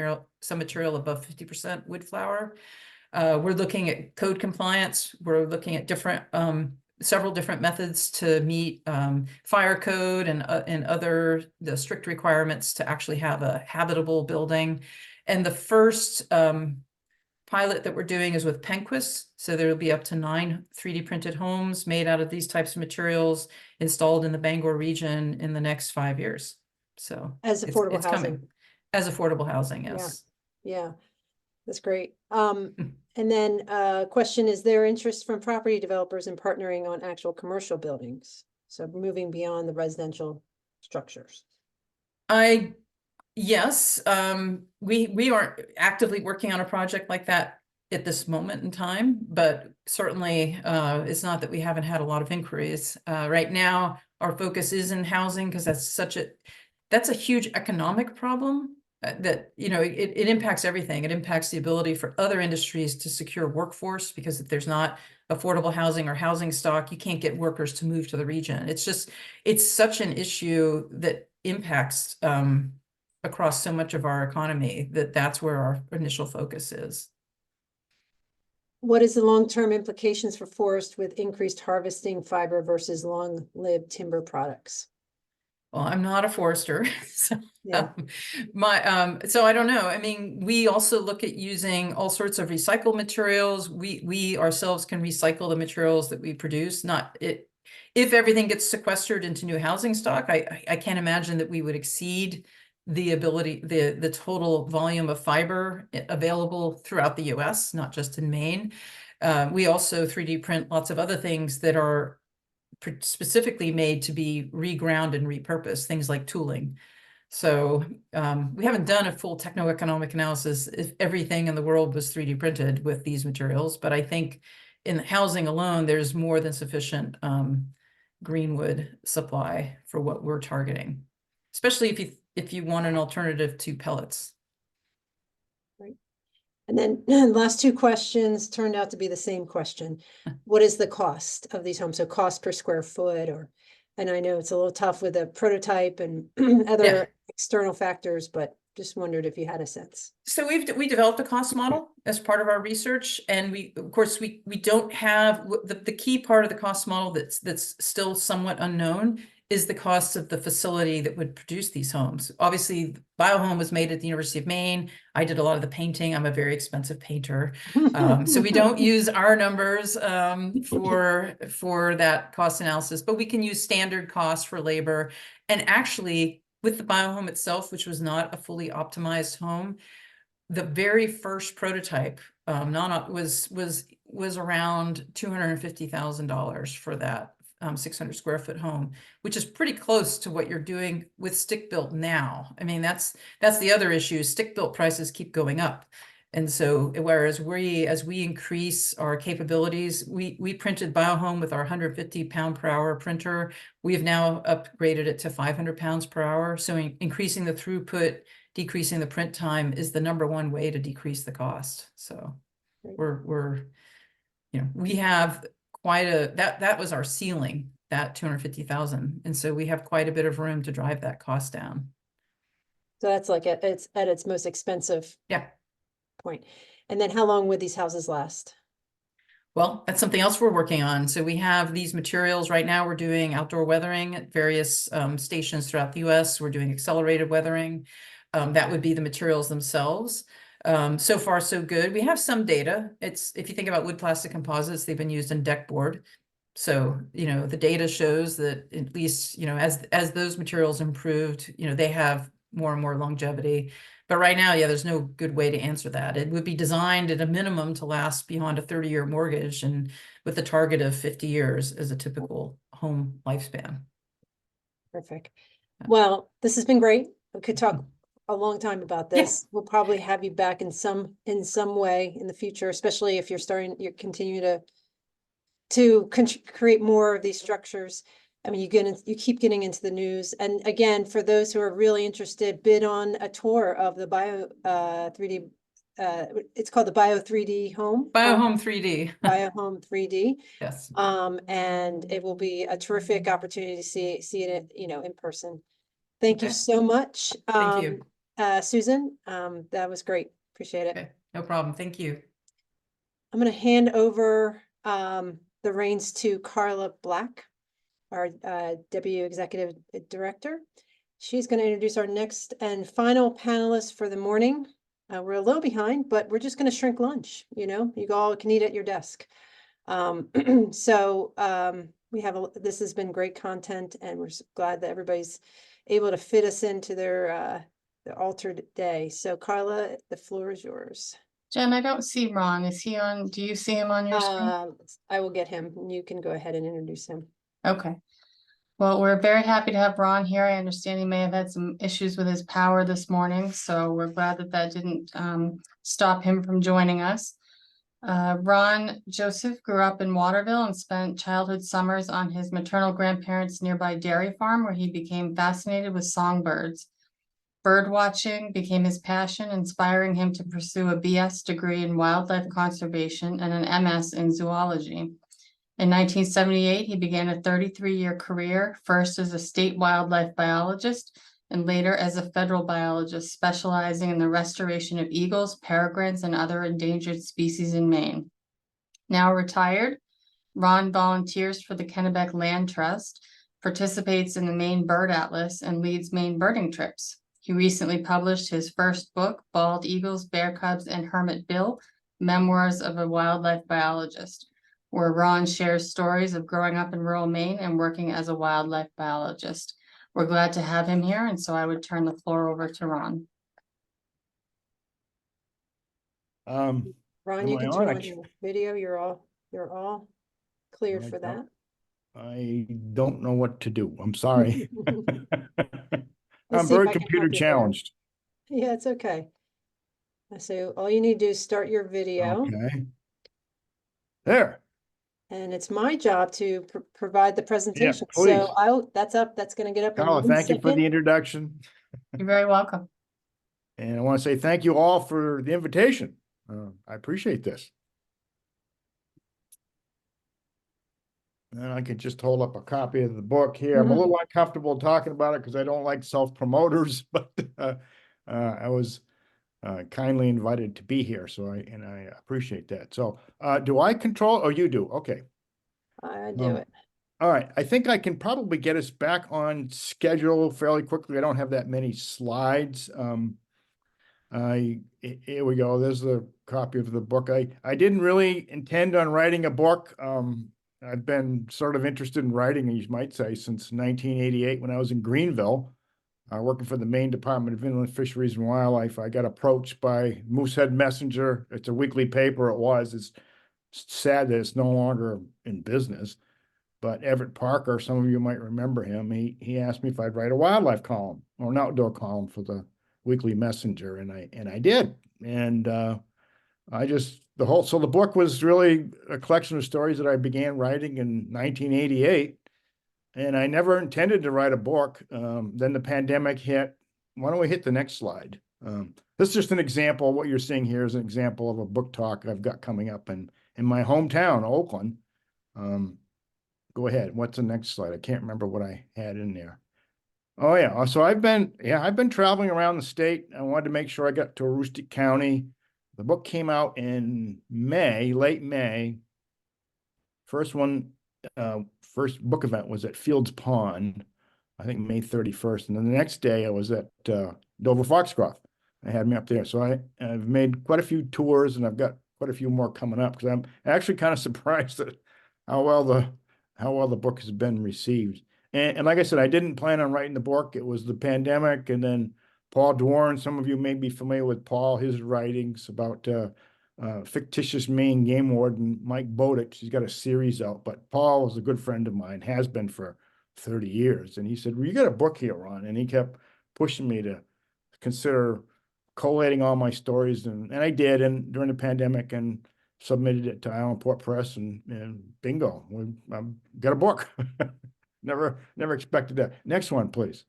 material above 50% wood flour. We're looking at code compliance. We're looking at several different methods to meet fire code and the strict requirements to actually have a habitable building. And the first pilot that we're doing is with Penquist. So there will be up to 9 3D printed homes made out of these types of materials installed in the Bangor region in the next 5 years. So As it's- affordable it's coming. housing. As affordable housing, Yeah. yes. Yeah, that's great. And then question, is there interest from property developers in partnering on actual commercial buildings? So moving beyond the residential structures. Yes, we aren't actively working on a project like that at this moment in time, but certainly it's not that we haven't had a lot of inquiries. Right now, our focus is in housing because that's a huge economic problem that, you know, it impacts everything. It impacts the ability for other industries to secure workforce, because if there's not affordable housing or housing stock, you can't get workers to move to the region. It's such an issue that impacts across so much of our economy that's where our initial focus is. What is the long-term implications for forest with increased harvesting fiber versus long-lived timber products? Well, I'm not a forester, so Yeah. so I don't know. I mean, we also look at using all sorts of recycled materials. We ourselves can recycle the materials that we produce. If everything gets sequestered into new housing stock, I can't imagine that we would exceed the total volume of fiber available throughout the US, not just in Maine. We also 3D print lots of other things that are specifically made to be reground and repurposed, things like tooling. So we haven't done a full techno-economic analysis if everything in the world was 3D printed with these materials, but I think in housing alone, there's more than sufficient greenwood supply for what we're targeting, especially if you want an alternative to pellets. Right. And then last two questions turned out to be the same question. What is the cost of these homes? So cost per square foot, and I know it's a little tough with a prototype and other external factors, but just wondered if you had a sense. So we developed a cost model as part of our research, and we don't have the key part of the cost model that's still somewhat unknown is the cost of the facility that would produce these homes. Obviously, BioHome was made at the University of Maine. I did a lot of the painting. I'm a very expensive painter. So we don't use our numbers for that cost analysis, but we can use standard costs for labor. And actually, with the BioHome itself, which was not a fully optimized home, the very first prototype was around $250,000 for that 600 square foot home, which is pretty close to what you're doing with stick built now. I mean, that's the other issue. Stick built prices keep going up. And so whereas as we increase our capabilities, we printed BioHome with our 150 pound per hour printer. We have now upgraded it to 500 pounds per hour. So increasing the throughput, decreasing the print time is the #1 way to decrease the cost. So we have quite that was our ceiling, that 250,000. And so we have quite a bit of room to drive that cost down. So that's like it's at its most expensive point. And then how long would these houses last? Well, that's something else we're working on. So we have these materials right now. We're doing outdoor weathering at various stations throughout the US. We're doing accelerated weathering. That would be the materials themselves. So far, so good. We have some data. If you think about wood plastic composites, they've been used in deck board. So, the data shows that at least, as those materials improved, they have more and more longevity. But right now, there's no good way to answer that. It would be designed at a minimum to last beyond a 30-year mortgage, and with a target of 50 years as a typical home lifespan. Perfect. Well, this has been great. We could talk a long time about this. We'll probably have you back in some way in the future, especially if you continue to create more of these structures. I mean, you keep getting into the news. And again, for those who are really interested, bid on a tour of the Bio 3D. It's called the Bio 3D home. BioHome 3D. BioHome 3D. Yes. And it will be a terrific opportunity to see it, in person. Thank you so much. Thank you. Susan, that was great. Appreciate it. Okay. No problem. Thank you. I'm going to hand over the reins to Carla Black, our Deputy Executive Director. She's going to introduce our next and final panelist for the morning. We're a little behind, but we're just gonna shrink lunch, you know, you all can eat at your desk. So, this has been great content and we're glad that everybody's able to fit us into their altered day. So Carla, the floor is yours. Jen, I don't see Ron. Is he on? Do you see him on your screen? I will get him. You can go ahead and introduce him. Okay. Well, we're very happy to have Ron here. I understand he may have had some issues with his power this morning, so we're glad that that didn't stop him from joining us. Ron Joseph grew up in Waterville and spent childhood summers on his maternal grandparents' nearby dairy farm, where he became fascinated with songbirds. Bird watching became his passion, inspiring him to pursue a BS degree in wildlife conservation and an MS in zoology. In 1978, he began a 33-year career, first as a state wildlife biologist and later as a federal biologist specializing in the restoration of eagles, peregrines, and other endangered species in Maine. Now retired, Ron volunteers for the Kennebec Land Trust, participates in the Maine Bird Atlas, and leads Maine birding trips. He recently published his first book, Bald Eagles, Bear Cubs, and Hermit Bill, Memoirs of a Wildlife Biologist, where Ron shares stories of growing up in rural Maine and working as a wildlife biologist. We're glad to have him here, and so I would turn the floor over to Ron. Ron, Am you I can on? turn I on your video. You're all cleared I for that. I don't know what to do. I'm sorry. Let's I'm see if very I can computer help you there. challenged. Yeah, it's okay. So all you need to do is start your video. Okay. There. And it's my job to provide the presentation. please. So that's up. That's going to get up in Carla, 1 thank you for second. the introduction. You're very welcome. And I want to say thank you all for the invitation. I appreciate this. And I could just hold up a copy of the book here. I'm a little uncomfortable talking about it because I don't like self-promoters, but I was kindly invited to be here. So I appreciate that. So do I control or you do? Okay. I do it. All right. I think I can probably get us back on schedule fairly quickly. I don't have that many slides. Here we go. There's the copy of the book. I didn't really intend on writing a book. I've been sort of interested in writing, you might say, since 1988 when I was in Greenville, working for the Maine Department of Inland Fisheries and Wildlife. I got approached by Moosehead Messenger. It's a weekly paper. It was. It's sad that it's no longer in business. But Everett Parker, some of you might remember him. He asked me if I'd write a wildlife column or an outdoor column for the Weekly Messenger, and I did. And so the book was really a collection of stories that I began writing in 1988, and I never intended to write a book. Then the pandemic hit. Why don't we hit the next slide? This is just an example. What you're seeing here is an example of a book talk I've got coming up in my hometown, Oakland. Go ahead. What's the next slide? I can't remember what I had in there. Oh yeah. So I've been traveling around the state. I wanted to make sure I got to Aroostook County. The book came out in May, late May. First book event was at Fields Pond, I think May 31st. And then the next day I was at Dover Foxcroft. They had me up there. So I've made quite a few tours and I've got quite a few more coming up because I'm actually kind of surprised at how well the book has been received. And like I said, I didn't plan on writing the book. It was the pandemic, and then Paul Dwarren, some of you may be familiar with Paul, his writings about fictitious Maine game warden Mike Bowdick. He's got a series out, but Paul was a good friend of mine, has been for 30 years. And he said, well, you got a book here, Ron. And he kept pushing me to consider collating all my stories. And I did, and during the pandemic, and submitted it to Islandport Press, and bingo, I've got a book. Never expected that. Next one, please.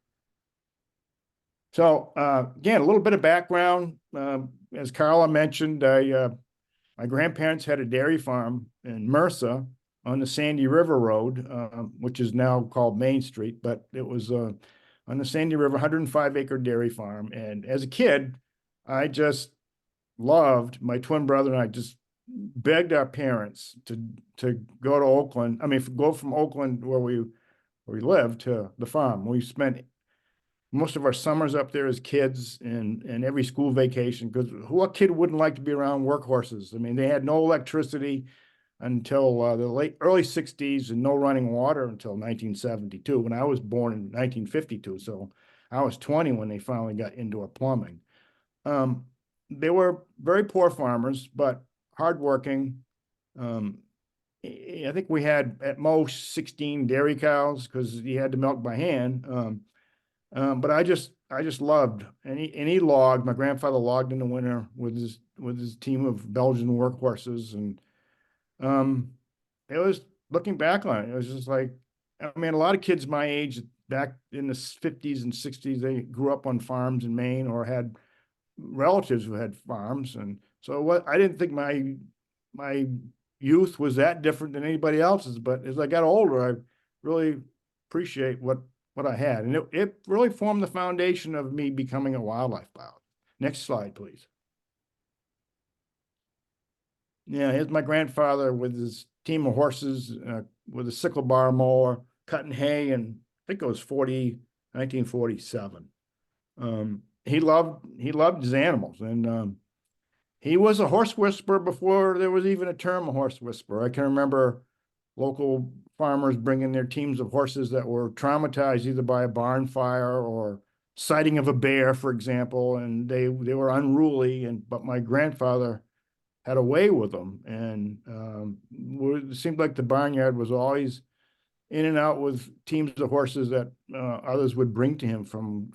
So again, a little bit of background. As Carla mentioned, my grandparents had a dairy farm in Mercer on the Sandy River Road, which is now called Main Street, but it was on the Sandy River, 105-acre dairy farm. And as a kid, I just loved, my twin brother and I just begged our parents to go to Oakland. I mean, go from Oakland where we lived to the farm. We spent most of our summers up there as kids and every school vacation, because what kid wouldn't like to be around workhorses? I mean, they had no electricity until the early 60s and no running water until 1972, when I was born in 1952. So I was 20 when they finally got indoor plumbing. They were very poor farmers, but hardworking. I think we had at most 16 dairy cows because you had to milk by hand. But I just loved, and he logged. My grandfather logged in the winter with his team of Belgian workhorses, and it was, looking back on it, it was just like, I mean, a lot of kids my age back in the 50s and 60s, they grew up on farms in Maine or had relatives who had farms, and so what I didn't think my youth was that different than anybody else's. But as I got older, I really appreciate what I had, and it really formed the foundation of me becoming a wildlife biologist. Next slide, please. Yeah, here's my grandfather with his team of horses, with a sickle bar mower, cutting hay, and I think it was 1947. He loved his animals, and he was a horse whisperer before there was even a term, a horse whisperer. I can remember local farmers bringing their teams of horses that were traumatized either by a barn fire or sighting of a bear, for example, and they were unruly, but my grandfather had a way with them, and it seemed like the barnyard was always in and out with teams of horses that others would bring to him from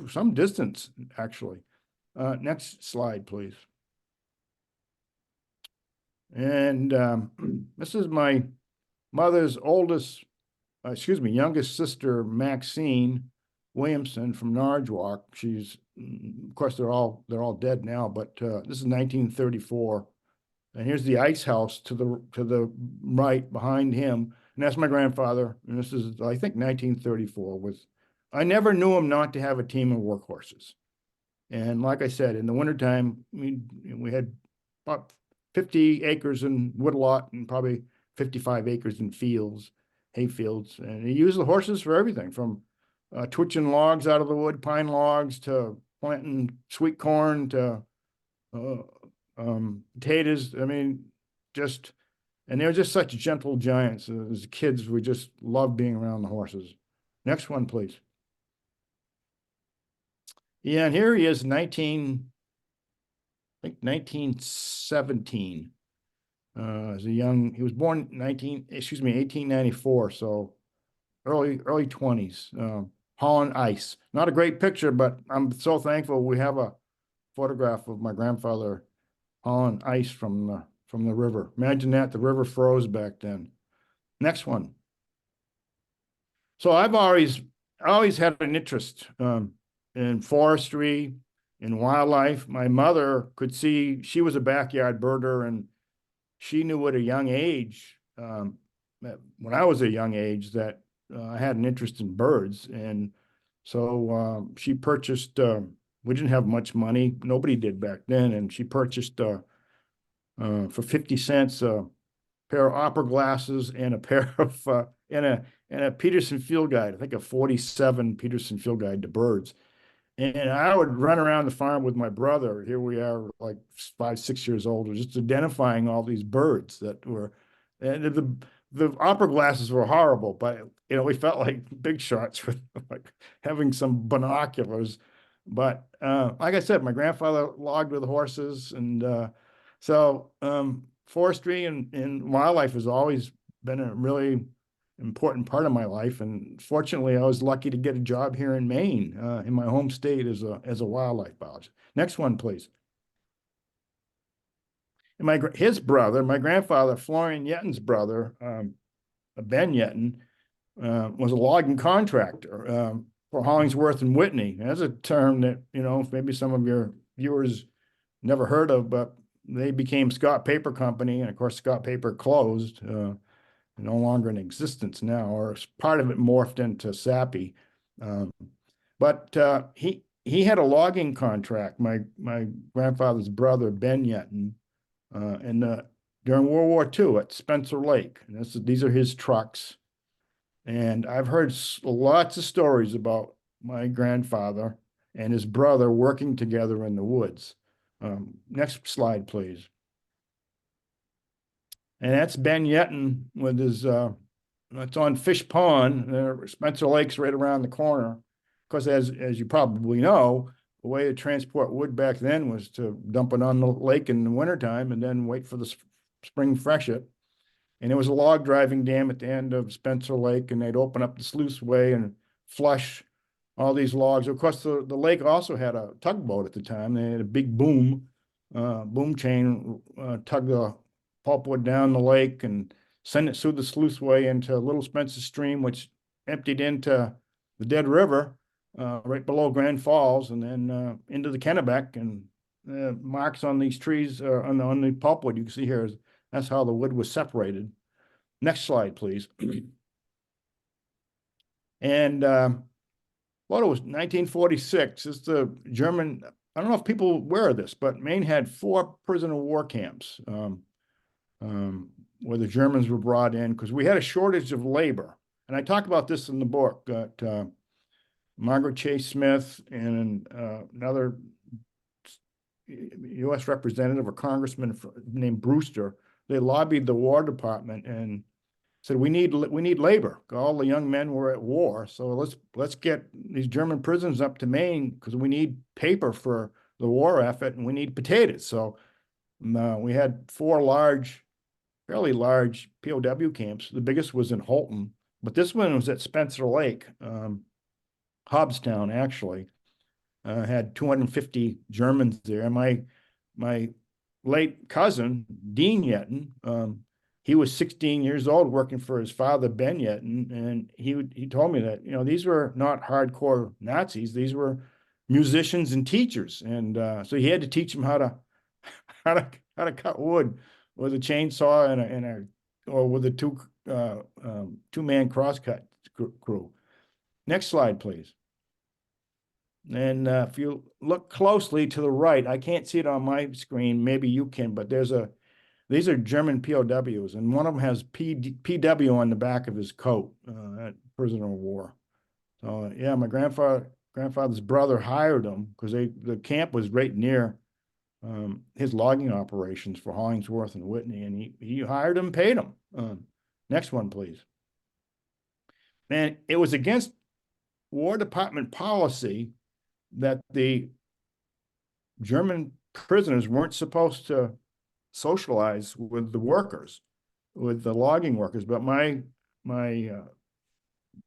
some distance, actually. Next slide, please. And this is my mother's youngest sister, Maxine Williamson from Nargeock. She's, of course, they're all dead now, but this is 1934. And here's the ice house to the right behind him. And that's my grandfather. And this is, I think, 1934. I never knew him not to have a team of workhorses. And like I said, in the wintertime, we had about 50 acres in woodlot and probably 55 acres in hay fields. And he used the horses for everything, from twitching logs out of the wood, pine logs, to planting sweet corn, to potatoes. I mean, and they were just such gentle giants. As kids, we just loved being around the horses. Next one, please. Yeah, and here he is, 1917. As a young, he was born 1894, so early 20s. Hauling ice. Not a great picture, but I'm so thankful we have a photograph of my grandfather hauling ice from the river. Imagine that, the river froze back then. Next one. So I've always had an interest in forestry, in wildlife. My mother could see, she was a backyard birder, and she knew at a young age, when I was a young age, that I had an interest in birds. And so she purchased, we didn't have much money, nobody did back then, and she purchased for 50 cents a pair of opera glasses and a pair of and a Peterson field guide, I think a 47 Peterson field guide to birds. And I would run around the farm with my brother. Here we are, like 5, 6 years old, just identifying all these birds that were, and the opera glasses were horrible, but we felt like big shots with like having some binoculars. But like I said, my grandfather logged with horses, and so forestry and wildlife has always been a really important part of my life. And fortunately, I was lucky to get a job here in Maine, in my home state, as a wildlife biologist. Next one, please. And his brother, my grandfather, Florian Yetton's brother, Ben Yetton, was a logging contractor for Hollingsworth and Whitney. That's a term that maybe some of your viewers never heard of, but they became Scott Paper Company, and of course Scott Paper closed. No longer in existence now, or part of it morphed into Sappi. But he had a logging contract, my grandfather's brother, Ben Yetton, during World War II at Spencer Lake. And these are his trucks. And I've heard lots of stories about my grandfather and his brother working together in the woods. Next slide, please. And that's Ben Yetton with his, it's on Fish Pond, Spencer Lake's right around the corner. Because as you probably know, the way to transport wood back then was to dump it on the lake in the wintertime and then wait for the spring freshet. And there was a log driving dam at the end of Spencer Lake, and they'd open up the sluiceway and flush all these logs. Of course, the lake also had a tugboat at the time. They had a big boom chain, tug the pulpwood down the lake and send it through the sluiceway into Little Spencer Stream, which emptied into the Dead River, right below Grand Falls, and then into the Kennebec. And marks on these trees, on the pulpwood you can see here, that's how the wood was separated. Next slide, please. And what it was 1946. It's the German. I don't know if people are aware of this, but Maine had 4 prisoner of war camps where the Germans were brought in because we had a shortage of labor. And I talk about this in the book. Margaret Chase Smith and another U.S. representative or congressman named Brewster. They lobbied the War Department and said, we need labor. All the young men were at war, so let's get these German prisoners up to Maine because we need paper for the war effort and we need potatoes. So we had 4 fairly large POW camps. The biggest was in Holton, but this one was at Spencer Lake, Hobbstown actually. Had 250 Germans there. My late cousin, Dean Yetton, he was 16 years old working for his father, Ben Yetton, and he told me that, these were not hardcore Nazis. These were musicians and teachers. And so he had to teach them how to cut wood with a chainsaw or with a two-man crosscut crew. Next slide, please. And if you look closely to the right, I can't see it on my screen, maybe you can, but these are German POWs, and one of them has PW on the back of his coat, prisoner of war. So yeah, my grandfather's brother hired them because the camp was right near his logging operations for Hollingsworth and Whitney, and he hired them, paid them. Next one, please. And it was against War Department policy that the German prisoners weren't supposed to socialize with the workers, with the logging workers. But my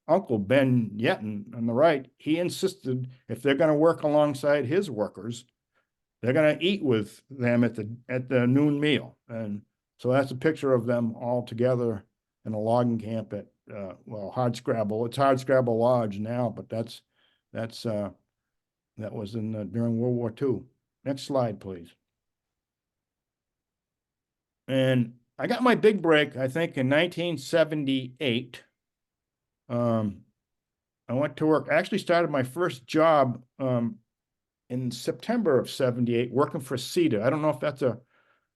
uncle, Ben Yetton, on the right, he insisted if they're going to work alongside his workers, they're going to eat with them at the noon meal. And so that's a picture of them all together in a logging camp at, Hardscrabble. It's Hardscrabble Lodge now, but that was during World War II. Next slide, please. And I got my big break, I think, in 1978. I went to work, actually started my first job in September of 78, working for CETA. I don't know if that's a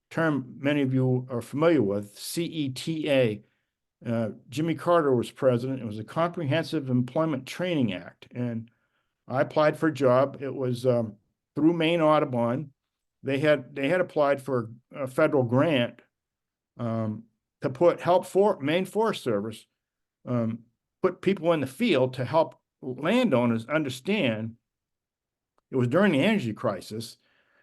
term many of you are familiar with, CETA. Jimmy Carter was president. It was a Comprehensive Employment Training Act. And I applied for a job. It was through Maine Audubon. They had applied for a federal grant to help Maine Forest Service put people in the field to help landowners understand. It was during the energy crisis,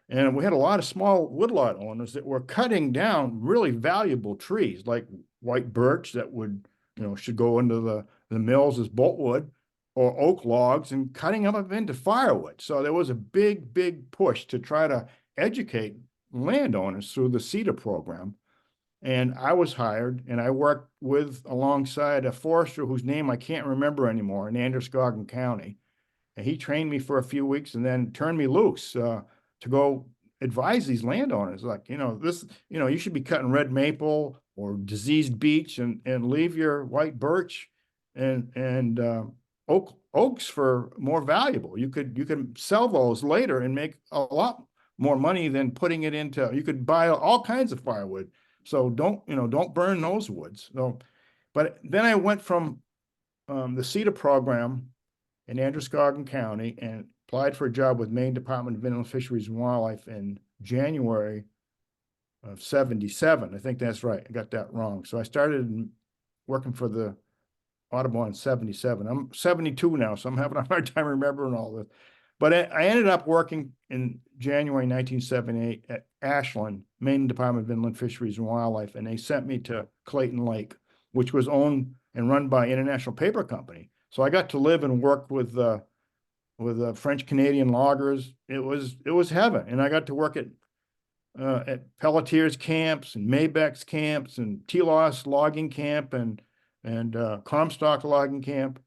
and we had a lot of small woodlot owners that were cutting down really valuable trees like white birch that should go into the mills as boltwood, or oak logs, and cutting them up into firewood. So there was a big push to try to educate landowners through the CETA program. And I was hired, and I worked alongside a forester whose name I can't remember anymore in Androscoggin County. And he trained me for a few weeks and then turned me loose to go advise these landowners, like, you should be cutting red maple or diseased beech and leave your white birch and oaks for more valuable. You could sell those later and make a lot more money than putting it into. You could buy all kinds of firewood. So don't burn those woods. So, but then I went from the CETA program in Androscoggin County and applied for a job with Maine Department of Inland Fisheries and Wildlife in January of 77. I think that's right. I got that wrong. So I started working for the Audubon in 77. I'm 72 now, so I'm having a hard time remembering all this. But I ended up working in January 1978 at Ashland, Maine Department of Inland Fisheries and Wildlife, and they sent me to Clayton Lake, which was owned and run by International Paper Company. So I got to live and work with French Canadian loggers. It was heaven, and I got to work at Pelletier's camps and Maybeck's camps and Telos logging camp and Comstock logging camp.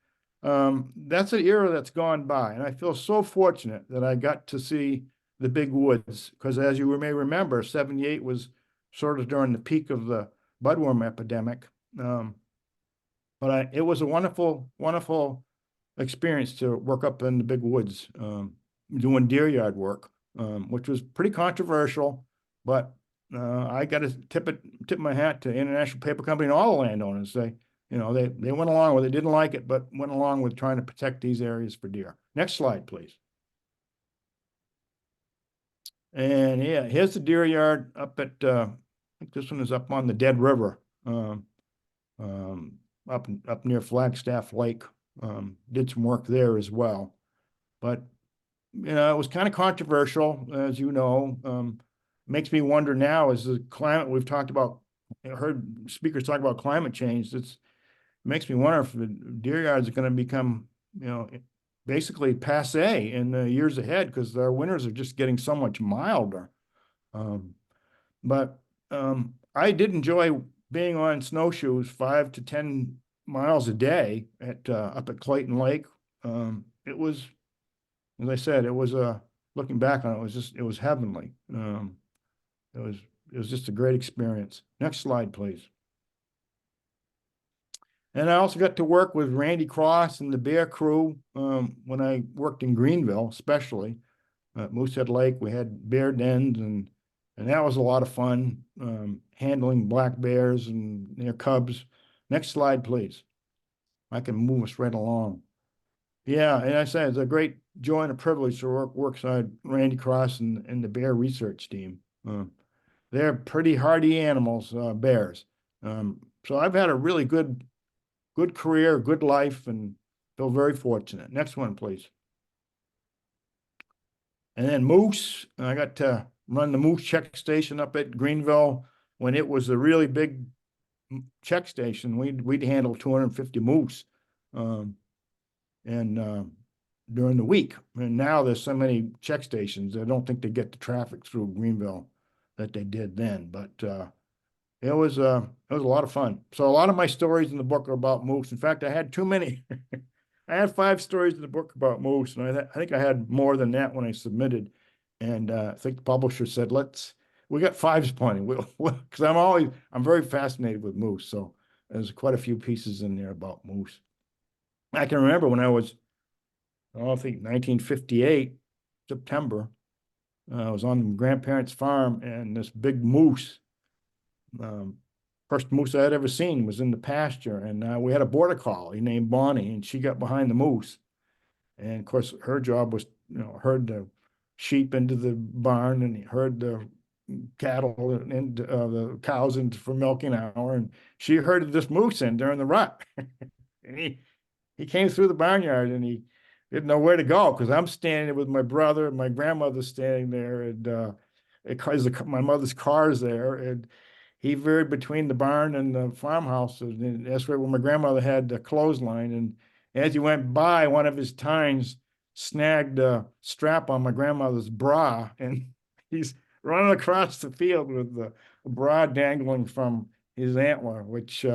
That's an era that's gone by, and I feel so fortunate that I got to see the big woods, because as you may remember, 78 was sort of during the peak of the budworm epidemic. But it was a wonderful, wonderful experience to work up in the big woods, doing deer yard work, which was pretty controversial, but I got to tip my hat to International Paper Company and all the landowners. They went along with it, didn't like it, but went along with trying to protect these areas for deer. Next slide, please. And yeah, here's the deer yard up at, I think this one is up on the Dead River, up near Flagstaff Lake. Did some work there as well. But, it was kind of controversial, as you know. Makes me wonder now, is the climate we've talked about, I heard speakers talk about climate change. It makes me wonder if the deer yards are going to become, basically passe in the years ahead, because our winters are just getting so much milder. But I did enjoy being on snowshoes 5 to 10 miles a day up at Clayton Lake. It was, as I said, it was looking back on it, it was heavenly. It was just a great experience. Next slide, please. And I also got to work with Randy Cross and the Bear Crew when I worked in Greenville, especially at Moosehead Lake. We had bear dens, and that was a lot of fun, handling black bears and their cubs. Next slide, please. I can move us right along. Yeah, and I said it's a great joy and a privilege to work beside Randy Cross and the bear research team. They're pretty hardy animals, bears. So I've had a really good career, good life, and feel very fortunate. Next one, please. And then moose. I got to run the moose check station up at Greenville when it was a really big check station. We'd handle 250 moose, during the week. And now there's so many check stations, I don't think they get the traffic through Greenville that they did then. But it was a lot of fun. So a lot of my stories in the book are about moose. In fact, I had too many. I had 5 stories in the book about moose, and I think I had more than that when I submitted. And I think the publisher said, we got 5's plenty. Because I'm very fascinated with moose. So there's quite a few pieces in there about moose. I can remember when I was, I think 1958, September, I was on my grandparents' farm, and this big moose, first moose I had ever seen, was in the pasture, and we had a border collie named Bonnie, and she got behind the moose. And of course, her job was, herd the sheep into the barn and herd the cattle and the cows in for milking hour, and she herded this moose in during the rut. And he came through the barnyard, and he didn't know where to go, because I'm standing there with my brother and my grandmother's standing there, and my mother's car's there, and he veered between the barn and the farmhouse, and that's where my grandmother had the clothesline. And as he went by, one of his tines snagged a strap on my grandmother's bra, and he's running across the field with the bra dangling from his antler, which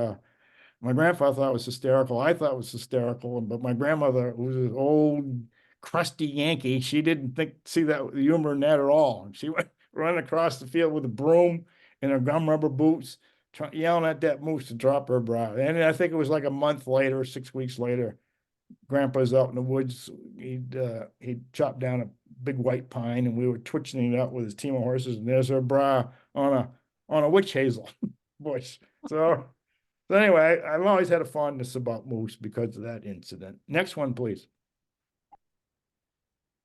my grandfather thought was hysterical. I thought it was hysterical, but my grandmother, who was an old crusty Yankee, she didn't see that humor in that at all. And she went running across the field with a broom and her gum rubber boots, yelling at that moose to drop her bra. And I think it was like a month later, 6 weeks later, Grandpa's out in the woods. He'd chopped down a big white pine, and we were twitching it out with his team of horses, and there's her bra on a witch hazel bush. So anyway, I've always had a fondness about moose because of that incident. Next one, please.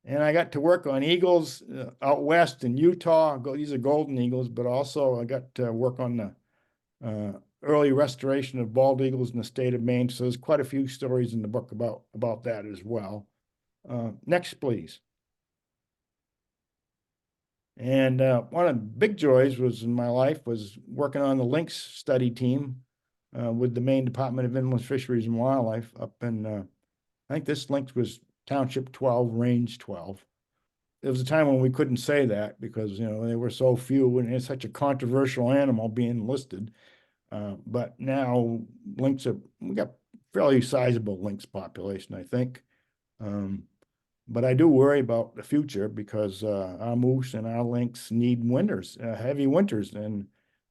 And I got to work on eagles out west in Utah. These are golden eagles, but also I got to work on the early restoration of bald eagles in the state of Maine. So there's quite a few stories in the book about that as well. Next, please. And one of the big joys was in my life was working on the lynx study team with the Maine Department of Inland Fisheries and Wildlife up in, I think this lynx was Township 12, Range 12. There was a time when we couldn't say that because, you know, they were so few and it's such a controversial animal being listed. But now lynx we got fairly sizable lynx population, I think. But I do worry about the future because our moose and our lynx need winters, heavy winters, and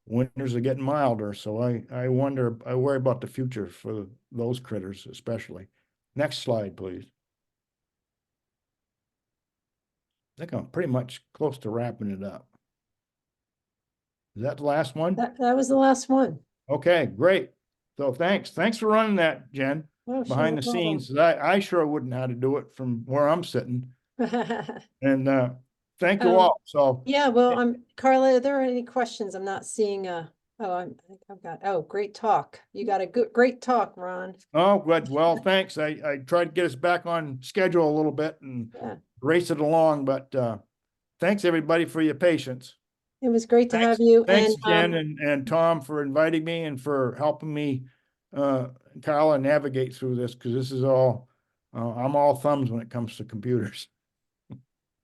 winters are getting milder. So I worry about the future for those critters especially. Next slide, please. I think I'm pretty much close to wrapping it up. Is that the last one? That was the last one. Okay, great. So thanks for running that, Jen, Oh, sure, behind no the scenes. I sure wouldn't know how to do it from where I'm sitting. problem. And thank you all. So Yeah, well, Carla, are there any questions? I'm not seeing great talk. You got a great talk, Ron. oh, good. Well, thanks. I tried to get us back on schedule a little bit and Yeah, race it along, but thanks everybody for your patience. it was great to have you. Thanks, And Jen and Tom, for inviting me and for helping me, Carla, navigate through this, because this is all, I'm all thumbs when it comes to computers.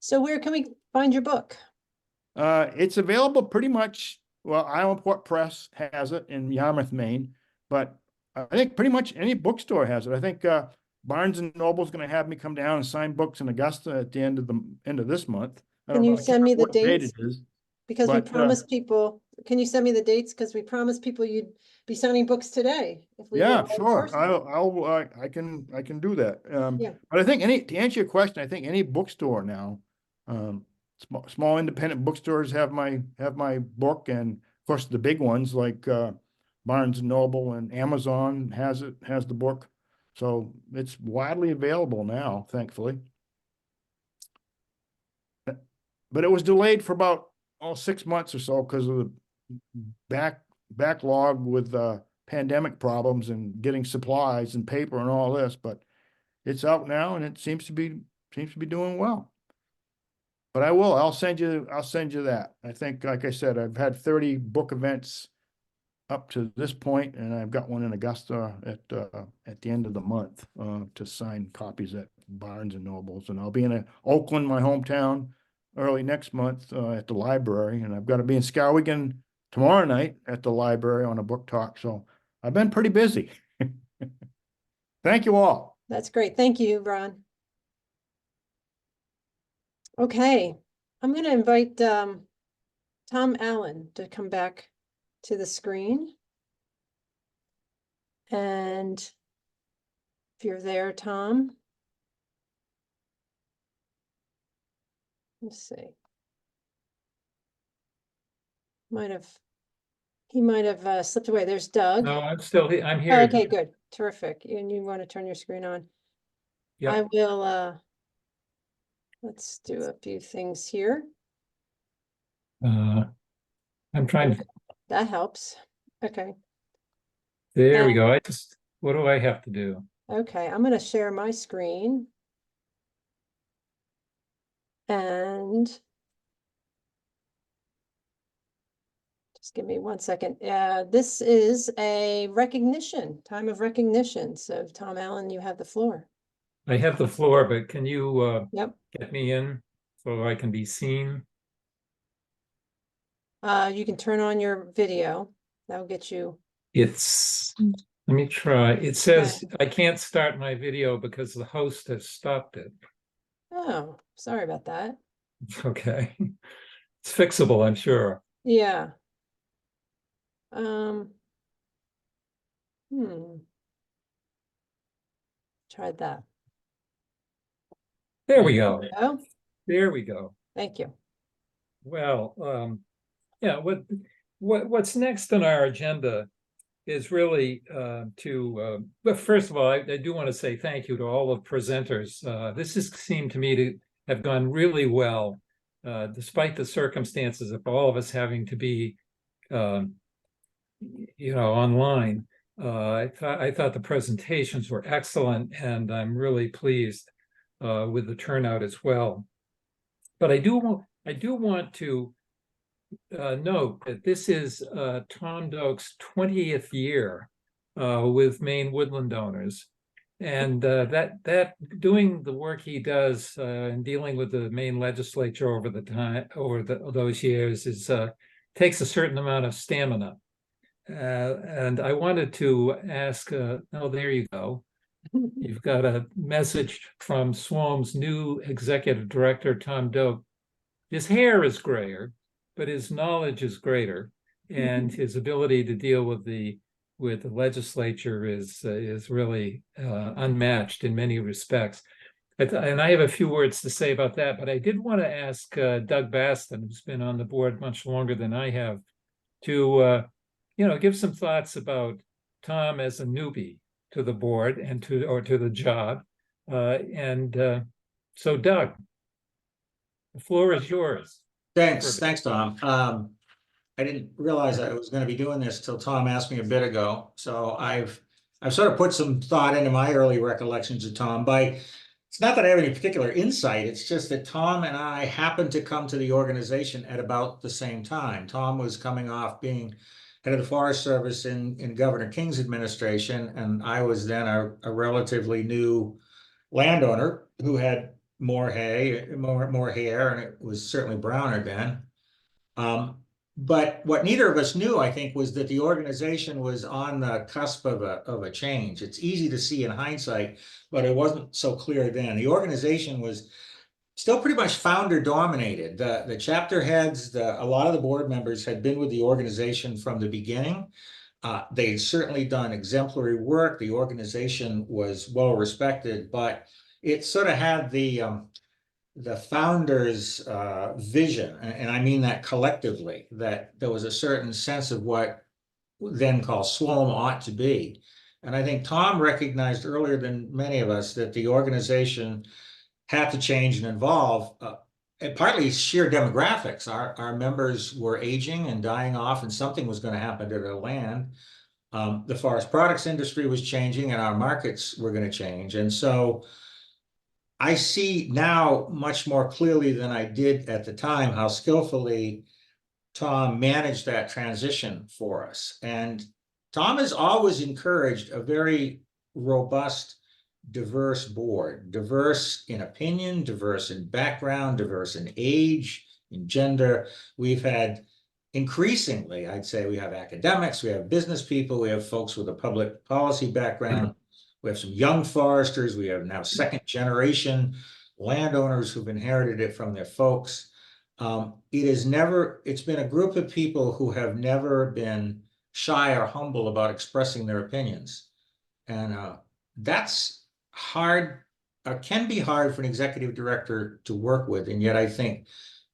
so where can we find your book? It's available pretty much, well, Islandport Press has it in Yarmouth, Maine, but I think pretty much any bookstore has it. I think Barnes and Noble's going to have me come down and sign books in Augusta at the end of this month. Can you I can't send me the remember what date dates? it is. Because we But, promised people, can you send me the dates? Because we promised people you'd be signing books today. If we Yeah, were in sure. person. I can do that. Yeah. But I think to answer your question, I think any bookstore now, small independent bookstores have my book, and of course the big ones like Barnes and Noble and Amazon has the book. So it's widely available now, thankfully. But it was delayed for about 6 months or so because of the backlog with pandemic problems and getting supplies and paper and all this. But it's out now and it seems to be doing well. But I'll send you that. I think, like I said, I've had 30 book events up to this point, and I've got one in Augusta at the end of the month to sign copies at Barnes and Nobles, and I'll be in Oakland, my hometown, early next month at the library, and I've got to be in Skowhegan tomorrow night at the library on a book talk. So I've been pretty busy. Thank you all. That's great. Thank you, Ron. Okay, I'm going to invite Tom Allen to come back to the screen. And if you're there, Tom. Let's see. He might have slipped away. There's Doug. No, I'm still here. I'm here. Oh, okay, good. Terrific. And you want to turn your screen on? Yeah. I will, let's do a few things here. I'm trying to, That helps. Okay. there we go. What do I have to do? Okay, I'm going to share my screen. And just give me 1 second. This is a time of recognition. So Tom Allen, you have the floor. I have the floor, but can you Yep. get me in so I can be seen? You can turn on your video. That'll get you. Let me try. It says I can't start my video because the host has stopped it. Oh, sorry about that. Okay. It's fixable, I'm sure. Yeah. Tried that. There we go. Oh, There we go. thank you. Well, yeah, what's next on our agenda is really but first of all, I do want to say thank you to all of presenters. This has seemed to me to have gone really well, despite the circumstances of all of us having to be, online. I thought the presentations were excellent, and I'm really pleased with the turnout as well. But I do want to note that this is Tom Doak's 20th year with Maine Woodland Owners, and that doing the work he does and dealing with the Maine legislature over those years is takes a certain amount of stamina. And I wanted to ask, oh, there you go. You've got a message from SWAM's new executive director, Tom Doak. His hair is grayer, but his knowledge is greater, and his ability to deal with the legislature is really unmatched in many respects. And I have a few words to say about that, but I did want to ask Doug Baston, who's been on the board much longer than I have, to give some thoughts about Tom as a newbie to the board and to the job. So Doug, the floor is yours. Thanks, Tom. I didn't realize I was going to be doing this till Tom asked me a bit ago. So I've sort of put some thought into my early recollections of Tom. It's not that I have any particular insight. It's just that Tom and I happened to come to the organization at about the same time. Tom was coming off being head of the Forest Service in Governor King's administration, and I was then a relatively new landowner who had more hair, and it was certainly browner then. But what neither of us knew, I think, was that the organization was on the cusp of a change. It's easy to see in hindsight, but it wasn't so clear then. The organization was still pretty much founder dominated. The chapter heads, a lot of the board members had been with the organization from the beginning. They'd certainly done exemplary work. The organization was well respected, but it sort of had the founder's vision, and I mean that collectively, that there was a certain sense of what then called SWAM ought to be. And I think Tom recognized earlier than many of us that the organization had to change and evolve, and partly sheer demographics. Our members were aging and dying off, and something was going to happen to their land. The forest products industry was changing, and our markets were going to change. And so I see now much more clearly than I did at the time how skillfully Tom managed that transition for us. And Tom has always encouraged a very robust, diverse board, diverse in opinion, diverse in background, diverse in age, in gender. We've had increasingly, I'd say, we have academics, we have business people, we have folks with a public policy background. We have some young foresters. We have now second generation landowners who've inherited it from their folks. It's been a group of people who have never been shy or humble about expressing their opinions. And that's hard, can be hard for an executive director to work with. And yet I think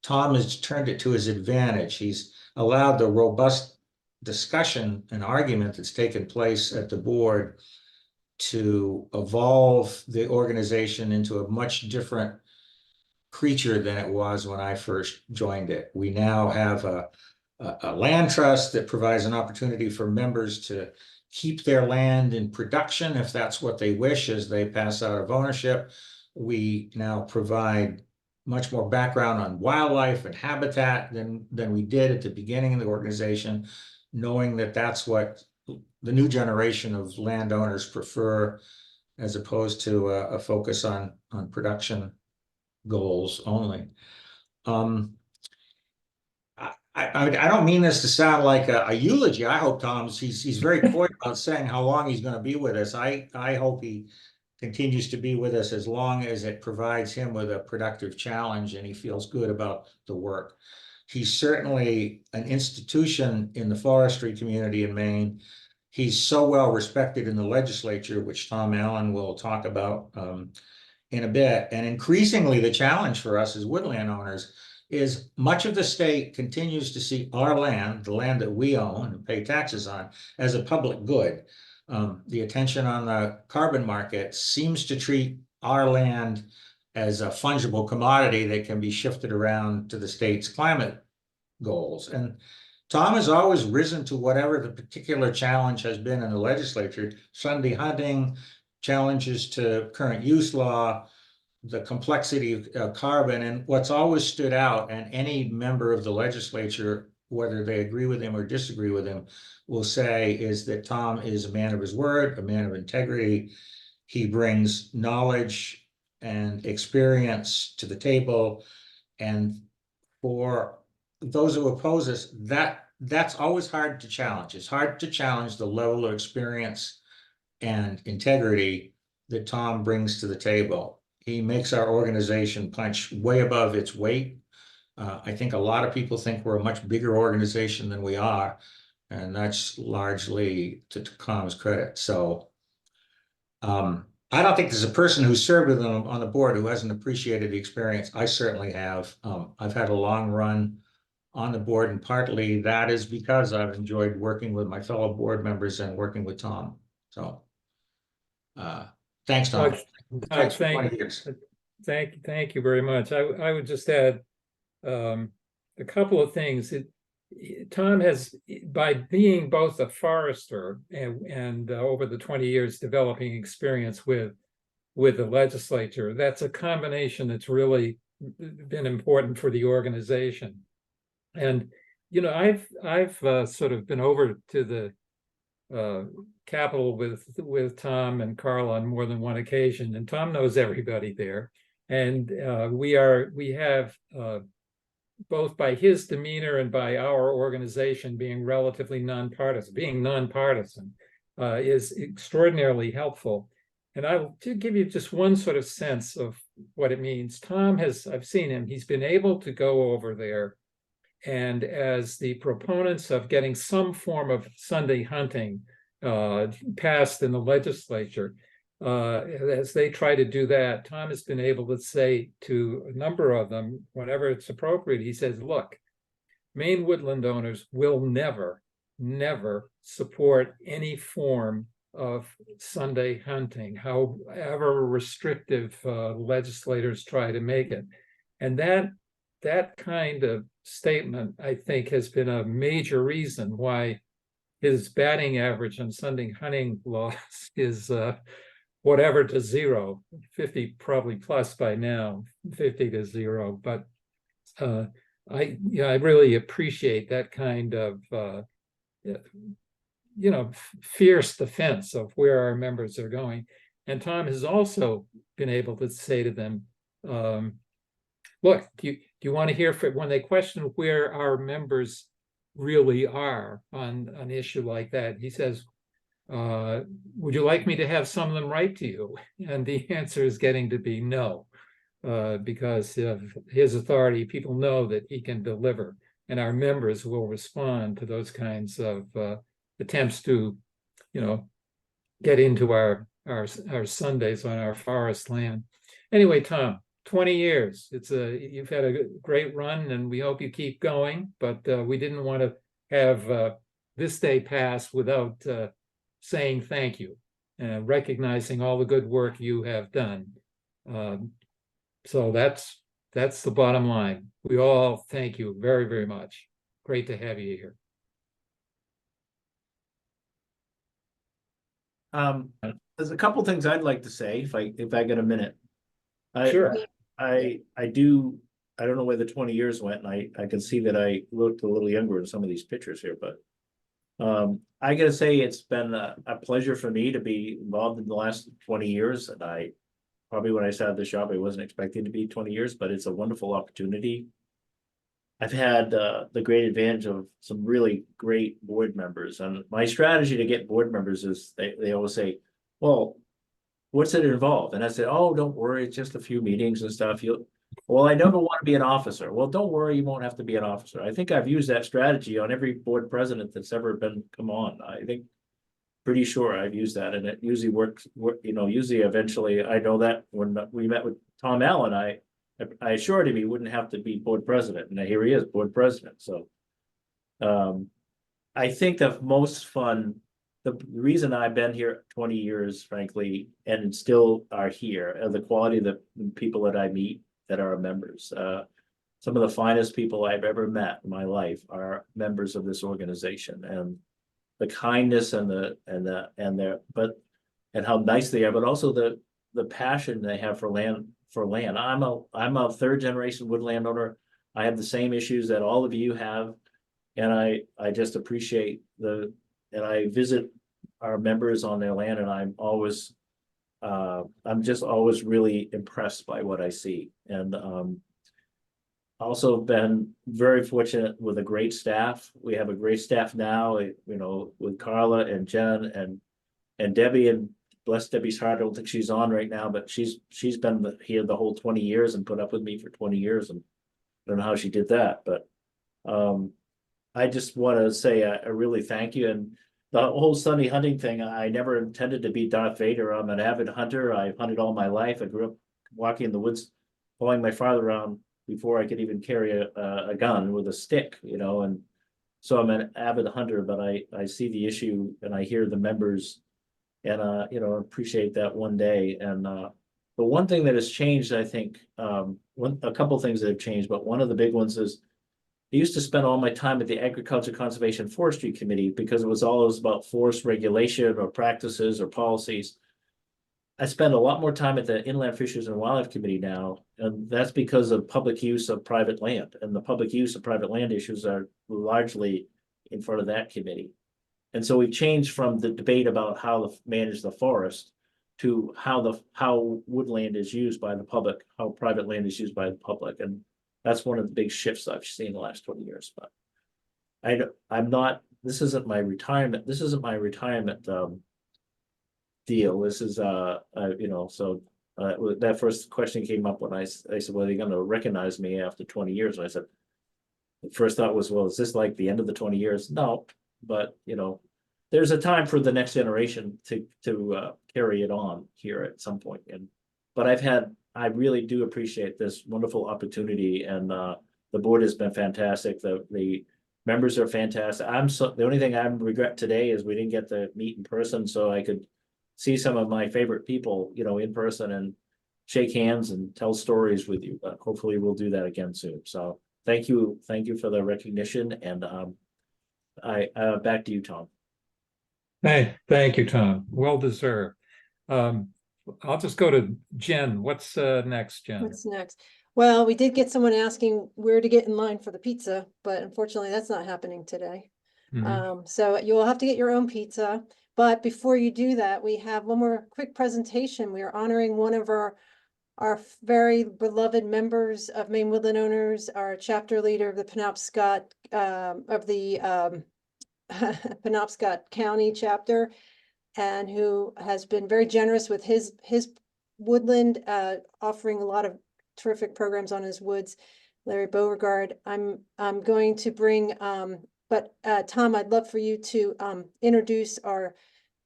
Tom has turned it to his advantage. He's allowed the robust discussion and argument that's taken place at the board to evolve the organization into a much different creature than it was when I first joined it. We now have a land trust that provides an opportunity for members to keep their land in production if that's what they wish as they pass out of ownership. We now provide much more background on wildlife and habitat than we did at the beginning of the organization, knowing that that's what the new generation of landowners prefer, as opposed to a focus on production goals only. I don't mean this to sound like a eulogy. I hope he's very coy about saying how long he's going to be with us. I hope he continues to be with us as long as it provides him with a productive challenge and he feels good about the work. He's certainly an institution in the forestry community in Maine. He's so well respected in the legislature, which Tom Allen will talk about in a bit. And increasingly, the challenge for us as woodland owners is much of the state continues to see our land, the land that we own and pay taxes on, as a public good. The attention on the carbon market seems to treat our land as a fungible commodity that can be shifted around to the state's climate goals. And Tom has always risen to whatever the particular challenge has been in the legislature: Sunday hunting, challenges to current use law, the complexity of carbon. And what's always stood out, and any member of the legislature, whether they agree with him or disagree with him, will say, is that Tom is a man of his word, a man of integrity. He brings knowledge and experience to the table. And for those who oppose us, that's always hard to challenge. It's hard to challenge the level of experience and integrity that Tom brings to the table. He makes our organization punch way above its weight. I think a lot of people think we're a much bigger organization than we are, and that's largely to Tom's credit. So I don't think there's a person who served with him on the board who hasn't appreciated the experience. I certainly have. I've had a long run on the board, and partly that is because I've enjoyed working with my fellow board members and working with Tom. So thanks, Tom. Thanks for 20 years. Thank you very much. I would just add a couple of things. Tom has, by being both a forester and over the 20 years developing experience with the legislature, that's a combination that's really been important for the organization. And you know, I've sort of been over to the Capitol with Tom and Carl on more than one occasion, and Tom knows everybody there. And we have both by his demeanor and by our organization being relatively nonpartisan, is extraordinarily helpful. And I will give you just one sort of sense of what it means. Tom I've seen him, he's been able to go over there, and as the proponents of getting some form of Sunday hunting passed in the legislature, as they try to do that, Tom has been able to say to a number of them, whenever it's appropriate, he says, look, Maine woodland owners will never support any form of Sunday hunting, however restrictive legislators try to make it. And that kind of statement, I think, has been a major reason why his batting average on Sunday hunting laws is whatever to 0, 50 probably plus by now, 50 to 0. But I really appreciate that kind of fierce defense of where our members are going. And Tom has also been able to say to them, look, do you want to hear when they question where our members really are on an issue like that? He says, would you like me to have some of them write to you? And the answer is getting to be no, because of his authority, people know that he can deliver, and our members will respond to those kinds of attempts to, get into our Sundays on our forest land. Anyway, Tom, 20 years. You've had a great run, and we hope you keep going. But we didn't want to have this day pass without saying thank you and recognizing all the good work you have done. So that's the bottom line. We all thank you very, very much. Great to have you here. There's a couple things I'd like to say if I get a minute. Sure. I don't know where the 20 years went, and I can see that I looked a little younger in some of these pictures here, but I gotta say it's been a pleasure for me to be involved in the last 20 years. And I probably, when I started this job, I wasn't expecting to be 20 years, but it's a wonderful opportunity. I've had the great advantage of some really great board members, and my strategy to get board members is they always say, well, what's it involved? And I said, oh, don't worry, it's just a few meetings and stuff. Well, I never want to be an officer. Well, don't worry, you won't have to be an officer. I think I've used that strategy on every board president that's ever come on. I think pretty sure I've used that, and it usually works. Usually eventually I know that when we met with Tom Allen, I assured him he wouldn't have to be board president, and here he is, board president. So I think the most fun the reason I've been here 20 years, frankly, and still are here, are the quality of the people that I meet that are members. Some of the finest people I've ever met in my life are members of this organization, and the kindness and how nice they are, but also the passion they have for land. I'm a third generation woodland owner. I have the same issues that all of you have, and I just appreciate and I visit our members on their land, and I'm just always really impressed by what I see. And also been very fortunate with a great staff. We have a great staff now, with Carla and Jen and Debbie, and bless Debbie's heart, I don't think she's on right now, but she's been here the whole 20 years and put up with me for 20 years, and I don't know how she did that, but I just want to say a really thank you. And the whole Sunday hunting thing, I never intended to be Darth Vader. I'm an avid hunter. I've hunted all my life. I grew up walking in the woods, following my father around before I could even carry a gun with a stick, and so I'm an avid hunter, but I see the issue and I hear the members, and appreciate that one day. And the one thing that has changed, I think, a couple things that have changed, but one of the big ones is I used to spend all my time at the Agriculture, Conservation, Forestry Committee because it was always about forest regulation or practices or policies. I spend a lot more time at the Inland Fisheries and Wildlife Committee now, and that's because of public use of private land. And the public use of private land issues are largely in front of that committee. And so we've changed from the debate about how to manage the forest to how woodland is used by the public, how private land is used by the public. And that's one of the big shifts I've seen in the last 20 years. But this isn't my retirement. This isn't my retirement deal. This is that first question came up when I said, well, are they going to recognize me after 20 years? And I said, the first thought was, well, is this like the end of the 20 years? No, but there's a time for the next generation to carry it on here at some point. But I really do appreciate this wonderful opportunity, and the board has been fantastic. The members are fantastic. The only thing I regret today is we didn't get to meet in person, so I could see some of my favorite people, in person and shake hands and tell stories with you. But hopefully we'll do that again soon. So thank you for the recognition, and back to you, Tom. Thank you, Tom. Well deserved. I'll just go to Jen. What's next, Jen? What's next? Well, we did get someone asking where to get in line for the pizza, but unfortunately that's not happening today. So you will have to get your own pizza. But before you do that, we have one more quick presentation. We are honoring one of our very beloved members of Maine Woodland Owners, our chapter leader of the Penobscot Penobscot County chapter, and who has been very generous with his woodland, offering a lot of terrific programs on his woods. Larry Beauregard. I'm going to bring, Tom, I'd love for you to introduce our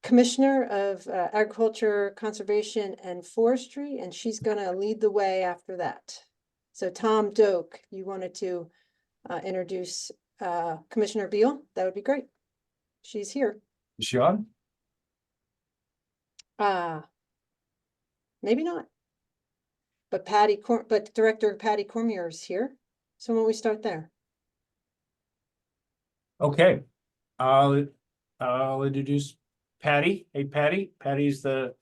Commissioner of Agriculture, Conservation, and Forestry, and she's going to lead the way after that. So Tom Doak, you wanted to introduce Commissioner Beal? That would be great. She's here. Is she on? Maybe not. But Director Patty Cormier is here. So why don't we start there? Okay, I'll introduce Patty. Hey, Patty. Patty's the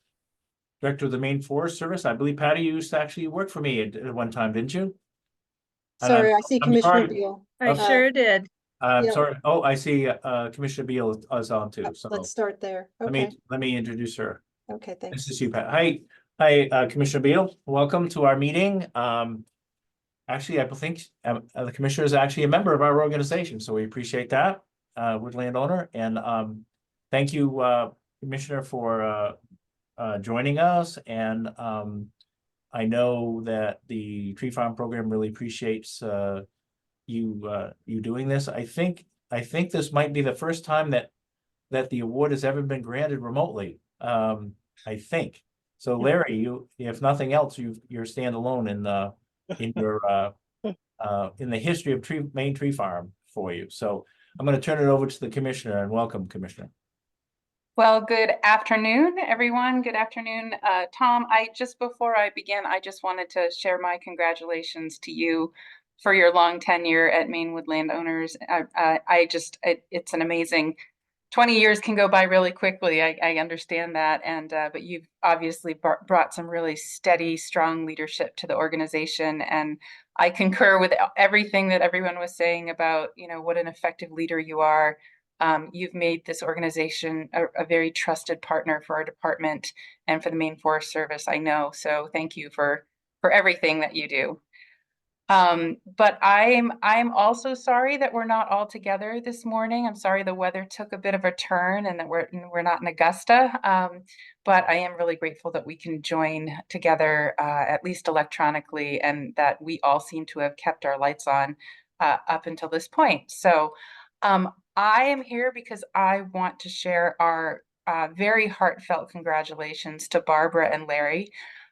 director of the Maine Forest Service. I believe, Patty, you used to actually work for me at one time, didn't you? Sorry, I see I'm Commissioner sorry. Beal. I sure did. I'm Yeah. sorry. Oh, I see Commissioner Beal is on too. So Let's start there. Okay. let me introduce her. Okay, thanks. This is you, Pat. Hi, Commissioner Beal. Welcome to our meeting. Actually, I think the commissioner is actually a member of our organization, so we appreciate that, woodland owner. And thank you, Commissioner, for joining us. And I know that the Tree Farm program really appreciates you doing this. I think this might be the first time that the award has ever been granted remotely. I think so. Larry, you, if nothing else, you're standalone in the history of Maine Tree Farm for you. So I'm going to turn it over to the commissioner, and welcome, Commissioner. Well, good afternoon, everyone. Good afternoon. Tom, before I begin, I just wanted to share my congratulations to you for your long tenure at Maine Woodland Owners. It's an amazing 20 years can go by really quickly. I understand that. But you've obviously brought some really steady, strong leadership to the organization. And I concur with everything that everyone was saying about, what an effective leader you are. You've made this organization a very trusted partner for our department and for the Maine Forest Service, I know. So thank you for everything that you do. But I'm also sorry that we're not all together this morning. I'm sorry the weather took a bit of a turn and that we're not in Augusta. But I am really grateful that we can join together, at least electronically, and that we all seem to have kept our lights on up until this point. So I am here because I want to share our very heartfelt congratulations to Barbara and Larry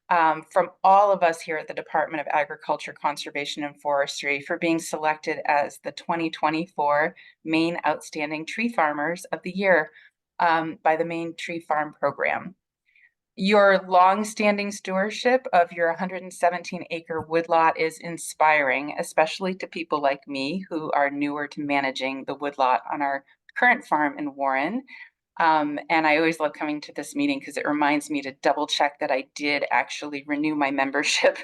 from all of us here at the Department of Agriculture, Conservation, and Forestry for being selected as the 2024 Maine Outstanding Tree Farmers of the Year by the Maine Tree Farm Program. Your long-standing stewardship of your 117-acre woodlot is inspiring, especially to people like me who are newer to managing the woodlot on our current farm in Warren. And I always love coming to this meeting because it reminds me to double check that I did actually renew my membership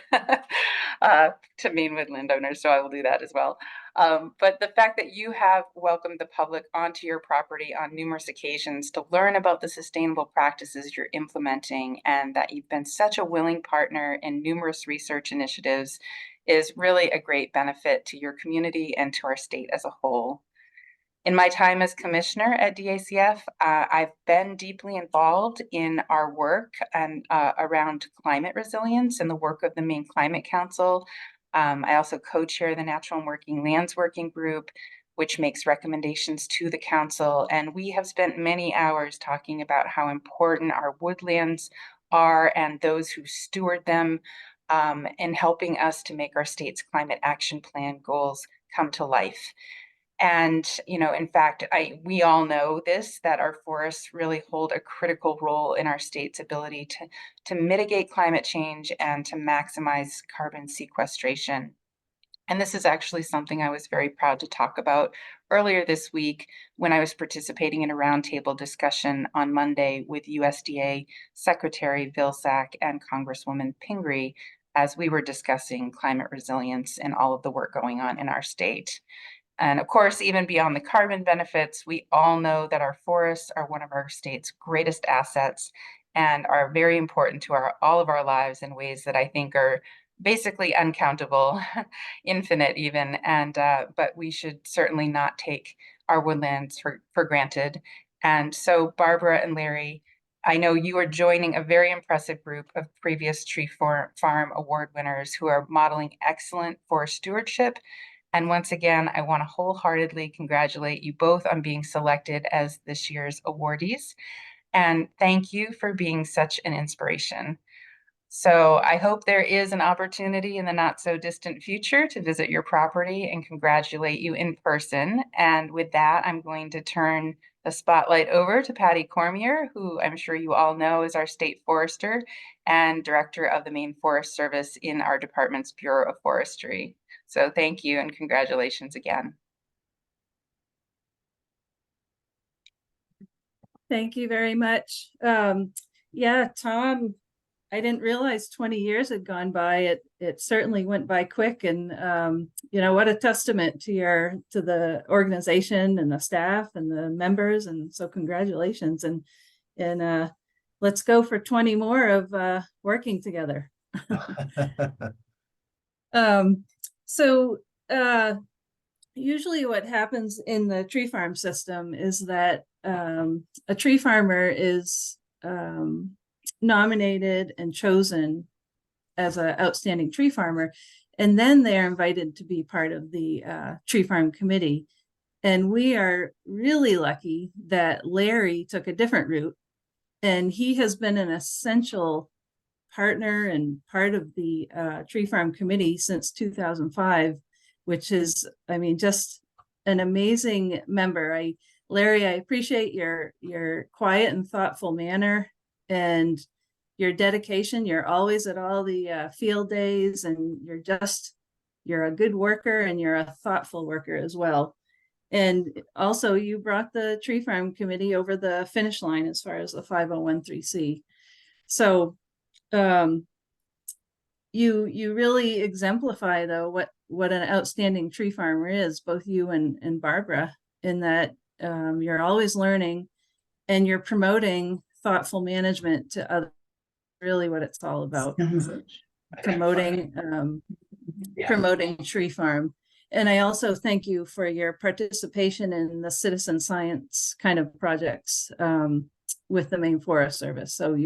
to Maine Woodland Owners, so I will do that as well. But the fact that you have welcomed the public onto your property on numerous occasions to learn about the sustainable practices you're implementing, and that you've been such a willing partner in numerous research initiatives is really a great benefit to your community and to our state as a whole. In my time as commissioner at DACF, I've been deeply involved in our work and around climate resilience and the work of the Maine Climate Council. I also co-chair the Natural and Working Lands Working Group, which makes recommendations to the council. And we have spent many hours talking about how important our woodlands are and those who steward them in helping us to make our state's climate action plan goals come to life. And, in fact, we all know this, that our forests really hold a critical role in our state's ability to mitigate climate change and to maximize carbon sequestration. And this is actually something I was very proud to talk about earlier this week when I was participating in a roundtable discussion on Monday with USDA Secretary Vilsack and Congresswoman Pingree as we were discussing climate resilience and all of the work going on in our state. And of course, even beyond the carbon benefits, we all know that our forests are one of our state's greatest assets and are very important to all of our lives in ways that I think are basically uncountable, infinite even. But we should certainly not take our woodlands for granted. And so Barbara and Larry, I know you are joining a very impressive group of previous Tree Farm Award winners who are modeling excellent forest stewardship. And once again, I want to wholeheartedly congratulate you both on being selected as this year's awardees. And thank you for being such an inspiration. So I hope there is an opportunity in the not so distant future to visit your property and congratulate you in person. And with that, I'm going to turn the spotlight over to Patty Cormier, who I'm sure you all know is our state forester and director of the Maine Forest Service in our department's Bureau of Forestry. So thank you and congratulations again. Thank you very much. Yeah, Tom, I didn't realize 20 years had gone by. It certainly went by quick, and what a testament to the organization and the staff and the members. And so congratulations, and let's go for 20 more of working together. So usually what happens in the tree farm system is that a tree farmer is nominated and chosen as an outstanding tree farmer, and then they're invited to be part of the tree farm committee. And we are really lucky that Larry took a different route, and he has been an essential partner and part of the tree farm committee since 2005, which is, just an amazing member. Larry, I appreciate your quiet and thoughtful manner and your dedication. You're always at all the field days, and you're a good worker, and you're a thoughtful worker as well. And also you brought the tree farm committee over the finish line as far as the 5013C. So you really exemplify though what an outstanding tree farmer is, both you and Barbara, in that you're always learning and you're promoting thoughtful management to others. Really what it's all about. Promoting promoting tree farm. And I also thank you for your participation in the citizen science kind of projects with the Maine Forest Service. So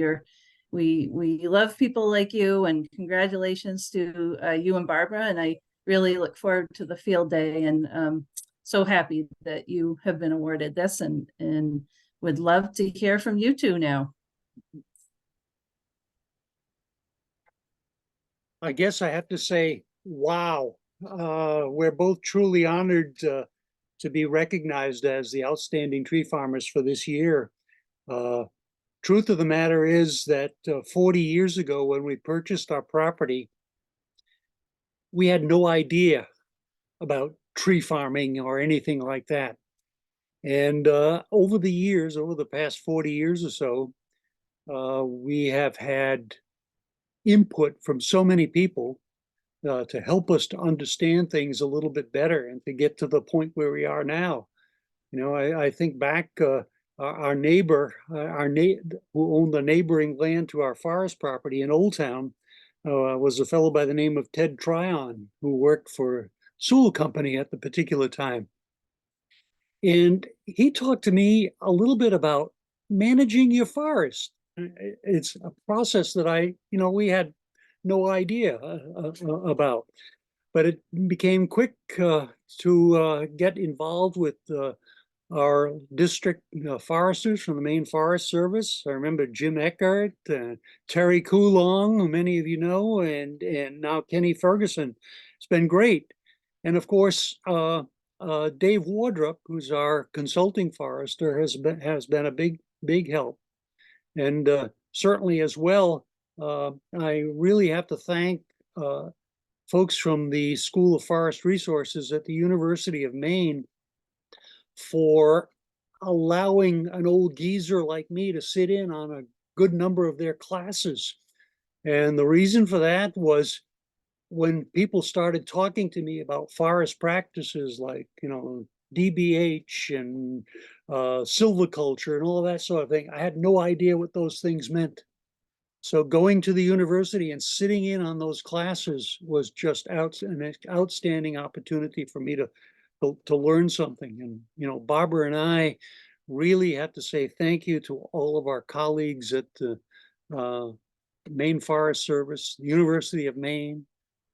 we love people like you, and congratulations to you and Barbara. And I really look forward to the field day, and so happy that you have been awarded this, and would love to hear from you two now. I guess I have to say, wow. We're both truly honored to be recognized as the outstanding tree farmers for this year. Truth of the matter is that 40 years ago, when we purchased our property, we had no idea about tree farming or anything like that. And over the years, over the past 40 years or so, we have had input from so many people to help us to understand things a little bit better and to get to the point where we are now. You know, I think back, our neighbor, who owned the neighboring land to our forest property in Old Town, was a fellow by the name of Ted Tryon, who worked for Sewell Company at the particular time. And he talked to me a little bit about managing your forest. It's a process that we had no idea about, but it became quick to get involved with our district foresters from the Maine Forest Service. I remember Jim Eckert, Terry Coulong, who many of you know, and now Kenny Ferguson. It's been great. And of course, Dave Wardrop, who's our consulting forester, has been a big help. And certainly as well, I really have to thank folks from the School of Forest Resources at the University of Maine for allowing an old geezer like me to sit in on a good number of their classes. And the reason for that was when people started talking to me about forest practices like, DBH and silviculture and all of that sort of thing, I had no idea what those things meant. So going to the university and sitting in on those classes was just an outstanding opportunity for me to learn something. And, Barbara and I really have to say thank you to all of our colleagues at the Maine Forest Service, the University of Maine,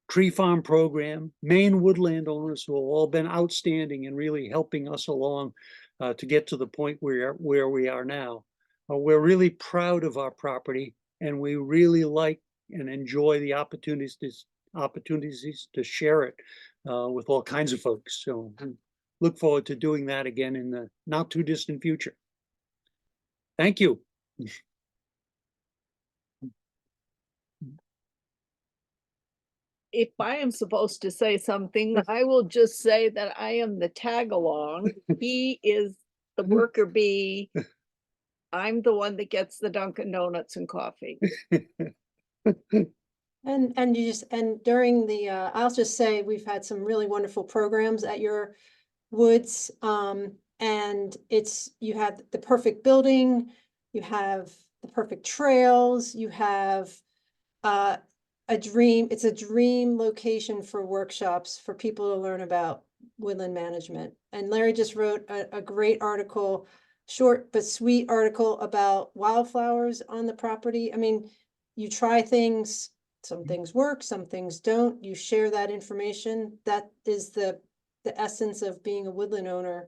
Tree Farm Program, Maine Woodland owners, who have all been outstanding in really helping us along to get to the point where we are now. We're really proud of our property, and we really like and enjoy the opportunities to share it with all kinds of folks. So look forward to doing that again in the not too distant future. Thank you. If I am supposed to say something, I will just say that I am the tag along. He is the worker bee. I'm the one that gets the Dunkin' Donuts and coffee. And during the I'll just say we've had some really wonderful programs at your woods. And you have the perfect building, you have the perfect trails, you have it's a dream location for workshops for people to learn about woodland management. And Larry just wrote a great article, short but sweet article about wildflowers on the property. I mean, you try things, some things work, some things don't. You share that information. That is the essence of being a woodland owner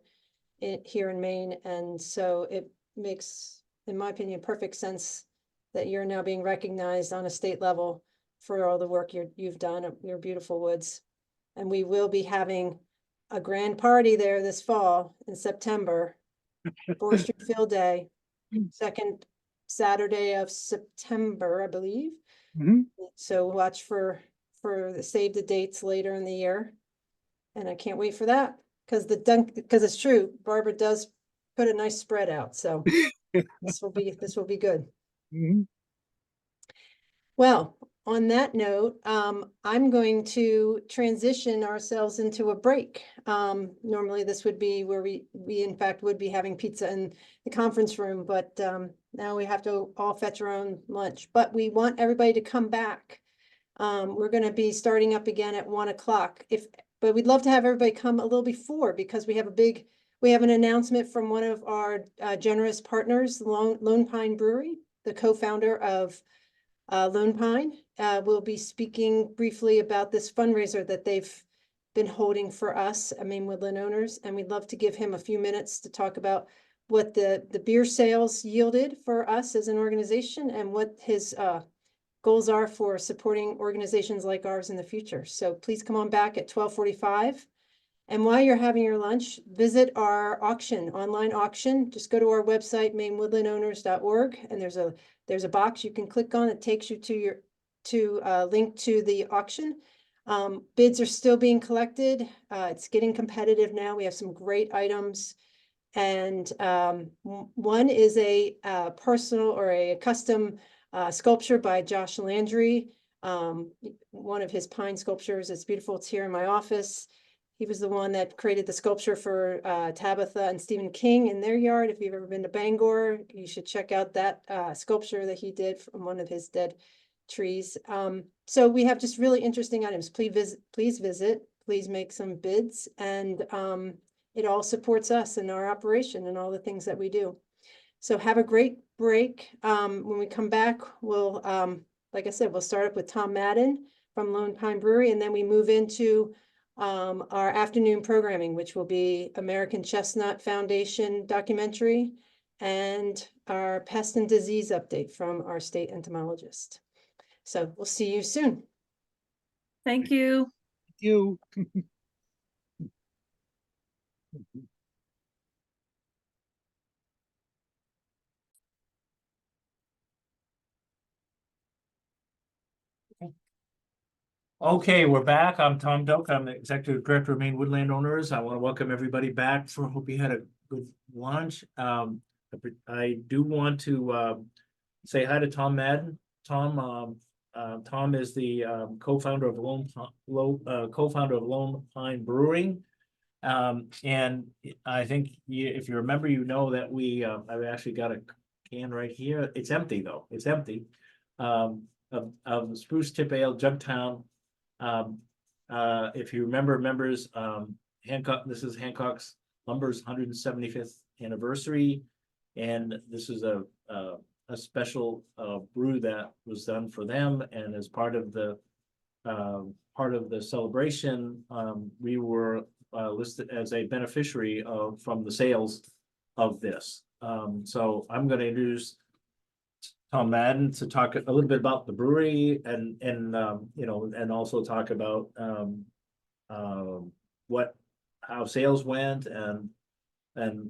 here in Maine. And so it makes, in my opinion, perfect sense that you're now being recognized on a state level for all the work you've done at your beautiful woods. And we will be having a grand party there this fall in September. Forestry Field Day, second Saturday of September, I believe. Mhm. So watch for the save the dates later in the year. And I can't wait for that because because it's true, Barbara does put a nice spread out. So this will be good. Mhm. Well, on that note, I'm going to transition ourselves into a break. Normally this would be where we in fact would be having pizza in the conference room, but now we have to all fetch our own lunch. But we want everybody to come back. We're going to be starting up again at 1 o'clock. But we'd love to have everybody come a little before because we have an announcement from one of our generous partners, Lone Pine Brewery, the co-founder of Lone Pine, will be speaking briefly about this fundraiser that they've been holding for us, Maine Woodland owners, and we'd love to give him a few minutes to talk about what the beer sales yielded for us as an organization and what his goals are for supporting organizations like ours in the future. So please come on back at 12:45. And while you're having your lunch, visit our online auction. Just go to our website, mainewoodlandowners.org, and there's a box you can click on that takes you to link to the auction. Bids are still being collected. It's getting competitive now. We have some great items. And one is a personal or a custom sculpture by Josh Landry. One of his pine sculptures. It's beautiful. It's here in my office. He was the one that created the sculpture for Tabitha and Stephen King in their yard. If you've ever been to Bangor, you should check out that sculpture that he did from one of his dead trees. So we have just really interesting items. Please visit, please make some bids, and it all supports us in our operation and all the things that we do. So have a great break. When we come back, we'll, like I said, we'll start up with Tom Madden from Lone Pine Brewery, and then we move into our afternoon programming, which will be American Chestnut Foundation documentary and our pest and disease update from our state entomologist. So we'll see you soon. Thank you. Thank you. Okay, we're back. I'm Tom Doak. I'm the Executive Director of Maine Woodland Owners. I want to welcome everybody back. Hope you had a good lunch. I do want to say hi to Tom Madden. Tom is the co-founder of Lone Pine Brewing. And I think if you remember, you know that I've actually got a can right here. It's empty though. It's empty. Of Spruce Tip Ale, Jugtown. If you remember, members, Hancock, this is Hancock's Lumber's 175th anniversary, and this is a special brew that was done for them. And as part of the celebration, we were listed as a beneficiary from the sales of this. So I'm going to introduce Tom Madden to talk a little bit about the brewery and also talk about how sales went and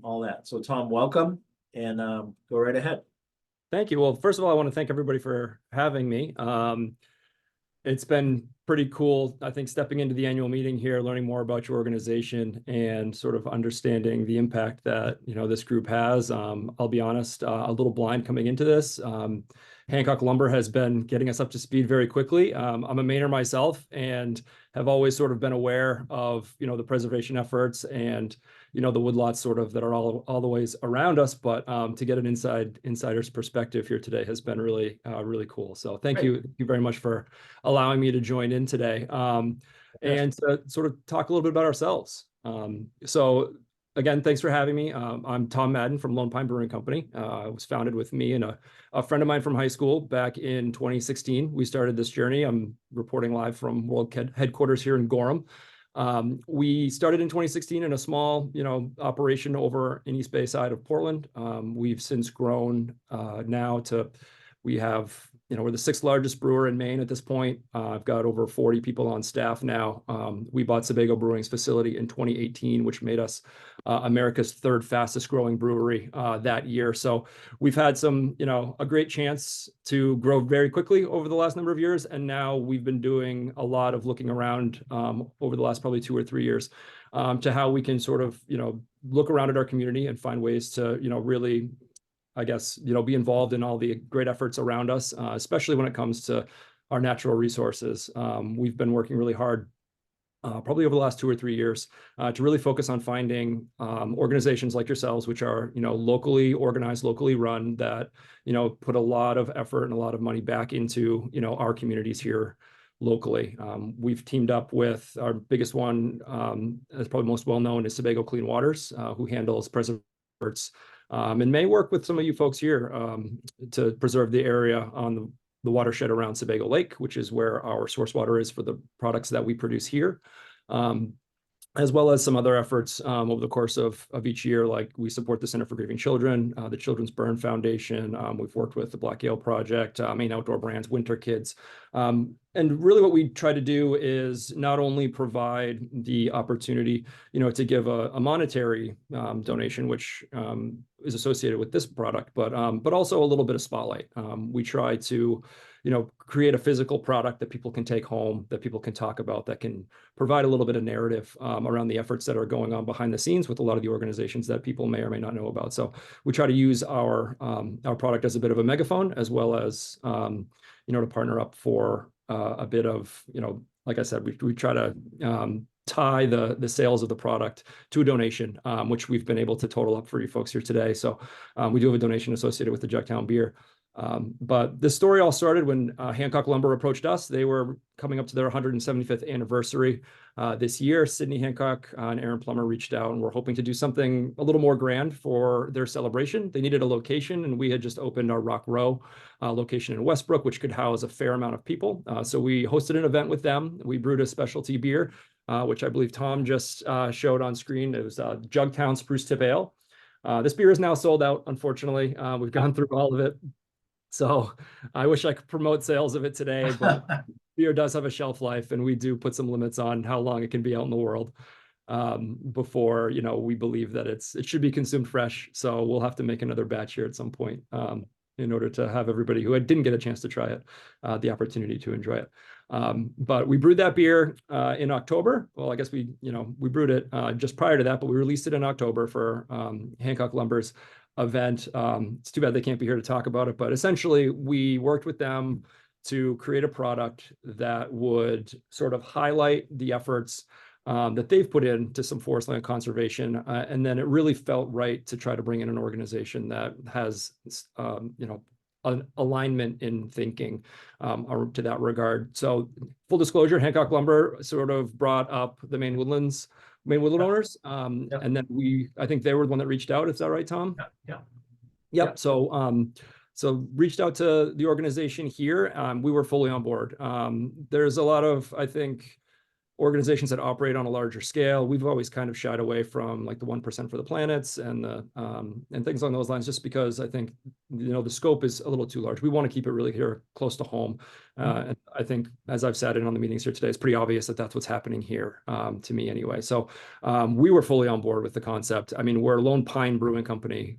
all that. So Tom, welcome, and go right ahead. Thank you. Well, first of all, I want to thank everybody for having me. It's been pretty cool, I think, stepping into the annual meeting here, learning more about your organization and sort of understanding the impact that, this group has. I'll be honest, a little blind coming into this. Hancock Lumber has been getting us up to speed very quickly. I'm a Mainer myself and have always sort of been aware of, the preservation efforts and, the woodlots sort of that are all the ways around us. But to get an insider's perspective here today has been really, really cool. So thank you very much for allowing me to join in today and to sort of talk a little bit about ourselves. So again, thanks for having me. I'm Tom Madden from Lone Pine Brewing Company. It was founded with me and a friend of mine from high school back in 2016. We started this journey. I'm reporting live from World headquarters here in Gorham. We started in 2016 in a small, operation over in East Bay side of Portland. We've since grown now we have we're the 6th largest brewer in Maine at this point. I've got over 40 people on staff now. We bought Sebago Brewing's facility in 2018, which made us America's 3rd fastest growing brewery that year. So we've had some, a great chance to grow very quickly over the last number of years. And now we've been doing a lot of looking around over the last probably 2 or 3 years to how we can sort of, look around at our community and find ways to, really, I guess, be involved in all the great efforts around us, especially when it comes to our natural resources. We've been working really hard, probably over the last 2 or 3 years, to really focus on finding organizations like yourselves, which are, locally organized, locally run, that, put a lot of effort and a lot of money back into, our communities here locally. We've teamed up with our biggest one, as probably most well known, is Sebago Clean Waters, who handles preserve efforts, and may work with some of you folks here to preserve the area on the watershed around Sebago Lake, which is where our source water is for the products that we produce here, as well as some other efforts over the course of each year. Like, we support the Center for Grieving Children, the Children's Burn Foundation. We've worked with the Black Yale Project, Maine Outdoor Brands, Winter Kids. And really what we try to do is not only provide the opportunity, to give a monetary donation, which is associated with this product, but also a little bit of spotlight. We try to, create a physical product that people can take home, that people can talk about, that can provide a little bit of narrative around the efforts that are going on behind the scenes with a lot of the organizations that people may or may not know about. So we try to use our product as a bit of a megaphone, as well as, to partner up for a bit of, like I said, we try to tie the sales of the product to a donation, which we've been able to total up for you folks here today. So we do have a donation associated with the Jugtown beer. But this story all started when Hancock Lumber approached us. They were coming up to their 175th anniversary this year. Sydney Hancock and Aaron Plummer reached out and were hoping to do something a little more grand for their celebration. They needed a location, and we had just opened our Rock Row location in Westbrook, which could house a fair amount of people. So we hosted an event with them. We brewed a specialty beer, which I believe Tom just showed on screen. It was Jugtown Spruce Tip Ale. This beer is now sold out, unfortunately. We've gone through all of it. So I wish I could promote sales of it today, but beer does have a shelf life, and we do put some limits on how long it can be out in the world before, we believe that it should be consumed fresh. So we'll have to make another batch here at some point in order to have everybody who didn't get a chance to try it the opportunity to enjoy it. But we brewed that beer in October. Well, I guess we brewed it just prior to that, but we released it in October for Hancock Lumber's event. It's too bad they can't be here to talk about it, but essentially we worked with them to create a product that would sort of highlight the efforts that they've put into some forest land conservation. And then it really felt right to try to bring in an organization that has, an alignment in thinking to that regard. So full disclosure, Hancock Lumber sort of brought up the Maine Woodland owners. And then I think they were the one that reached out. Is that right, Tom? Yep. So reached out to the organization here. We were fully on board. There's a lot of, I think, organizations that operate on a larger scale. We've always kind of shied away from like the 1% for the planets and things along those lines, just because I think, the scope is a little too large. We want to keep it really here close to home. And I think, as I've sat in on the meetings here today, it's pretty obvious that that's what's happening here, to me anyway. So we were fully on board with the concept. I mean, we're a Lone Pine Brewing Company,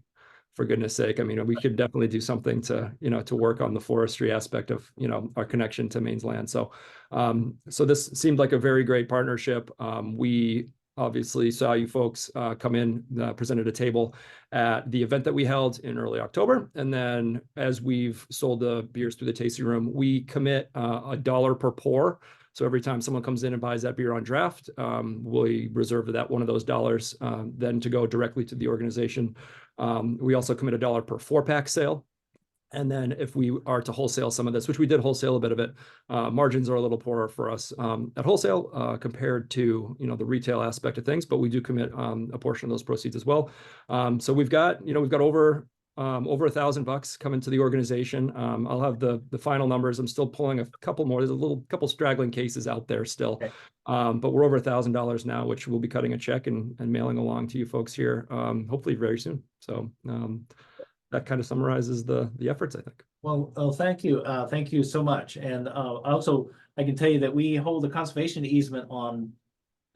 for goodness sake. I mean, we could definitely do something to, to work on the forestry aspect of, our connection to Maine's land. So, so this seemed like a very great partnership. We obviously saw you folks come in, presented a table at the event that we held in early October. And then as we've sold the beers through the tasting room, we commit $1 per pour. So every time someone comes in and buys that beer on draft, we reserve that one of those dollars then to go directly to the organization. We also commit $1 per 4-pack sale. And then if we are to wholesale some of this, which we did wholesale a bit of it, margins are a little poorer for us at wholesale compared to, the retail aspect of things, but we do commit a portion of those proceeds as well. So we've got over $1,000 coming to the organization. I'll have the final numbers. I'm still pulling a couple more. There's a couple straggling cases out there still, okay. But we're over $1,000 now, which we'll be cutting a check and mailing along to you folks here, hopefully very soon. So that kind of summarizes the efforts, I think. Well, thank you. Thank you so much. And also, I can tell you that we hold a conservation easement on,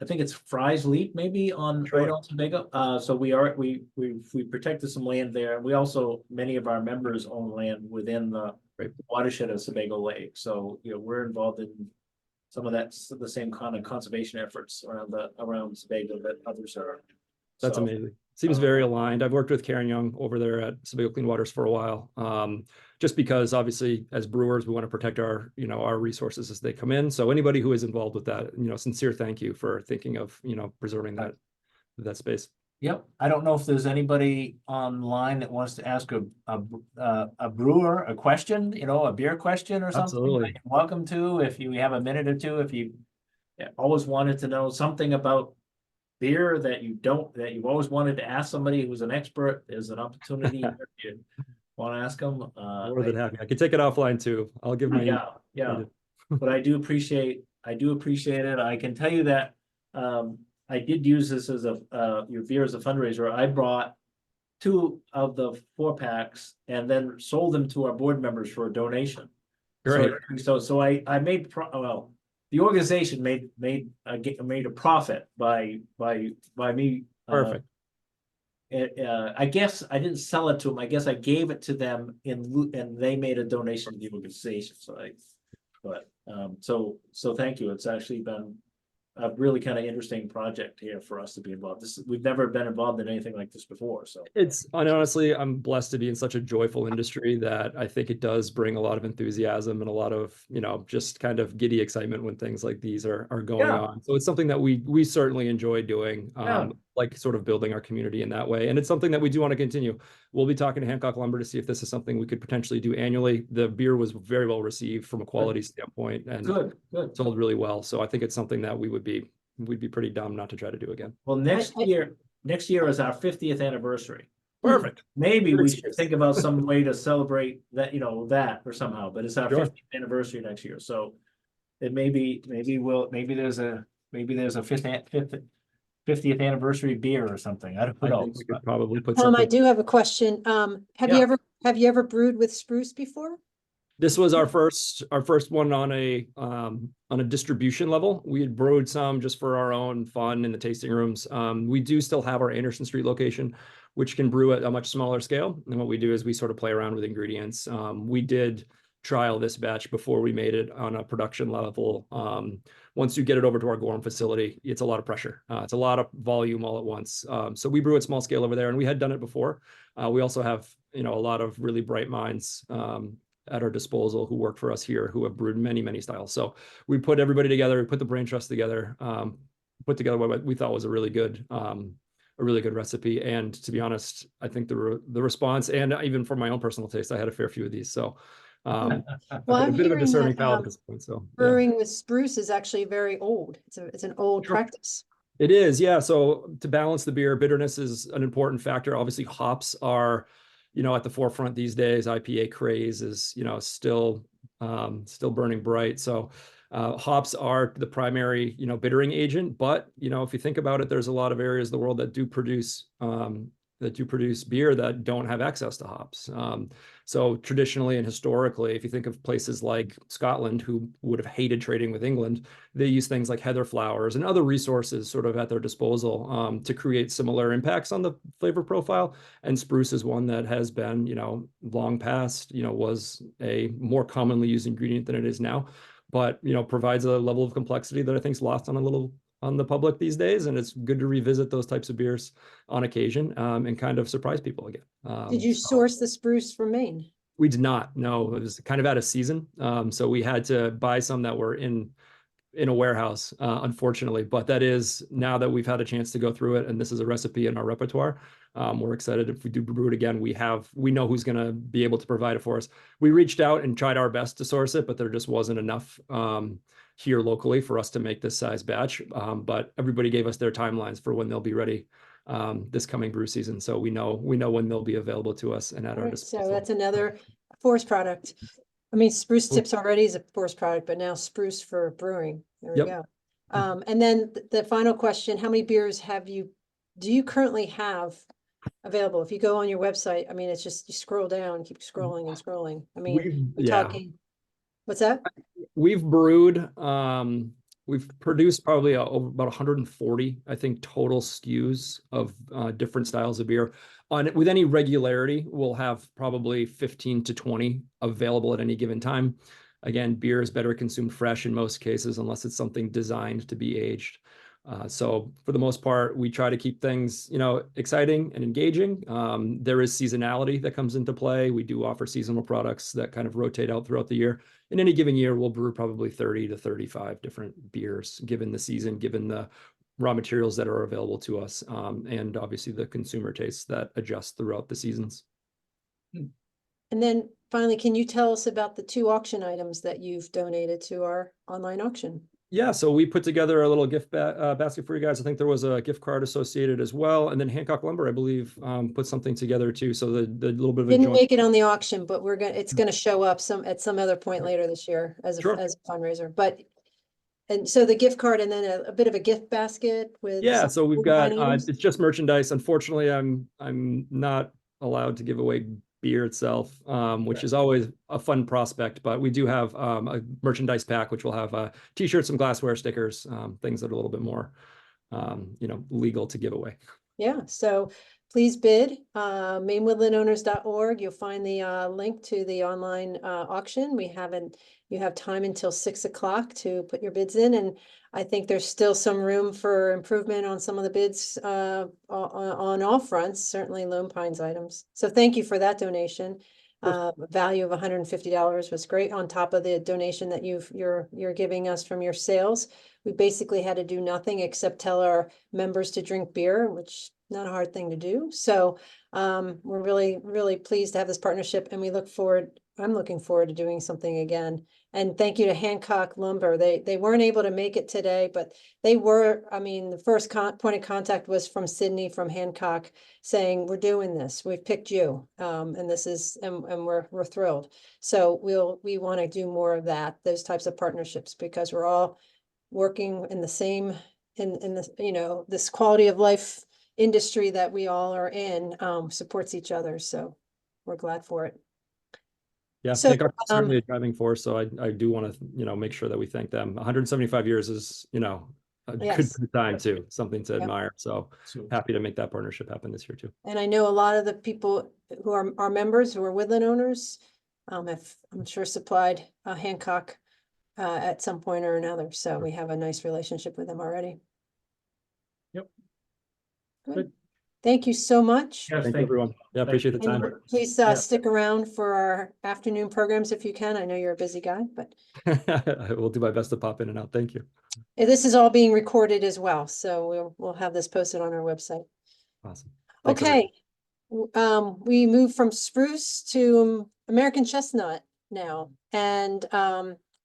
I think it's Fry's Leap, maybe on right on Sebago. So we protected some land there. We also, many of our members own land within the watershed of Sebago Lake. So, you know, we're involved in some of that, the same kind of conservation efforts around Sebago that others are. That's So, amazing. Seems very aligned. I've worked with Karen Young over there at Sebago Clean Waters for a while. Just because obviously as brewers, we want to protect our, you know, our resources as they come in. So anybody who is involved with that, you know, sincere thank you for thinking of, you know, preserving that space. Yep. I don't know if there's anybody online that wants to ask a brewer a question, you know, a beer question or something. Absolutely. Welcome to, if you have a minute or two, if you always wanted to know something about beer that you've always wanted to ask somebody who's an expert, there's an opportunity if you want to ask them. More than happy. I can take it offline too. I'll give my yeah. But I do appreciate it. I can tell you that I did use this as your beer as a fundraiser. I brought 2 of the 4-packs and then sold them to our board members for a donation. Great. So I made the organization made a profit by me. Perfect. I guess I didn't sell it to them. I guess I gave it to them and they made a donation to the organization. So thank you. It's actually been a really kind of interesting project here for us to be involved. We've never been involved in anything like this before. So honestly, I'm blessed to be in such a joyful industry that I think it does bring a lot of enthusiasm and a lot of, you know, just kind of giddy excitement when things like these are going on. So it's something that we certainly enjoy doing, like sort of building our community in that way. And it's something that we do want to continue. We'll be talking to Hancock Lumber to see if this is something we could potentially do annually. The beer was very well received from a quality standpoint and good. Sold really well. So I think it's something that we'd be pretty dumb not to try to do again. Well, next year is our 50th anniversary. Perfect. Maybe we should think about some way to celebrate that, you know, that or somehow, but it's our 50th anniversary next year. So it maybe there's a 50th anniversary beer or something. I don't know. I think we could probably put Tom, something. I do have a question. Have you ever brewed with spruce before? This was our first one on a distribution level. We had brewed some just for our own fun in the tasting rooms. We do still have our Anderson Street location, which can brew at a much smaller scale. And what we do is we sort of play around with ingredients. We did trial this batch before we made it on a production level. Once you get it over to our Gorham facility, it's a lot of pressure. It's a lot of volume all at once. So we brew at small scale over there, and we had done it before. We also have, you know, a lot of really bright minds at our disposal who work for us here who have brewed many, many styles. So we put everybody together, we put the brain trust together, put together what we thought was a really good recipe. And to be honest, I think the response, and even for my own personal taste, I had a fair few of these. So Well, a I'm bit of a hearing discerning that, palate at this point. So brewing with spruce is actually very old. It's an old practice. It is, yeah. So to balance the beer, bitterness is an important factor. Obviously, hops are, you know, at the forefront these days. IPA craze is, you know, still burning bright. So hops are the primary, you know, bittering agent. But, you know, if you think about it, there's a lot of areas of the world that do produce beer that don't have access to hops. So traditionally and historically, if you think of places like Scotland, who would have hated trading with England, they use things like heather flowers and other resources sort of at their disposal to create similar impacts on the flavor profile. And spruce is one that has been, you know, long past, you know, was a more commonly used ingredient than it is now, but, you know, provides a level of complexity that I think is lost on the public these days. And it's good to revisit those types of beers on occasion and kind of surprise people again. Did you source the spruce from Maine? We did not. No, it was kind of out of season. So we had to buy some that were in a warehouse, unfortunately. But that is, now that we've had a chance to go through it and this is a recipe in our repertoire, we're excited. If we do brew it again, we know who's going to be able to provide it for us. We reached out and tried our best to source it, but there just wasn't enough here locally for us to make this size batch. But everybody gave us their timelines for when they'll be ready this coming brew season. So we know when they'll be available to us and at our disposal. So that's another forest product. I mean, spruce tips already is a forest product, but now spruce for brewing. There we go. And then the final question, how many beers do you currently have available. If you go on your website, I mean, it's just, you scroll down, keep scrolling and scrolling. I mean, we're Yeah. talking, what's that? We've brewed, we've produced probably over about 140, I think, total SKUs of different styles of beer. With any regularity, we'll have probably 15 to 20 available at any given time. Again, beer is better consumed fresh in most cases, unless it's something designed to be aged. So for the most part, we try to keep things, exciting and engaging. There is seasonality that comes into play. We do offer seasonal products that kind of rotate out throughout the year. In any given year, we'll brew probably 30 to 35 different beers, given the season, given the raw materials that are available to us, and obviously the consumer tastes that adjust throughout the seasons. And then finally, can you tell us about the 2 auction items that you've donated to our online auction? Yeah, so we put together a little gift basket for you guys. I think there was a gift card associated as well. And then Hancock Lumber, I believe, put something together too. So the little bit of a Didn't joint. make it on the auction, but it's gonna show up at some other point later this year as Sure. as a fundraiser. And so the gift card and then a bit of a gift basket with. Yeah, some so we've cool got line items. it's just merchandise. Unfortunately, I'm not allowed to give away beer itself, which is always a fun prospect. But we do have a merchandise pack, which will have t-shirts, some glassware, stickers, things that are a little bit more, legal to give away. Yeah, so please bid, mainwoodlandowners.org. You'll find the link to the online auction. You have time until 6 o'clock to put your bids in, and I think there's still some room for improvement on some of the bids on all fronts, certainly Lone Pines items. So thank you for that donation. Value of $150 was great on top of the donation that you're giving us from your sales. We basically had to do nothing except tell our members to drink beer, which not a hard thing to do. So we're really, really pleased to have this partnership, and I'm looking forward to doing something again. And thank you to Hancock Lumber. They weren't able to make it today, but the first point of contact was from Sydney from Hancock saying, we're doing this, we've picked you. And we're thrilled. So we want to do more of that, those types of partnerships, because we're all working in the same, in the, this quality of life industry that we all are in, supports each other. So we're glad for it. Yeah, So, Hancock is certainly a driving force. So I do want to, make sure that we thank them. 175 years is, a Yes. good time too, something to admire. So happy to make that partnership happen this year too. And I know a lot of the people who are our members, who are Woodland owners, have, I'm sure, supplied Hancock at some point or another. So we have a nice relationship with them already. Yep. Good. Thank you so much. Yes, Thank you, everyone. Yeah, appreciate the time. And please stick around for our afternoon programs if you can. I know you're a busy guy, but I will do my best to pop in and out. Thank you. this is all being recorded as well. So we'll have this posted on our website. Awesome. Thanks, Okay. We move from spruce to American chestnut now. And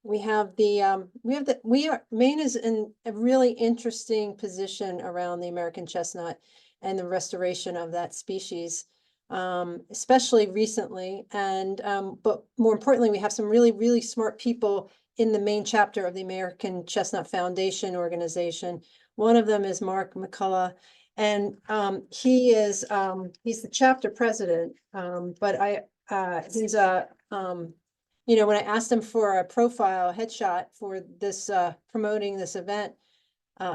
Maine is in a really interesting position around the American chestnut and the restoration of that species, especially recently. And but more importantly, we have some really, really smart people in the Maine chapter of the American Chestnut Foundation organization. One of them is Mark McCullough, and he's the chapter president. But he's when I asked him for a profile headshot for this promoting this event,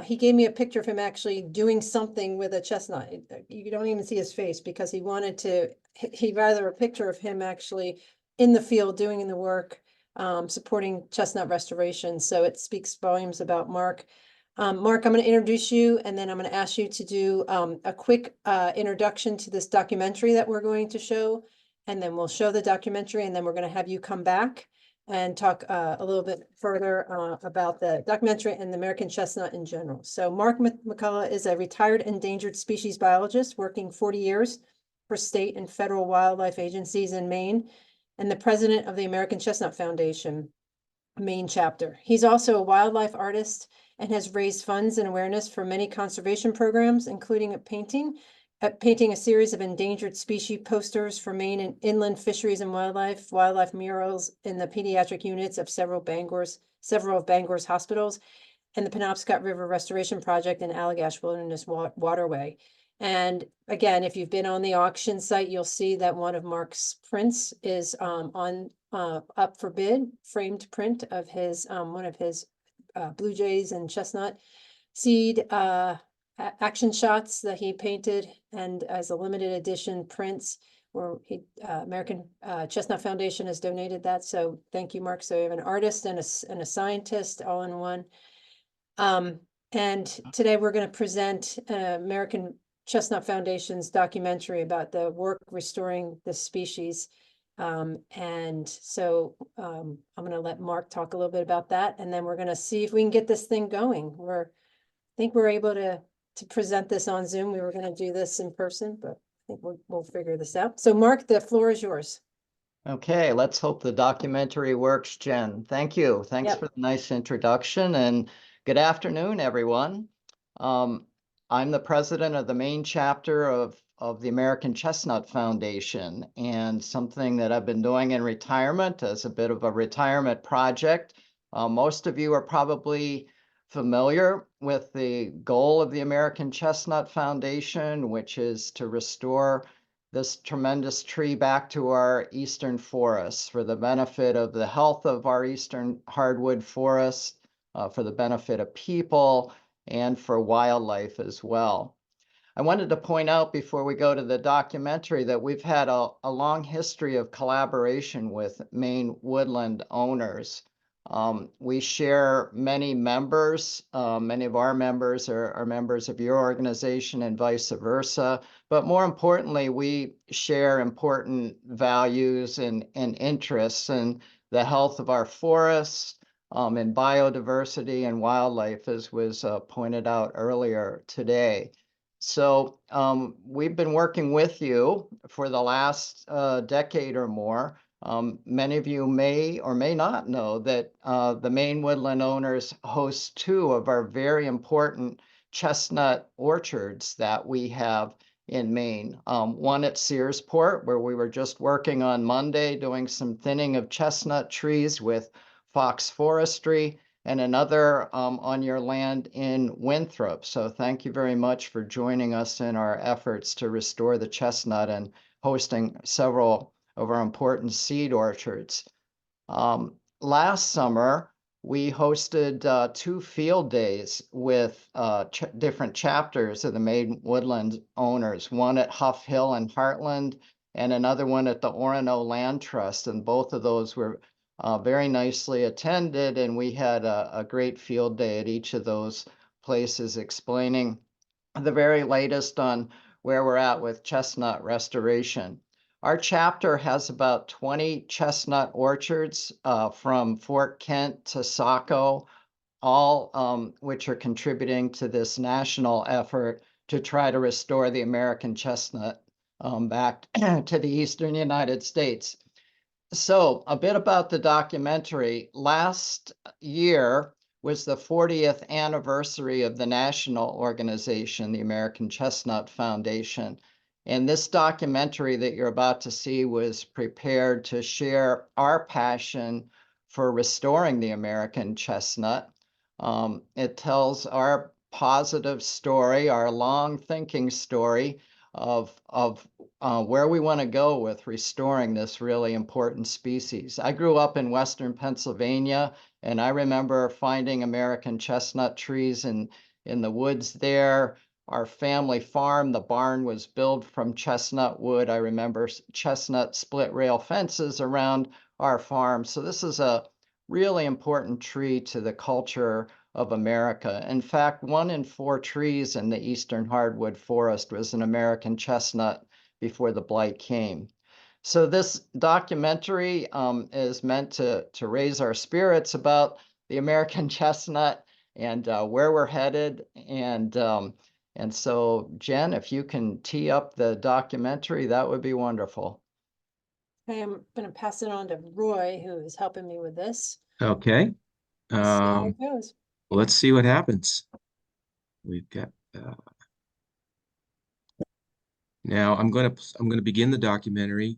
he gave me a picture of him actually doing something with a chestnut. You don't even see his face because he'd rather a picture of him actually in the field doing the work, supporting chestnut restoration. So it speaks volumes about Mark. Mark, I'm going to introduce you, and then I'm going to ask you to do a quick introduction to this documentary that we're going to show. And then we'll show the documentary, and then we're going to have you come back and talk a little bit further about the documentary and the American chestnut in general. So Mark McCullough is a retired endangered species biologist working 40 years for state and federal wildlife agencies in Maine, and the president of the American Chestnut Foundation Maine chapter. He's also a wildlife artist and has raised funds and awareness for many conservation programs, including painting a series of endangered species posters for Maine and inland fisheries and wildlife murals in the pediatric units of several of Bangor's hospitals, and the Penobscot River Restoration Project and Allagash Wilderness Waterway. And again, if you've been on the auction site, you'll see that one of Mark's prints is up for bid, framed print of his one of his Blue Jays and Chestnut seed action shots that he painted, and as a limited edition prints, where he American Chestnut Foundation has donated that. So thank you, Mark. So we have an artist and a scientist all in one. And today we're going to present American Chestnut Foundation's documentary about the work restoring the species. And so I'm going to let Mark talk a little bit about that, and then we're going to see if we can get this thing going. I think we're able to present this on Zoom. We were going to do this in person, but I think we'll figure this out. So Mark, the floor is yours. Okay, let's hope the documentary works, Jen. Thank you. Thanks for the nice introduction, and good afternoon, everyone. I'm the president of the Maine chapter of the American Chestnut Foundation, and something that I've been doing in retirement as a bit of a retirement project. Most of you are probably familiar with the goal of the American Chestnut Foundation, which is to restore this tremendous tree back to our eastern forests for the benefit of the health of our eastern hardwood forests, for the benefit of people, and for wildlife as well. I wanted to point out before we go to the documentary that we've had a long history of collaboration with Maine woodland owners. We share many members. Many of our members are members of your organization and vice versa. But more importantly, we share important values and interests in the health of our forests, in biodiversity and wildlife, as was pointed out earlier today. So we've been working with you for the last decade or more. Many of you may or may not know that the Maine woodland owners host two of our very important chestnut orchards that we have in Maine. One at Searsport, where we were just working on Monday doing some thinning of chestnut trees with Fox Forestry, and another on your land in Winthrop. So thank you very much for joining us in our efforts to restore the chestnut and hosting several of our important seed orchards. Last summer, we hosted 2 field days with different chapters of the Maine woodland owners, one at Huff Hill and Heartland, and another one at the Orono Land Trust. And both of those were very nicely attended, and we had a great field day at each of those places explaining the very latest on where we're at with chestnut restoration. Our chapter has about 20 chestnut orchards from Fort Kent to Saco, all which are contributing to this national effort to try to restore the American chestnut back to the eastern United States. So a bit about the documentary. Last year was the 40th anniversary of the national organization, the American Chestnut Foundation. And this documentary that you're about to see was prepared to share our passion for restoring the American chestnut. It tells our positive story, our long thinking story of where we want to go with restoring this really important species. I grew up in Western Pennsylvania, and I remember finding American chestnut trees in the woods there. Our family farm, the barn was built from chestnut wood. I remember chestnut split rail fences around our farm. So this is a really important tree to the culture of America. In fact, 1 in 4 trees in the eastern hardwood forest was an American chestnut before the blight came. So this documentary is meant to raise our spirits about the American chestnut and where we're headed. And so, Jen, if you can tee up the documentary, that would be wonderful. I'm going to pass it on to Roy, who is helping me with this. Okay. Let's see how it goes. Let's see what happens. We've got now I'm going to begin the documentary.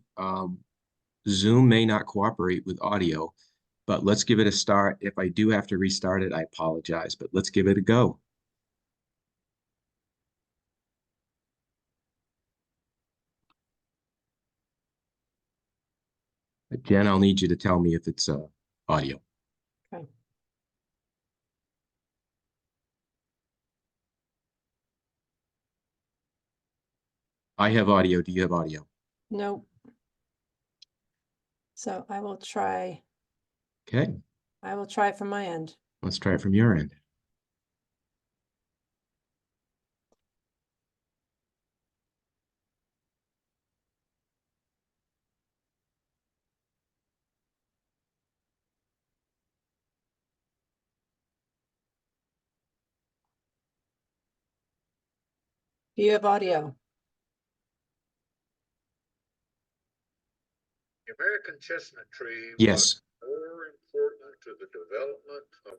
Zoom may not cooperate with audio, but let's give it a start. If I do have to restart it, I apologize, but let's give it a go. Jen, I'll need you to tell me if it's audio. Okay. I have audio. Do you have audio? Nope. So I will try Okay, from my end. let's try it from your end. Do you have audio? The American chestnut tree Yes. was more important to the development of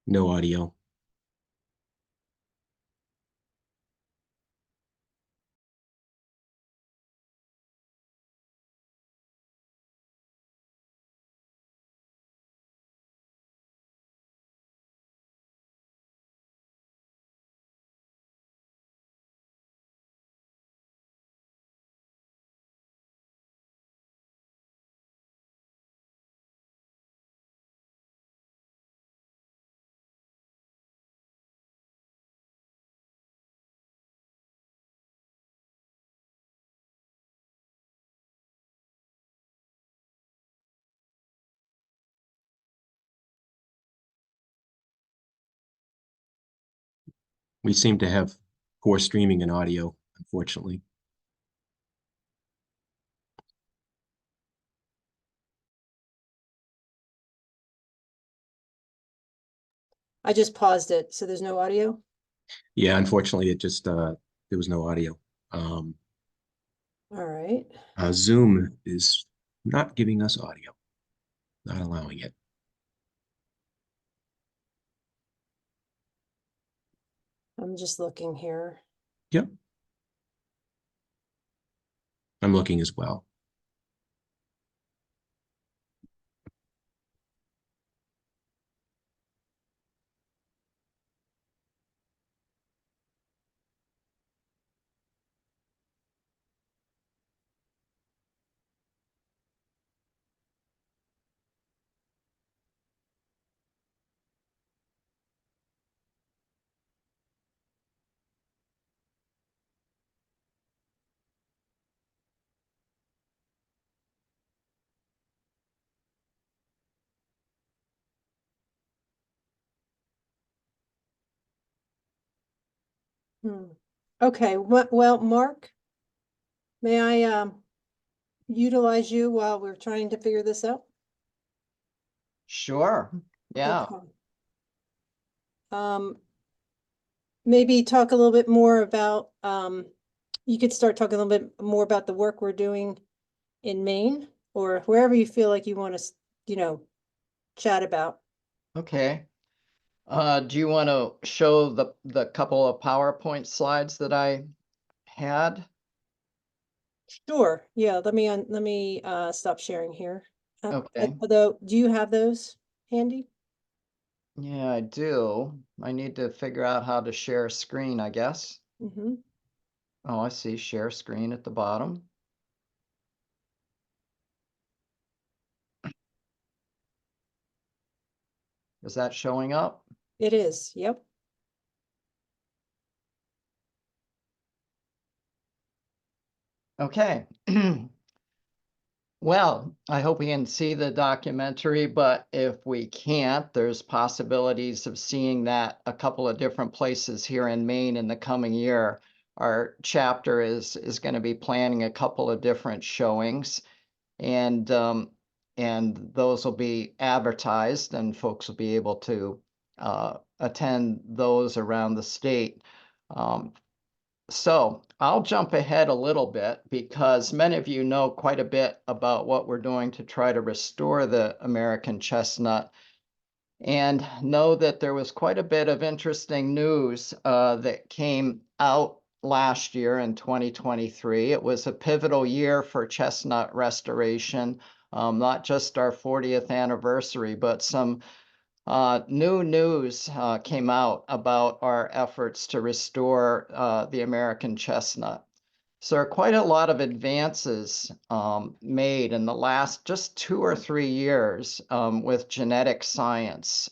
No audio. We seem to have poor streaming and audio, unfortunately. I just paused it, so there's no audio? Yeah, unfortunately, it just there was no audio. All right. Zoom is not giving us audio, not allowing it. I'm just looking here. Yep. I'm looking as well. Okay, well, Mark, may I utilize you while we're trying to figure this out? Sure. Yeah. Okay. Maybe talk a little bit more about, you could start talking a little bit more about the work we're doing in Maine, or wherever you feel like you want to, chat about. Okay. Do you want to show the couple of PowerPoint slides that I had? Sure, yeah, let me stop sharing here. Okay. Although, do you have those handy? Yeah, I do. I need to figure out how to share screen, I guess. Mm-hmm. Oh, I see share screen at the bottom. Is that showing up? It is, yep. Okay. Well, I hope we can see the documentary, but if we can't, there's possibilities of seeing that a couple of different places here in Maine in the coming year. Our chapter is going to be planning a couple of different showings, and those will be advertised, and folks will be able to attend those around the state. So I'll jump ahead a little bit because many of you know quite a bit about what we're doing to try to restore the American chestnut, and know that there was quite a bit of interesting news that came out last year in 2023. It was a pivotal year for chestnut restoration. not just our 40th anniversary, but some new news came out about our efforts to restore the American chestnut. So there are quite a lot of advances made in the last just 2 or 3 years with genetic science.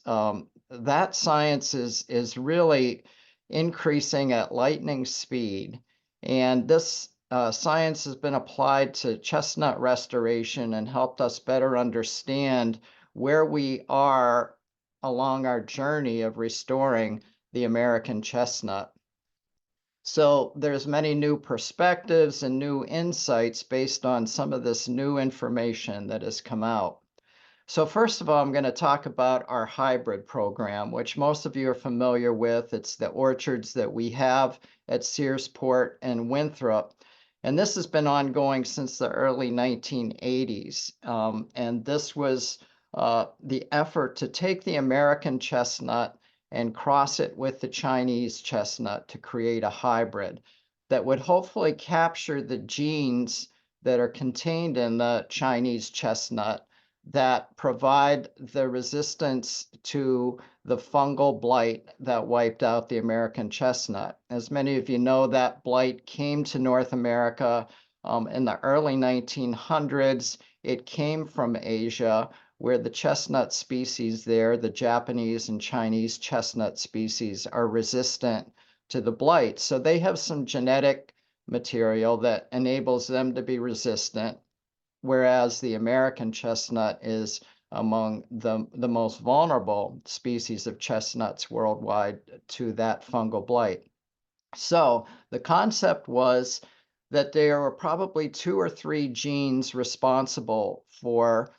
That science is really increasing at lightning speed. And this science has been applied to chestnut restoration and helped us better understand where we are along our journey of restoring the American chestnut. So there's many new perspectives and new insights based on some of this new information that has come out. So first of all, I'm going to talk about our hybrid program, which most of you are familiar with. It's the orchards that we have at Searsport and Winthrop. And this has been ongoing since the early 1980s. And this was the effort to take the American chestnut and cross it with the Chinese chestnut to create a hybrid that would hopefully capture the genes that are contained in the Chinese chestnut that provide the resistance to the fungal blight that wiped out the American chestnut. As many of you know, that blight came to North America in the early 1900s. It came from Asia, where the chestnut species there, the Japanese and Chinese chestnut species, are resistant to the blight. So they have some genetic material that enables them to be resistant, whereas the American chestnut is among the most vulnerable species of chestnuts worldwide to that fungal blight. So the concept was that there were probably 2 or 3 genes responsible for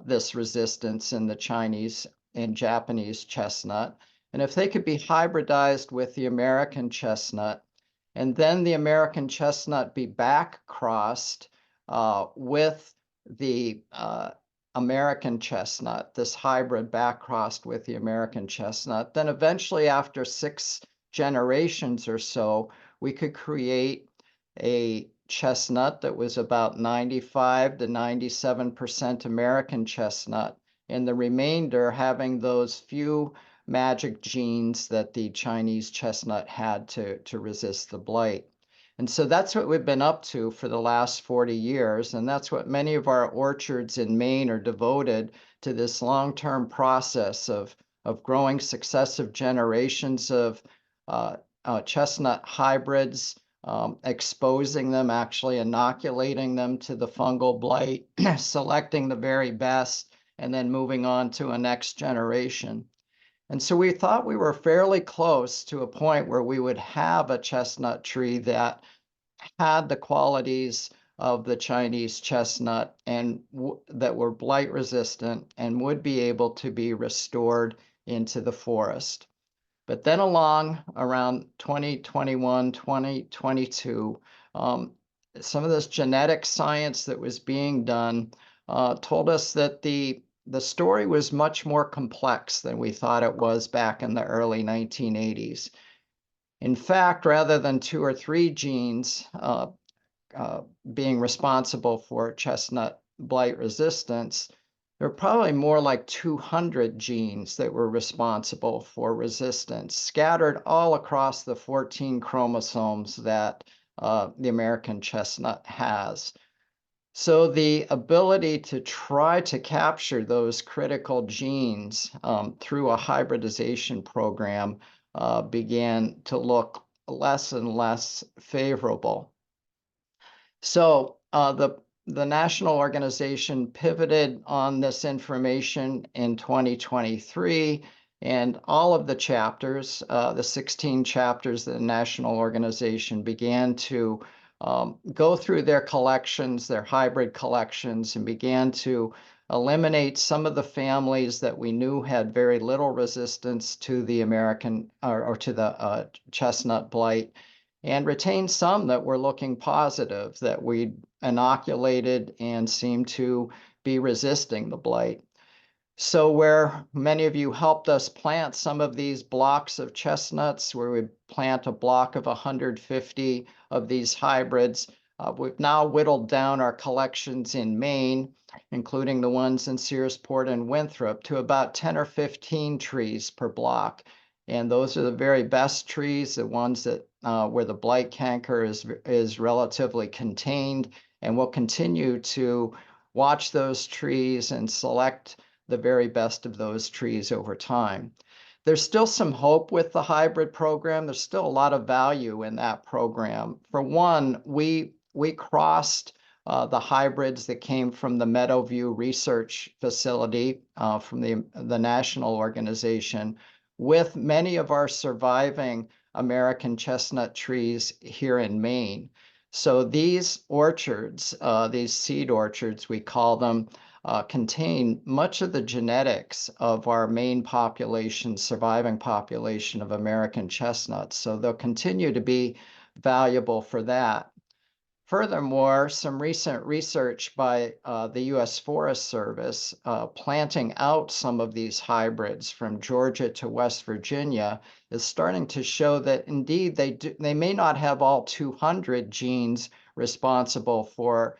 this resistance in the Chinese and Japanese chestnut. And if they could be hybridized with the American chestnut, and then the American chestnut be back crossed with the American chestnut, this hybrid back crossed with the American chestnut, then eventually after 6 generations or so, we could create a chestnut that was about 95 to 97% American chestnut, and the remainder having those few magic genes that the Chinese chestnut had to resist the blight. And so that's what we've been up to for the last 40 years, and that's what many of our orchards in Maine are devoted to, this long-term process of growing successive generations of chestnut hybrids, exposing them, actually inoculating them to the fungal blight, selecting the very best, and then moving on to a next generation. And so we thought we were fairly close to a point where we would have a chestnut tree that had the qualities of the Chinese chestnut and that were blight resistant and would be able to be restored into the forest. But then along around 2021, 2022, some of this genetic science that was being done told us that the story was much more complex than we thought it was back in the early 1980s. In fact, rather than 2 or 3 genes being responsible for chestnut blight resistance, there are probably more like 200 genes that were responsible for resistance, scattered all across the 14 chromosomes that the American chestnut has. So the ability to try to capture those critical genes through a hybridization program began to look less and less favorable. So the national organization pivoted on this information in 2023, and all of the chapters, the 16 chapters of the national organization, began to go through their collections, their hybrid collections, and began to eliminate some of the families that we knew had very little resistance to the American or to the chestnut blight, and retain some that were looking positive, that we inoculated and seemed to be resisting the blight. So where many of you helped us plant some of these blocks of chestnuts, where we plant a block of 150 of these hybrids, We've now whittled down our collections in Maine, including the ones in Searsport and Winthrop, to about 10 or 15 trees per block. And those are the very best trees, the ones that where the blight canker is relatively contained. And we'll continue to watch those trees and select the very best of those trees over time. There's still some hope with the hybrid program. There's still a lot of value in that program. For one, we crossed the hybrids that came from the Meadowview Research Facility from the national organization with many of our surviving American chestnut trees here in Maine. So these orchards, these seed orchards, we call them, contain much of the genetics of our Maine population, surviving population of American chestnuts. So they'll continue to be valuable for that. Furthermore, some recent research by the U.S. Forest Service planting out some of these hybrids from Georgia to West Virginia is starting to show that indeed they may not have all 200 genes responsible for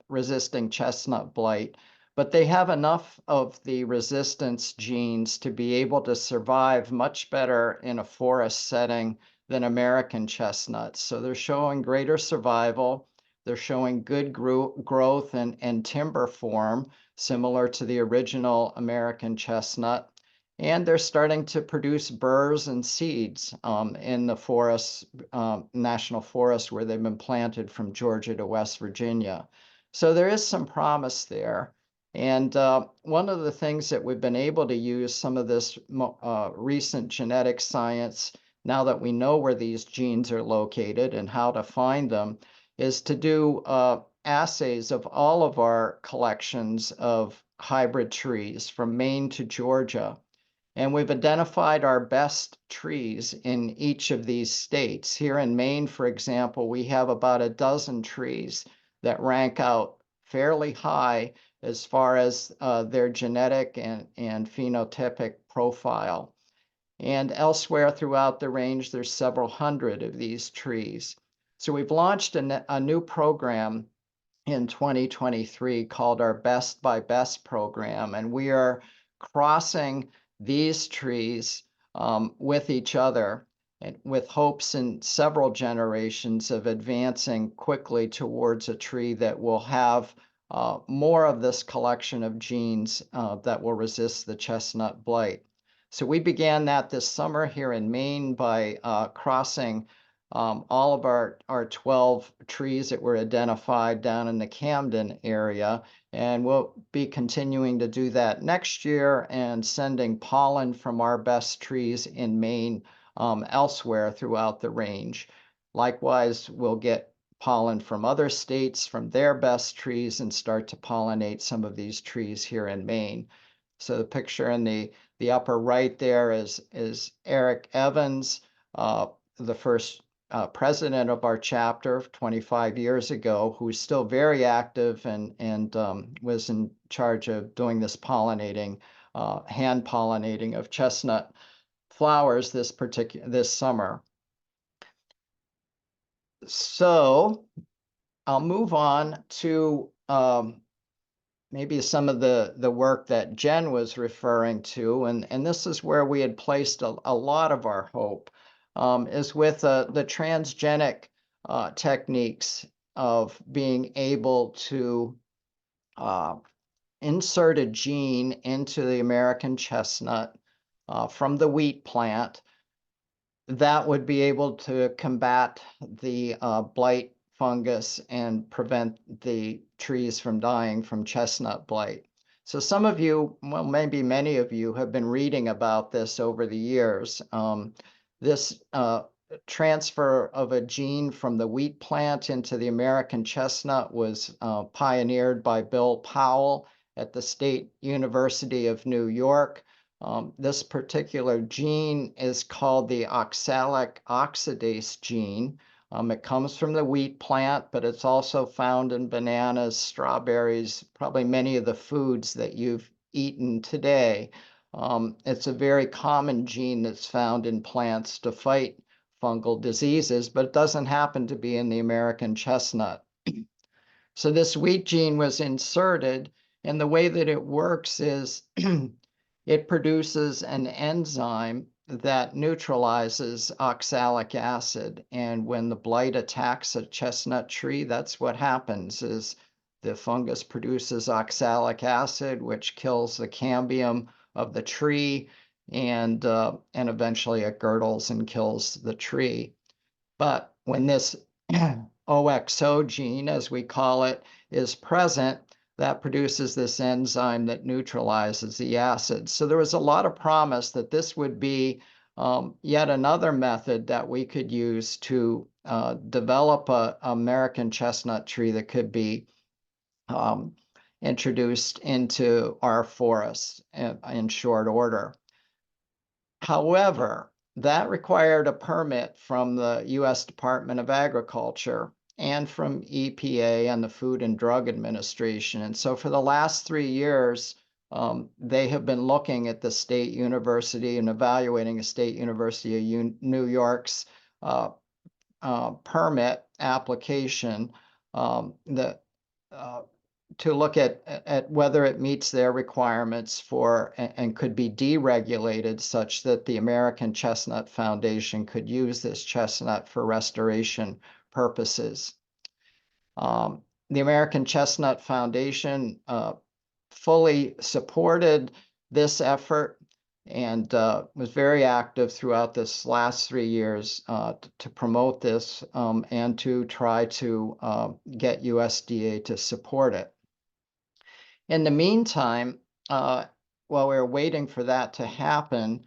resisting chestnut blight, but they have enough of the resistance genes to be able to survive much better in a forest setting than American chestnuts. So they're showing greater survival. They're showing good growth and timber form, similar to the original American chestnut. And they're starting to produce burrs and seeds in the forest, national forest where they've been planted from Georgia to West Virginia. So there is some promise there. And one of the things that we've been able to use some of this recent genetic science, now that we know where these genes are located and how to find them, is to do assays of all of our collections of hybrid trees from Maine to Georgia. And we've identified our best trees in each of these states. Here in Maine, for example, we have about a dozen trees that rank out fairly high as far as their genetic and phenotypic profile. And elsewhere throughout the range, there's several hundred of these trees. So we've launched a new program in 2023 called our Best by Best program, and we are crossing these trees with each other and with hopes in several generations of advancing quickly towards a tree that will have more of this collection of genes that will resist the chestnut blight. So we began that this summer here in Maine by crossing all of our 12 trees that were identified down in the Camden area. And we'll be continuing to do that next year and sending pollen from our best trees in Maine elsewhere throughout the range. Likewise, we'll get pollen from other states from their best trees and start to pollinate some of these trees here in Maine. So the picture in the upper right there is Eric Evans, the first president of our chapter 25 years ago, who's still very active and was in charge of doing this pollinating, hand pollinating of chestnut flowers this summer. So I'll move on to maybe some of the work that Jen was referring to, and this is where we had placed a lot of our hope, is with the transgenic techniques of being able to insert a gene into the American chestnut from the wheat plant that would be able to combat the blight fungus and prevent the trees from dying from chestnut blight. So some of you, well, maybe many of you have been reading about this over the years. This transfer of a gene from the wheat plant into the American chestnut was pioneered by Bill Powell at the State University of New York. This particular gene is called the oxalic oxidase gene. It comes from the wheat plant, but it's also found in bananas, strawberries, probably many of the foods that you've eaten today. It's a very common gene that's found in plants to fight fungal diseases, but it doesn't happen to be in the American chestnut. So this wheat gene was inserted, and the way that it works is it produces an enzyme that neutralizes oxalic acid. And when the blight attacks a chestnut tree, that's what happens is the fungus produces oxalic acid, which kills the cambium of the tree, and eventually it girdles and kills the tree. But when this OXO gene, as we call it, is present, that produces this enzyme that neutralizes the acid. So there was a lot of promise that this would be yet another method that we could use to develop a American chestnut tree that could be introduced into our forests in short order. However, that required a permit from the U.S. Department of Agriculture and from EPA and the Food and Drug Administration. And so for the last 3 years, they have been looking at the state university and evaluating the State University of New York's permit application to look at whether it meets their requirements for and could be deregulated such that the American Chestnut Foundation could use this chestnut for restoration purposes. The American Chestnut Foundation fully supported this effort and was very active throughout this last 3 years to promote this and to try to get USDA to support it. In the meantime, while we were waiting for that to happen,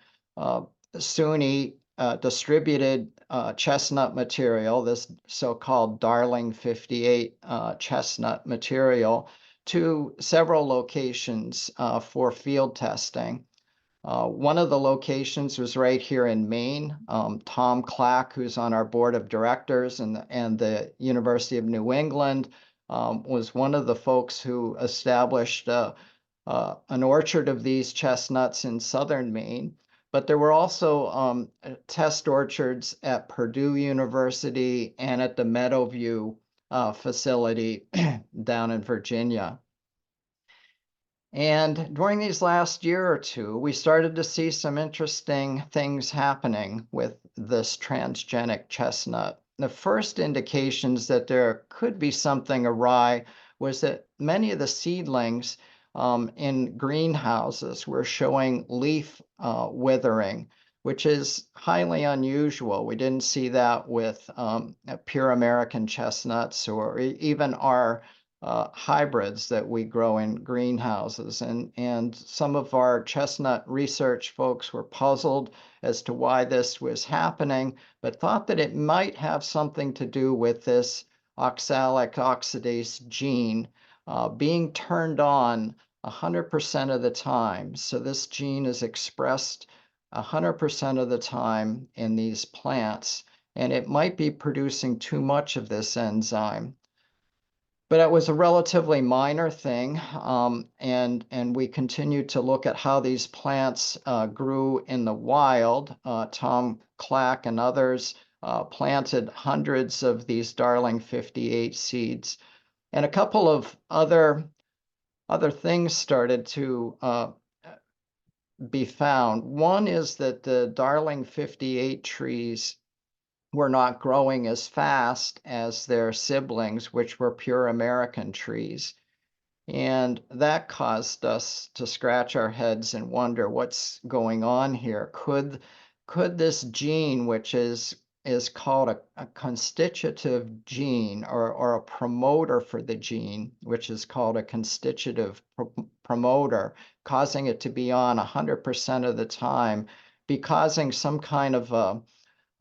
SUNY distributed chestnut material, this so-called Darling 58 chestnut material, to several locations for field testing. One of the locations was right here in Maine. Tom Clack, who's on our board of directors, and the University of New England, was one of the folks who established an orchard of these chestnuts in southern Maine. But there were also test orchards at Purdue University and at the Meadowview facility down in Virginia. And during these last year or two, we started to see some interesting things happening with this transgenic chestnut. The first indications that there could be something awry was that many of the seedlings in greenhouses were showing leaf withering, which is highly unusual. We didn't see that with pure American chestnuts or even our hybrids that we grow in greenhouses. And some of our chestnut research folks were puzzled as to why this was happening, but thought that it might have something to do with this oxalic oxidase gene being turned on 100% of the time. So this gene is expressed 100% of the time in these plants, and it might be producing too much of this enzyme. But it was a relatively minor thing, and we continued to look at how these plants grew in the wild. Tom Clack and others planted hundreds of these Darling 58 seeds. And a couple of other things started to be found. One is that the Darling 58 trees were not growing as fast as their siblings, which were pure American trees. And that caused us to scratch our heads and wonder what's going on here. Could this gene, which is called a constitutive gene or a promoter for the gene, which is called a constitutive promoter, causing it to be on 100% of the time, be causing some kind of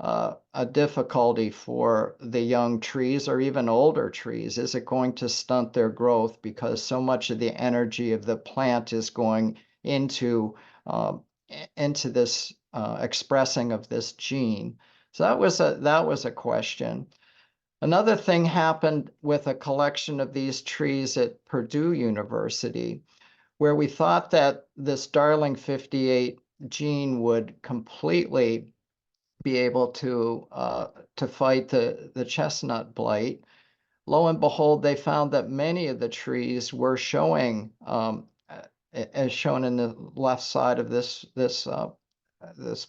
a difficulty for the young trees or even older trees? Is it going to stunt their growth because so much of the energy of the plant is going into this expressing of this gene? So that was a question. Another thing happened with a collection of these trees at Purdue University, where we thought that this Darling 58 gene would completely be able to fight the chestnut blight. Lo and behold, they found that many of the trees were showing, as shown in the left side of this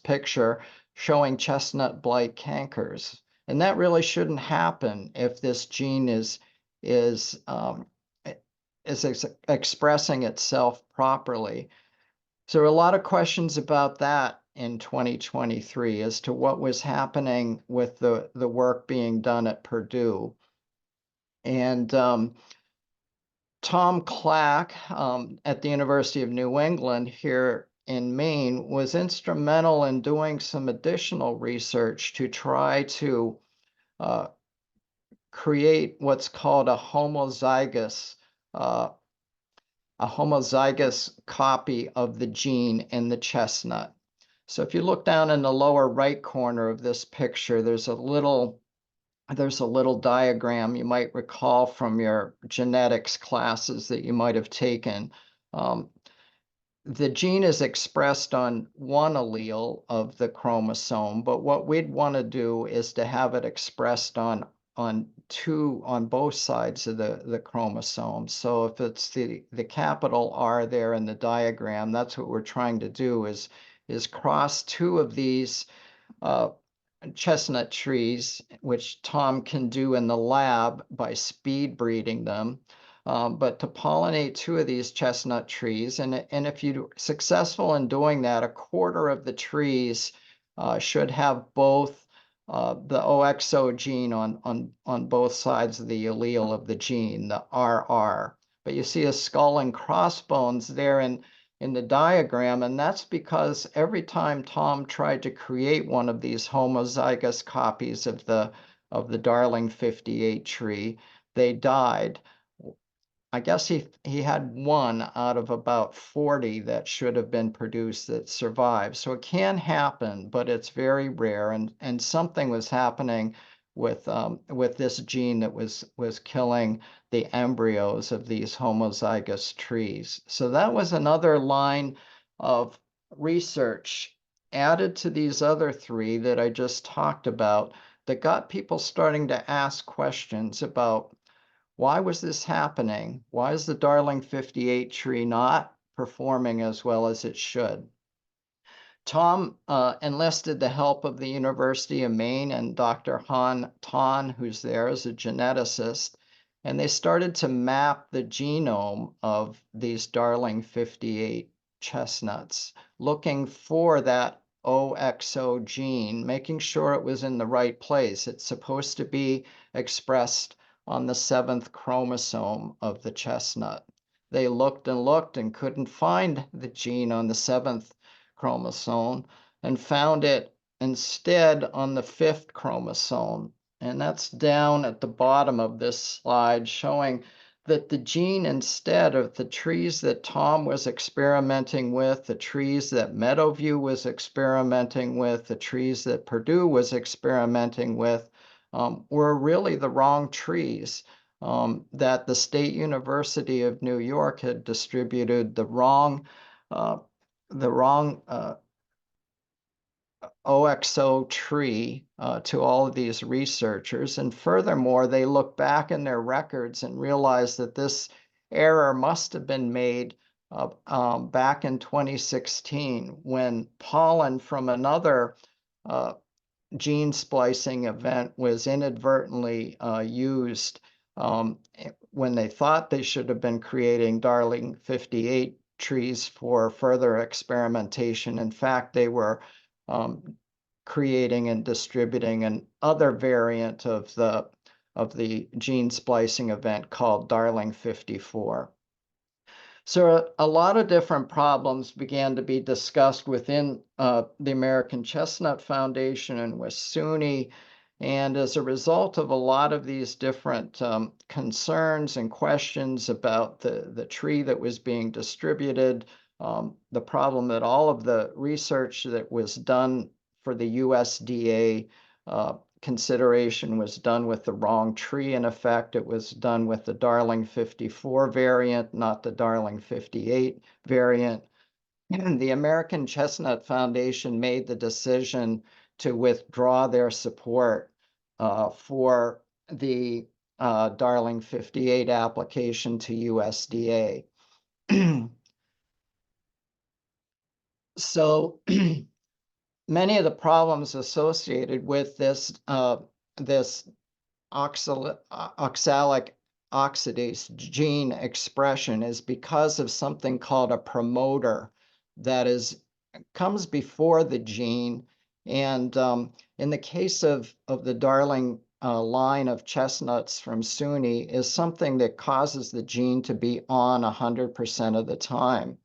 picture, showing chestnut blight cankers. And that really shouldn't happen if this gene is expressing itself properly. So there are a lot of questions about that in 2023 as to what was happening with the work being done at Purdue. And Tom Clack at the University of New England here in Maine was instrumental in doing some additional research to try to create what's called a homozygous copy of the gene in the chestnut. So if you look down in the lower right corner of this picture, there's a little diagram you might recall from your genetics classes that you might have taken. The gene is expressed on one allele of the chromosome, but what we'd want to do is to have it expressed on both sides of the chromosome. So if it's the capital R there in the diagram, that's what we're trying to do is cross two of these chestnut trees, which Tom can do in the lab by speed breeding them. But to pollinate two of these chestnut trees, and if you're successful in doing that, a quarter of the trees should have both the OXO gene on both sides of the allele of the gene, the RR. But you see a skull and crossbones there in the diagram, and that's because every time Tom tried to create one of these homozygous copies of the Darling 58 tree, they died. I guess he had one out of about 40 that should have been produced that survived. So it can happen, but it's very rare, and something was happening with this gene that was killing the embryos of these homozygous trees. So that was another line of research added to these other three that I just talked about that got people starting to ask questions about why was this happening? Why is the Darling 58 tree not performing as well as it should? Tom enlisted the help of the University of Maine and Dr. Han Tan, who's there as a geneticist, and they started to map the genome of these Darling 58 chestnuts, looking for that OXO gene, making sure it was in the right place. It's supposed to be expressed on the 7th chromosome of the chestnut. They looked and couldn't find the gene on the 7th chromosome and found it instead on the 5th chromosome. And that's down at the bottom of this slide, showing that the gene, instead of the trees that Tom was experimenting with, the trees that Meadowview was experimenting with, the trees that Purdue was experimenting with, were really the wrong trees, that the State University of New York had distributed the wrong OXO tree to all of these researchers. And furthermore, they look back in their records and realize that this error must have been made back in 2016 when pollen from another gene splicing event was inadvertently used when they thought they should have been creating Darling 58 trees for further experimentation. In fact, they were creating and distributing an other variant of the gene splicing event called Darling 54. So a lot of different problems began to be discussed within the American Chestnut Foundation and with SUNY. And as a result of a lot of these different concerns and questions about the tree that was being distributed, the problem that all of the research that was done for the USDA consideration was done with the wrong tree. In effect, it was done with the Darling 54 variant, not the Darling 58 variant. And the American Chestnut Foundation made the decision to withdraw their support for the Darling 58 application to USDA. So many of the problems associated with this oxalic oxidase gene expression is because of something called a promoter that comes before the gene. And in the case of the Darling line of chestnuts from SUNY, is something that causes the gene to be on 100% of the time.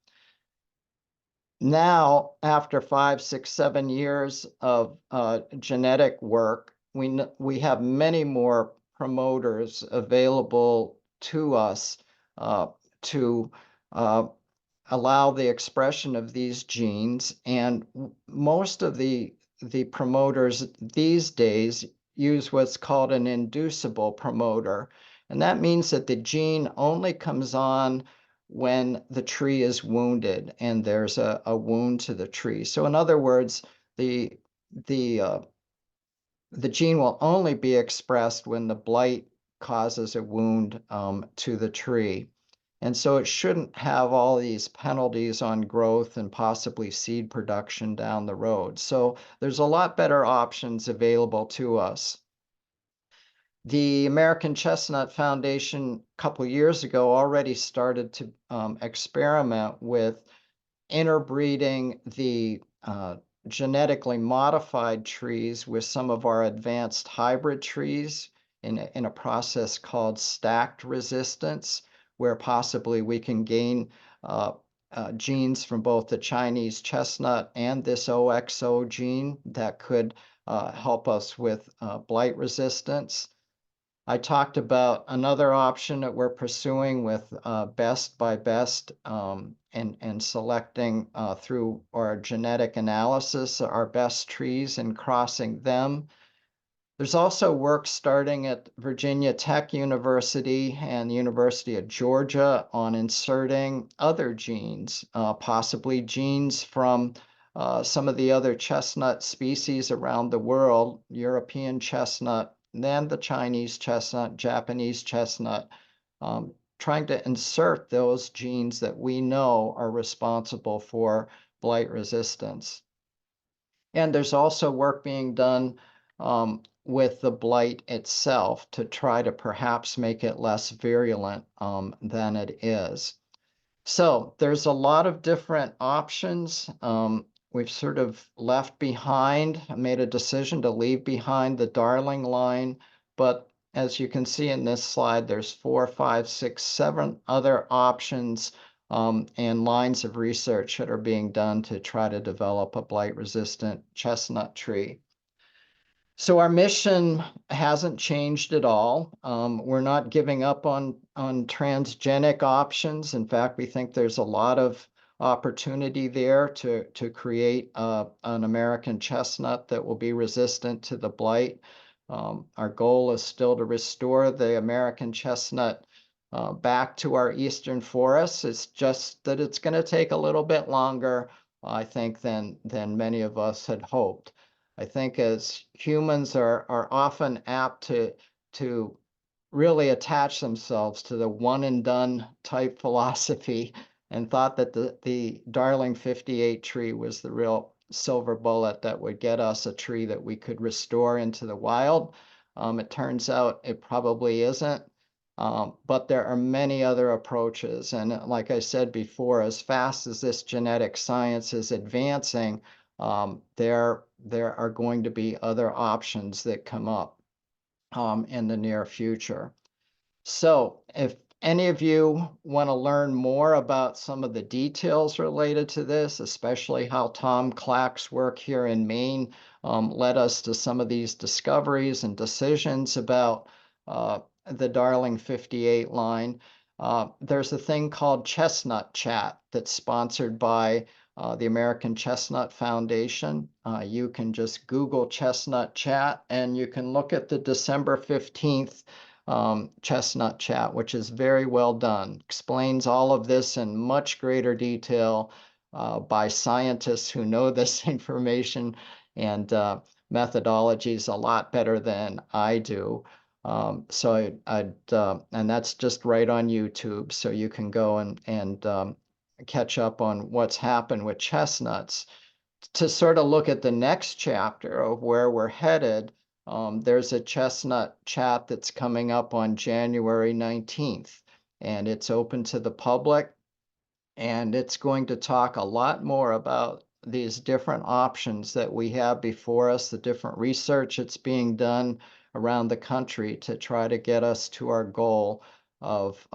Now, after 5, 6, 7 years of genetic work, we have many more promoters available to us to allow the expression of these genes. And most of the promoters these days use what's called an inducible promoter. And that means that the gene only comes on when the tree is wounded and there's a wound to the tree. So in other words, the gene will only be expressed when the blight causes a wound to the tree. And so it shouldn't have all these penalties on growth and possibly seed production down the road. So there's a lot better options available to us. The American Chestnut Foundation a couple years ago already started to experiment with interbreeding the genetically modified trees with some of our advanced hybrid trees in a process called stacked resistance, where possibly we can gain genes from both the Chinese chestnut and this OXO gene that could help us with blight resistance. I talked about another option that we're pursuing with best by best and selecting through our genetic analysis our best trees and crossing them. There's also work starting at Virginia Tech University and the University of Georgia on inserting other genes, possibly genes from some of the other chestnut species around the world, European chestnut, then the Chinese chestnut, Japanese chestnut, trying to insert those genes that we know are responsible for blight resistance. And there's also work being done with the blight itself to try to perhaps make it less virulent than it is. So there's a lot of different options. We've sort of left behind, made a decision to leave behind the Darling line, but as you can see in this slide, there's 4, 5, 6, 7 other options and lines of research that are being done to try to develop a blight-resistant chestnut tree. So our mission hasn't changed at all. We're not giving up on transgenic options. In fact, we think there's a lot of opportunity there to create an American chestnut that will be resistant to the blight. Our goal is still to restore the American chestnut back to our eastern forests. It's just that it's going to take a little bit longer, I think, than many of us had hoped. I think as humans are often apt to really attach themselves to the one and done type philosophy and thought that the Darling 58 tree was the real silver bullet that would get us a tree that we could restore into the wild. It turns out it probably isn't, but there are many other approaches. And like I said before, as fast as this genetic science is advancing, there are going to be other options that come up in the near future. So if any of you want to learn more about some of the details related to this, especially how Tom Clack's work here in Maine led us to some of these discoveries and decisions about the Darling 58 line, there's a thing called Chestnut Chat that's sponsored by the American Chestnut Foundation. You can just Google Chestnut Chat and you can look at the December 15th Chestnut Chat, which is very well done. Explains all of this in much greater detail by scientists who know this information. And methodologies a lot better than I do. So and that's just right on YouTube. So you can go and catch up on what's happened with chestnuts. To sort of look at the next chapter of where we're headed, there's a chestnut chat that's coming up on January 19th, and it's open to the public. And it's going to talk a lot more about these different options that we have before us, the different research that's being done around the country to try to get us to our goal of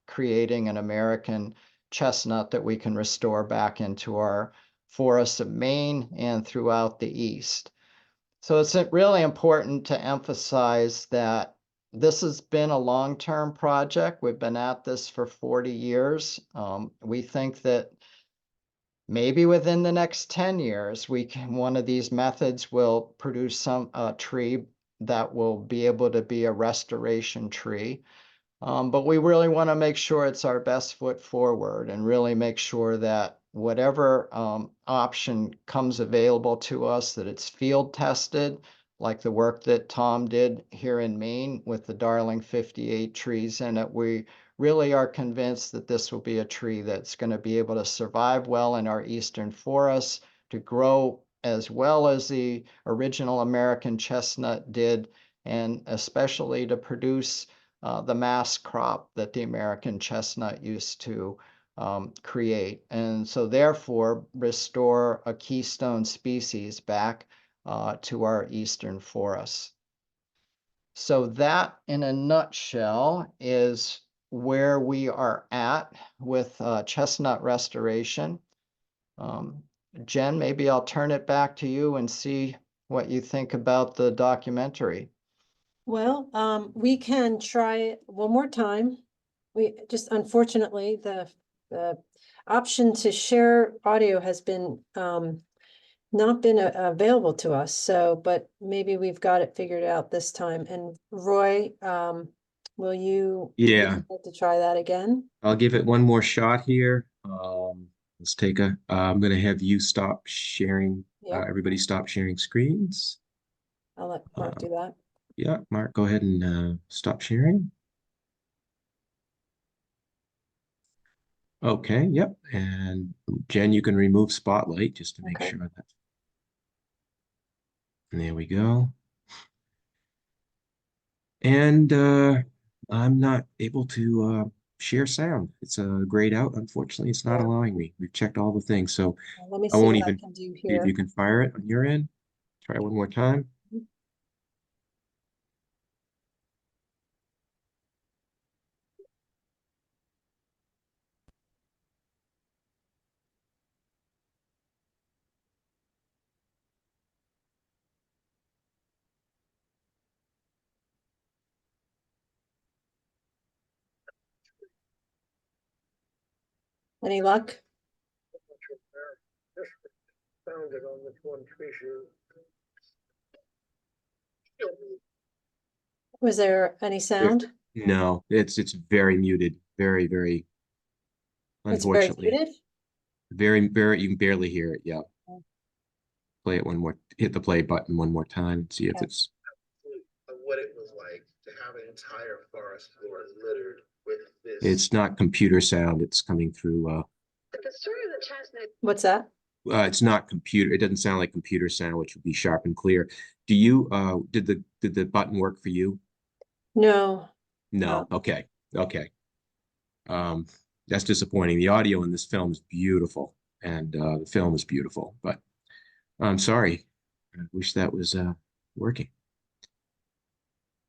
creating an American chestnut that we can restore back into our forests of Maine and throughout the East. So it's really important to emphasize that this has been a long-term project. We've been at this for 40 years. We think that maybe within the next 10 years, one of these methods will produce some tree that will be able to be a restoration tree. But we really want to make sure it's our best foot forward and really make sure that whatever option comes available to us, that it's field tested, like the work that Tom did here in Maine with the Darling 58 trees in it. We really are convinced that this will be a tree that's going to be able to survive well in our eastern forests, to grow as well as the original American chestnut did, and especially to produce the mass crop that the American chestnut used to create. And so therefore restore a keystone species back to our eastern forests. So that in a nutshell is where we are at with chestnut restoration. Jen, maybe I'll turn it back to you and see what you think about the documentary. Well, we can try it one more time. We just, unfortunately, the option to share audio has been not been available to us. So, but maybe we've got it figured out this time. And Roy, will you Yeah, like to try that again? I'll give it one more shot here. Let's take I'm going to have you stop sharing. Yeah, Everybody stop sharing screens. I'll let Mark do that. Yeah, Mark, go ahead and stop sharing. Okay, yep. And Jen, you can remove Spotlight just to make sure that. And there we go. And I'm not able to share sound. It's grayed out. Unfortunately, it's not allowing me. We've checked all the things, so Let me I see won't what I even can do see here. if you can fire it on your end. Try one more time. Any luck? Just found it on this one species. Was there any sound? No, it's very muted. Very, very, It's very unfortunately. muted? Very, you can barely hear it. Yeah. Play it one more, hit the play button one more time, see if it's. Of what it was like to have an entire forest floor littered with this. It's not computer sound. It's coming through. But the story of the chestnut. What's that? It's not computer. It doesn't sound like computer sound, which would be sharp and clear. Do you? Did the button work for you? No. No. Okay. Okay. That's disappointing. The audio in this film is beautiful, and the film is beautiful, but I'm sorry. I wish that was working.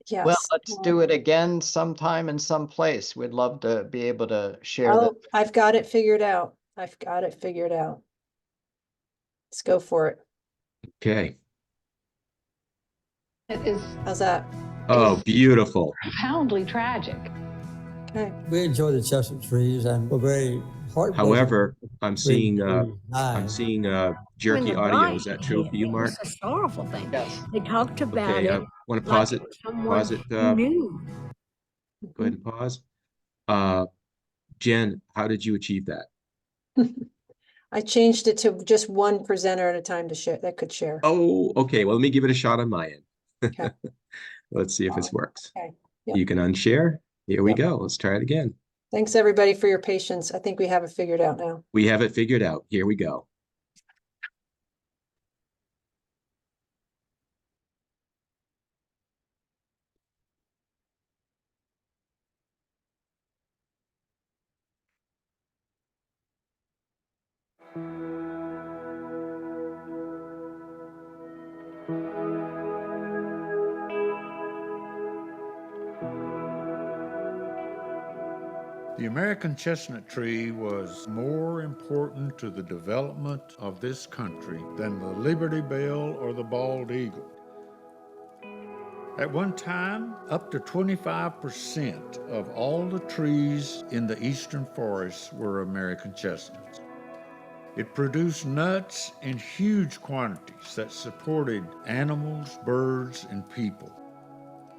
Yes. Well, let's do it again sometime in some place. We'd love to be able to share that. Oh, I've got it figured out. I've got it figured out. Let's go for it. Okay. It is How's that? Oh, beautiful. profoundly tragic. Okay. We enjoy the chestnut trees and we're very heartbroken. However, I'm seeing When jerky the audio. Is blight that true for you, hit, Mark? it was a sorrowful thing. Yes. They talked about Okay, I it. want to like pause it. someone Pause it. who knew. Go ahead and pause. Jen, how did you achieve that? I changed it to just one presenter at a time to share, that could share. Oh, okay. Well, let me give it a shot on my end. Okay. Let's see if this works. Okay. Yep. You can unshare. Here we Yep. go. Let's try it again. Thanks, everybody, for your patience. I think we have it figured out now. We have it figured out. Here we go. The American chestnut tree was more important to the development of this country than the Liberty Bell or the bald eagle. At one time, up to 25% of all the trees in the eastern forests were American chestnuts. It produced nuts in huge quantities that supported animals, birds, and people.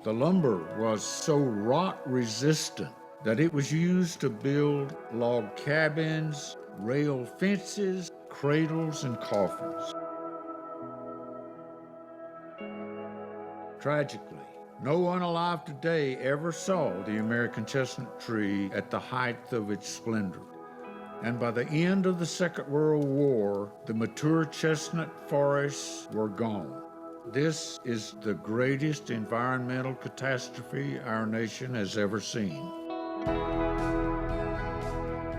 The lumber was so rot resistant that it was used to build log cabins, rail fences, cradles, and coffins. Tragically, no one alive today ever saw the American chestnut tree at the height of its splendor. And by the end of the Second World War, the mature chestnut forests were gone. This is the greatest environmental catastrophe our nation has ever seen.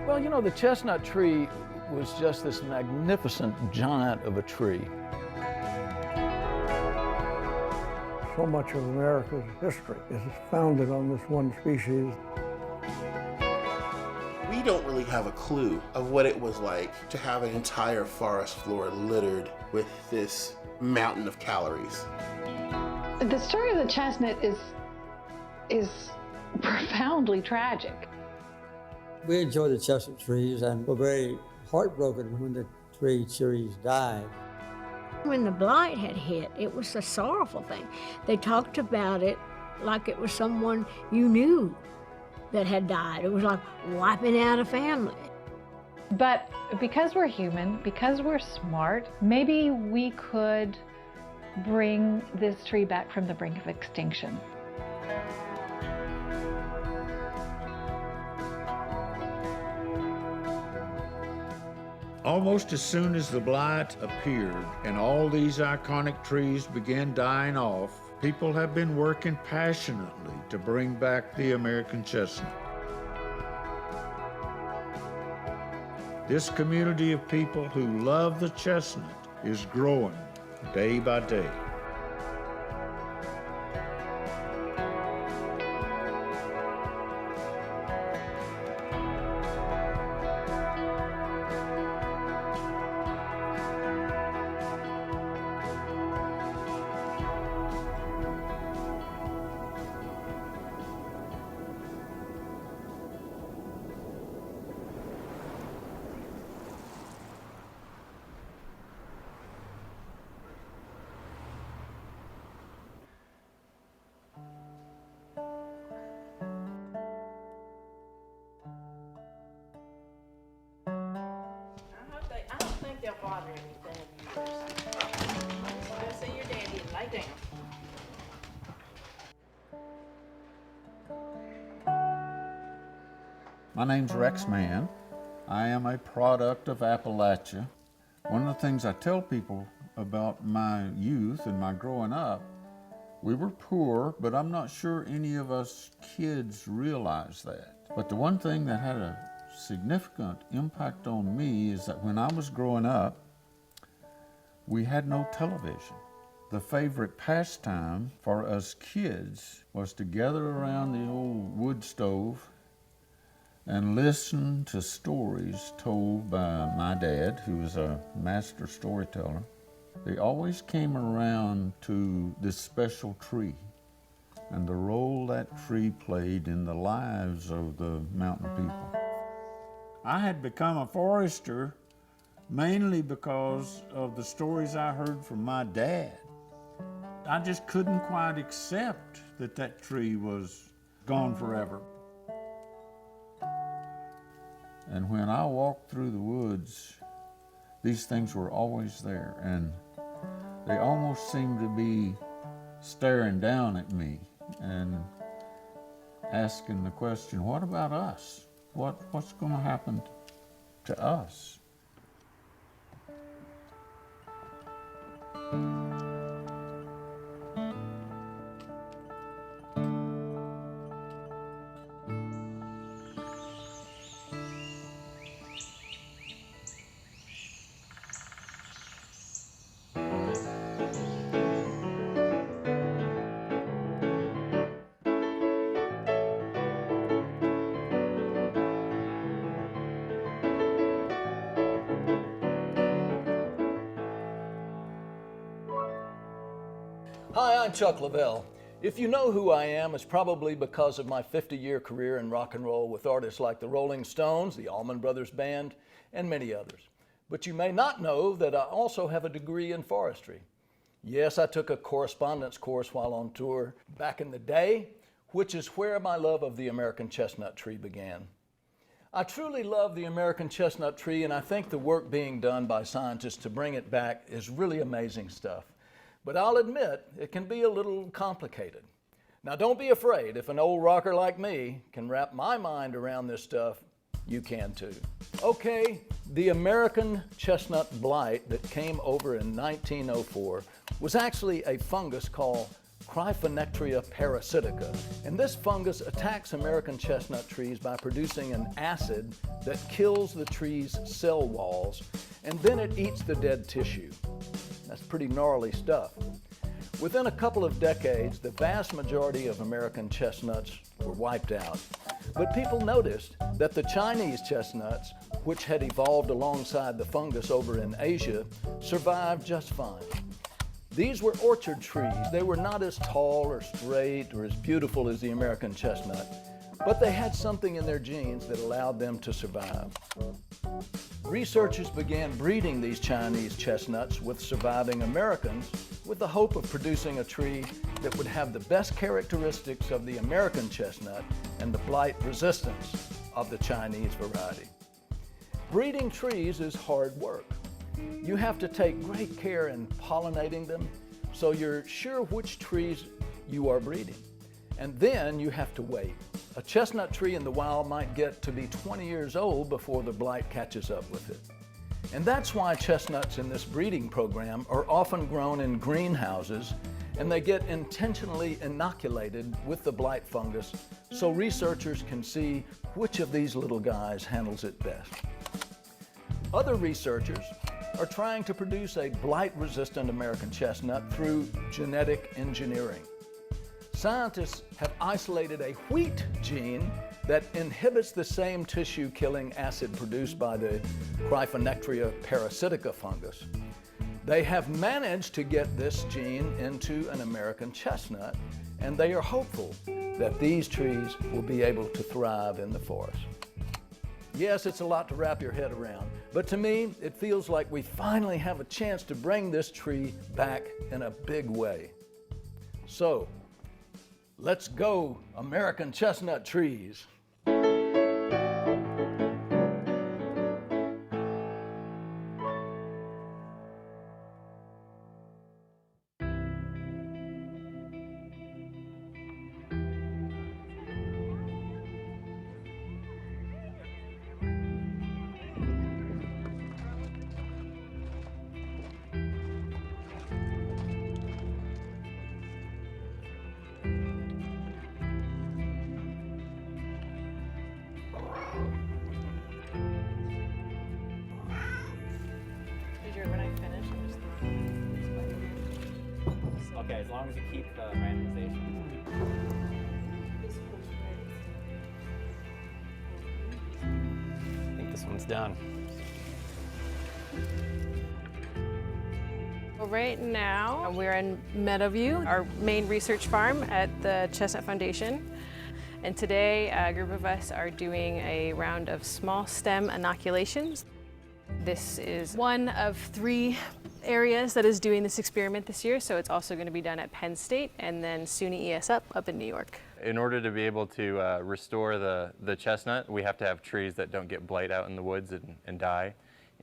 Well, you know, the chestnut tree was just this magnificent giant of a tree. So much of America's history is founded on this one species. We don't really have a clue of what it was like to have an entire forest floor littered with this mountain of calories. The story of the chestnut is profoundly tragic. We enjoy the chestnut trees and were very heartbroken when the tree trees died. When the blight had hit, it was a sorrowful thing. They talked about it like it was someone you knew that had died. It was like wiping out a family. But because we're human, because we're smart, maybe we could bring this tree back from the brink of extinction. Almost as soon as the blight appeared and all these iconic trees began dying off, people have been working passionately to bring back the American chestnut. This community of people who love the chestnut is growing day by day. I don't think they'll bother anything of yours. I'll say your daddy, lie down. My name's Rex Mann. I am a product of Appalachia. One of the things I tell people about my youth and my growing up, we were poor, but I'm not sure any of us kids realized that. But the one thing that had a significant impact on me is that when I was growing up, we had no television. The favorite pastime for us kids was to gather around the old wood stove and listen to stories told by my dad, who was a master storyteller. They always came around to this special tree and the role that tree played in the lives of the mountain people. I had become a forester mainly because of the stories I heard from my dad. I just couldn't quite accept that that tree was gone forever. And when I walked through the woods these things were always there, and they almost seemed to be staring down at me and asking the question, what about us? What's going to happen to us? Hi, I'm Chuck Lavelle. If you know who I am, it's probably because of my 50-year career in rock and roll with artists like the Rolling Stones, the Allman Brothers Band, and many others. But you may not know that I also have a degree in forestry. Yes, I took a correspondence course while on tour back in the day, which is where my love of the American chestnut tree began. I truly love the American chestnut tree, and I think the work being done by scientists to bring it back is really amazing stuff. But I'll admit, it can be a little complicated. Now don't be afraid, if an old rocker like me can wrap my mind around this stuff, you can too. Okay, the American chestnut blight that came over in 1904 was actually a fungus called Cryphonectria parasitica. And this fungus attacks American chestnut trees by producing an acid that kills the tree's cell walls, and then it eats the dead tissue. That's pretty gnarly stuff. Within a couple of decades, the vast majority of American chestnuts were wiped out. But people noticed that the Chinese chestnuts, which had evolved alongside the fungus over in Asia, survived just fine. These were orchard trees. They were not as tall or straight or as beautiful as the American chestnut, but they had something in their genes that allowed them to survive. Researchers began breeding these Chinese chestnuts with surviving Americans with the hope of producing a tree that would have the best characteristics of the American chestnut and the blight resistance of the Chinese variety. Breeding trees is hard work. You have to take great care in pollinating them so you're sure which trees you are breeding. And then you have to wait. A chestnut tree in the wild might get to be 20 years old before the blight catches up with it. And that's why chestnuts in this breeding program are often grown in greenhouses, and they get intentionally inoculated with the blight fungus so researchers can see which of these little guys handles it best. Other researchers are trying to produce a blight-resistant American chestnut through genetic engineering. Scientists have isolated a wheat gene that inhibits the same tissue-killing acid produced by the Cryphonectria parasitica fungus. They have managed to get this gene into an American chestnut, and they are hopeful that these trees will be able to thrive in the forest. Yes, it's a lot to wrap your head around, but to me, it feels like we finally have a chance to bring this tree back in a big way. So, let's go, American chestnut trees. Okay, as long as you keep the randomization. I think this one's done. Well, right now, we're in Meadowview, our main research farm at the Chestnut Foundation. And today, a group of us are doing a round of small stem inoculations. This is one of 3 areas that is doing this experiment this year, so it's also going to be done at Penn State and then SUNY ES up in New York. In order to be able to restore the chestnut, we have to have trees that don't get blight out in the woods and die.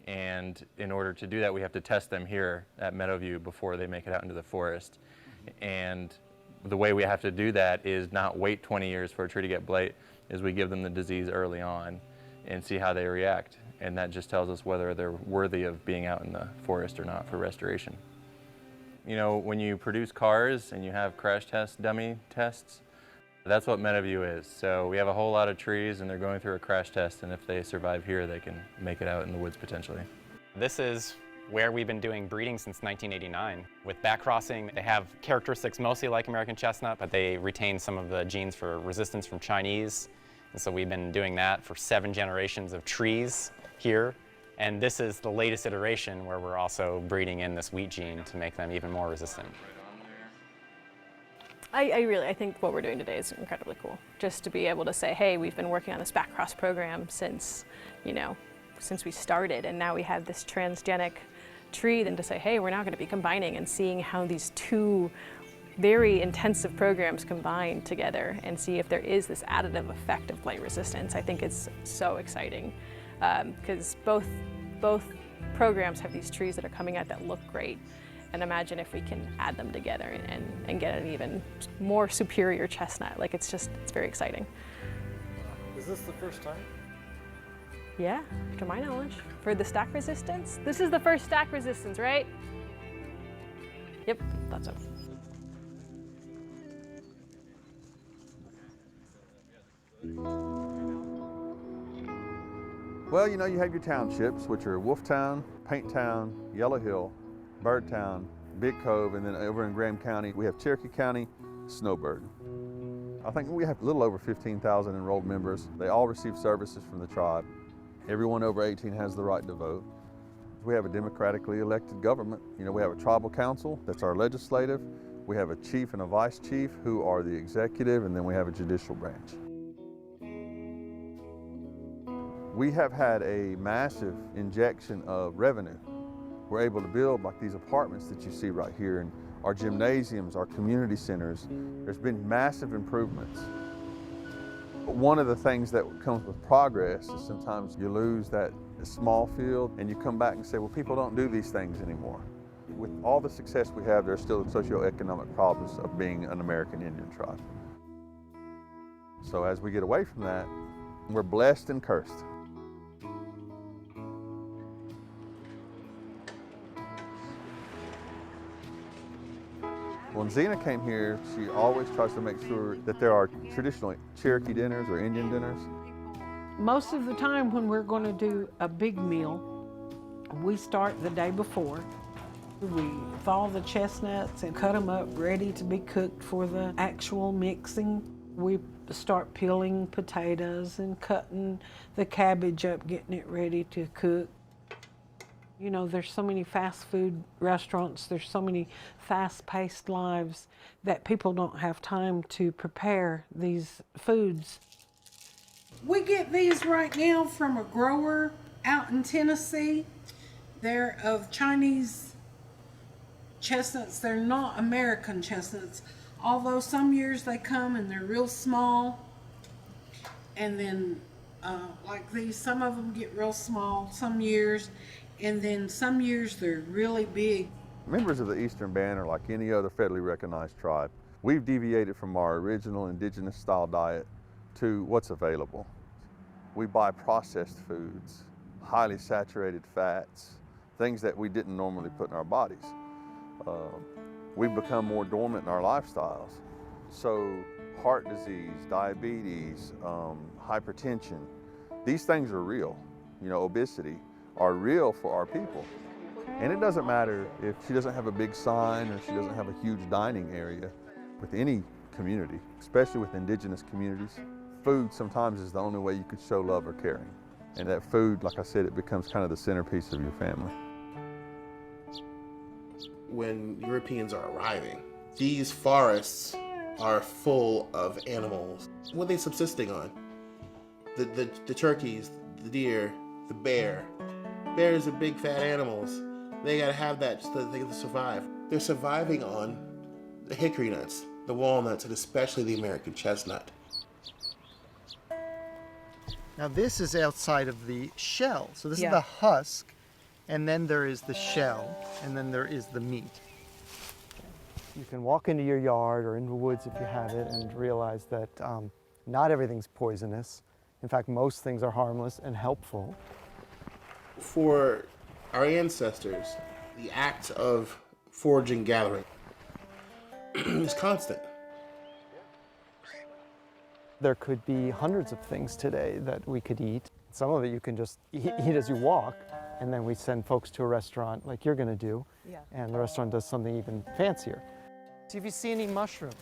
And in order to do that, we have to test them here at Meadowview before they make it out into the forest. And the way we have to do that is not wait 20 years for a tree to get blight, is we give them the disease early on and see how they react. And that just tells us whether they're worthy of being out in the forest or not for restoration. You know, when you produce cars and you have crash test dummy tests, that's what Meadowview is. So we have a whole lot of trees and they're going through a crash test, and if they survive here, they can make it out in the woods potentially. This is where we've been doing breeding since 1989. With back crossing, they have characteristics mostly like American chestnut, but they retain some of the genes for resistance from Chinese. And so we've been doing that for 7 generations of trees here. And this is the latest iteration where we're also breeding in this wheat gene to make them even more resistant. I think what we're doing today is incredibly cool. Just to be able to say, hey, we've been working on this back cross program since, you know, since we started, and now we have this transgenic tree, then to say, hey, we're now going to be combining and seeing how these 2 very intensive programs combine together and see if there is this additive effect of blight resistance. I think it's so exciting because both programs have these trees that are coming out that look great. And imagine if we can add them together and get an even more superior chestnut. Like it's very exciting. Is this the first time? Yeah, to my knowledge. For the stack resistance? This is the first stack resistance, right? Yep, that's it. Well, you know, you have your townships, which are Wolftown, Painttown, Yellow Hill, Birdtown, Big Cove, and then over in Graham County, we have Cherokee County, Snowbird. I think we have a little over 15,000 enrolled members. They all receive services from the tribe. Everyone over 18 has the right to vote. We have a democratically elected government. You know, we have a tribal council, that's our legislative. We have a chief and a vice chief who are the executive, and then we have a judicial branch. We have had a massive injection of revenue. We're able to build like these apartments that you see right here, and our gymnasiums, our community centers. There's been massive improvements. But one of the things that comes with progress is sometimes you lose that small field and you come back and say, well, people don't do these things anymore. With all the success we have, there's still socioeconomic problems of being an American Indian tribe. So as we get away from that, we're blessed and cursed. When Zena came here, she always tries to make sure that there are traditional Cherokee dinners or Indian dinners. Most of the time when we're going to do a big meal, we start the day before. We thaw the chestnuts and cut them up ready to be cooked for the actual mixing. We start peeling potatoes and cutting the cabbage up, getting it ready to cook. You know, there's so many fast food restaurants, there's so many fast-paced lives that people don't have time to prepare these foods. We get these right now from a grower out in Tennessee. They're of Chinese chestnuts. They're not American chestnuts, although some years they come and they're real small. And then like these, some of them get real small some years. And then some years they're really big. Members of the Eastern Band are like any other federally recognized tribe. We've deviated from our original indigenous style diet to what's available. We buy processed foods, highly saturated fats, things that we didn't normally put in our bodies. We've become more dormant in our lifestyles. So heart disease, diabetes, hypertension, these things are real. You know, obesity are real for our people. And it doesn't matter if she doesn't have a big sign or she doesn't have a huge dining area. With any community, especially with indigenous communities, food sometimes is the only way you could show love or caring. And that food, like I said, it becomes kind of the centerpiece of your family. When Europeans are arriving, these forests are full of animals. What are they subsisting on? The turkeys, the deer, the bear. Bears are big fat animals. They gotta have that so that they can survive. They're surviving on the hickory nuts, the walnuts, and especially the American chestnut. Now this is outside of the shell. So this Yeah. is the husk. and then there is the shell, and then there is the meat. You can walk into your yard or into the woods if you have it and realize that not everything's poisonous. In fact, most things are harmless and helpful. For our ancestors, the act of foraging, gathering is constant. There could be hundreds of things today that we could eat. Some of it you can just eat as you walk, and then we send folks to a restaurant like you're gonna do, and the restaurant does something even fancier. See if you see any mushrooms.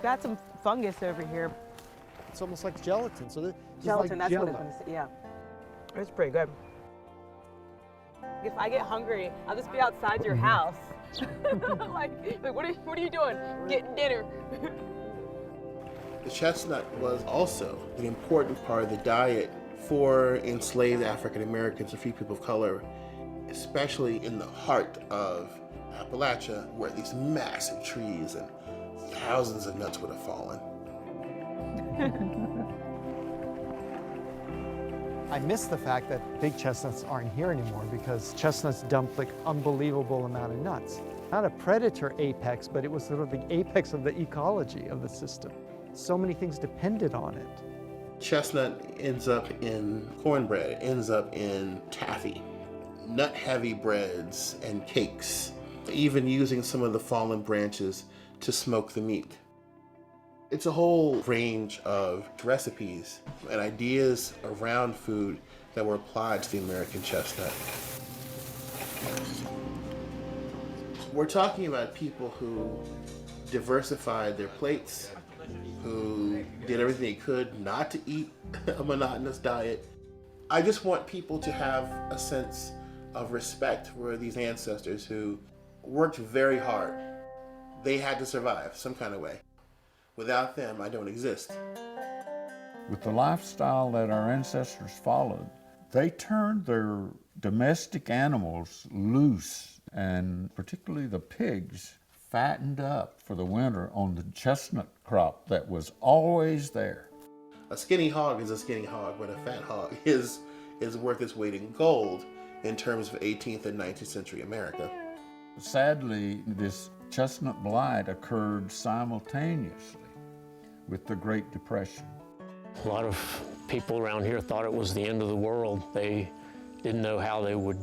Got some fungus over here. It's almost like gelatin. So this Gelatin, like that's what it's gonna say, yeah. It's pretty good. If I get hungry, I'll just be outside your house. like what are you doing? Getting dinner. The chestnut was also an important part of the diet for enslaved African Americans and free people of color, especially in the heart of Appalachia, where these massive trees and thousands of nuts would have fallen. I miss the fact that big chestnuts aren't here anymore because chestnuts dumped like unbelievable amount of nuts. Not a predator apex, but it was sort of the apex of the ecology of the system. So many things depended on it. Chestnut ends up in cornbread, ends up in taffy, nut-heavy breads and cakes, even using some of the fallen branches to smoke the meat. It's a whole range of recipes and ideas around food that were applied to the American chestnut. We're talking about people who diversified their plates, who did everything they could not to eat a monotonous diet. I just want people to have a sense of respect for these ancestors who worked very hard. They had to survive some kind of way. Without them, I don't exist. With the lifestyle that our ancestors followed, they turned their domestic animals loose, and particularly the pigs fattened up for the winter on the chestnut crop that was always there. A skinny hog is a skinny hog, but a fat hog is worth its weight in gold in terms of 18th and 19th century America. Sadly, this chestnut blight occurred simultaneously with the Great Depression. A lot of people around here thought it was the end of the world. They didn't know how they would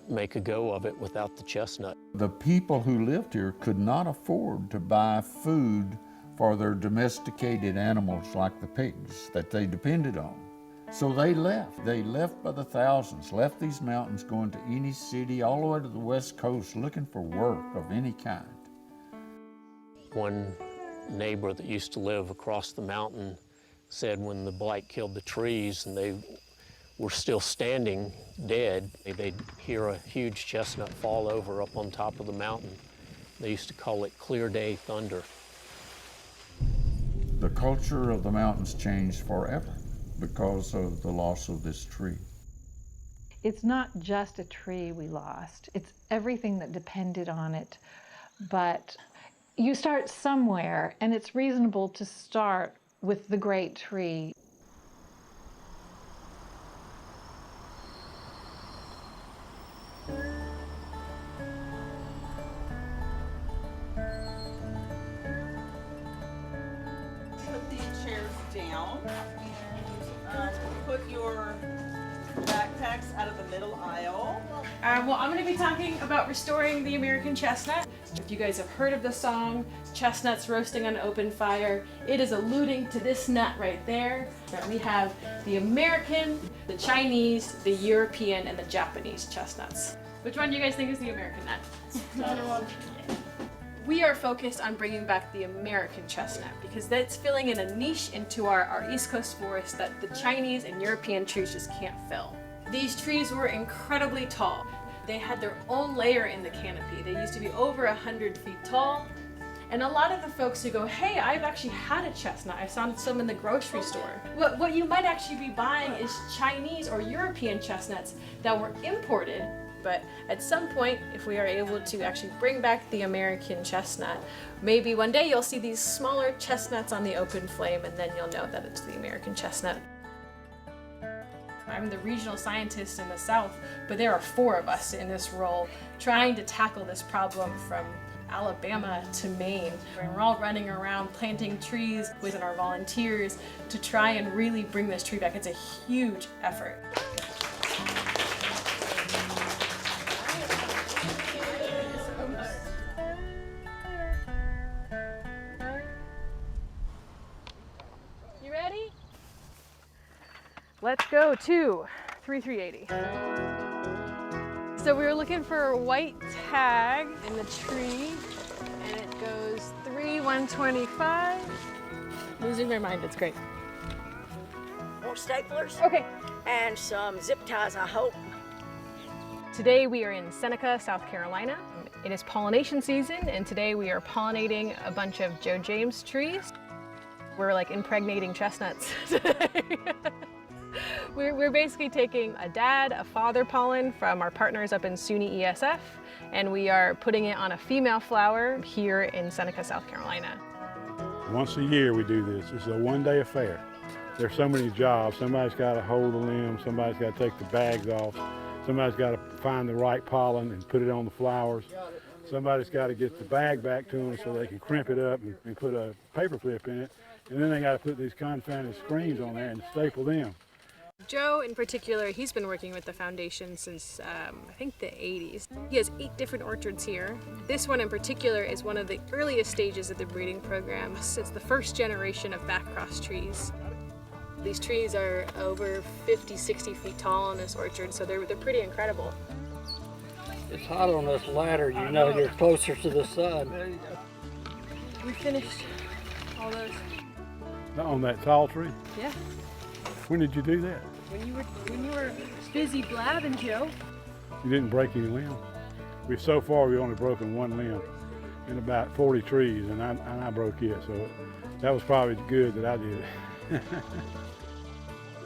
make a go of it without the chestnut. The people who lived here could not afford to buy food for their domesticated animals like the pigs that they depended on. So they left. They left by the thousands, left these mountains going to any city all the way to the West Coast looking for work of any kind. One neighbor that used to live across the mountain said when the blight killed the trees and they were still standing dead, they'd hear a huge chestnut fall over up on top of the mountain. They used to call it clear day thunder. The culture of the mountains changed forever because of the loss of this tree. It's not just a tree we lost, it's everything that depended on it. But you start somewhere, and it's reasonable to start with the great tree. Put these chairs down and put your backpacks out of the middle aisle. Well, I'm going to be talking about restoring the American chestnut. If you guys have heard of the song, Chestnuts Roasting on Open Fire, it is alluding to this nut right there. That we have the American, the Chinese, the European, and the Japanese chestnuts. Which one do you guys think is the American nut? We are focused on bringing back the American chestnut because that's filling in a niche into our East Coast forest that the Chinese and European trees just can't fill. These trees were incredibly tall. They had their own layer in the canopy. They used to be over 100 feet tall. And a lot of the folks who go, hey, I've actually had a chestnut. I saw some in the grocery store. What you might actually be buying is Chinese or European chestnuts that were imported. But at some point, if we are able to actually bring back the American chestnut, maybe one day you'll see these smaller chestnuts on the open flame, and then you'll know that it's the American chestnut. I'm the regional scientist in the South, but there are 4 of us in this role trying to tackle this problem from Alabama to Maine. And we're all running around planting trees with our volunteers to try and really bring this tree back. It's a huge effort. You ready? Let's go to 3380. So we were looking for a white tag in the tree, and it goes 3/125. Losing my mind, it's great. More staplers? Okay. And some zip ties, I hope. Today we are in Seneca, South Carolina. It is pollination season, and today we are pollinating a bunch of Joe James trees. We're like impregnating chestnuts today. We're basically taking a dad, a father pollen from our partners up in SUNY ESF, and we are putting it on a female flower here in Seneca, South Carolina. Once a year we do this. It's a one-day affair. There's so many jobs. Somebody's got to hold the limb, somebody's got to take the bags off, somebody's got to find the right pollen and put it on the flowers. Somebody's got to get the bag back to them so they can crimp it up and put a paper clip in it. And then they got to put these confounded screens on there and staple them. Joe in particular, he's been working with the foundation since I think the 80s. He has 8 different orchards here. This one in particular is one of the earliest stages of the breeding program. It's the first generation of backcross trees. These trees are over 50, 60 feet tall in this orchard, so they're pretty incredible. It's hot on this ladder, you know you're closer to the sun. There you go. We finished all those. On that tall tree? Yeah. When did you do that? When you were busy blabbing, Joe. You didn't break any limbs? So far we've only broken 1 limb in about 40 trees, and I broke it, so that was probably good that I did it.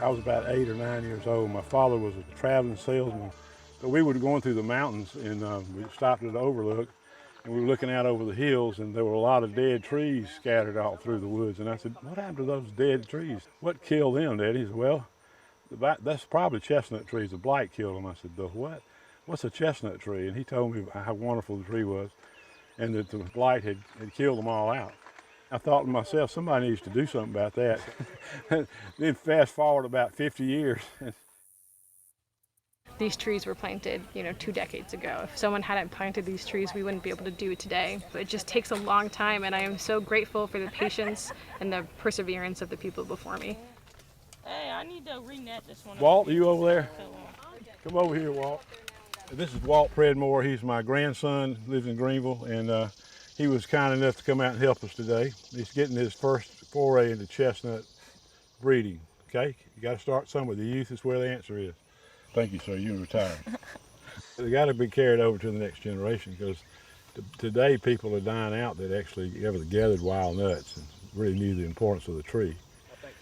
I was about 8 or 9 years old. My father was a traveling salesman. So we were going through the mountains, and we stopped at the overlook, and we were looking out over the hills, and there were a lot of dead trees scattered all through the woods. And I said, what happened to those dead trees? What killed them, Daddy? He said, well, that's probably chestnut trees. The blight killed them. I said, the what? What's a chestnut tree? And he told me how wonderful the tree was, and that the blight had killed them all out. I thought to myself, somebody needs to do something about that. Then fast forward about 50 years. These trees were planted, 2 decades ago. If someone hadn't planted these trees, we wouldn't be able to do it today. But it just takes a long time, and I am so grateful for the patience and the perseverance of the people before me. Hey, I need to re-net this one. Walt, are you over there? Come over here, Walt. This is Walt Predmore. He's my grandson, lives in Greenville, and he was kind enough to come out and help us today. He's getting his first foray into chestnut breeding, okay? You got to start somewhere. The youth is where the answer is. Thank you, sir. You can retire. They got to be carried over to the next generation, because today people are dying out that actually ever gathered wild nuts and really knew the importance of the tree.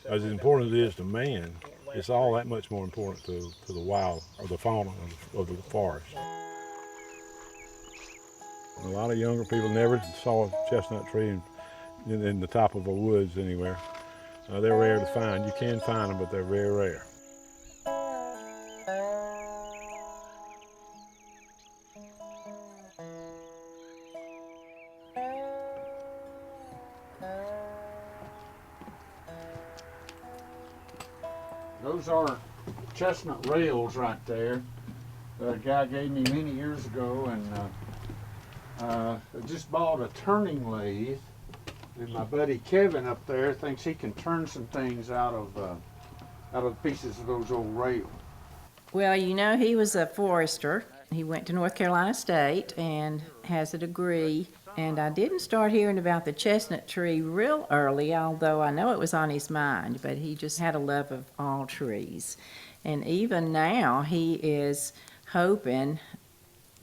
As important as it is to man, it's all that much more important to the wild, or the fauna of the forest. A lot of younger people never saw a chestnut tree in the top of a woods anywhere. They're rare to find. You can find them, but they're very rare. Those are chestnut rails right there that a guy gave me many years ago, and I just bought a turning lathe, and my buddy Kevin up there thinks he can turn some things out of pieces of those old rails. Well, he was a forester. He went to North Carolina State and has a degree. And I didn't start hearing about the chestnut tree real early, although I know it was on his mind, but he just had a love of all trees. And even now, he is hoping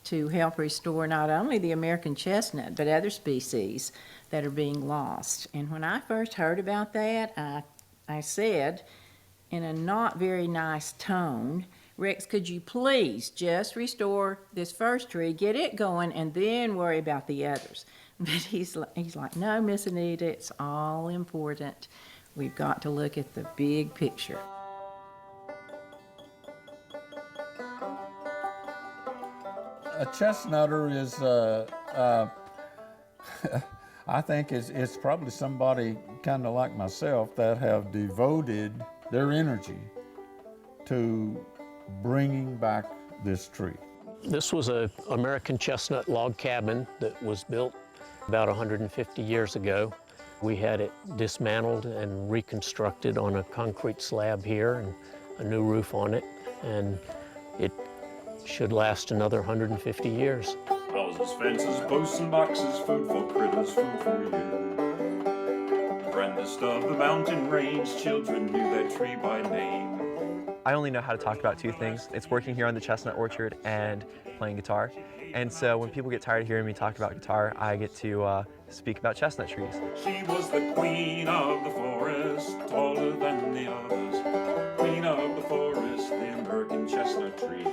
to help restore not only the American chestnut, but other species that are being lost. And when I first heard about that, I said, in a not very nice tone, Rex, could you please just restore this first tree, get it going, and then worry about the others? But he's like, no, Miss Anita, it's all important. We've got to look at the big picture. A chestnutter is, I think it's probably somebody kind of like myself that have devoted their energy to bringing back this tree. This was an American chestnut log cabin that was built about 150 years ago. We had it dismantled and reconstructed on a concrete slab here and a new roof on it, and it should last another 150 years. Houses, fences, posts and boxes, food for critters, food for you. Grandest of the mountain range, children knew that tree by name. I only know how to talk about two things. It's working here on the chestnut orchard and playing guitar. And so when people get tired of hearing me talk about guitar, I get to speak about chestnut trees. She was the queen of the forest, taller than the others. Queen of the forest, the American chestnut tree.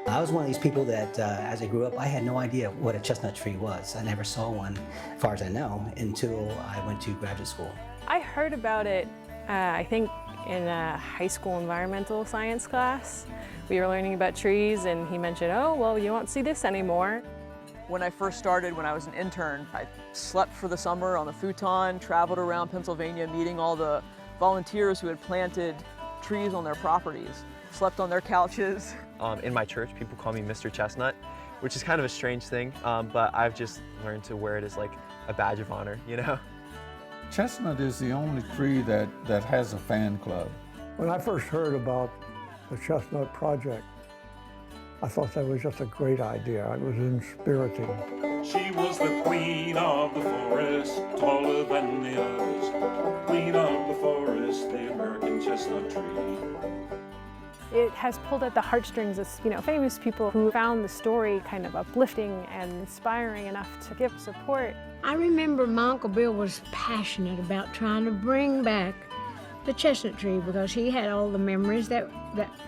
I was one of these people that, as I grew up, I had no idea what a chestnut tree was. I never saw one, as far as I know, until I went to graduate school. I heard about it, I think, in a high school environmental science class. We were learning about trees, and he mentioned, oh, well, you won't see this anymore. When I first started, when I was an intern, I slept for the summer on the futon, traveled around Pennsylvania, meeting all the volunteers who had planted trees on their properties, slept on their couches. In my church, people call me Mr. Chestnut, which is kind of a strange thing, but I've just learned to wear it as like a badge of honor, you know? Chestnut is the only tree that has a fan club. When I first heard about the Chestnut Project, I thought that was just a great idea. It was inspiriting. She was the queen of the forest, taller than the others. Queen of the forest, the American chestnut tree. It has pulled at the heartstrings of, famous people who found the story kind of uplifting and inspiring enough to give support. I remember my Uncle Bill was passionate about trying to bring back the chestnut tree because he had all the memories that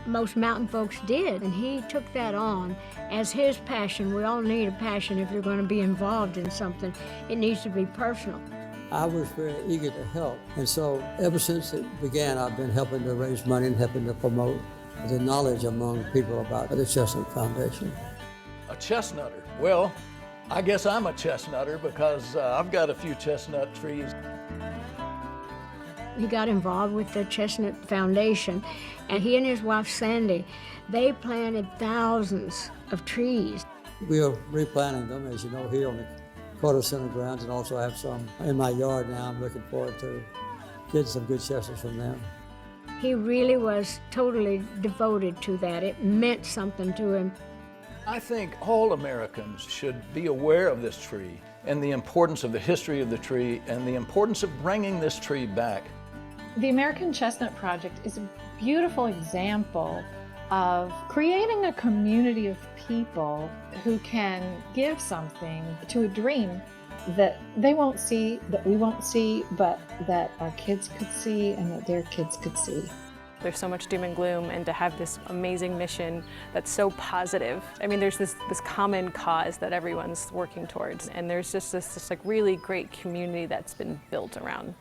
most mountain folks did, and he took that on as his passion. We all need a passion if you're going to be involved in something. It needs to be personal. I was very eager to help, and so ever since it began, I've been helping to raise money and helping to promote the knowledge among people about the Chestnut Foundation. A chestnutter? Well, I guess I'm a chestnutter because I've got a few chestnut trees. He got involved with the Chestnut Foundation, and he and his wife Sandy, they planted thousands of trees. We are replanting them, as you know, here on the Carter Center grounds, and also have some in my yard now. I'm looking forward to getting some good chestnuts from them. He really was totally devoted to that. It meant something to him. I think all Americans should be aware of this tree and the importance of the history of the tree and the importance of bringing this tree back. The American Chestnut Project is a beautiful example of creating a community of people who can give something to a dream that they won't see, that we won't see, but that our kids could see and that their kids could see. There's so much doom and gloom, and to have this amazing mission that's so positive. I mean, there's this common cause that everyone's working towards, and there's just this like really great community that's been built around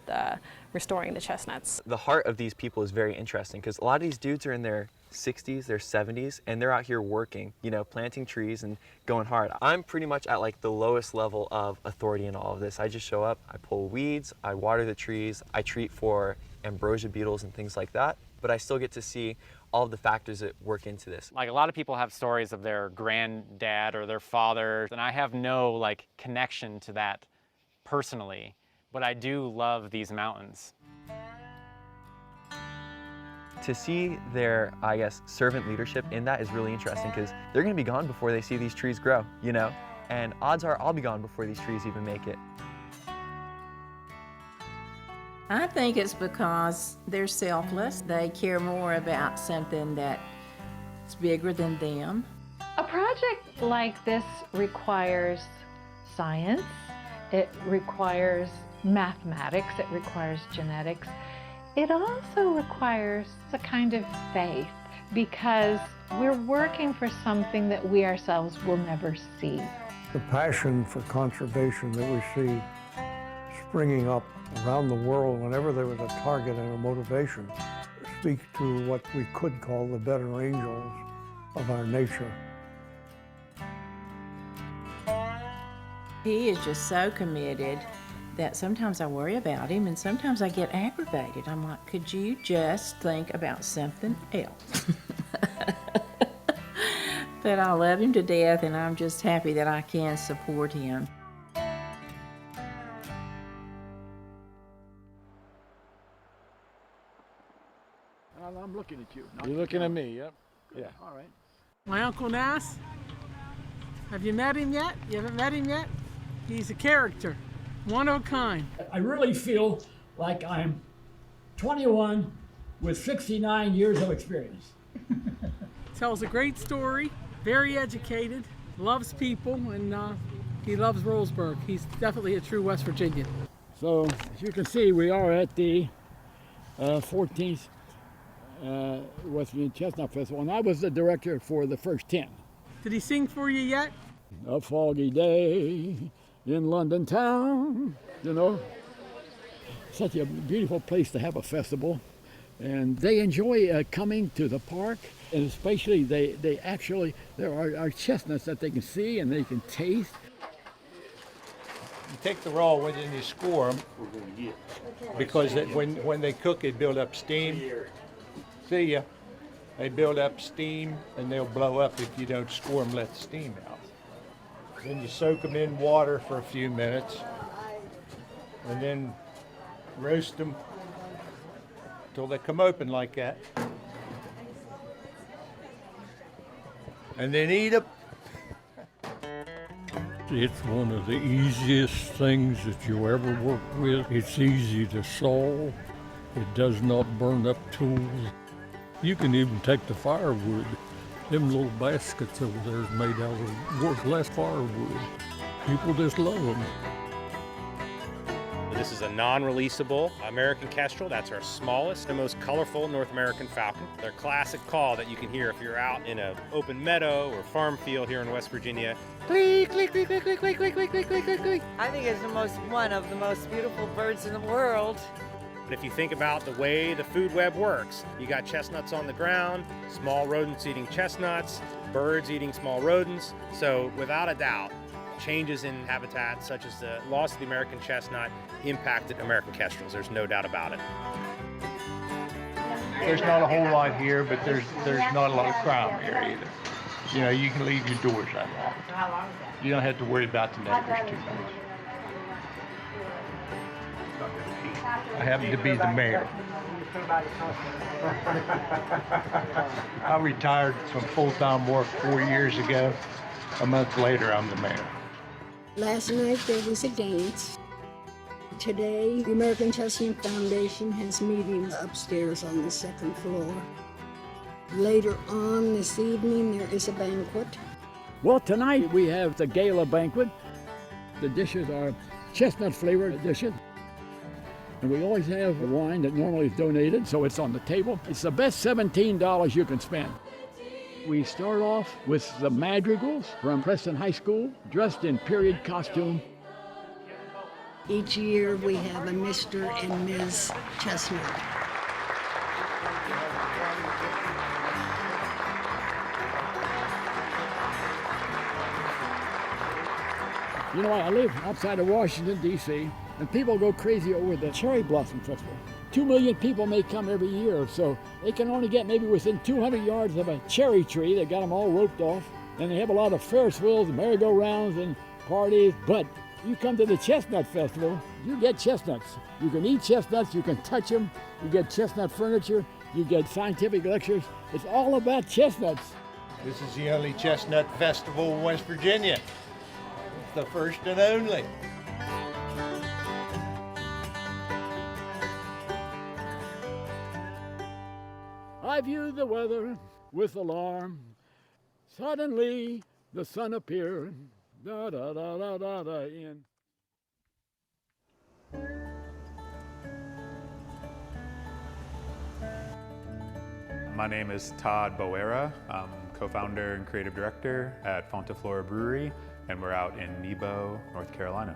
restoring the chestnuts. The heart of these people is very interesting because a lot of these dudes are in their 60s, their 70s, and they're out here working, planting trees and going hard. I'm pretty much at like the lowest level of authority in all of this. I just show up, I pull weeds, I water the trees, I treat for ambrosia beetles and things like that, but I still get to see all of the factors that work into this. Like a lot of people have stories of their granddad or their father, and I have no connection to that personally, but I do love these mountains. To see their, servant leadership in that is really interesting because they're gonna be gone before they see these trees grow, And odds are I'll be gone before these trees even make it. I think it's because they're selfless. They care more about something that's bigger than them. A project like this requires science, it requires mathematics, it requires genetics. It also requires a kind of faith because we're working for something that we ourselves will never see. The passion for conservation that we see springing up around the world whenever there was a target and a motivation speak to what we could call the better angels of our nature. He is just so committed that sometimes I worry about him and sometimes I get aggravated. I'm like, could you just think about something else? But I love him to death and I'm just happy that I can support him. I'm looking at you. You're looking at me, yep. Yeah. All right. My Uncle Nas, have you met him yet? You haven't met him yet? He's a character, one of a kind. I really feel like I'm 21 with 69 years of experience. Tells a great story, very educated, loves people, and he loves Roseburg. He's definitely a true West Virginian. So, as you can see, we are at the 14th West Virginia Chestnut Festival, and I was the director for the first 10. Did he sing for you yet? A foggy day in London town, you know. Such a beautiful place to have a festival, and they enjoy coming to the park, and especially there are chestnuts that they can see and they can taste. You take the raw ones and you score them, because when they cook, they build up steam. See ya. They build up steam and they'll blow up if you don't score them, let the steam out. Then you soak them in water for a few minutes and then roast them till they come open like that. And then eat them. It's one of the easiest things that you'll ever work with. It's easy to solve. It does not burn up tools. You can even take the firewood. Them little baskets over there is made out of worth less firewood. People just love them. This is a non-releasable American kestrel. That's our smallest and most colorful North American falcon. Their classic call that you can hear if you're out in an open meadow or farm field here in West Virginia. Click, click, click, click, click, click, click, click, click, click, click, click. I think it's one of the most beautiful birds in the world. But if you think about the way the food web works, you got chestnuts on the ground, small rodents eating chestnuts, birds eating small rodents. So without a doubt, changes in habitat such as the loss of the American chestnut impacted American kestrels. There's no doubt about it. There's not a whole lot here, but there's not a lot of crime here either. You know, you can leave your doors unlocked. You don't have to worry about the neighbors too much. I happen to be the mayor. I retired from full-time work 4 years ago. A month later, I'm the mayor. Last night there was a dance. Today, the American Chestnut Foundation has meetings upstairs on the second floor. Later on this evening, there is a banquet. Well, tonight we have the gala banquet. The dishes are chestnut-flavored dishes. And we always have a wine that normally is donated, so it's on the table. It's the best $17 you can spend. We start off with the Madrigals from Preston High School, dressed in period costume. Each year we have a Mr. and Ms. Chestnut. You know, I live outside of Washington, D.C., and people go crazy over the Cherry Blossom Festival. 2 million people may come every year, so they can only get maybe within 200 yards of a cherry tree. They got them all roped off, and they have a lot of Ferris wheels, merry-go-rounds, and parties. But you come to the Chestnut Festival, you get chestnuts. You can eat chestnuts, you can touch them, you get chestnut furniture, you get scientific lectures. It's all about chestnuts. This is the only chestnut festival in West Virginia. It's the first and only. I viewed the weather with alarm. Suddenly, the sun appeared. Da da da da da da in. My name is Todd Boera. I'm co-founder and creative director at Fontaflora Brewery, and we're out in Nebo, North Carolina.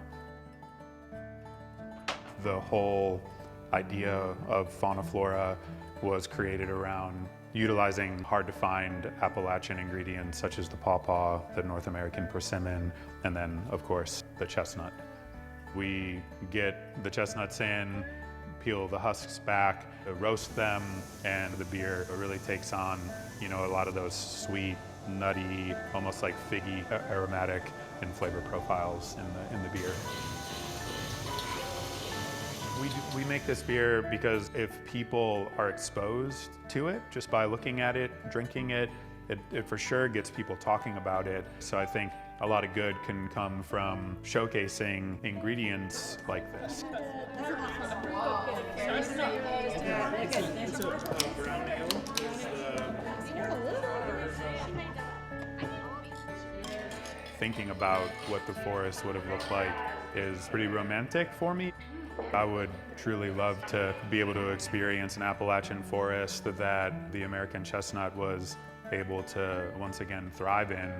The whole idea of Fauna Flora was created around utilizing hard-to-find Appalachian ingredients such as the pawpaw, the North American persimmon, and then, of course, the chestnut. We get the chestnuts in, peel the husks back, roast them, and the beer really takes on, a lot of those sweet, nutty, almost like figgy aromatic and flavor profiles in the beer. We make this beer because if people are exposed to it just by looking at it, drinking it, it for sure gets people talking about it. So I think a lot of good can come from showcasing ingredients like this. Thinking about what the forest would have looked like is pretty romantic for me. I would truly love to be able to experience an Appalachian forest that the American chestnut was able to once again thrive in.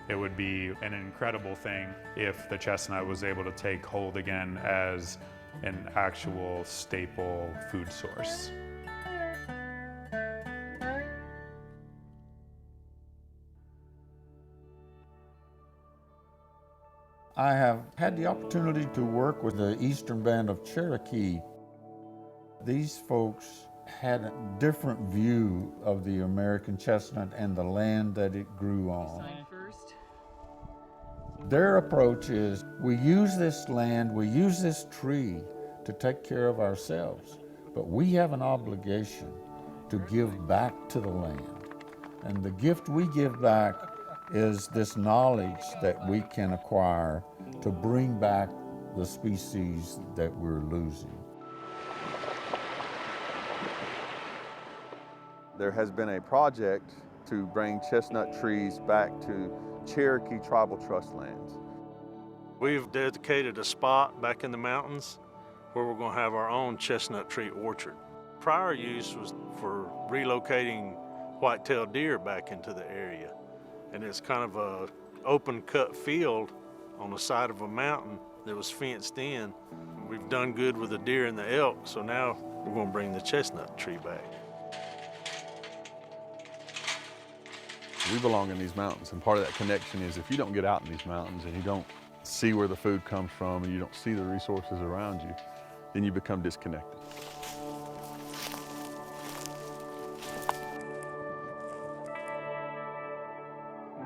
It would be an incredible thing if the chestnut was able to take hold again as an actual staple food source. I have had the opportunity to work with the Eastern Band of Cherokee. These folks had a different view of the American chestnut and the land that it grew on. Their approach is, we use this land, we use this tree to take care of ourselves, but we have an obligation to give back to the land. And the gift we give back is this knowledge that we can acquire to bring back the species that we're losing. There has been a project to bring chestnut trees back to Cherokee Tribal Trust lands. We've dedicated a spot back in the mountains where we're going to have our own chestnut tree orchard. Prior use was for relocating white-tailed deer back into the area. And it's kind of a open cut field on the side of a mountain that was fenced in. We've done good with the deer and the elk, so now we're going to bring the chestnut tree back. We belong in these mountains, and part of that connection is if you don't get out in these mountains and you don't see where the food comes from and you don't see the resources around you, then you become disconnected.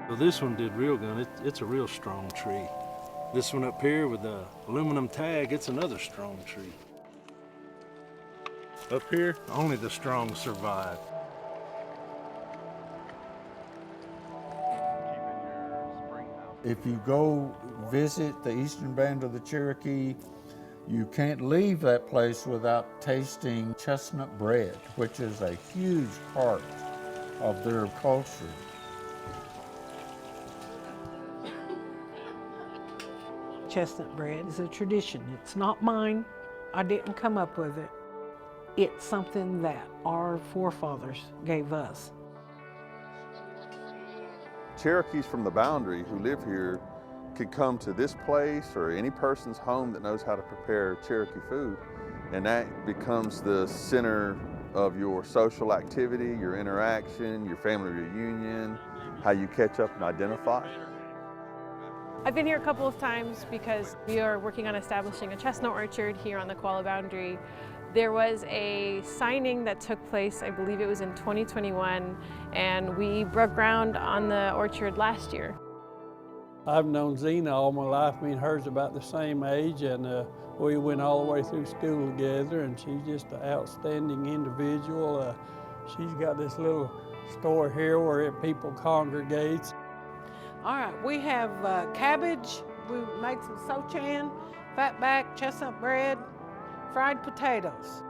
So this one did real good. It's a real strong tree. This one up here with the aluminum tag, it's another strong tree. Up here, only the strong survive. If you go visit the Eastern Band of the Cherokee, you can't leave that place without tasting chestnut bread, which is a huge part of their culture. Chestnut bread is a tradition. It's not mine. I didn't come up with it. It's something that our forefathers gave us. Cherokees from the boundary who live here could come to this place or any person's home that knows how to prepare Cherokee food, and that becomes the center of your social activity, your interaction, your family reunion, how you catch up and identify. I've been here a couple of times because we are working on establishing a chestnut orchard here on the Koala boundary. There was a signing that took place, I believe it was in 2021, and we broke ground on the orchard last year. I've known Zena all my life. Me and her's about the same age, and we went all the way through school together, and she's just an outstanding individual. She's got this little store here where people congregate. All right, we have cabbage. We made some sochan, fatback, chestnut bread, fried potatoes.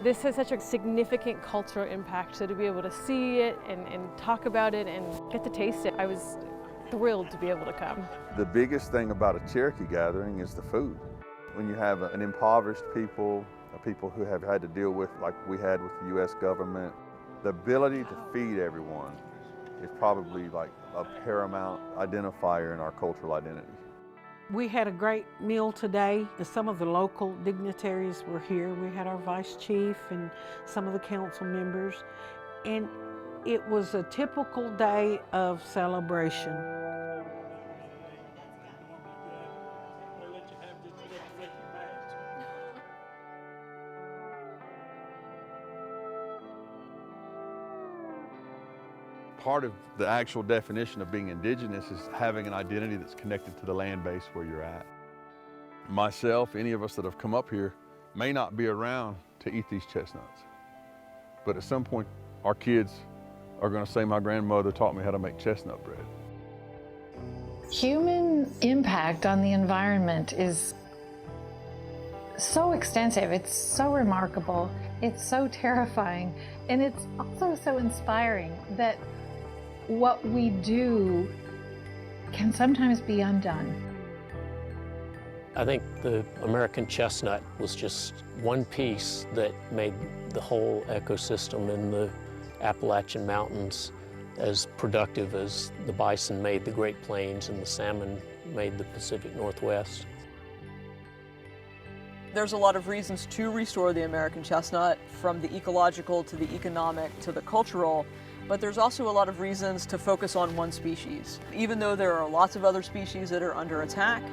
This has such a significant cultural impact, so to be able to see it and talk about it and get to taste it, I was thrilled to be able to come. The biggest thing about a Cherokee gathering is the food. When you have an impoverished people, people who have had to deal with, like we had with the U.S. government, the ability to feed everyone is probably like a paramount identifier in our cultural identity. We had a great meal today. Some of the local dignitaries were here. We had our vice chief and some of the council members. And it was a typical day of celebration. Part of the actual definition of being indigenous is having an identity that's connected to the land base where you're at. Myself, any of us that have come up here, may not be around to eat these chestnuts. But at some point, our kids are going to say, my grandmother taught me how to make chestnut bread. Human impact on the environment is so extensive, it's so remarkable, it's so terrifying, and it's also so inspiring that what we do can sometimes be undone. I think the American chestnut was just one piece that made the whole ecosystem in the Appalachian Mountains as productive as the bison made the Great Plains and the salmon made the Pacific Northwest. There's a lot of reasons to restore the American chestnut, from the ecological to the economic to the cultural, but there's also a lot of reasons to focus on one species. Even though there are lots of other species that are under attack,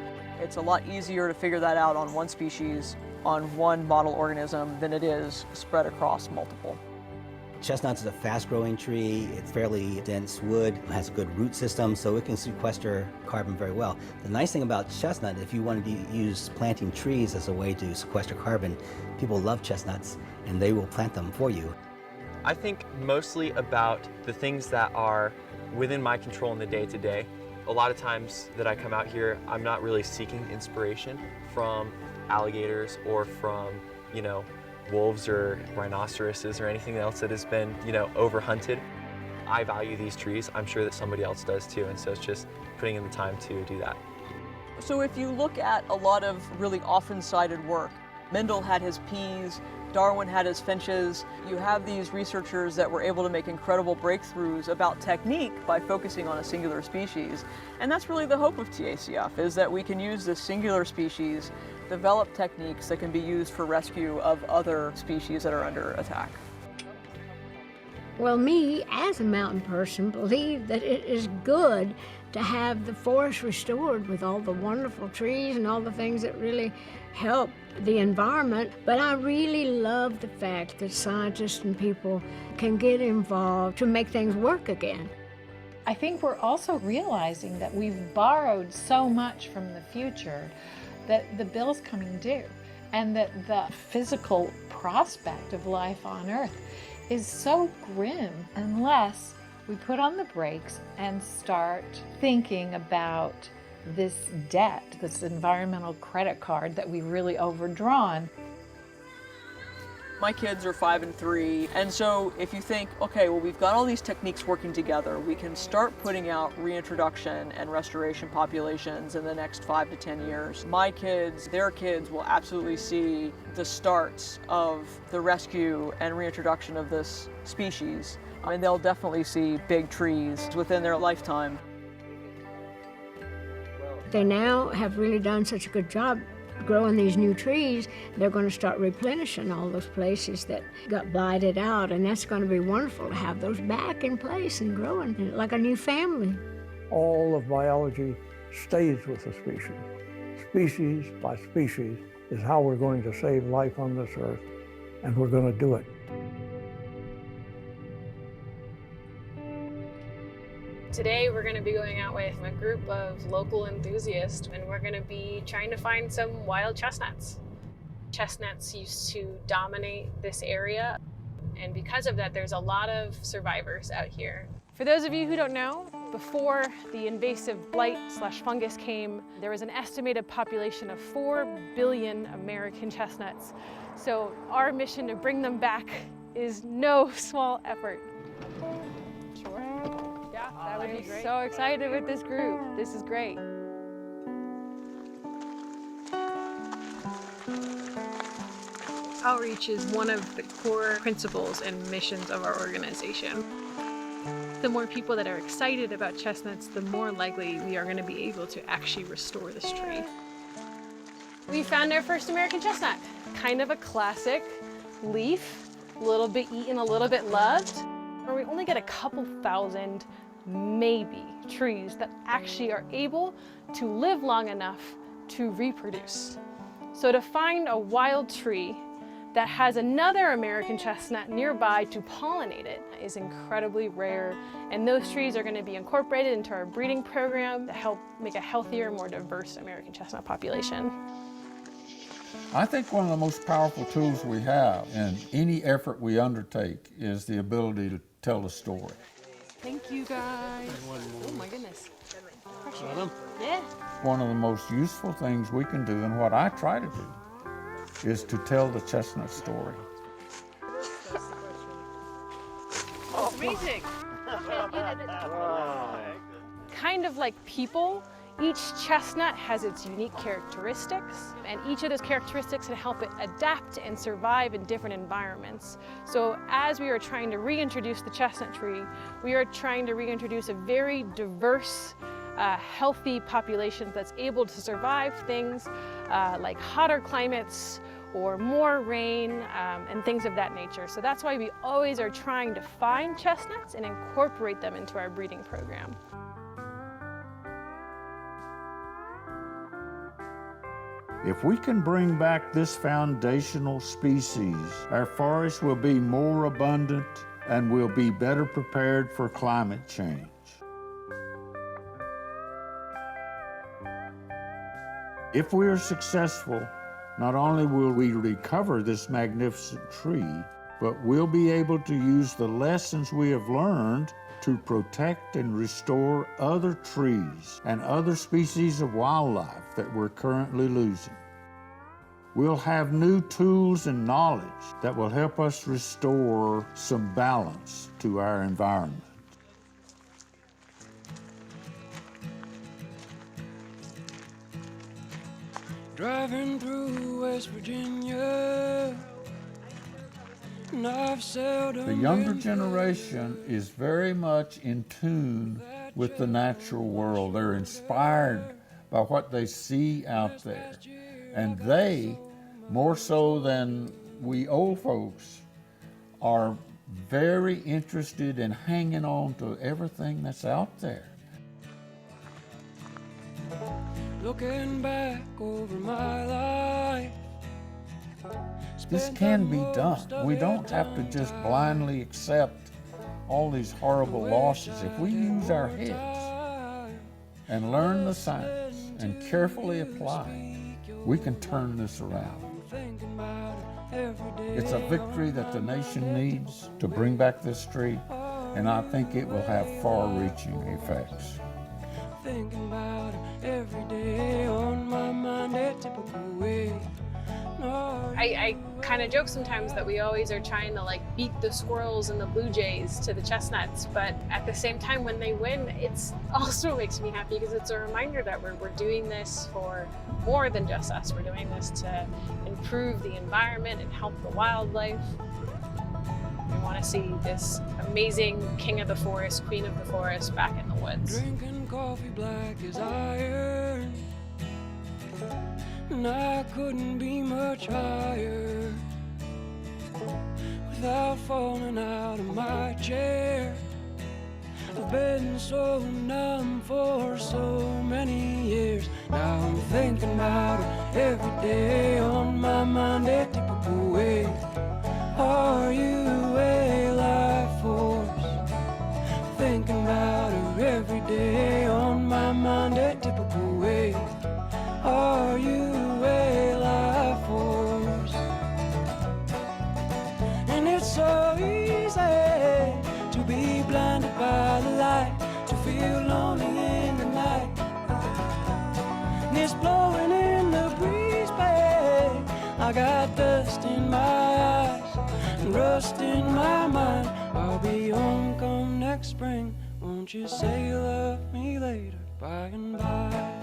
it's a lot easier to figure that out on one species, on one model organism, than it is spread across multiple. Chestnuts is a fast-growing tree. It's fairly dense wood, has a good root system, so it can sequester carbon very well. The nice thing about chestnut, if you wanted to use planting trees as a way to sequester carbon, people love chestnuts, and they will plant them for you. I think mostly about the things that are within my control in the day-to-day. A lot of times that I come out here, I'm not really seeking inspiration from alligators or from, wolves or rhinoceroses or anything else that has been, overhunted. I value these trees. I'm sure that somebody else does too, and so it's just putting in the time to do that. So if you look at a lot of really often cited work, Mendel had his peas, Darwin had his finches. You have these researchers that were able to make incredible breakthroughs about technique by focusing on a singular species. And that's really the hope of TACF, is that we can use this singular species, develop techniques that can be used for rescue of other species that are under attack. Well, me, as a mountain person, believe that it is good to have the forest restored with all the wonderful trees and all the things that really help the environment. But I really love the fact that scientists and people can get involved to make things work again. I think we're also realizing that we've borrowed so much from the future that the bill's coming due, and that the physical prospect of life on Earth is so grim unless we put on the brakes and start thinking about this debt, this environmental credit card that we've really overdrawn. My kids are 5 and 3, and so if you think, okay, well, we've got all these techniques working together, we can start putting out reintroduction and restoration populations in the next 5 to 10 years. My kids, their kids will absolutely see the starts of the rescue and reintroduction of this species, and they'll definitely see big trees within their lifetime. They now have really done such a good job growing these new trees. They're going to start replenishing all those places that got blighted out, and that's going to be wonderful to have those back in place and growing like a new family. All of biology stays with the species. Species by species is how we're going to save life on this earth, and we're going to do it. Today we're going to be going out with a group of local enthusiasts, and we're going to be trying to find some wild chestnuts. Chestnuts used to dominate this area, and because of that there's a lot of survivors out here. For those of you who don't know, before the invasive blight/fungus came, there was an estimated population of 4 billion American chestnuts. So our mission to bring them back is no small effort. Sure. Yeah, that would be great. So excited with this group. This is great. Outreach is one of the core principles and missions of our organization. the more people that are excited about chestnuts, the more likely we are going to be able to actually restore this tree. We found our first American chestnut. Kind of a classic leaf, a little bit eaten, a little bit loved. We only get a couple thousand, maybe, trees that actually are able to live long enough to reproduce. So to find a wild tree that has another American chestnut nearby to pollinate it is incredibly rare, and those trees are going to be incorporated into our breeding program to help make a healthier, more diverse American chestnut population. I think one of the most powerful tools we have in any effort we undertake is the ability to tell a story. Thank you, guys. Oh my goodness. Yeah. One of the most useful things we can do, and what I try to do, is to tell the chestnut story. Oh, amazing. Kind of like people, each chestnut has its unique characteristics, and each of those characteristics can help it adapt and survive in different environments. So as we are trying to reintroduce the chestnut tree, we are trying to reintroduce a very diverse, healthy population that's able to survive things like hotter climates or more rain and things of that nature. So that's why we always are trying to find chestnuts and incorporate them into our breeding program. If we can bring back this foundational species, our forests will be more abundant and will be better prepared for climate change. If we are successful, not only will we recover this magnificent tree, but we'll be able to use the lessons we have learned to protect and restore other trees and other species of wildlife that we're currently losing. We'll have new tools and knowledge that will help us restore some balance to our environment. Driving through West Virginia, and I've seldom The younger generation is very much in tune with the natural world. They're inspired by what they see out there. And they, more so than we old folks, are very interested in hanging on to everything that's out there. looking back over my life. This can be done. We don't have to just blindly accept all these horrible losses. If we use our heads and learn the science and carefully apply, we can turn this around. It's a victory that the nation needs to bring back this tree, and I think it will have far-reaching effects. Thinking about it every day on my mind, a typical way. I kind of joke sometimes that we always are trying to like beat the squirrels and the blue jays to the chestnuts, but at the same time when they win, it's also makes me happy because it's a reminder that we're doing this for more than just us. We're doing this to improve the environment and help the wildlife. We want to see this amazing king of the forest, queen of the forest back in the woods. Drinking coffee black as iron, and I couldn't be much higher without falling out of my chair. I've been so numb for so many years. Now I'm thinking about it every day on my mind, a typical way. Are you a life force? Thinking about her every day on my mind, a typical way. Are you a life force? And it's so easy to be blinded by the light, to feel lonely in the night. And it's blowing in the breeze, babe. I got dust in my eyes and rust in my mind. I'll be home come next spring. Won't you say you love me later, by and by?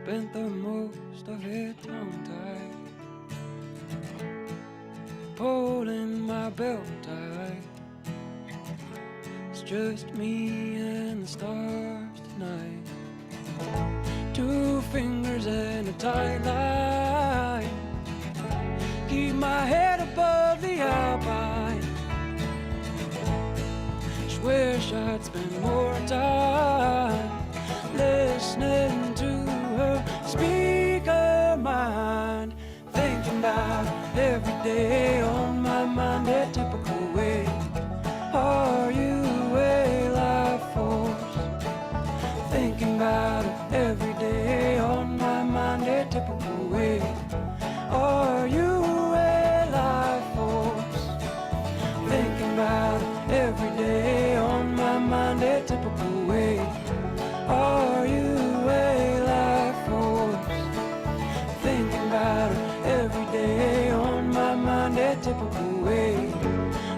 spent the most of it tongue-tied, pulling my belt tight. It's just me and the stars tonight. 2 fingers and a tight line, keep my head above the alpine. Just wish I'd spend more time listening to her speaker mind, thinking about every day on my mind, a typical way. Are you a life force? Thinking about it every day on my mind, a typical way. Are you a life force? Thinking about it every day on my mind, a typical way. Are you a life force? Thinking about it every day on my mind, a typical way.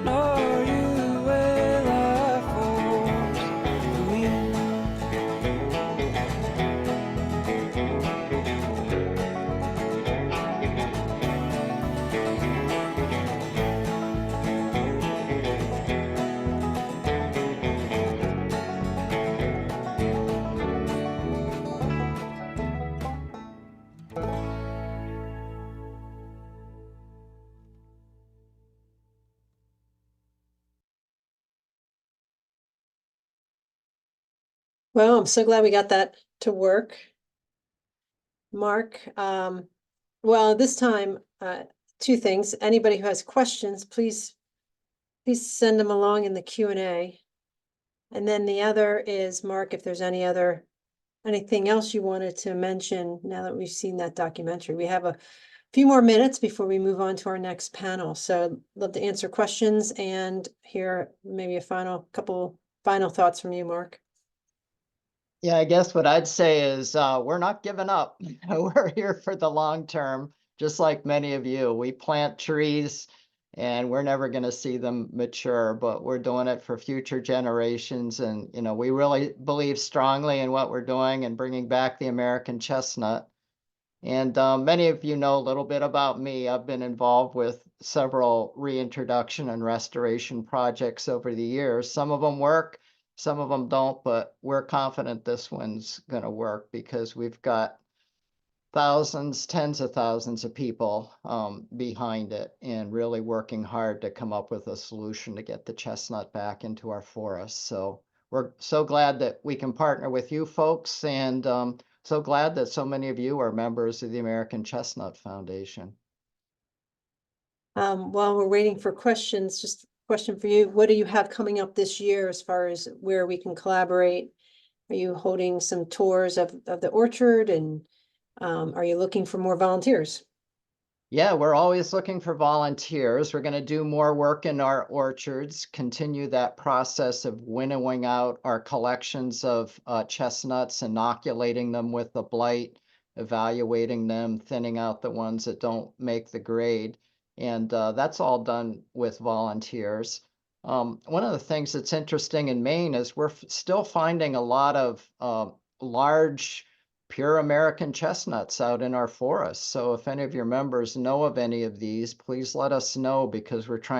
Are you a life force for me? Well, I'm so glad we got that to work. Mark, well, this time, 2 things. Anybody who has questions, please send them along in the Q&A. And then the other is, Mark, if there's anything else you wanted to mention now that we've seen that documentary. We have a few more minutes before we move on to our next panel. So I'd love to answer questions and hear maybe a couple final thoughts from you, Mark. Yeah, I guess what I'd say is we're not giving up. We're here for the long term, just like many of you. We plant trees and we're never going to see them mature, but we're doing it for future generations. And, you know, we really believe strongly in what we're doing and bringing back the American chestnut. And many of you know a little bit about me. I've been involved with several reintroduction and restoration projects over the years. Some of them work, some of them don't, but we're confident this one's going to work because we've got thousands, tens of thousands of people behind it and really working hard to come up with a solution to get the chestnut back into our forests. So we're so glad that we can partner with you folks, and so glad that so many of you are members of the American Chestnut Foundation. While we're waiting for questions, just a question for you. What do you have coming up this year as far as where we can collaborate? Are you holding some tours of the orchard, and are you looking for more volunteers? Yeah, we're always looking for volunteers. We're going to do more work in our orchards, continue that process of winnowing out our collections of chestnuts, inoculating them with the blight, evaluating them, thinning out the ones that don't make the grade. And that's all done with volunteers. One of the things that's interesting in Maine is we're still finding a lot of large pure American chestnuts out in our forests. So if any of your members know of any of these, please let us know, because we're trying